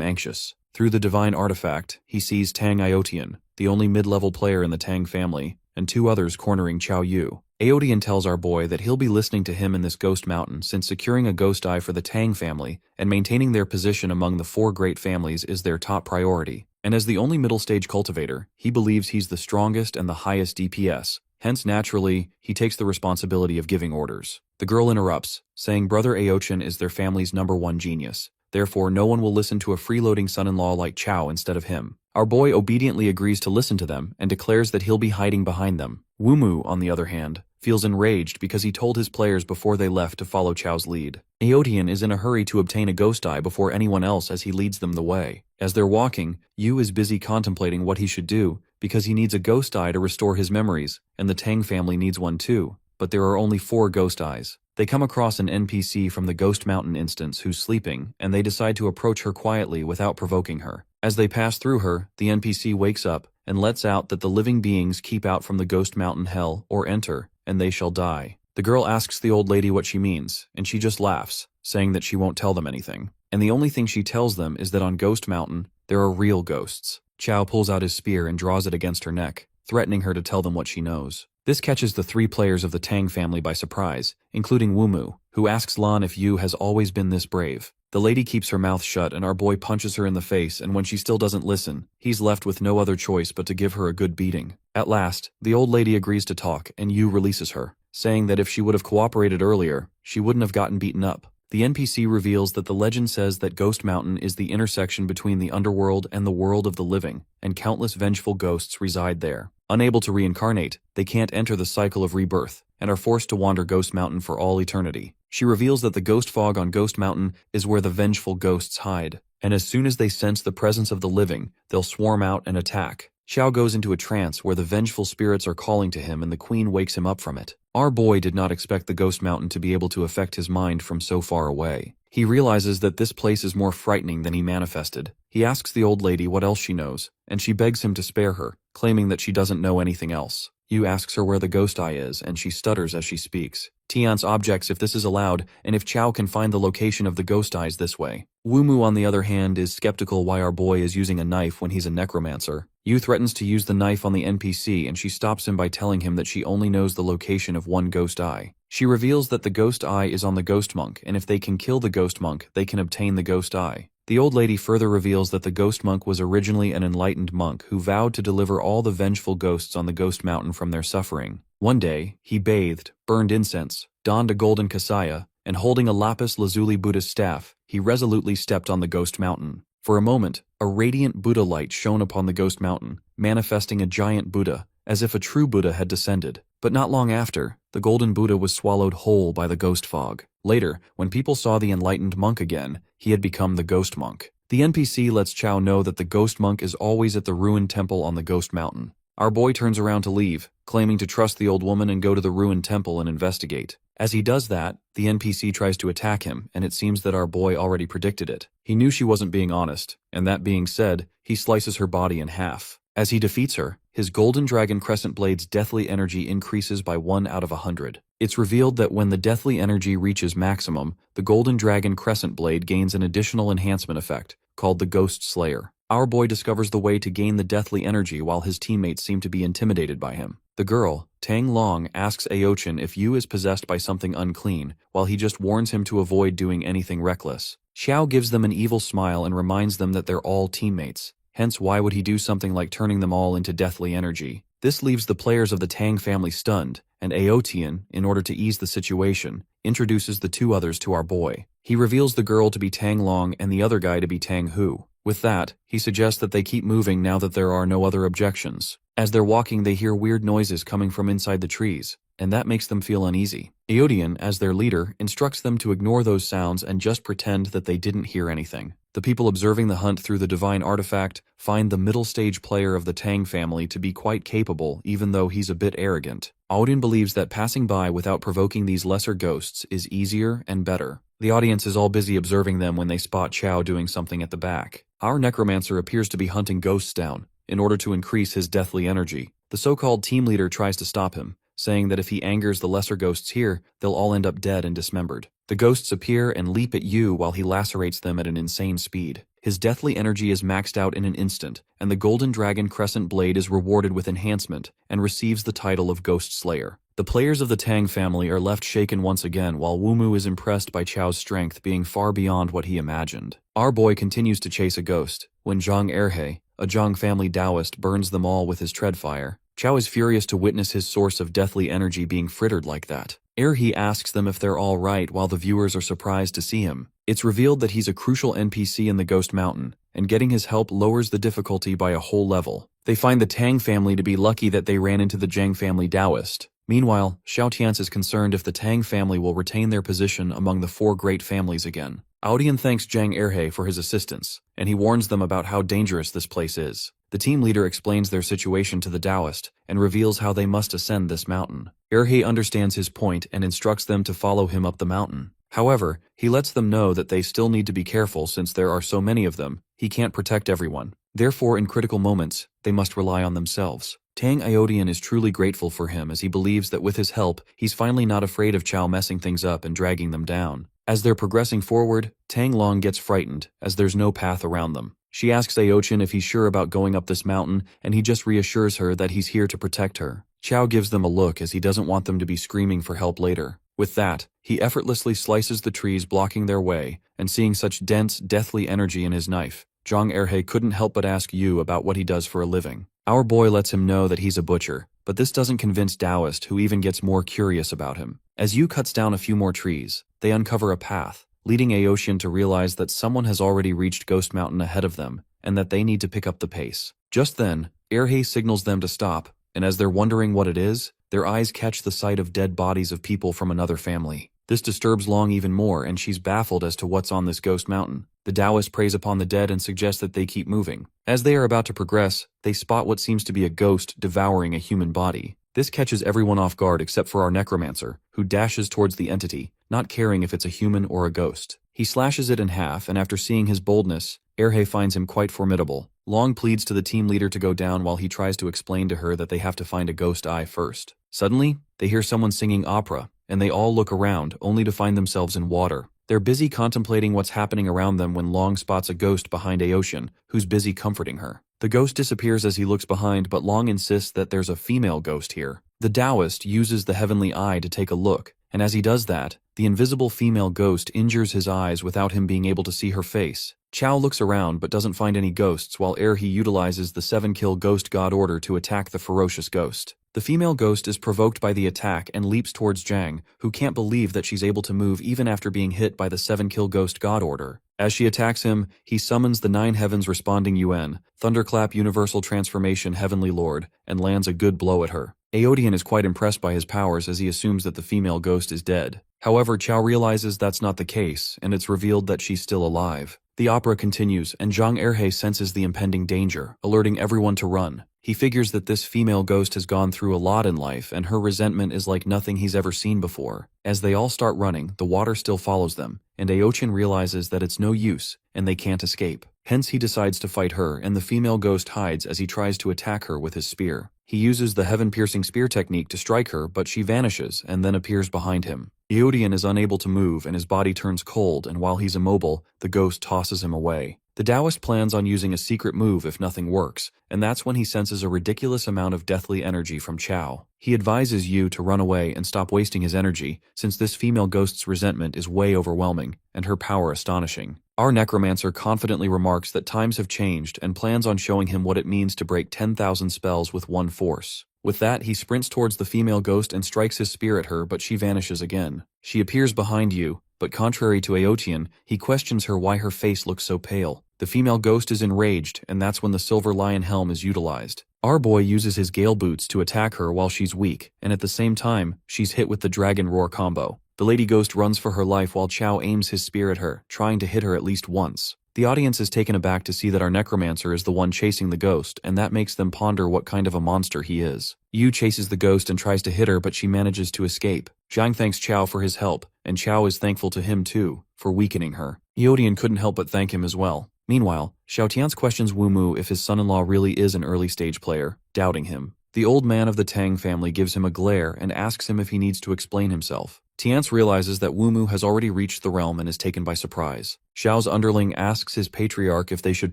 anxious. Through the divine artifact, he sees Tang Iotian, the only mid-level player in the Tang family, and 2 others cornering Chao Yu. Aotian tells our boy that he'll be listening to him in this Ghost Mountain since securing a ghost eye for the Tang family and maintaining their position among the 4 great families is their top priority. And as the only middle stage cultivator, he believes he's the strongest and the highest DPS. Hence, naturally, he takes the responsibility of giving orders. The girl interrupts, saying Brother Aotian is their family's #1 genius. Therefore, no one will listen to a freeloading son-in-law like Chao instead of him. Our boy obediently agrees to listen to them and declares that he'll be hiding behind them. Wumu, on the other hand, feels enraged because he told his players before they left to follow Chao's lead. Aotian is in a hurry to obtain a ghost eye before anyone else as he leads them the way. As they're walking, Yu is busy contemplating what he should do because he needs a ghost eye to restore his memories, and the Tang family needs one too. But there are only 4 ghost eyes. They come across an NPC from the Ghost Mountain instance who's sleeping, and they decide to approach her quietly without provoking her. As they pass through her, the NPC wakes up and lets out that the living beings keep out from the Ghost Mountain hell or enter, and they shall die. The girl asks the old lady what she means, and she just laughs, saying that she won't tell them anything. And the only thing she tells them is that on Ghost Mountain, there are real ghosts. Chao pulls out his spear and draws it against her neck, threatening her to tell them what she knows. This catches the 3 players of the Tang family by surprise, including Wumu, who asks Lan if Yu has always been this brave. The lady keeps her mouth shut and our boy punches her in the face, and when she still doesn't listen, he's left with no other choice but to give her a good beating. At last, the old lady agrees to talk and Yu releases her, saying that if she would have cooperated earlier, she wouldn't have gotten beaten up. The NPC reveals that the legend says that Ghost Mountain is the intersection between the underworld and the world of the living, and countless vengeful ghosts reside there. Unable to reincarnate, they can't enter the cycle of rebirth, and are forced to wander Ghost Mountain for all eternity. She reveals that the ghost fog on Ghost Mountain is where the vengeful ghosts hide, and as soon as they sense the presence of the living, they'll swarm out and attack. Xiao goes into a trance where the vengeful spirits are calling to him and the queen wakes him up from it. Our boy did not expect the ghost mountain to be able to affect his mind from so far away. He realizes that this place is more frightening than he manifested. He asks the old lady what else she knows, and she begs him to spare her, claiming that she doesn't know anything else. Yu asks her where the ghost eye is, and she stutters as she speaks. Tiance objects if this is allowed, and if Chao can find the location of the ghost eyes this way. Wumu, on the other hand, is skeptical why our boy is using a knife when he's a necromancer. Yu threatens to use the knife on the NPC, and she stops him by telling him that she only knows the location of one ghost eye. She reveals that the ghost eye is on the ghost monk, and if they can kill the ghost monk, they can obtain the ghost eye. The old lady further reveals that the ghost monk was originally an enlightened monk who vowed to deliver all the vengeful ghosts on the ghost mountain from their suffering. One day, he bathed, burned incense, donned a golden kasaya, and holding a lapis lazuli Buddhist staff, he resolutely stepped on the ghost mountain. For a moment, a radiant Buddha light shone upon the ghost mountain, manifesting a giant Buddha, as if a true Buddha had descended. But not long after, the golden Buddha was swallowed whole by the ghost fog. Later, when people saw the enlightened monk again, he had become the ghost monk. The NPC lets Chao know that the ghost monk is always at the ruined temple on the ghost mountain. Our boy turns around to leave, claiming to trust the old woman and go to the ruined temple and investigate. As he does that, the NPC tries to attack him, and it seems that our boy already predicted it. He knew she wasn't being honest, and that being said, he slices her body in half. As he defeats her, his golden dragon crescent blade's deathly energy increases by 1 out of 100. It's revealed that when the deathly energy reaches maximum, the golden dragon crescent blade gains an additional enhancement effect, called the Ghost Slayer. Our boy discovers the way to gain the deathly energy while his teammates seem to be intimidated by him. The girl, Tang Long, asks Aochin if Yu is possessed by something unclean, while he just warns him to avoid doing anything reckless. Xiao gives them an evil smile and reminds them that they're all teammates. Hence, why would he do something like turning them all into deathly energy? This leaves the players of the Tang family stunned, and Aotian, in order to ease the situation, introduces the two others to our boy. He reveals the girl to be Tang Long and the other guy to be Tang Hu. With that, he suggests that they keep moving now that there are no other objections. As they're walking, they hear weird noises coming from inside the trees, and that makes them feel uneasy. Aotian, as their leader, instructs them to ignore those sounds and just pretend that they didn't hear anything. The people observing the hunt through the divine artifact find the middle stage player of the Tang family to be quite capable, even though he's a bit arrogant. Aotian believes that passing by without provoking these lesser ghosts is easier and better. The audience is all busy observing them when they spot Chao doing something at the back. Our necromancer appears to be hunting ghosts down, in order to increase his deathly energy. The so-called team leader tries to stop him, saying that if he angers the lesser ghosts here, they'll all end up dead and dismembered. The ghosts appear and leap at Yu while he lacerates them at an insane speed. His deathly energy is maxed out in an instant, and the golden dragon crescent blade is rewarded with enhancement and receives the title of Ghost Slayer. The players of the Tang family are left shaken once again, while Wumu is impressed by Chao's strength being far beyond what he imagined. Our boy continues to chase a ghost, when Zhang Erhe, a Zhang family Taoist, burns them all with his treadfire. Chao is furious to witness his source of deathly energy being frittered like that. Erhe asks them if they're all right while the viewers are surprised to see him. It's revealed that he's a crucial NPC in the Ghost Mountain, and getting his help lowers the difficulty by a whole level. They find the Tang family to be lucky that they ran into the Zhang family Taoist. Meanwhile, Xiao Tiance is concerned if the Tang family will retain their position among the 4 great families again. Aodian thanks Zhang Erhe for his assistance, and he warns them about how dangerous this place is. The team leader explains their situation to the Taoist and reveals how they must ascend this mountain. Erhe understands his point and instructs them to follow him up the mountain. However, he lets them know that they still need to be careful since there are so many of them. He can't protect everyone. Therefore, in critical moments, they must rely on themselves. Tang Iodian is truly grateful for him as he believes that with his help, he's finally not afraid of Chao messing things up and dragging them down. As they're progressing forward, Tang Long gets frightened as there's no path around them. She asks Aochin if he's sure about going up this mountain, and he just reassures her that he's here to protect her. Chao gives them a look as he doesn't want them to be screaming for help later. With that, he effortlessly slices the trees blocking their way, and seeing such dense, deathly energy in his knife, Zhang Erhe couldn't help but ask Yu about what he does for a living. Our boy lets him know that he's a butcher, but this doesn't convince Taoist, who even gets more curious about him. As Yu cuts down a few more trees, they uncover a path, leading Aochin to realize that someone has already reached Ghost Mountain ahead of them, and that they need to pick up the pace. Just then, Erhe signals them to stop, and as they're wondering what it is, their eyes catch the sight of dead bodies of people from another family. This disturbs Long even more, and she's baffled as to what's on this ghost mountain. The Taoist preys upon the dead and suggests that they keep moving. As they are about to progress, they spot what seems to be a ghost devouring a human body. This catches everyone off guard except for our Necromancer, who dashes towards the entity, not caring if it's a human or a ghost. He slashes it in half, and after seeing his boldness, Erhe finds him quite formidable. Long pleads to the team leader to go down while he tries to explain to her that they have to find a ghost eye first. Suddenly, they hear someone singing opera, and they all look around, only to find themselves in water. They're busy contemplating what's happening around them when Long spots a ghost behind Aotian, who's busy comforting her. The ghost disappears as he looks behind, but Long insists that there's a female ghost here. The Taoist uses the heavenly eye to take a look, and as he does that, the invisible female ghost injures his eyes without him being able to see her face. Chow looks around but doesn't find any ghosts, while Erhe utilizes the 7-kill ghost god order to attack the ferocious ghost. The female ghost is provoked by the attack and leaps towards Zhang, who can't believe that she's able to move even after being hit by the 7-kill ghost god order. As she attacks him, he summons the 9 heavens responding Yuan, Thunderclap Universal Transformation Heavenly Lord, and lands a good blow at her. Aodian is quite impressed by his powers as he assumes that the female ghost is dead. However, Chow realizes that's not the case, and it's revealed that she's still alive. The opera continues, and Zhang Erhe senses the impending danger, alerting everyone to run. He figures that this female ghost has gone through a lot in life, and her resentment is like nothing he's ever seen before. As they all start running, the water still follows them, and Aochin realizes that it's no use, and they can't escape. Hence he decides to fight her, and the female ghost hides as he tries to attack her with his spear. He uses the heaven-piercing spear technique to strike her, but she vanishes and then appears behind him. Eodian is unable to move, and his body turns cold, and while he's immobile, the ghost tosses him away. The Taoist plans on using a secret move if nothing works, and that's when he senses a ridiculous amount of deathly energy from Chow. He advises Yu to run away and stop wasting his energy, since this female ghost's resentment is way overwhelming, and her power astonishing. Our Necromancer confidently remarks that times have changed and plans on showing him what it means to break 10,000 spells with one force. With that, he sprints towards the female ghost and strikes his spear at her, but she vanishes again. She appears behind Yu, but contrary to Aotian, he questions her why her face looks so pale. The female ghost is enraged, and that's when the Silver Lion Helm is utilized. Our boy uses his Gale Boots to attack her while she's weak, and at the same time, she's hit with the Dragon Roar combo. The Lady Ghost runs for her life while Chow aims his spear at her, trying to hit her at least once. The audience is taken aback to see that our Necromancer is the one chasing the ghost, and that makes them ponder what kind of a monster he is. Yu chases the ghost and tries to hit her, but she manages to escape. Zhang thanks Chow for his help, and Chow is thankful to him too, for weakening her. Eodian couldn't help but thank him as well. Meanwhile, Xiaotians questions Wu Mu if his son-in-law really is an early-stage player, doubting him. The old man of the Tang family gives him a glare and asks him if he needs to explain himself. Tiance realizes that Wu Mu has already reached the realm and is taken by surprise. Xiao's underling asks his patriarch if they should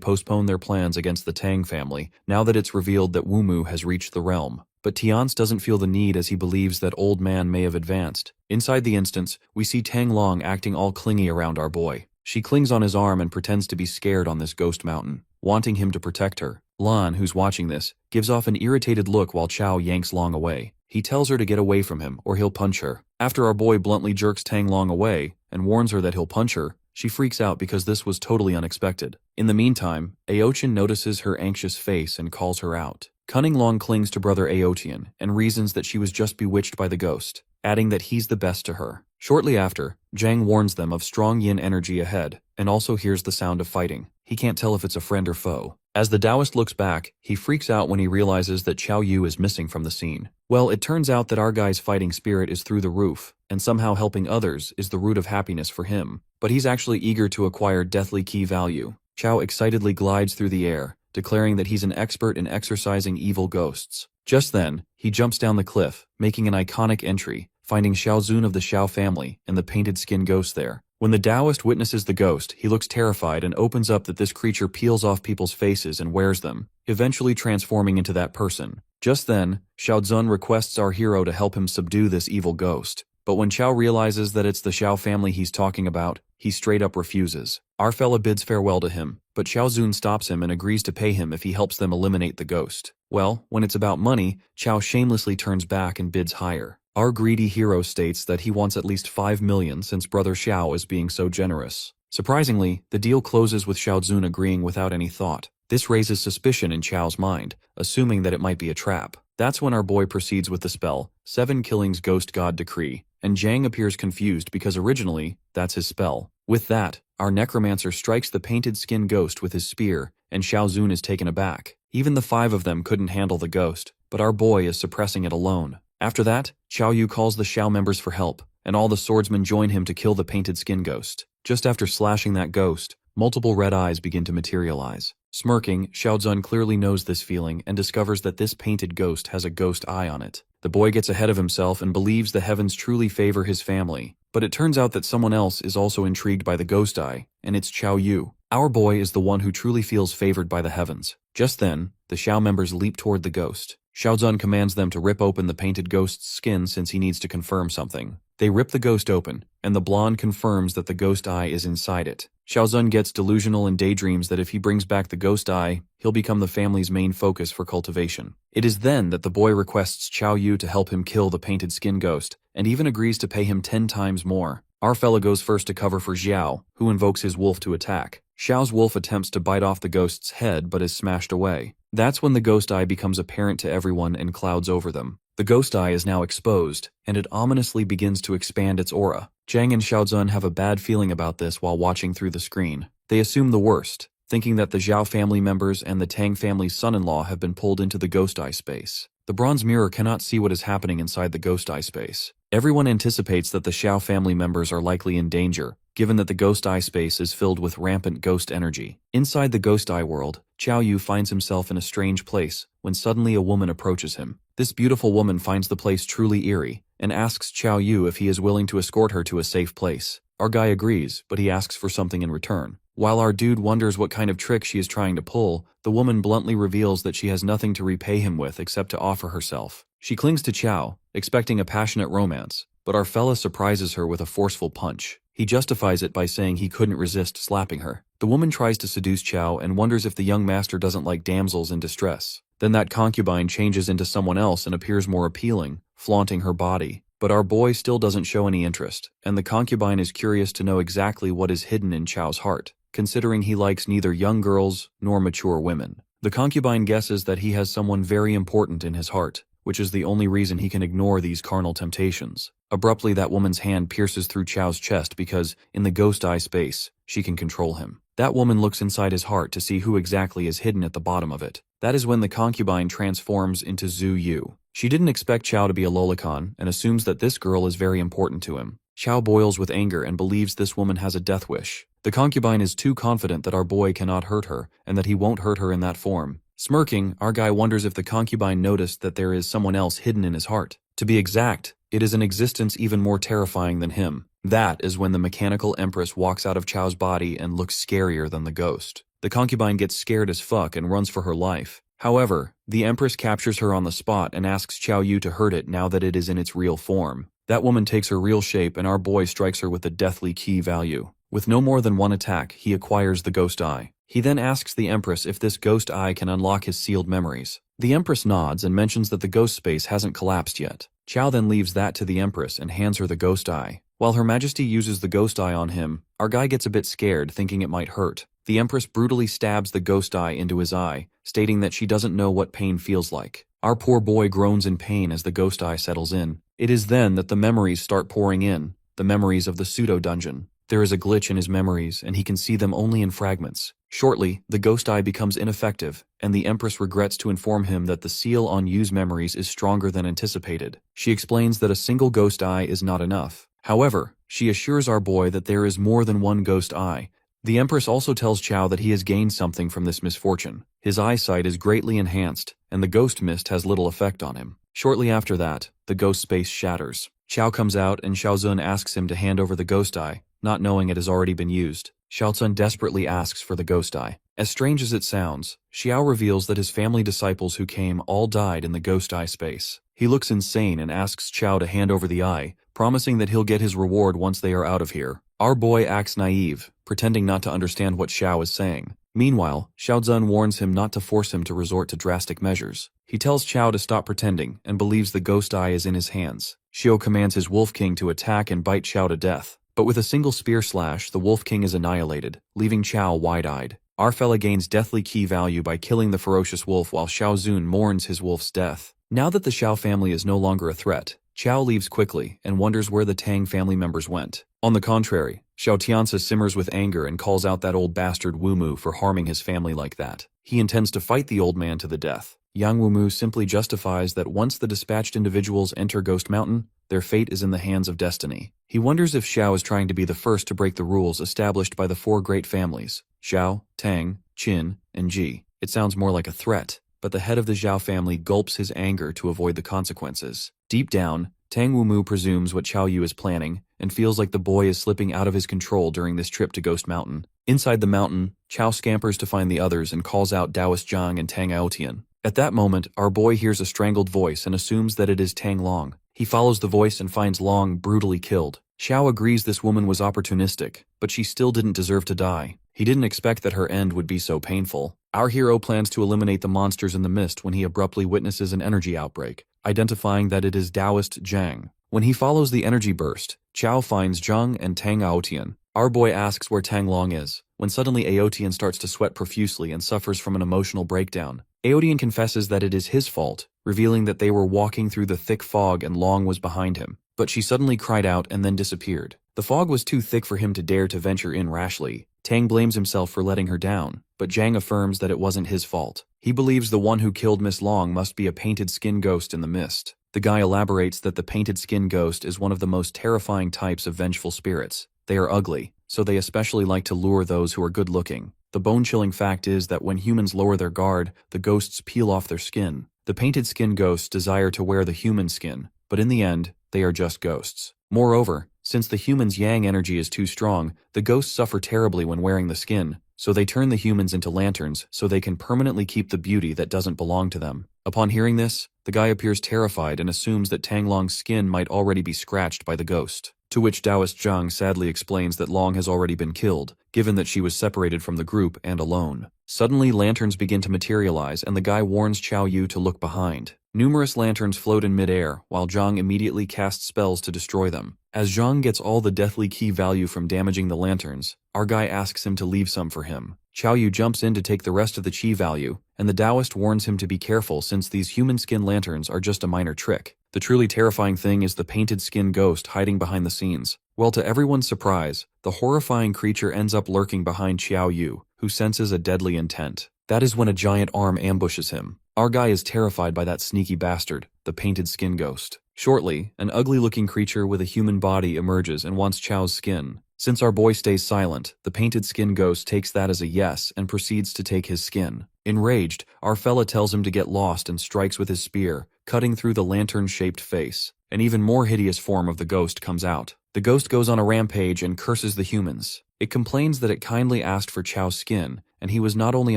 postpone their plans against the Tang family, now that it's revealed that Wu Mu has reached the realm. But Tiance doesn't feel the need as he believes that old man may have advanced. Inside the instance, we see Tang Long acting all clingy around our boy. She clings on his arm and pretends to be scared on this ghost mountain, wanting him to protect her. Lan, who's watching this, gives off an irritated look while Chow yanks Long away. He tells her to get away from him, or he'll punch her. After our boy bluntly jerks Tang Long away, and warns her that he'll punch her, she freaks out because this was totally unexpected. In the meantime, Aochin notices her anxious face and calls her out. Cunning Long clings to brother Aotian, and reasons that she was just bewitched by the ghost, adding that he's the best to her. Shortly after, Zhang warns them of strong yin energy ahead, and also hears the sound of fighting. He can't tell if it's a friend or foe. As the Taoist looks back, he freaks out when he realizes that Xiao Yu is missing from the scene. Well, it turns out that our guy's fighting spirit is through the roof, and somehow helping others is the root of happiness for him. But he's actually eager to acquire deathly key value. Xiao excitedly glides through the air, declaring that he's an expert in exorcising evil ghosts. Just then, he jumps down the cliff, making an iconic entry, finding Xiao Zun of the Xiao family and the painted skin ghost there. When the Taoist witnesses the ghost, he looks terrified and opens up that this creature peels off people's faces and wears them, eventually transforming into that person. Just then, Xiao Zun requests our hero to help him subdue this evil ghost. But when Xiao realizes that it's the Xiao family he's talking about, he straight up refuses. Our fella bids farewell to him, but Xiao Zun stops him and agrees to pay him if he helps them eliminate the ghost. Well, when it's about money, Xiao shamelessly turns back and bids higher. Our greedy hero states that he wants at least 5 million since brother Xiao is being so generous. Surprisingly, the deal closes with Xiao Zun agreeing without any thought. This raises suspicion in Xiao's mind, assuming that it might be a trap. That's when our boy proceeds with the spell, 7 Killings Ghost God Decree, and Zhang appears confused because originally, that's his spell. With that, our Necromancer strikes the painted skin ghost with his spear, and Xiaozun is taken aback. Even the 5 of them couldn't handle the ghost, but our boy is suppressing it alone. After that, Xiao Yu calls the Xiao members for help, and all the swordsmen join him to kill the painted skin ghost. Just after slashing that ghost, multiple red eyes begin to materialize. Smirking, Xiaozun clearly knows this feeling and discovers that this painted ghost has a ghost eye on it. The boy gets ahead of himself and believes the heavens truly favor his family, but it turns out that someone else is also intrigued by the ghost eye, and it's Xiao Yu. Our boy is the one who truly feels favored by the heavens. Just then, the Xiao members leap toward the ghost. Xiaozun commands them to rip open the painted ghost's skin since he needs to confirm something. They rip the ghost open, and the blonde confirms that the ghost eye is inside it. Xiaozun gets delusional and daydreams that if he brings back the ghost eye, he'll become the family's main focus for cultivation. It is then that the boy requests Xiao Yu to help him kill the painted skin ghost, and even agrees to pay him 10 times more. Our fella goes first to cover for Xiao, who invokes his wolf to attack. Xiao's wolf attempts to bite off the ghost's head but is smashed away. That's when the ghost eye becomes apparent to everyone and clouds over them. The ghost eye is now exposed, and it ominously begins to expand its aura. Zhang and Xiaozun have a bad feeling about this while watching through the screen. They assume the worst, thinking that the Zhao family members and the Tang family's son-in-law have been pulled into the ghost eye space. The bronze mirror cannot see what is happening inside the ghost eye space. Everyone anticipates that the Xiao family members are likely in danger, given that the ghost eye space is filled with rampant ghost energy. Inside the ghost eye world, Xiao Yu finds himself in a strange place when suddenly a woman approaches him. This beautiful woman finds the place truly eerie and asks Xiao Yu if he is willing to escort her to a safe place. Our guy agrees, but he asks for something in return. While our dude wonders what kind of trick she is trying to pull, the woman bluntly reveals that she has nothing to repay him with except to offer herself. She clings to Xiao, expecting a passionate romance, but our fella surprises her with a forceful punch. He justifies it by saying he couldn't resist slapping her. The woman tries to seduce Xiao and wonders if the young master doesn't like damsels in distress. Then that concubine changes into someone else and appears more appealing, flaunting her body. But our boy still doesn't show any interest, and the concubine is curious to know exactly what is hidden in Xiao's heart, considering he likes neither young girls nor mature women. The concubine guesses that he has someone very important in his heart, which is the only reason he can ignore these carnal temptations. Abruptly, that woman's hand pierces through Xiao's chest because, in the ghost eye space, she can control him. That woman looks inside his heart to see who exactly is hidden at the bottom of it. That is when the concubine transforms into Zhu Yu. She didn't expect Xiao to be a lolicon and assumes that this girl is very important to him. Xiao boils with anger and believes this woman has a death wish. The concubine is too confident that our boy cannot hurt her and that he won't hurt her in that form. Smirking, our guy wonders if the concubine noticed that there is someone else hidden in his heart. To be exact, it is an existence even more terrifying than him. That is when the mechanical empress walks out of Xiao's body and looks scarier than the ghost. The concubine gets scared as fuck and runs for her life. However, the empress captures her on the spot and asks Xiao Yu to hurt it now that it is in its real form. That woman takes her real shape and our boy strikes her with the deathly key value. With no more than one attack, he acquires the ghost eye. He then asks the empress if this ghost eye can unlock his sealed memories. The empress nods and mentions that the ghost space hasn't collapsed yet. Xiao then leaves that to the empress and hands her the ghost eye. While Her Majesty uses the ghost eye on him, our guy gets a bit scared, thinking it might hurt. The empress brutally stabs the ghost eye into his eye, stating that she doesn't know what pain feels like. Our poor boy groans in pain as the ghost eye settles in. It is then that the memories start pouring in, the memories of the pseudo-dungeon. There is a glitch in his memories, and he can see them only in fragments. Shortly, the ghost eye becomes ineffective, and the empress regrets to inform him that the seal on Yu's memories is stronger than anticipated. She explains that a single ghost eye is not enough. However, she assures our boy that there is more than one ghost eye. The empress also tells Xiao that he has gained something from this misfortune. His eyesight is greatly enhanced, and the ghost mist has little effect on him. Shortly after that, the ghost space shatters. Xiao comes out and Xiaozun asks him to hand over the ghost eye, not knowing it has already been used. Xiaozun desperately asks for the ghost eye. As strange as it sounds, Xiao reveals that his family disciples who came all died in the ghost eye space. He looks insane and asks Xiao to hand over the eye, promising that he'll get his reward once they are out of here. Our boy acts naive, pretending not to understand what Xiao is saying. Meanwhile, Xiaozun warns him not to force him to resort to drastic measures. He tells Xiao to stop pretending and believes the ghost eye is in his hands. Xiao commands his Wolf King to attack and bite Xiao to death. But with a single spear slash, the Wolf King is annihilated, leaving Xiao wide-eyed. Our fella gains deathly key value by killing the ferocious wolf while Xiaozun mourns his wolf's death. Now that the Xiao family is no longer a threat, Chao leaves quickly and wonders where the Tang family members went. On the contrary, Xiao Tianzi simmers with anger and calls out that old bastard Wu Mu for harming his family like that. He intends to fight the old man to the death. Yang Wu Mu simply justifies that once the dispatched individuals enter Ghost Mountain, their fate is in the hands of destiny. He wonders if Xiao is trying to be the first to break the rules established by the four great families, Xiao, Tang, Qin, and Ji. It sounds more like a threat, but the head of the Zhao family gulps his anger to avoid the consequences. Deep down, Tang Wumu presumes what Qiao Yu is planning and feels like the boy is slipping out of his control during this trip to Ghost Mountain. Inside the mountain, Qiao scampers to find the others and calls out Daoist Zhang and Tang Aotian. At that moment, our boy hears a strangled voice and assumes that it is Tang Long. He follows the voice and finds Long brutally killed. Xiao agrees this woman was opportunistic, but she still didn't deserve to die. He didn't expect that her end would be so painful. Our hero plans to eliminate the monsters in the mist when he abruptly witnesses an energy outbreak, identifying that it is Daoist Zhang. When he follows the energy burst, Qiao finds Zhang and Tang Aotian. Our boy asks where Tang Long is, when suddenly Aotian starts to sweat profusely and suffers from an emotional breakdown. Aotian confesses that it is his fault, revealing that they were walking through the thick fog and Long was behind him. But she suddenly cried out and then disappeared. The fog was too thick for him to dare to venture in rashly. Tang blames himself for letting her down, but Zhang affirms that it wasn't his fault. He believes the one who killed Miss Long must be a painted skin ghost in the mist. The guy elaborates that the painted skin ghost is one of the most terrifying types of vengeful spirits. They are ugly, so they especially like to lure those who are good-looking. The bone-chilling fact is that when humans lower their guard, the ghosts peel off their skin. The painted skin ghosts desire to wear the human skin, but in the end, they are just ghosts. Moreover, since the human's yang energy is too strong, the ghosts suffer terribly when wearing the skin, so they turn the humans into lanterns so they can permanently keep the beauty that doesn't belong to them. Upon hearing this, the guy appears terrified and assumes that Tang Long's skin might already be scratched by the ghost. To which Daoist Zhang sadly explains that Long has already been killed, given that she was separated from the group and alone. Suddenly, lanterns begin to materialize and the guy warns Qiao Yu to look behind. Numerous lanterns float in midair, while Zhang immediately casts spells to destroy them. As Zhang gets all the deathly key value from damaging the lanterns, our guy asks him to leave some for him. Qiao Yu jumps in to take the rest of the chi value, and the Taoist warns him to be careful since these human skin lanterns are just a minor trick. The truly terrifying thing is the painted skin ghost hiding behind the scenes. Well, to everyone's surprise, the horrifying creature ends up lurking behind Qiao Yu, who senses a deadly intent. That is when a giant arm ambushes him. Our guy is terrified by that sneaky bastard, the painted skin ghost. Shortly, an ugly-looking creature with a human body emerges and wants Chao's skin. Since our boy stays silent, the painted skin ghost takes that as a yes and proceeds to take his skin. Enraged, our fella tells him to get lost and strikes with his spear, cutting through the lantern-shaped face. An even more hideous form of the ghost comes out. The ghost goes on a rampage and curses the humans. It complains that it kindly asked for Chao's skin, and he was not only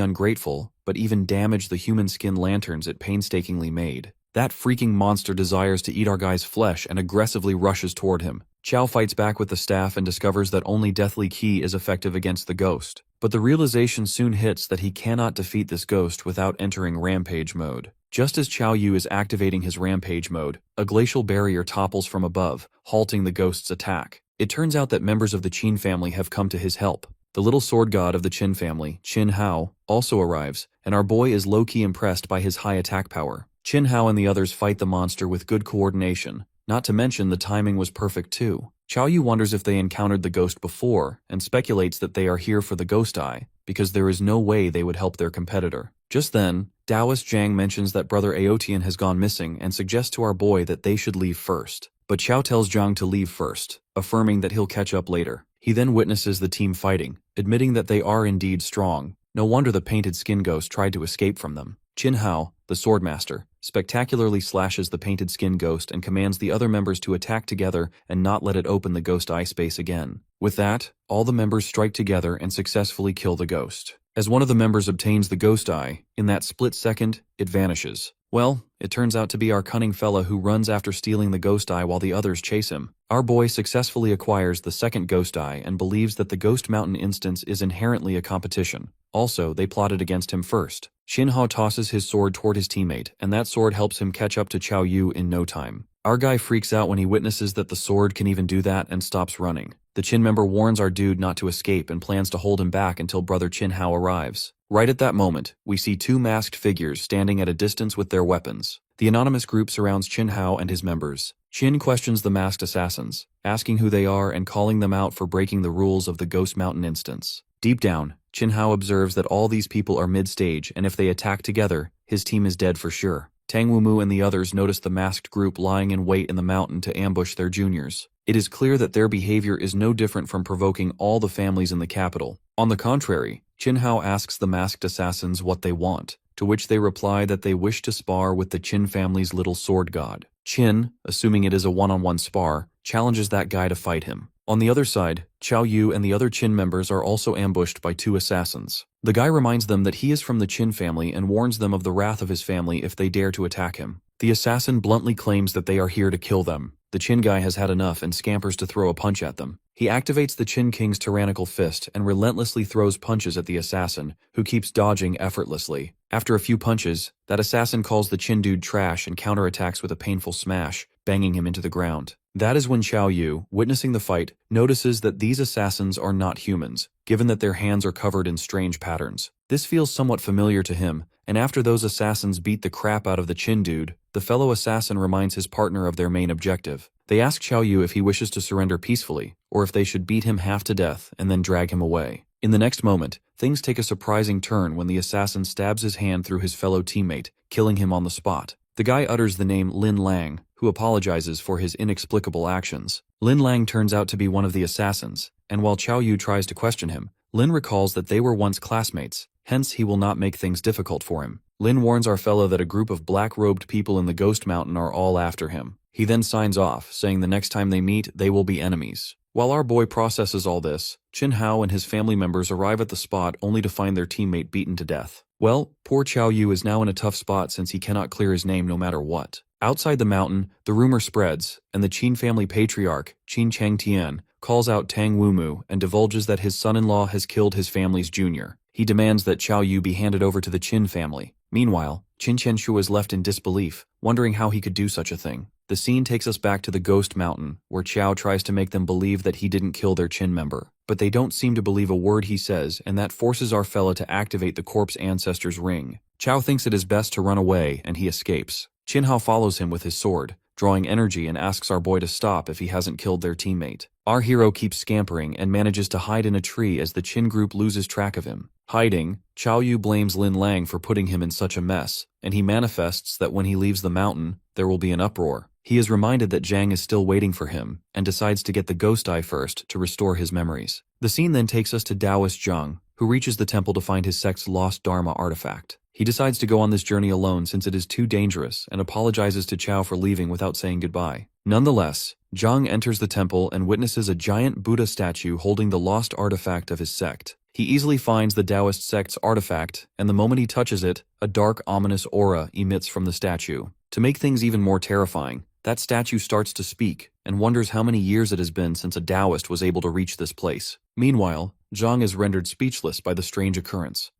ungrateful, but even damaged the human skin lanterns it painstakingly made. That freaking monster desires to eat our guy's flesh and aggressively rushes toward him. Qiao fights back with the staff and discovers that only Deathly Key is effective against the ghost. But the realization soon hits that he cannot defeat this ghost without entering rampage mode. Just as Qiao Yu is activating his rampage mode, a glacial barrier topples from above, halting the ghost's attack. It turns out that members of the Qin family have come to his help. The little sword god of the Qin family, Qin Hao, also arrives, and our boy is low-key impressed by his high attack power. Qin Hao and the others fight the monster with good coordination, not to mention the timing was perfect too. Qiao Yu wonders if they encountered the ghost before, and speculates that they are here for the ghost eye, because there is no way they would help their competitor. Just then, Taoist Zhang mentions that brother Aotian has gone missing and suggests to our boy that they should leave first. But Qiao tells Zhang to leave first, affirming that he'll catch up later. He then witnesses the team fighting, admitting that they are indeed strong. No wonder the painted skin ghost tried to escape from them. Qin Hao, the swordmaster, spectacularly slashes the painted skin ghost and commands the other members to attack together and not let it open the ghost eye space again. With that, all the members strike together and successfully kill the ghost. As one of the members obtains the ghost eye, in that split second, it vanishes. Well, it turns out to be our cunning fella who runs after stealing the ghost eye while the others chase him. Our boy successfully acquires the second ghost eye and believes that the Ghost Mountain instance is inherently a competition. Also, they plotted against him first. Qin Hao tosses his sword toward his teammate, and that sword helps him catch up to Qiao Yu in no time. Our guy freaks out when he witnesses that the sword can even do that and stops running. The Qin member warns our dude not to escape and plans to hold him back until brother Qin Hao arrives. Right at that moment, we see two masked figures standing at a distance with their weapons. The anonymous group surrounds Qin Hao and his members. Qin questions the masked assassins, asking who they are and calling them out for breaking the rules of the Ghost Mountain instance. Deep down, Qin Hao observes that all these people are mid-stage, and if they attack together, his team is dead for sure. Tang Wumu and the others notice the masked group lying in wait in the mountain to ambush their juniors. It is clear that their behavior is no different from provoking all the families in the capital. On the contrary, Qin Hao asks the masked assassins what they want, to which they reply that they wish to spar with the Qin family's little sword god. Qin, assuming it is a one-on-one spar, challenges that guy to fight him. On the other side, Qiao Yu and the other Qin members are also ambushed by 2 assassins. The guy reminds them that he is from the Qin family and warns them of the wrath of his family if they dare to attack him. The assassin bluntly claims that they are here to kill them. The Qin guy has had enough and scampers to throw a punch at them. He activates the Qin King's tyrannical fist and relentlessly throws punches at the assassin, who keeps dodging effortlessly. After a few punches, that assassin calls the Qin dude trash and counterattacks with a painful smash, banging him into the ground. That is when Xiao Yu, witnessing the fight, notices that these assassins are not humans, given that their hands are covered in strange patterns. This feels somewhat familiar to him, and after those assassins beat the crap out of the Qin dude, the fellow assassin reminds his partner of their main objective. They ask Xiao Yu if he wishes to surrender peacefully, or if they should beat him half to death and then drag him away. In the next moment, things take a surprising turn when the assassin stabs his hand through his fellow teammate, killing him on the spot. The guy utters the name Lin Lang, who apologizes for his inexplicable actions. Lin Lang turns out to be one of the assassins, and while Qiao Yu tries to question him, Lin recalls that they were once classmates, hence he will not make things difficult for him. Lin warns our fellow that a group of black-robed people in the Ghost Mountain are all after him. He then signs off, saying the next time they meet, they will be enemies. While our boy processes all this, Qin Hao and his family members arrive at the spot only to find their teammate beaten to death. Well, poor Qiao Yu is now in a tough spot since he cannot clear his name no matter what. Outside the mountain, the rumor spreads, and the Qin family patriarch, Qin Changtian, calls out Tang Wumu and divulges that his son-in-law has killed his family's junior. He demands that Qiao Yu be handed over to the Qin family. Meanwhile, Qin Qianshu is left in disbelief, wondering how he could do such a thing. The scene takes us back to the Ghost Mountain, where Qiao tries to make them believe that he didn't kill their Qin member. But they don't seem to believe a word he says, and that forces our fella to activate the corpse ancestor's ring. Qiao thinks it is best to run away, and he escapes. Qin Hao follows him with his sword, drawing energy, and asks our boy to stop if he hasn't killed their teammate. Our hero keeps scampering and manages to hide in a tree as the Qin group loses track of him. Hiding, Qiao Yu blames Lin Lang for putting him in such a mess, and he manifests that when he leaves the mountain, there will be an uproar. He is reminded that Zhang is still waiting for him, and decides to get the ghost eye first to restore his memories. The scene then takes us to Taoist Zhang, who reaches the temple to find his sect's lost Dharma artifact. He decides to go on this journey alone since it is too dangerous and apologizes to Qiao for leaving without saying goodbye. Nonetheless, Zhang enters the temple and witnesses a giant Buddha statue holding the lost artifact of his sect. He easily finds the Taoist sect's artifact, and the moment he touches it, a dark, ominous aura emits from the statue. To make things even more terrifying, that statue starts to speak and wonders how many years it has been since a Taoist was able to reach this place. Meanwhile, Zhang is rendered speechless by the strange occurrence.